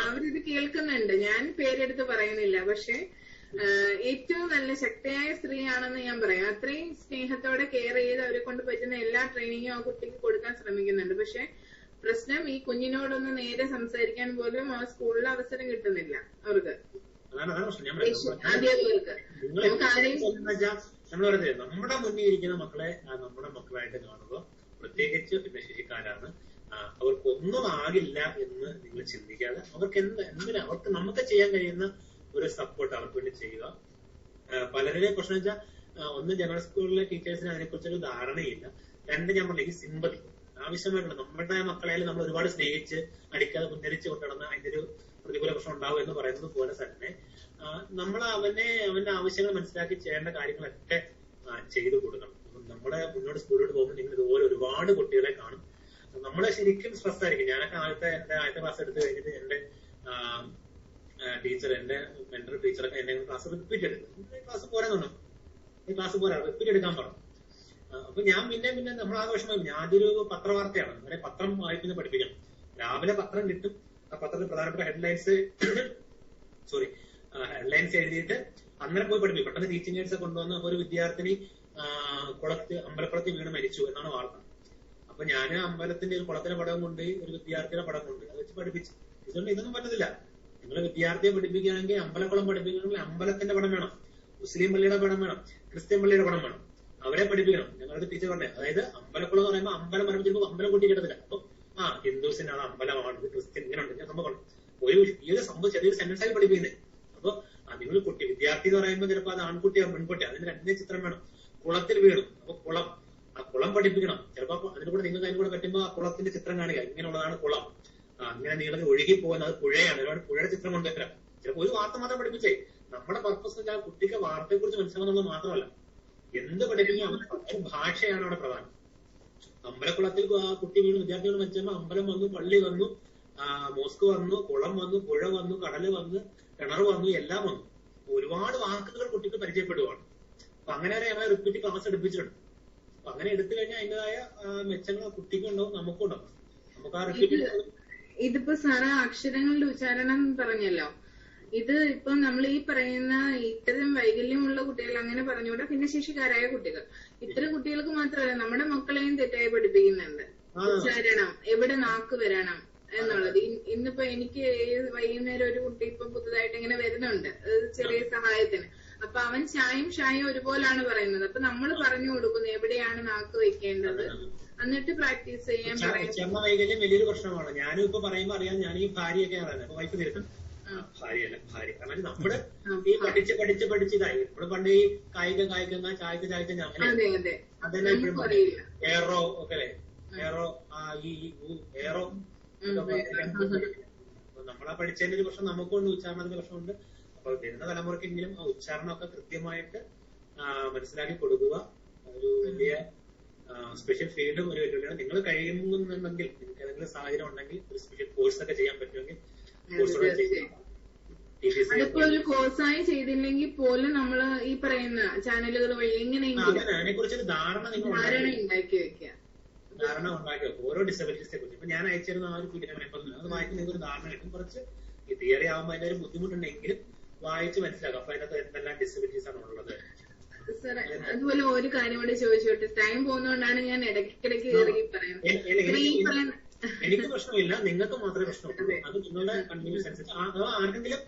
അവരിത് കേൾക്കുന്നുണ്ട്, ഞാൻ പേരെടുത്ത് പറയുന്നില്ല. പക്ഷെ ഏറ്റവും നല്ല ശക്തിയായ സ്ത്രീയാണെന്ന് ഞാൻ പറയാം. അത്രയും സ്നേഹത്തോടെ കെയർ ചെയ്ത് അവരെ കൊണ്ട് പറ്റുന്ന എല്ലാ ട്രെയിനിങ്ങും ആ കുട്ടിക്ക് കൊടുക്കാൻ ശ്രമിക്കുന്നുണ്ട്. പക്ഷെ പ്രശ്നം ഈ കുഞ്ഞിനോടൊന്ന് നേരെ സംസാരിക്കാൻ പോലും ആ സ്കൂളിൽ അവസരം കിട്ടുന്നില്ല അവർക്ക്, അധ്യാപകർക്ക്. നമ്മൾ പറയുന്നത് നമ്മുടെ മുന്നിൽ ഇരിക്കുന്ന മക്കളെ നമ്മുടെ മക്കളായിട്ട് കാണുക. പ്രത്യേകിച്ച് ഭിന്നശേഷിക്കാരാണ്, അവർക്കൊന്നും ആകില്ല എന്ന് നിങ്ങൾ ചിന്തിക്കാതെ അവർക്ക് നമുക്ക് ചെയ്യാൻ കഴിയുന്ന ഒരു സപ്പോർട്ട് അവർക്ക് വേണ്ടി ചെയ്യുക. പലരുടെ പ്രശ്നം വെച്ചാൽ ഒന്ന് ജനറൽ സ്കൂളിലെ ടീച്ചേഴ്സിന് അതിനെക്കുറിച്ചൊരു ധാരണയില്ല. രണ്ട് ഞാൻ പറഞ്ഞ ഈ സിമ്പതി ആവശ്യമായിട്ടുള്ള നമ്മുടെ മക്കളെയും നമ്മൾ ഒരുപാട് സ്നേഹിച്ച് അടിക്കാതെ മുന്നരിച്ച് കൊണ്ടുനടന്ന അതിന്റെ ഒരു പ്രതികൂല പ്രശ്നം ഉണ്ടാവും എന്ന് പറയുന്നത് പോലെ തന്നെ നമ്മൾ അവന്റെ ആവശ്യങ്ങൾ മനസ്സിലാക്കി ചെയ്യേണ്ട കാര്യങ്ങളൊക്കെ ചെയ്തു കൊടുക്കണം. നമ്മുടെ മുന്നോട്ട് സ്കൂളിലോട്ട് പോകുമ്പോൾ നിങ്ങൾ ഇതുപോലെ ഒരുപാട് കുട്ടികളെ കാണും. നമ്മളെ ശരിക്കും സ്ട്രെസ് ആയിരിക്കും. ഞാനൊക്കെ എന്റെ ആദ്യത്തെ ക്ലാസ് എടുത്തു കഴിഞ്ഞിട്ട് എന്റെ ടീച്ചർ, എന്റെ മെന്റർ ടീച്ചറൊക്കെ എന്നെ ക്ലാസ് റിപ്പീറ്റ് എടുക്കും. ക്ലാസ് പോരാന്നുണ്ടോ, ഈ ക്ലാസ് പോരാ, റിപ്പീറ്റ് എടുക്കാൻ പറഞ്ഞു. അപ്പൊ ഞാൻ പിന്നെ നമ്മൾ ആഘോഷമായി. ഞാനൊരു പത്രവാർത്തയാണ്, അങ്ങനെ പത്രം വായിക്കുന്ന പഠിപ്പിക്കണം. രാവിലെ പത്രം കിട്ടും, ആ പത്രത്തിൽ പ്രധാനപ്പെട്ട ഹെഡ്ലൈൻസ് എഴുതിയിട്ട് അന്നേരം പോയി പഠിപ്പിക്കും. പെട്ടെന്ന് ടീച്ചിങ് എയ്ഡ്സ് കൊണ്ടുവന്ന് ഒരു വിദ്യാർത്ഥിനി അമ്പലക്കുളത്തിൽ വീണ് മരിച്ചു എന്നാണ് വാർത്ത. അപ്പൊ ഞാൻ അമ്പലത്തിന്റെ ഒരു കുളത്തിലെ പടം കൊണ്ട് ഒരു വിദ്യാർത്ഥിയുടെ പടം കൊണ്ട് അത് വെച്ച് പഠിപ്പിച്ചു. ഇതുകൊണ്ട് ഇതൊന്നും പറ്റത്തില്ല. നിങ്ങൾ വിദ്യാർത്ഥിയെ പഠിപ്പിക്കുകയാണെങ്കിൽ അമ്പലക്കുളം പഠിപ്പിക്കണമെങ്കിൽ അമ്പലത്തിന്റെ പടം വേണം, മുസ്ലിം പള്ളിയുടെ പടം വേണം, ക്രിസ്ത്യൻ പള്ളിയുടെ പടം വേണം. അവരെ പഠിപ്പിക്കണം. ഞങ്ങളുടെ ടീച്ചർ പറഞ്ഞത്, അതായത് അമ്പലക്കുളം എന്ന് പറയുമ്പോൾ അമ്പലം പറയുമ്പോൾ ചിലപ്പോൾ അമ്പലം കൂട്ടി കിട്ടത്തില്ല. അപ്പൊ ഹിന്ദുസിന് അത് അമ്പലമാണ്, ക്രിസ്ത്യൻ ഇങ്ങനെ ഉണ്ട് സംഭവം. ഈ ഒരു സംഭവം ചെറിയൊരു സെന്റൻസ് ആയി പഠിപ്പിക്കുന്നത്. അപ്പൊ നിങ്ങൾ വിദ്യാർത്ഥി എന്ന് പറയുമ്പോൾ ചിലപ്പോൾ അത് ആൺകുട്ടിയോ പെൺകുട്ടിയോ, അതിന് രണ്ടേ ചിത്രം വേണം. കുളത്തിൽ വീണു, അപ്പൊ കുളം പഠിപ്പിക്കണം. ചിലപ്പോ അതിന്റെ കൂടെ നിങ്ങൾക്ക് അതിന് കൂടെ പറ്റുമ്പോ ആ കുളത്തിന്റെ ചിത്രം കാണുക, ഇങ്ങനെയുള്ളതാണ് കുളം, അങ്ങനെ നീളത്തിൽ ഒഴുകി പോകുന്നത് അത് പുഴയാണ്, ഒരുപാട് പുഴയുടെ ചിത്രം കൊണ്ടുവരാം. ചിലപ്പോൾ ഒരു വാർത്ത മാത്രം പഠിപ്പിച്ചേ. നമ്മുടെ പർപ്പസ് വെച്ചാൽ കുട്ടിക്ക് വാർത്തയെ കുറിച്ച് മനസ്സിലാകുന്നത് മാത്രമല്ല, എന്ത് പഠിപ്പിക്കുക അവരുടെ ഭാഷയാണ് അവിടെ പ്രധാനം. അമ്പലക്കുളത്തിൽ കുട്ടി വീണ് വിദ്യാർത്ഥികൾ വെച്ചപ്പോ അമ്പലം വന്നു, പള്ളി വന്നു, മോസ്ക് വന്നു, കുളം വന്നു, പുഴ വന്നു, കടല് വന്നു, കിണർ വന്നു, എല്ലാം വന്നു. ഒരുപാട് വാക്കുകൾ കുട്ടിക്ക് പരിചയപ്പെടുവാണ്. അപ്പൊ അങ്ങനെ വരെ ഞങ്ങളെ റിപ്പീറ്റ് ക്ലാസ് എടുപ്പിച്ചിട്ടുണ്ട്. അപ്പൊ അങ്ങനെ എടുത്തു കഴിഞ്ഞാൽ അതിൻ്റെതായ മെച്ചങ്ങൾ കുട്ടിക്കും ഉണ്ടാവും, നമുക്കും ഉണ്ടാവും. നമുക്ക് ആ റിപ്പീറ്റ്. ഇതിപ്പോ സാറ് അക്ഷരങ്ങളുടെ ഉച്ചാരണം പറഞ്ഞല്ലോ, ഇത് ഇപ്പൊ നമ്മൾ ഈ പറയുന്ന ഇത്തരം വൈകല്യമുള്ള കുട്ടികൾ അങ്ങനെ പറഞ്ഞുകൂടാ, ഭിന്നശേഷിക്കാരായ കുട്ടികൾ, ഇത്തരം കുട്ടികൾക്ക് മാത്രമല്ല നമ്മുടെ മക്കളെയും തെറ്റായി പഠിപ്പിക്കുന്നുണ്ട്. ഉച്ചാരണം, എവിടെ നാക്ക് വരണം എന്നുള്ളത്. ഇന്നിപ്പോ എനിക്ക് വൈകുന്നേരം ഒരു കുട്ടി ഇപ്പൊ പുതുതായിട്ട് ഇങ്ങനെ വരുന്നുണ്ട് ചെറിയ സഹായത്തിന്. അപ്പൊ അവൻ ഷായും ഒരുപോലാണ് പറയുന്നത്. അപ്പൊ നമ്മൾ പറഞ്ഞു കൊടുക്കുന്നു എവിടെയാണ് നാക്ക് വെക്കേണ്ടത്, എന്നിട്ട് പ്രാക്ടീസ് ചെയ്യാൻ പറയും. ഉച്ചാരണ വൈകല്യം വലിയൊരു പ്രശ്നമാണ്. ഞാനും ഇപ്പൊ പറയുമ്പോ അറിയാം, ഞാൻ ഈ ഭാര്യയൊക്കെ അറിയാം, വൈഫ് തിരുത്തും, ഭാര്യ. കാരണം നമ്മള് ഈ പഠിച്ച് ഇതായി. നമ്മള് പണ്ട് ഈ കായിക ചായക്ക് അതന്നെ ഏറോ ഒക്കെ ഏറോ ഏറോ നമ്മളാ പഠിച്ചതിന്റെ ഒരു പ്രശ്നം നമുക്കുണ്ട്, ഉച്ചാരണത്തിന്റെ പ്രശ്നമുണ്ട്. അപ്പൊ വരുന്ന തലമുറക്കെങ്കിലും ആ ഉച്ചാരണമൊക്കെ കൃത്യമായിട്ട് മനസ്സിലാക്കി കൊടുക്കുക. ഒരു വലിയ സ്പെഷ്യൽ ഫീൽഡും ഒരു വെല്ലുവിളിയാണ്. നിങ്ങൾ കഴിയുന്നുണ്ടെങ്കിൽ, നിങ്ങൾക്ക് ഏതെങ്കിലും സാഹചര്യം ഉണ്ടെങ്കിൽ ഒരു സ്പെഷ്യൽ കോഴ്സ് ഒക്കെ ചെയ്യാൻ പറ്റുമെങ്കിൽ അതിപ്പോ ഒരു കോഴ്സായി ചെയ്തില്ലെങ്കിൽ പോലും നമ്മള് ഈ പറയുന്ന ചാനലുകൾ വഴി എങ്ങനെയെങ്കിലും അതിനെക്കുറിച്ചൊരു ധാരണ ഉണ്ടാക്കി വെക്കുക. ഓരോ ഡിസബിലിറ്റീസിനെ കുറിച്ച്. ഇപ്പൊ ഞാൻ അയച്ചിരുന്ന ആ ഒരു പീഡിനെ അത് വായിക്കുന്ന നിങ്ങൾക്ക് ഒരു ധാരണ കിട്ടും. കുറച്ച് ഈ തിയറി ആകുമ്പോൾ അതിന്റെ ഒരു ബുദ്ധിമുട്ടുണ്ടെങ്കിലും വായിച്ച് മനസ്സിലാക്കാം അപ്പൊ അതിനകത്ത് എന്തെല്ലാം ഡിസബിലിറ്റീസ് ആണ് ഉള്ളത്. സാർ അതുപോലെ ഒരു കാര്യം കൂടി ചോദിച്ചോട്ടെ, ടൈം പോകുന്നതുകൊണ്ടാണ് ഞാൻ ഇടയ്ക്കിടയ്ക്ക് കയറി പറയുന്നത്. എനിക്ക് പ്രശ്നമില്ല, നിങ്ങൾക്ക് മാത്രമേ പ്രശ്നമുള്ളൂ. അത് നിങ്ങളുടെ കൺവീനിയൻസ് അനുസരിച്ച്. അതോ ആർക്കെങ്കിലും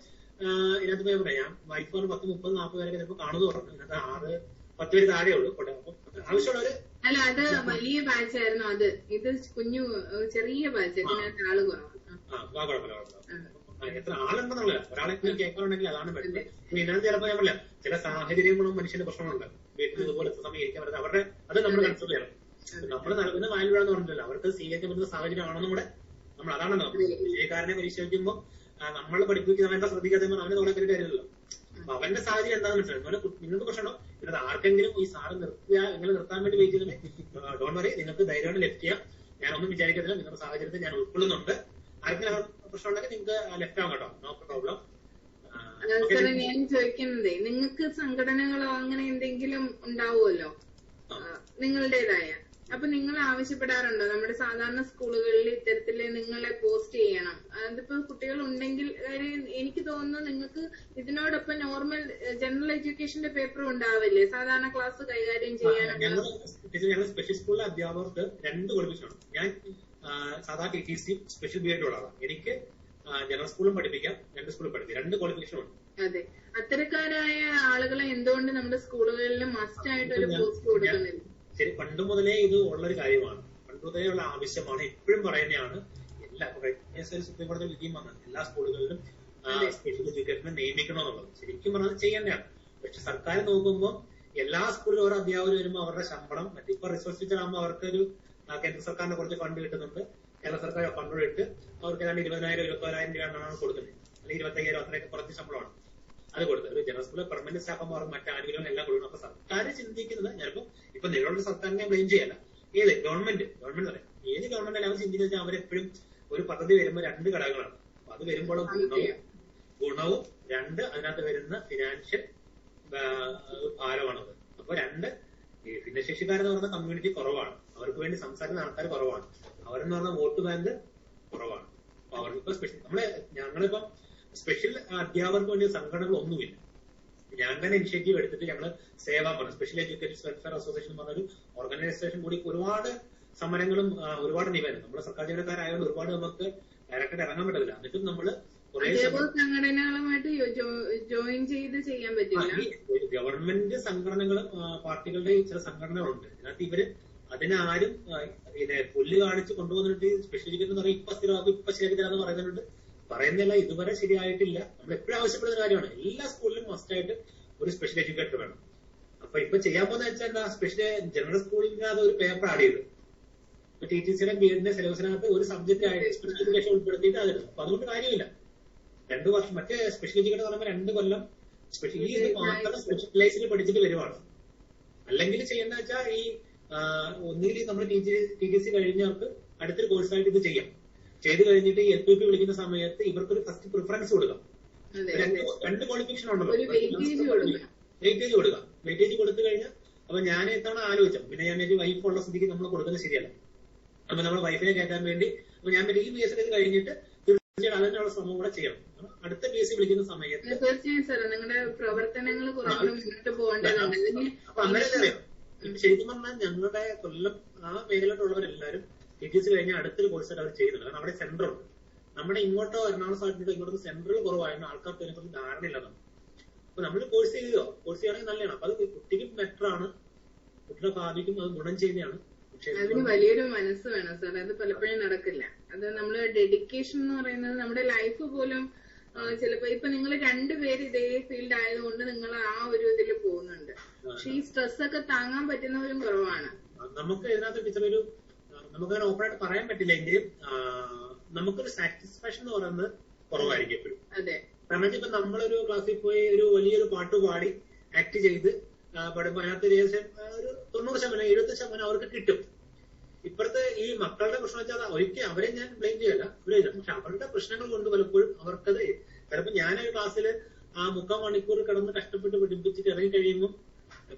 ഇതിനകത്ത് പോയി പറയാം, ഞാൻ വൈഫ് 10, 30, 40 പേരൊക്കെ ചിലപ്പോൾ കാണുന്നു പറഞ്ഞു. ഇതിനകത്ത് 6, 10 പേര് താഴെ ഉള്ളൂ. അപ്പൊ ആവശ്യമുള്ളവര്. അല്ല, അത് വലിയ ബാച്ചായിരുന്നു. അത് ഇത് കുഞ്ഞു ചെറിയ ബാച്ച്, ഇതിനകത്ത് ആള് കുറവാണ്. എത്ര ആളുണ്ടെന്നുള്ള ഒരാളെ കേൾക്കാറുണ്ടെങ്കിൽ അതാണ് പറ്റുന്നത്. ഇതിനകത്ത് ചിലപ്പോ ഞാൻ പറയാം, ചില സാഹചര്യങ്ങളും മനുഷ്യന്റെ പ്രശ്നങ്ങളുണ്ട്. വീട്ടിൽ ഇതുപോലെ സമയം ഇരിക്കാൻ പറ്റുന്നത് അവരുടെ അത് നമ്മൾ കൺസിഡർ ചെയ്യണം. നമ്മൾ നൽകുന്ന വാല്യൂ ആണെന്ന് പറഞ്ഞിട്ടില്ല, അവർക്ക് സ്വീകരിക്കാൻ പറ്റുന്ന സാഹചര്യം ആണെന്നും കൂടെ നമ്മൾ അതാണല്ലോ. വിജയക്കാരനെ പരിശോധിക്കുമ്പോൾ നമ്മൾ പഠിപ്പിക്കുന്ന അവന്റെ ശ്രദ്ധിക്കാതെ അവനെ തുടങ്ങിയ കാര്യമല്ലോ. അപ്പൊ അവന്റെ സാഹചര്യം എന്താണെന്ന് മനസ്സിലാക്കും. നിങ്ങൾക്ക് പ്രശ്നമോ ഇത് ആർക്കെങ്കിലും ഈ സാറ് നിങ്ങൾ നിർത്താൻ വേണ്ടി വെയിറ്റ് ചെയ്തിട്ട് ഡോണ്ട് വറി, നിങ്ങൾക്ക് ധൈര്യമായിട്ട് ലെഫ്റ്റ് ചെയ്യാം. ഞാനൊന്നും വിചാരിക്കത്തില്ല, നിങ്ങളുടെ സാഹചര്യത്തിൽ ഞാൻ ഉൾക്കൊള്ളുന്നുണ്ട്. ആർക്കെങ്കിലും പ്രശ്നം ഉണ്ടെങ്കിൽ നിങ്ങൾക്ക് ലെഫ്റ്റ് ആവും കേട്ടോ, നോ പ്രോബ്ലം. ഞാൻ ചോദിക്കുന്നതേ, നിങ്ങൾക്ക് സംഘടനകളോ അങ്ങനെ എന്തെങ്കിലും ഉണ്ടാവുമല്ലോ നിങ്ങളുടേതായ, അപ്പൊ നിങ്ങൾ ആവശ്യപ്പെടാറുണ്ടോ നമ്മുടെ സാധാരണ സ്കൂളുകളിൽ ഇത്തരത്തില് നിങ്ങളെ പോസ്റ്റ് ചെയ്യണം? അതിപ്പോ കുട്ടികൾ ഉണ്ടെങ്കിൽ എനിക്ക് തോന്നുന്നു നിങ്ങൾക്ക് ഇതിനോടൊപ്പം നോർമൽ ജനറൽ എഡ്യൂക്കേഷന്റെ പേപ്പറും ഉണ്ടാവില്ലേ സാധാരണ ക്ലാസ് കൈകാര്യം ചെയ്യാനുള്ള? ഞങ്ങൾ സ്പെഷ്യൽ സ്കൂളിലെ അധ്യാപകർക്ക് 2 ക്വാളിഫിക്കേഷനാണ്. ഞാൻ സാധാരണ TTC സ്പെഷ്യൽ ബി ആയിട്ട് ഉള്ളതാണ്. എനിക്ക് ജനറൽ സ്കൂളും പഠിപ്പിക്കാം, 2 സ്കൂളിൽ പഠിപ്പിക്കാം. 2 ക്വാളിഫിക്കേഷൻ ഉണ്ട്. അതെ, അത്തരക്കാരായ ആളുകളെ എന്തുകൊണ്ട് നമ്മുടെ സ്കൂളുകളിൽ മസ്റ്റ് ആയിട്ട് ഒരു പോസ്റ്റ് കൊടുക്കുന്നില്ല? ശരി, പണ്ട് മുതലേ ഇത് ഉള്ളൊരു കാര്യമാണ്, പണ്ട് മുതലേ ഉള്ള ആവശ്യമാണ്. എപ്പോഴും പറയുന്നതാണ്. എല്ലാ സുപ്രീം കോടതി വിധിയും വന്നത് എല്ലാ സ്കൂളുകളിലും സ്പെഷ്യൽ എഡ്യൂക്കേഷനെ നിയമിക്കണമെന്നുള്ളത് ശരിക്കും പറഞ്ഞാൽ ചെയ്യേണ്ടതാണ്. പക്ഷെ സർക്കാർ നോക്കുമ്പോൾ എല്ലാ സ്കൂളിലും ഓരോ അധ്യാപകർ വരുമ്പോൾ അവരുടെ ശമ്പളം ഇപ്പൊ റിസോഴ്സ് ടീച്ചർ ആകുമ്പോൾ അവർക്കൊരു കേന്ദ്ര സർക്കാരിന് കുറച്ച് ഫണ്ട് കിട്ടുന്നുണ്ട്. കേരള സർക്കാർ ഫണ്ട് ഇട്ട് അവർക്ക് ഏതാണ്ട് 20,000 24,000 രൂപയാണ് കൊടുക്കുന്നത്. അല്ലെങ്കിൽ 25,000 അത്രയൊക്കെ കുറച്ച് ശമ്പളമാണ് അത് കൊടുത്തത്. ഒരു ജനറൽ സ്കൂളിൽ പെർമനന്റ് സ്റ്റാഫ് മറ്റ് ആനുകൂല്യം എല്ലാം കൊടുക്കണം. അപ്പൊ സർക്കാർ ചിന്തിക്കുന്നത് ഞാനിപ്പോ ഇപ്പൊ നിങ്ങളുടെ സർക്കാരിനെ ബ്ലെയിം ചെയ്യല്ല, ഏത് ഗവൺമെന്റ് പറയാം, ഏത് ഗവൺമെന്റ് അവർ ചിന്തിക്കുന്നത് വെച്ചാൽ അവരെപ്പോഴും ഒരു പദ്ധതി വരുമ്പോൾ 2 ഘടകങ്ങളാണ്. അപ്പൊ അത് വരുമ്പോൾ ഗുണവും 2 അതിനകത്ത് വരുന്ന ഫിനാൻഷ്യൽ ഭാരമാണത്. അപ്പൊ 2 ഈ ഭിന്നശേഷിക്കാരെന്ന് പറയുന്ന കമ്മ്യൂണിറ്റി കുറവാണ്, അവർക്ക് വേണ്ടി സംസാരിക്കുന്ന ആൾക്കാർ കുറവാണ്, അവരെന്ന് പറഞ്ഞ വോട്ട് ബാങ്ക് കുറവാണ്. അപ്പൊ അവർക്കിപ്പോ ഞങ്ങളിപ്പം സ്പെഷ്യൽ അധ്യാപകർക്ക് വേണ്ടി സംഘടനകളൊന്നുമില്ല. ഞാൻ തന്നെ ഇനിഷ്യേറ്റീവ് എടുത്തിട്ട് ഞങ്ങള് സേവാ പറഞ്ഞു, സ്പെഷ്യൽ എഡ്യൂക്കേറ്റേഴ്സ് വെൽഫെയർ അസോസിയേഷൻ പറഞ്ഞൊരു ഓർഗനൈസേഷൻ കൂടി ഒരുപാട് സമരങ്ങളും ഒരുപാട് നിവേദനം, നമ്മുടെ സർക്കാർ ജീവനക്കാരായതുകൊണ്ട് ഒരുപാട് നമുക്ക് ഡയറക്റ്റായിട്ട് ഇറങ്ങാൻ പറ്റത്തില്ല. എന്നിട്ടും നമ്മള് സംഘടനകളുമായിട്ട് ജോയിൻ ചെയ്ത് ചെയ്യാൻ പറ്റില്ല. ഗവൺമെന്റ് സംഘടനകളും പാർട്ടികളുടെ ചില സംഘടനകളുണ്ട്, ഇതിനകത്ത് ഇവര് അതിനാരും പുല്ല് കാണിച്ച് കൊണ്ടുവന്നിട്ട് സ്പെഷ്യൽ എഡ്യൂക്കേഷൻ എന്ന് പറയും ഇപ്പൊ സ്ഥിരമാക്കും ഇപ്പൊ ശരിയാക്കി തരാന്ന് പറയുന്നുണ്ട്. പറയുന്നില്ല, ഇതുവരെ ശരിയായിട്ടില്ല. നമ്മൾ എപ്പോഴും ആവശ്യപ്പെടുന്ന കാര്യമാണ്, എല്ലാ സ്കൂളിലും മസ്റ്റായിട്ട് ഒരു സ്പെഷ്യൽ എഡ്യൂക്കേറ്റർ വേണം. അപ്പൊ ഇപ്പൊ ചെയ്യാൻ പോകുന്ന വെച്ചാൽ എന്താ, സ്പെഷ്യൽ ജനറൽ സ്കൂളിനകത്ത് ഒരു പേപ്പർ ആഡ് ചെയ്ത് TTCയുടെ ബിഎഡിന്റെ സിലബസിനകത്ത് ഒരു സബ്ജക്ട് ആയിട്ട് സ്പെഷ്യൽ എഡ്യൂക്കേഷൻ ഉൾപ്പെടുത്തിയിട്ട് അതെടുക്കും. അപ്പൊ അതുകൊണ്ട് കാര്യമില്ല. 2 വർഷം മറ്റേ സ്പെഷ്യൽ എഡ്യൂക്കേറ്റർ പറയുമ്പോൾ 2 കൊല്ലം സ്പെഷ്യലി ഇത് മാത്രം സ്പെഷ്യലൈസിൽ പഠിച്ചിട്ട് വരുവാണ്. അല്ലെങ്കിൽ ചെയ്യേണ്ട വെച്ചാൽ ഈ ഒന്നുകിൽ നമ്മൾ TTC കഴിഞ്ഞവർക്ക് അടുത്തൊരു കോഴ്സായിട്ട് ഇത് ചെയ്യാം. ചെയ്ത് കഴിഞ്ഞിട്ട് ഈ LPP വിളിക്കുന്ന സമയത്ത് ഇവർക്കൊരു ഫസ്റ്റ് പ്രിഫറൻസ് കൊടുക്കാം. 2 ക്വാളിഫിക്കേഷൻ ഉണ്ടല്ലോ, വെയിറ്റേജ് കൊടുക്കാം. വെയിറ്റേജ് കൊടുത്തു കഴിഞ്ഞാൽ അപ്പൊ ഞാൻ എത്തവണ ആലോചിച്ചു, പിന്നെ ഞാൻ വൈഫ് ഉള്ള സ്ഥിതിക്ക് നമ്മൾ കൊടുക്കുന്നത് ശരിയല്ല. അപ്പൊ നമ്മൾ വൈഫിനെ കയറ്റാൻ വേണ്ടി അപ്പൊ ഞാൻ ഈ PSC കഴിഞ്ഞിട്ട് തീർച്ചയായിട്ടും അതിനുള്ള ശ്രമം കൂടെ ചെയ്യണം. അടുത്ത PSC വിളിക്കുന്ന സമയത്ത് തീർച്ചയായും സാർ നിങ്ങളുടെ പ്രവർത്തനങ്ങൾ മുന്നോട്ട് പോകേണ്ടതുണ്ട്. അപ്പൊ അങ്ങനെ അറിയാം. ശരിക്കും പറഞ്ഞാൽ ഞങ്ങളുടെ കൊല്ലം ആ മേഖലയിലുള്ളവരെല്ലാരും TTC കഴിഞ്ഞാൽ അടുത്തൊരു കോഴ്സായിട്ട് അവർ ചെയ്യുന്നുണ്ട്. കാരണം അവിടെ സെന്റർ ഉണ്ട്. നമ്മുടെ ഇങ്ങോട്ടോ എറണാകുളം സാധ്യത ഇങ്ങോട്ട് സെന്ററിൽ കുറവായിരുന്നു, ആൾക്കാർക്ക് അതിനെക്കുറിച്ച് ധാരണയില്ലാതാണ്. അപ്പൊ നമ്മൾ കോഴ്സ് ചെയ്യുകയോ കോഴ്സ് ചെയ്യുകയാണെങ്കിൽ നല്ലതാണ്. അപ്പൊ അത് കുട്ടിക്കും ബെറ്റർ ആണ്, കുട്ടിയുടെ ഭാവിക്കും അത് ഗുണം ചെയ്യുന്നതാണ്. അതിന് വലിയൊരു മനസ്സ് വേണം സാർ, അത് പലപ്പോഴും നടക്കില്ല. അത് നമ്മള് ഡെഡിക്കേഷൻ എന്ന് പറയുന്നത് നമ്മുടെ ലൈഫ് പോലും ചിലപ്പോ ഇപ്പൊ നിങ്ങൾ 2 പേര് ഇതേ ഫീൽഡ് ആയതുകൊണ്ട് നിങ്ങൾ ആ ഒരു ഇതിൽ പോകുന്നുണ്ട്. പക്ഷെ ഈ സ്ട്രെസ് ഒക്കെ താങ്ങാൻ പറ്റുന്നവരും കുറവാണ്. നമുക്ക് ഇതിനകത്ത് ടീച്ചറൊരു നമുക്കങ്ങനെ ഓപ്പണായിട്ട് പറയാൻ പറ്റില്ലെങ്കിലും നമുക്കൊരു സാറ്റിസ്ഫാക്ഷൻ എന്ന് പറയുന്നത് കുറവായിരിക്കും എപ്പോഴും. അതെ, കാരണം ഇപ്പൊ നമ്മളൊരു ക്ലാസ്സിൽ പോയി ഒരു വലിയൊരു പാട്ട് പാടി ആക്ട് ചെയ്ത് പഠിപ്പോ അതിനകത്ത് ഏകദേശം ഒരു 90% 70% അവർക്ക് കിട്ടും. ഇപ്പുറത്തെ ഈ മക്കളുടെ പ്രശ്നം വെച്ചാൽ ഒരിക്കലും അവരെ ഞാൻ ബ്ലെയിം ചെയ്യല്ല, പക്ഷെ അവരുടെ പ്രശ്നങ്ങൾ കൊണ്ട് പലപ്പോഴും അവർക്കത് ചിലപ്പോ ഞാനൊരു ക്ലാസ്സിൽ ആ 3/4 മണിക്കൂർ കിടന്ന് കഷ്ടപ്പെട്ട് പഠിപ്പിച്ചിട്ട് ഇറങ്ങി കഴിയുമ്പോൾ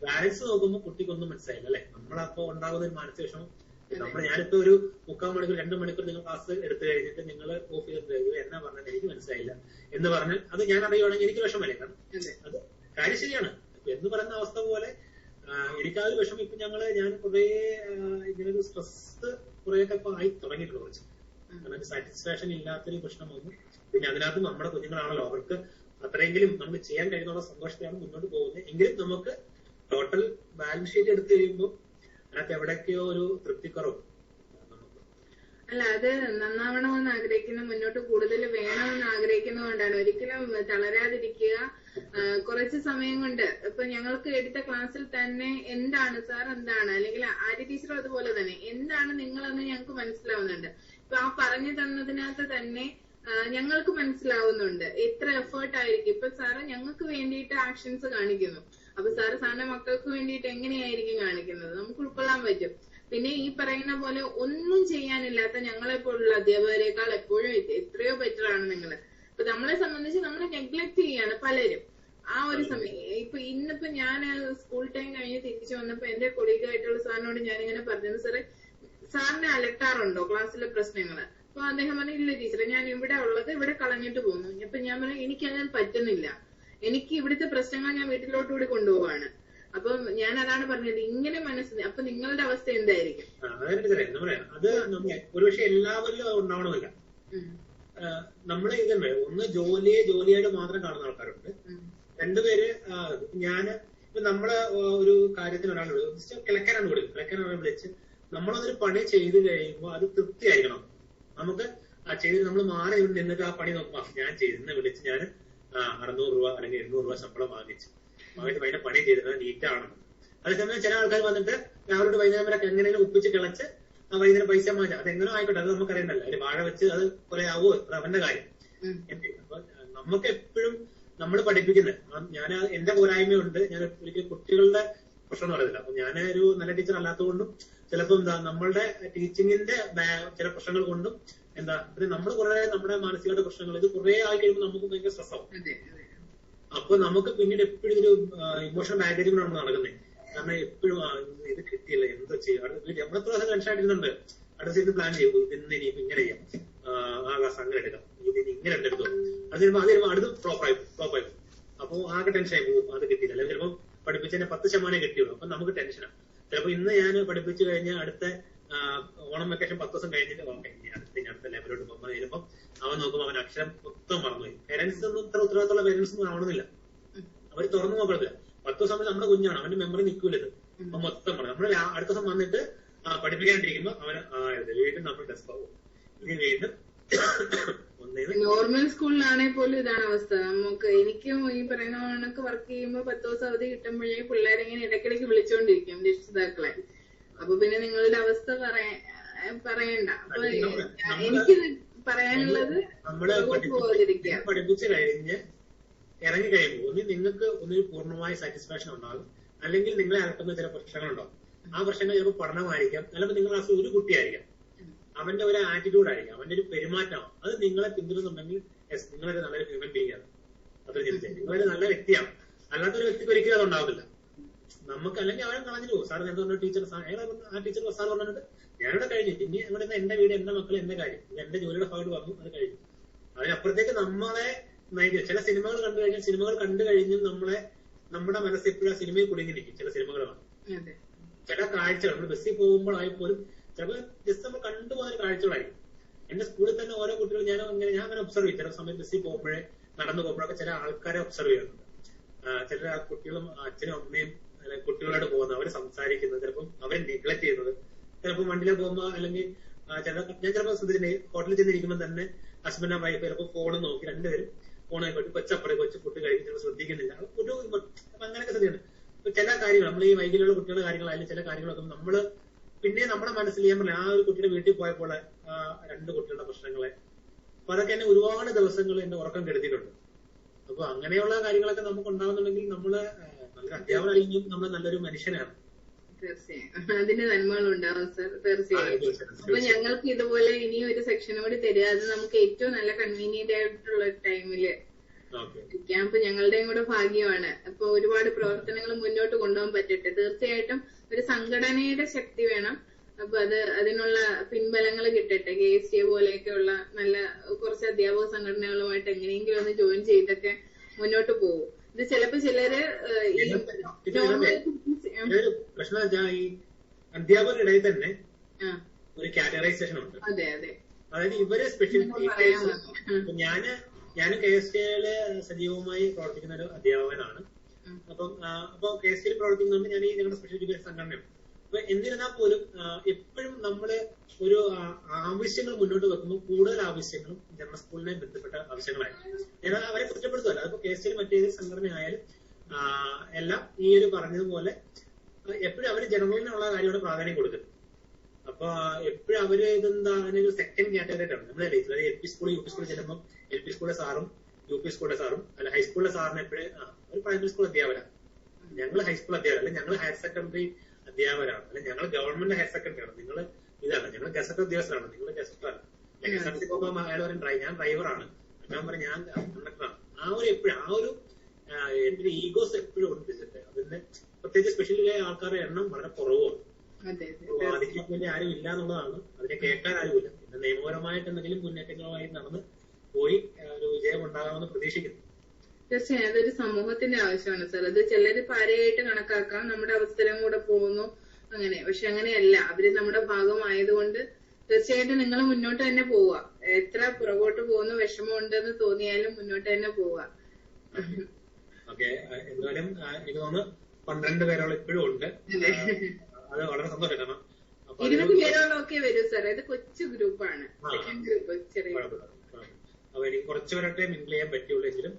ബാലൻസ് നോക്കുമ്പോൾ കുട്ടിക്കൊന്നും മനസ്സിലായില്ല അല്ലെ. നമ്മളപ്പോ ഉണ്ടാകുന്ന ഒരു മാനസിക വിഷമം, ഞാനിപ്പോ ഒരു 3/4 മണിക്കൂർ 2 മണിക്കൂർ നിങ്ങൾ ക്ലാസ് എടുത്തു കഴിഞ്ഞിട്ട് നിങ്ങൾ ഓഫ് ചെയ്തിട്ട് എന്നാ പറഞ്ഞത് എനിക്ക് മനസ്സിലായില്ല എന്ന് പറഞ്ഞാൽ അത് ഞാൻ അറിയുവാണെങ്കിൽ എനിക്ക് വിഷമല്ലേ. കാരണം അത് കാര്യം ശരിയാണ് എന്ന് പറയുന്ന അവസ്ഥ പോലെ എനിക്കാ ഒരു വിഷമം. ഇപ്പൊ ഞാൻ കുറെ ഇങ്ങനൊരു സ്ട്രെസ് കുറെയൊക്കെ ഇപ്പൊ ആയി തുടങ്ങിയിട്ടുണ്ട് കുറച്ച്. കാരണം സാറ്റിസ്ഫാക്ഷൻ ഇല്ലാത്തൊരു പ്രശ്നം വന്നു. പിന്നെ അതിനകത്ത് നമ്മുടെ കുഞ്ഞുങ്ങളാണല്ലോ, അവർക്ക് അത്രയെങ്കിലും നമുക്ക് ചെയ്യാൻ കഴിയുന്ന സന്തോഷത്തെയാണ് മുന്നോട്ട് പോകുന്നത്. എങ്കിലും നമുക്ക് ടോട്ടൽ ബാലൻസ് ഷീറ്റ് എടുത്തു കഴിയുമ്പോൾ അതിനകത്ത് എവിടെയൊക്കെയോ ഒരു തൃപ്തിക്കുറവ്. അല്ല, അത് നന്നാവണമെന്ന് ആഗ്രഹിക്കുന്ന, മുന്നോട്ട് കൂടുതൽ വേണമെന്ന് ആഗ്രഹിക്കുന്നതുകൊണ്ടാണ്. ഒരിക്കലും തളരാതിരിക്കുക. കുറച്ച് സമയം കൊണ്ട് ഇപ്പൊ ഞങ്ങൾക്ക് എടുത്ത ക്ലാസ്സിൽ തന്നെ എന്താണ് സാർ എന്താണ്, അല്ലെങ്കിൽ ആര്യ ടീച്ചറും അതുപോലെ തന്നെ എന്താണ് നിങ്ങളെന്ന് ഞങ്ങൾക്ക് മനസ്സിലാവുന്നുണ്ട്. ഇപ്പൊ ആ പറഞ്ഞു തന്നതിനകത്ത് തന്നെ ഞങ്ങൾക്ക് മനസ്സിലാവുന്നുണ്ട് എത്ര എഫേർട്ട് ആയിരിക്കും. ഇപ്പൊ സാറ് ഞങ്ങൾക്ക് വേണ്ടിയിട്ട് ആക്ഷൻസ് കാണിക്കുന്നു. അപ്പൊ സാറിന്റെ മക്കൾക്ക് വേണ്ടിയിട്ട് എങ്ങനെയായിരിക്കും കാണിക്കുന്നത് നമുക്ക് ഉൾക്കൊള്ളാൻ പറ്റും. പിന്നെ ഈ പറയുന്ന പോലെ ഒന്നും ചെയ്യാനില്ലാത്ത ഞങ്ങളെപ്പോലുള്ള അധ്യാപകരെക്കാൾ എപ്പോഴും എത്രയോ ബെറ്റർ ആണ് നിങ്ങള്. അപ്പൊ നമ്മളെ സംബന്ധിച്ച് നമ്മളെ നെഗ്ലക്ട് ചെയ്യാണ് പലരും ആ ഒരു സമയം. ഇപ്പൊ ഇന്നിപ്പോ ഞാൻ സ്കൂൾ ടൈം കഴിഞ്ഞ് തിരിച്ചു വന്നപ്പോ എന്റെ കൊളീഗായിട്ടുള്ള സാറിനോട് ഞാനിങ്ങനെ പറഞ്ഞത്, സാറിനെ അലട്ടാറുണ്ടോ ക്ലാസ്സിലെ പ്രശ്നങ്ങള്? അപ്പൊ അദ്ദേഹം പറഞ്ഞു ഇല്ല ടീച്ചറെ, ഞാൻ ഇവിടെ ഉള്ളത് ഇവിടെ കളഞ്ഞിട്ട് പോകുന്നു. അപ്പൊ ഞാൻ പറഞ്ഞു എനിക്കങ്ങനെ പറ്റുന്നില്ല, എനിക്ക് ഇവിടുത്തെ പ്രശ്നങ്ങൾ ഞാൻ വീട്ടിലോട്ടുകൂടി കൊണ്ടുപോവാണ്. അപ്പം ഞാൻ അതാണ് പറഞ്ഞത്, ഇങ്ങനെ മനസ്സിൽ അപ്പൊ നിങ്ങളുടെ അവസ്ഥ എന്തായിരിക്കും? അത് ഒരുപക്ഷെ എല്ലാവരിലും അത് ഉണ്ടാവണമെന്നില്ല. നമ്മള് ഇതല്ലേ, ഒന്ന് ജോലിയായിട്ട് മാത്രം കാണുന്ന ആൾക്കാരുണ്ട്. 2 പേര് ഇപ്പൊ നമ്മള് ഒരു കാര്യത്തിന് ഒരാൾ കിളക്കാനാണ് വിളിച്ച് നമ്മളതൊരു പണി ചെയ്ത് കഴിയുമ്പോൾ അത് തൃപ്തിയായിരിക്കണം. നമുക്ക് ചെയ്ത് നമ്മൾ മാറി നിന്നിട്ട് ആ പണി നോക്കാം, ഞാൻ ചെയ്തെന്ന് വിളിച്ച് ഞാൻ 600 രൂപ അല്ലെങ്കിൽ 800 രൂപ ശമ്പളം വാങ്ങിയിട്ട് അതിന്റെ പണി ചെയ്തിരുന്നത് നീറ്റാണെന്ന്. അതേസമയം ചില ആൾക്കാർ വന്നിട്ട് രാവിലെ വൈകുന്നേരം വരെ എങ്ങനെയും ഒപ്പിച്ച് കിളച്ച് വൈകുന്നേരം പൈസ മാറ്റാം, അതെങ്ങനെ ആയിക്കോട്ടെ, അത് നമുക്കറിയണ്ടല്ലോ. അതിന് വാഴ വെച്ച് അത് കുറെ ആവോ, അത് അവന്റെ കാര്യം. അപ്പൊ നമുക്ക് എപ്പോഴും നമ്മൾ പഠിപ്പിക്കുന്നത്, ഞാൻ എന്റെ പോരായ്മയുണ്ട്, ഞാൻ ഒരിക്കലും കുട്ടികളുടെ പ്രശ്നം എന്ന് പറയുന്നില്ല. അപ്പൊ ഞാൻ ഒരു നല്ല ടീച്ചർ അല്ലാത്തതുകൊണ്ടും ചിലപ്പോ നമ്മളുടെ ടീച്ചിങ്ങിന്റെ ചില പ്രശ്നങ്ങൾ കൊണ്ടും നമ്മൾ കുറെ നമ്മുടെ മാനസികമായിട്ട് പ്രശ്നങ്ങൾ ഇത് കുറെ ആയി കഴിയുമ്പോൾ നമുക്ക് ഭയങ്കര സ്ട്രെസ് ആവും. അപ്പൊ നമുക്ക് പിന്നീട് എപ്പോഴും ഒരു ഇമോഷണൽ ബാഗേജ് കൊണ്ടാണ് നടക്കുന്നത്. കാരണം എപ്പോഴും ഇത് കിട്ടിയില്ല, എന്താ ചെയ്യും, നമ്മളെത്ര ദിവസം ടെൻഷൻ ആയിട്ടിരുന്നുണ്ട്, അടുത്ത സീറ്റ് പ്ലാൻ ചെയ്യും, ഇന്ന് ഇനിയിപ്പോ ഇങ്ങനെ ചെയ്യാം, ആ ക്ലാസ് അങ്ങനെ എടുക്കാം, ഇതിന് ഇങ്ങനെ എടുത്തോ, അത് ചിലപ്പോൾ അടുത്ത് ഫ്ലോപ്പായി. അപ്പൊ ആകെ ടെൻഷനായി പോകും, അത് കിട്ടിയില്ല. അല്ലെങ്കിൽ ചിലപ്പോൾ പഠിപ്പിച്ചതിനെ 10% കിട്ടിയുള്ളൂ, അപ്പൊ നമുക്ക് ടെൻഷനാണ്. ചിലപ്പോൾ ഇന്ന് ഞാൻ പഠിപ്പിച്ചു കഴിഞ്ഞാൽ അടുത്ത ഓണം വെക്കേഷൻ 10 ദിവസം കഴിഞ്ഞിട്ട് അടുത്ത ലെവലോട്ട് പോകുമ്പോൾ വരുമ്പോൾ അവൻ നോക്കുമ്പോൾ അവൻ അക്ഷരം മൊത്തം മറന്നുപോയി. പേരൻസ് ഒന്നും ഇത്ര ഉത്തരവാദിത്തമുള്ള പേരൻസ് ഒന്നും ആവണമെന്നില്ല, അവർ തുറന്നു നോക്കത്തില്ല. 10 ദിവസം നമ്മുടെ കുഞ്ഞാണ്, അവന്റെ മെമ്മറി നിൽക്കൂലത്, അപ്പൊ മൊത്തം മറന്നു. നമ്മൾ അടുത്ത ദിവസം വന്നിട്ട് പഠിപ്പിക്കാണ്ടിരിക്കുമ്പോൾ അവന് വീണ്ടും നമ്മൾ ഡെസ്ക് ആവും. ഇനി വീണ്ടും നോർമൽ സ്കൂളിലാണെങ്കിൽ പോലും ഇതാണ് അവസ്ഥ. എനിക്കും ഈ പറയുന്ന കണക്ക് വർക്ക് ചെയ്യുമ്പോൾ 10 ദിവസം അവധി കിട്ടുമ്പോഴേ പിള്ളേരിങ്ങനെ ഇടയ്ക്കിടയ്ക്ക് വിളിച്ചോണ്ടിരിക്കും രക്ഷിതാക്കളെ. അപ്പൊ പിന്നെ നിങ്ങളുടെ അവസ്ഥ പറയണ്ട. അപ്പൊ എനിക്ക് പറയാനുള്ളത് പഠിപ്പിച്ചു കഴിഞ്ഞ് ഇറങ്ങി കഴിയുമ്പോൾ നിങ്ങൾക്ക് ഒന്നിന് പൂർണ്ണമായ സാറ്റിസ്ഫാക്ഷൻ ഉണ്ടാകും, അല്ലെങ്കിൽ നിങ്ങളെ അലട്ടുന്ന ചില പ്രശ്നങ്ങളുണ്ടാവും. ആ പ്രശ്നങ്ങൾ ചിലപ്പോൾ പഠനമായിരിക്കാം, അല്ലെങ്കിൽ നിങ്ങളുടെ ക്ലാസ്സിൽ ഒരു കുട്ടിയായിരിക്കാം, അവന്റെ ഒരു ആറ്റിറ്റ്യൂഡ് ആയിരിക്കും, അവന്റെ ഒരു പെരുമാറ്റമാണ്. അത് നിങ്ങളെ പിന്തുടരുന്നുണ്ടെങ്കിൽ നിങ്ങളൊരു നല്ലൊരു ഹ്യൂമൻ ബീങ് ആണ്, അത്ര ചിന്തിച്ചാൽ നിങ്ങളൊരു നല്ല വ്യക്തിയാണ്. അല്ലാത്തൊരു വ്യക്തിക്ക് ഒരിക്കലും അത് ഉണ്ടാവില്ല. നമുക്ക് അല്ലെങ്കിൽ അവൻ കളഞ്ഞു പോകും. സാർ എന്താ പറഞ്ഞ ടീച്ചർ, ആ ടീച്ചർ സാർ പറഞ്ഞിട്ട് ഞാനിവിടെ കഴിഞ്ഞു, ഇനി ഇവിടെ എന്റെ വീട്, എന്റെ മക്കൾ, എന്റെ കാര്യം, എന്റെ ജോലിയുടെ ഭാഗത്ത് വന്നു, അത് കഴിഞ്ഞു. അതിനപ്പുറത്തേക്ക് നമ്മളെ നയിക്കും. ചില സിനിമകൾ കണ്ടു കഴിഞ്ഞാൽ സിനിമകൾ കണ്ടു കഴിഞ്ഞും നമ്മുടെ മനസ്സ് എപ്പോഴും ആ സിനിമയിൽ കുടുങ്ങിയിരിക്കും. ചില സിനിമകളാണ്, ചില കാഴ്ചകൾ നമ്മൾ ബസ്സിൽ പോകുമ്പോഴായപ്പോലും ചിലപ്പോൾ ജസ്റ്റ് നമ്മൾ കണ്ടുപോകുന്ന കാഴ്ചകളായിരിക്കും. എന്റെ സ്കൂളിൽ തന്നെ ഓരോ കുട്ടികൾ ഞാൻ അങ്ങനെ ഒബ്സർവ് ചെയ്യും. ചില സമയത്ത് ബസ്സിൽ പോകുമ്പോഴേ നടന്നു പോകുമ്പോഴൊക്കെ ചില ആൾക്കാരെ ഒബ്സർവ് ചെയ്യുന്നുണ്ട്. ചില കുട്ടികളും അച്ഛനും അമ്മയും കുട്ടികളോട് പോകുന്നത്, അവര് സംസാരിക്കുന്നത്, ചിലപ്പോൾ അവരെ നെഗ്ലക്ട് ചെയ്യുന്നത്, ചിലപ്പോൾ വണ്ടിയിൽ പോകുമ്പോ അല്ലെങ്കിൽ ഞാൻ ചിലപ്പോൾ ശ്രദ്ധിച്ചിട്ടുണ്ട്, ഹോട്ടലിൽ ചെന്നിരിക്കുമ്പോൾ തന്നെ ഹസ്ബൻഡ് ആൻഡ് വൈഫ് ചിലപ്പോൾ ഫോൺ നോക്കി രണ്ടുപേരും ഫോൺ ആയിക്കോട്ടെ, കൊച്ചപ്പടെ കൊച്ചു ഫുഡ് കഴിക്കും, ചിലപ്പോൾ ശ്രദ്ധിക്കുന്നില്ല. അപ്പൊ അങ്ങനെയൊക്കെ ശ്രദ്ധിക്കുന്നുണ്ട്. ഇപ്പൊ ചില കാര്യങ്ങൾ നമ്മൾ ഈ വൈകിലുള്ള കുട്ടികളുടെ കാര്യങ്ങളായാലും ചില കാര്യങ്ങളൊക്കെ നമ്മള് പിന്നെ നമ്മുടെ മനസ്സിൽ ചെയ്യാൻ പറ്റില്ല. ആ ഒരു കുട്ടിയുടെ വീട്ടിൽ പോയപ്പോൾ 2 കുട്ടികളുടെ പ്രശ്നങ്ങളെ, അപ്പൊ അതൊക്കെ എന്നെ ഒരുപാട് ദിവസങ്ങൾ എന്റെ ഉറക്കം കെടുത്തിയിട്ടുണ്ട്. അപ്പൊ അങ്ങനെയുള്ള കാര്യങ്ങളൊക്കെ നമുക്ക് ഉണ്ടാവുന്നുണ്ടെങ്കിൽ നമ്മള് നല്ലൊരു അധ്യാപനം അല്ലെങ്കിൽ നമ്മൾ നല്ലൊരു മനുഷ്യനാണ്. തീർച്ചയായും അതിന്റെ നന്മകൾ ഉണ്ടാവും സർ, തീർച്ചയായും. അപ്പൊ ഞങ്ങൾക്ക് ഇതുപോലെ ഇനിയും ഒരു സെക്ഷൻ കൂടി തരിക, അത് നമുക്ക് ഏറ്റവും നല്ല കൺവീനിയന്റ് ആയിട്ടുള്ള ടൈമില് ഇരിക്കാം. അപ്പൊ ഞങ്ങളുടെയും കൂടെ ഭാഗ്യമാണ്. അപ്പൊ ഒരുപാട് പ്രവർത്തനങ്ങൾ മുന്നോട്ട് കൊണ്ടുപോകാൻ പറ്റട്ടെ. തീർച്ചയായിട്ടും ഒരു സംഘടനയുടെ ശക്തി വേണം. അപ്പൊ അതിനുള്ള പിൻബലങ്ങൾ കിട്ടട്ടെ. KSTA പോലെയൊക്കെയുള്ള നല്ല കുറച്ച് അധ്യാപക സംഘടനകളുമായിട്ട് എങ്ങനെയെങ്കിലും ഒന്ന് ജോയിൻ ചെയ്തൊക്കെ മുന്നോട്ട് പോകും. ഇത് ചിലപ്പോ ചിലര് പ്രശ്നം വെച്ചാൽ ഈ അധ്യാപകരുടെ ഇടയിൽ തന്നെ ഒരു കാറ്റഗറൈസേഷൻ ഉണ്ട്. അതെ അതെ, അതായത് ഇവര് സ്പെഷ്യൽ ടീച്ചേഴ്സ്. ഞാൻ KSTA സജീവമായി പ്രവർത്തിക്കുന്ന ഒരു അധ്യാപകനാണ്. അപ്പൊ KSTA പ്രവർത്തിക്കുന്നുണ്ട് ഞാൻ ഈ ഞങ്ങളുടെ സ്പെഷ്യൽ എഡ്യൂക്കേഷൻ സംഘടനയാണ്. അപ്പൊ എന്നിരുന്നാൽ പോലും എപ്പോഴും നമ്മള് ഒരു ആവശ്യങ്ങൾ മുന്നോട്ട് വെക്കുമ്പോൾ കൂടുതൽ ആവശ്യങ്ങളും ജനറൽ സ്കൂളിനെ ബന്ധപ്പെട്ട ആവശ്യങ്ങളായിരിക്കും. ഞാൻ അവരെ കുറ്റപ്പെടുത്തുമല്ല, അതിപ്പോ KSTA മറ്റേത് സംഘടനയായാലും എല്ലാം ഈ ഒരു പറഞ്ഞതുപോലെ എപ്പോഴും അവര് ജനറലിനുള്ള കാര്യത്തോട് പ്രാധാന്യം കൊടുക്കും. അപ്പൊ എപ്പോഴും അവര് ഇതെന്താ അതിനൊരു സെക്കൻഡ് കാറ്റഗറി ആണ്. നമ്മളെ LP സ്കൂൾ UP സ്കൂളിൽ ചെല്ലുമ്പോൾ LP സ്കൂളിലെ സാറും UP സ്കൂളിലെ സാറും അല്ല ഹൈസ്കൂളിലെ സാറിന് എപ്പോഴും ഒരു പ്രൈമറി സ്കൂൾ അധ്യാപകരാണ്, ഞങ്ങൾ ഹൈസ്കൂൾ അധ്യാപകർ, അല്ലെ ഞങ്ങൾ ഹയർ സെക്കൻഡറി അധ്യാപകരാണ്, അല്ലെ ഞങ്ങൾ ഗവൺമെന്റ് ഹയർ സെക്കൻഡറി ആണ്, നിങ്ങൾ ഇതാണ്, ഞങ്ങൾ ഗസറ്റ് ഉദ്യോഗസ്ഥരാണ്, നിങ്ങൾ ഗസറ്ററാണ്. ഗസറ്റിൽ പോകുമ്പോൾ അയാൾ പറയും ഞാൻ ഡ്രൈവറാണ്, ഞാൻ പറയും ഞാൻ കണ്ടക്ടറാണ്. ആ ഒരു എപ്പോഴും ആ ഒരു എന്റെ ഈഗോസ് എപ്പോഴും ഉണ്ട്. അതിന്റെ പ്രത്യേകിച്ച് സ്പെഷ്യലി ആൾക്കാരുടെ എണ്ണം വളരെ കുറവാണ്. അതിനെ വേണ്ടി ആരും ഇല്ല എന്നുള്ളതാണ്, അതിനെ കേൾക്കാൻ ആരുമില്ല. പിന്നെ നിയമപരമായിട്ട് എന്തെങ്കിലും മുന്നേറ്റങ്ങളുമായി നടന്ന് പോയി ഒരു വിജയം ഉണ്ടാകാമെന്ന് പ്രതീക്ഷിക്കുന്നു. തീർച്ചയായും അതൊരു സമൂഹത്തിന്റെ ആവശ്യമാണ് സർ. അത് ചിലര് പാരയായിട്ട് കണക്കാക്കാം, നമ്മുടെ അവസരം കൂടെ പോകുന്നു അങ്ങനെ. പക്ഷെ അങ്ങനെയല്ല, അവര് നമ്മുടെ ഭാഗമായതുകൊണ്ട് തീർച്ചയായിട്ടും നിങ്ങൾ മുന്നോട്ട് തന്നെ പോവുക. എത്ര പുറകോട്ട് പോകുന്ന വിഷമം ഉണ്ടെന്ന് തോന്നിയാലും മുന്നോട്ട് തന്നെ പോവുക. ഓക്കെ, എന്നാലും എനിക്ക് തോന്നുന്നു 12 പേരോളം ഇപ്പോഴും ഉണ്ട്. അത് വളരെ സന്തോഷം. കാരണം 20 പേരോളമൊക്കെ വരും സാർ. ഇത് കൊച്ചു ഗ്രൂപ്പാണ്, സെക്കൻഡ് ഗ്രൂപ്പ് ചെറിയ. അപ്പൊ എനിക്ക് കുറച്ചുപേരൊക്കെ മിങ്കിൾ ചെയ്യാൻ പറ്റുള്ളൂ. എങ്കിലും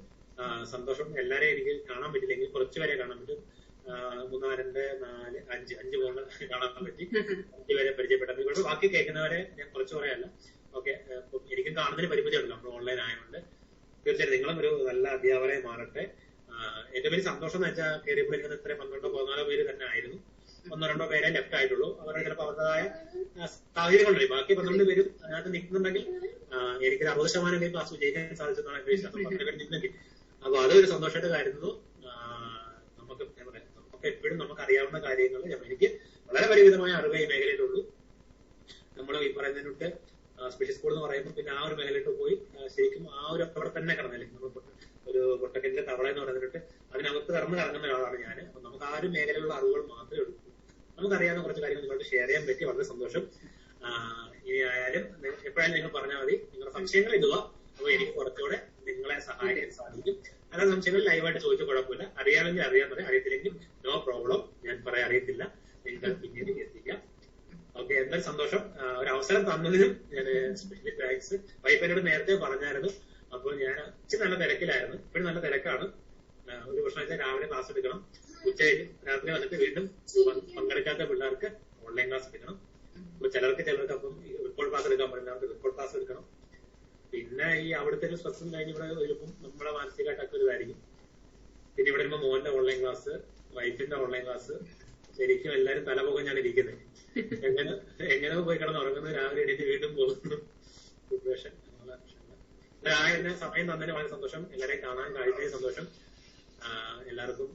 സന്തോഷം. എല്ലാരെയും എനിക്ക് കാണാൻ പറ്റില്ലെങ്കിൽ കുറച്ചുപേരെ കാണാൻ പറ്റും. മൂന്നാറിന്റെ 5 പോണ്ട് കാണാൻ പറ്റി. 5 പേരെ പരിചയപ്പെട്ടത്. ഇവിടെ ബാക്കി കേൾക്കുന്നവരെ ഞാൻ കുറച്ച് പറയല്ല. ഓക്കെ, എനിക്കും കാണുന്നതിന് പരിമിതിയുണ്ടല്ലോ, നമ്മൾ ഓൺലൈൻ ആയതുകൊണ്ട്. തീർച്ചയായിട്ടും നിങ്ങളും ഒരു നല്ല അധ്യാപകരായി മാറട്ടെ. ഏറ്റവും വലിയ സന്തോഷം എന്ന് വെച്ചാൽ കയറിയപ്പോൾ എനിക്ക് ഇത്രയും 12-14 പേര് തന്നെ ആയിരുന്നു. 1-2 പേരെ ലെഫ്റ്റ് ആയിട്ടുള്ളൂ. അവരുടെ ചിലപ്പോൾ അവരുടേതായ സാഹചര്യങ്ങളുണ്ട്. ബാക്കി 12 പേരും അതിനകത്ത് നിൽക്കുന്നുണ്ടെങ്കിൽ എനിക്കൊരു 60% ക്ലാസ് വിജയിക്കാൻ സാധിച്ചെന്നാണ് എന്റെ വിശ്വാസം. 12 പേര് നിന്നെങ്കിൽ അപ്പൊ അതൊരു സന്തോഷമായിട്ട് കരുതുന്നു. നമുക്ക് എപ്പോഴും നമുക്ക് അറിയാവുന്ന കാര്യങ്ങൾ എനിക്ക് വളരെ പരിമിതമായ അറിവേ ഈ മേഖലയിലുള്ളൂ. നമ്മൾ ഈ പറയുന്നതിനൊട്ട് സ്പെഷ്യൽ സ്കൂൾ എന്ന് പറയുമ്പോൾ പിന്നെ ആ ഒരു മേഖലയിട്ട് പോയി ശരിക്കും ആ ഒരു അവിടെ തന്നെ കിടന്നില്ലേ, നമ്മൾ ഒരു പൊട്ടക്കലിന്റെ തവള എന്ന് പറയുന്നിട്ട് അതിനകത്ത് കറങ്ങുന്ന ഒരാളാണ് ഞാൻ. അപ്പൊ നമുക്ക് ആ ഒരു മേഖലയിലുള്ള അറിവുകൾ മാത്രമേ ഉള്ളൂ. നമുക്കറിയാവുന്ന കുറച്ച് കാര്യങ്ങൾ നിങ്ങളോട് ഷെയർ ചെയ്യാൻ പറ്റി, വളരെ സന്തോഷം. ഇനി ആയാലും എപ്പോഴായാലും നിങ്ങൾ പറഞ്ഞാൽ മതി, നിങ്ങളുടെ സംശയങ്ങൾ ഇടുക. അപ്പൊ എനിക്ക് കുറച്ചുകൂടെ നിങ്ങളെ സഹായിക്കാൻ സാധിക്കും. അല്ലാതെ സംശയങ്ങൾ ലൈവായിട്ട് ചോദിച്ചു കുഴപ്പമില്ല. അറിയാമെങ്കിൽ അറിയാൻ പറയാം, അറിയത്തില്ലെങ്കിൽ നോ പ്രോബ്ലം. ഞാൻ പറയാൻ അറിയത്തില്ല, നിങ്ങൾക്ക് പിന്നീട് എത്തിക്കാം. ഓക്കെ, എന്തായാലും സന്തോഷം. ഒരു അവസരം തന്നതിനും ഞാൻ സ്പെഷ്യലി താങ്ക്സ്. വൈഫിനോട് നേരത്തെ പറഞ്ഞായിരുന്നു. അപ്പോൾ ഞാൻ ഇച്ചിരി നല്ല തിരക്കിലായിരുന്നു. ഇപ്പോഴും നല്ല തിരക്കാണ്. ഒരു പ്രശ്നം രാവിലെ ക്ലാസ് എടുക്കണം, ഉച്ചയ്ക്ക് രാത്രി വന്നിട്ട് വീണ്ടും പങ്കെടുക്കാത്ത പിള്ളേർക്ക് ഓൺലൈൻ ക്ലാസ് എടുക്കണം. അപ്പൊ ചിലർക്ക് അപ്പം റിപ്പോർട്ട് ക്ലാസ് എടുക്കാൻ പറയുന്നവർക്ക് റിപ്പോർട്ട് ക്ലാസ് എടുക്കണം. പിന്നെ ഈ അവിടുത്തെ ഒരു സ്ട്രെസ്സും കഴിഞ്ഞ് ഇവിടെ വരുമ്പോൾ നമ്മളെ മാനസികമായിട്ടൊക്കെ ഒരു ഇതായിരിക്കും. പിന്നെ ഇവിടെ വരുമ്പോൾ മോന്റെ ഓൺലൈൻ ക്ലാസ്, വൈഫിന്റെ ഓൺലൈൻ ക്ലാസ്, ശരിക്കും എല്ലാരും തലപോകാൻ ഞാൻ ഇരിക്കുന്നത്. എങ്ങനെ പോയി കിടന്ന് ഉറങ്ങുന്നത്, രാവിലെ എണീറ്റ് വീണ്ടും പോകുന്നു. പ്രിപ്പറേഷൻ എന്നെ സമയം തന്നതിന് വളരെ സന്തോഷം. എല്ലാവരെയും കാണാൻ കഴിഞ്ഞ സന്തോഷം. എല്ലാവർക്കും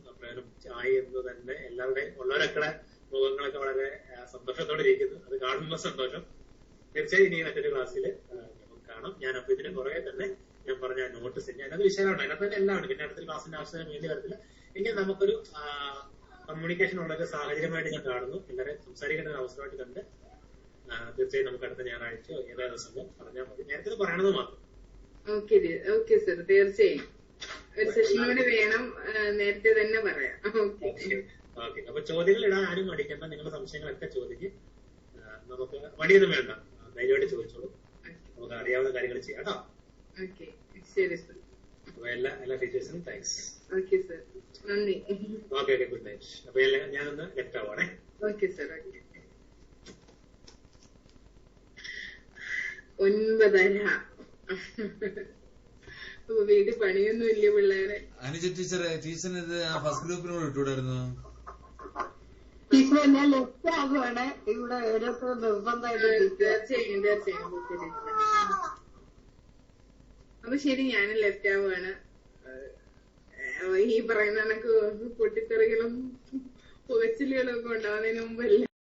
ചായ എന്ന് തന്നെ എല്ലാവരുടെയും ഉള്ളവരൊക്കെ മുഖങ്ങളൊക്കെ വളരെ സന്തോഷത്തോടെ ഇരിക്കുന്നു. അത് കാണുമ്പോൾ സന്തോഷം. തീർച്ചയായും ഇനി മറ്റൊരു ക്ലാസ്സിൽ നമുക്ക് കാണാം. ഞാൻ അപ്പൊ ഇതിന് പുറകെ തന്നെ ഞാൻ പറഞ്ഞ നോട്ടീസ് ഞാനത് വിശാലമാണ്, അതിനകത്ത് തന്നെ എല്ലാം ഉണ്ട്. പിന്നെ അടുത്തൊരു ക്ലാസ്സിന്റെ ആവശ്യം വേണ്ടി വരത്തില്ല. എങ്കിൽ നമുക്കൊരു കമ്മ്യൂണിക്കേഷൻ ഉള്ള ഒരു സാഹചര്യമായിട്ട് ഞാൻ കാണുന്നു. എല്ലാവരും സംസാരിക്കേണ്ട ഒരു അവസരമായിട്ട് കണ്ട് തീർച്ചയായും നമുക്ക് അടുത്ത ഞായറാഴ്ച ഏതാ ദിവസം പറഞ്ഞാൽ മതി. നേരത്തെ പറയണത് മാത്രം. ഓക്കെ സർ, തീർച്ചയായും ഒരു സെഷനോട് വേണം, നേരത്തെ തന്നെ പറയാം. ഓക്കെ, അപ്പൊ ചോദ്യങ്ങൾ ഇടാൻ ആരും മടിക്കണ്ട. നിങ്ങളുടെ സംശയങ്ങളൊക്കെ ചോദിക്കും. നമുക്ക് മടിയൊന്നും വേണ്ട, ധൈര്യമായിട്ട് ചോദിച്ചോളൂ. നമുക്ക് അറിയാവുന്ന കാര്യങ്ങൾ ചെയ്യാം കേട്ടോ. ഓക്കെ, ശരി സർ. അപ്പൊ എല്ലാ ടീച്ചേഴ്സിനും താങ്ക്സ്. ഓക്കെ സർ, നന്ദി. Okay, good night. അപ്പൊ ഞാനൊന്ന് ലെഫ്റ്റ് ആവാണേ. Okay sir. ഓക്കെ, 9:30. അപ്പൊ വീട്ടിൽ പണിയൊന്നും ഇല്ല പിള്ളേരെ. അനുജ ടീച്ചറെ, ടീച്ചറിന് ഇത് ഫസ്റ്റ് ഗ്രൂപ്പിനോട് ഇട്ടുകൂടായിരുന്നു? ടീച്ചർ എന്നെ ലെഫ്റ്റ് ആകുവാണ് ഇവിടെ ഓരോരുത്തർ നിർബന്ധമായിട്ട്. തീർച്ചയായും അപ്പൊ ശരി, ഞാൻ ലെഫ്റ്റ് ആവുകയാണ്. ഈ പറയുന്ന കണക്ക് പൊട്ടിത്തെറികളും പുകച്ചിലുകളും ഒക്കെ ഉണ്ടാവുന്നതിന് മുമ്പല്ല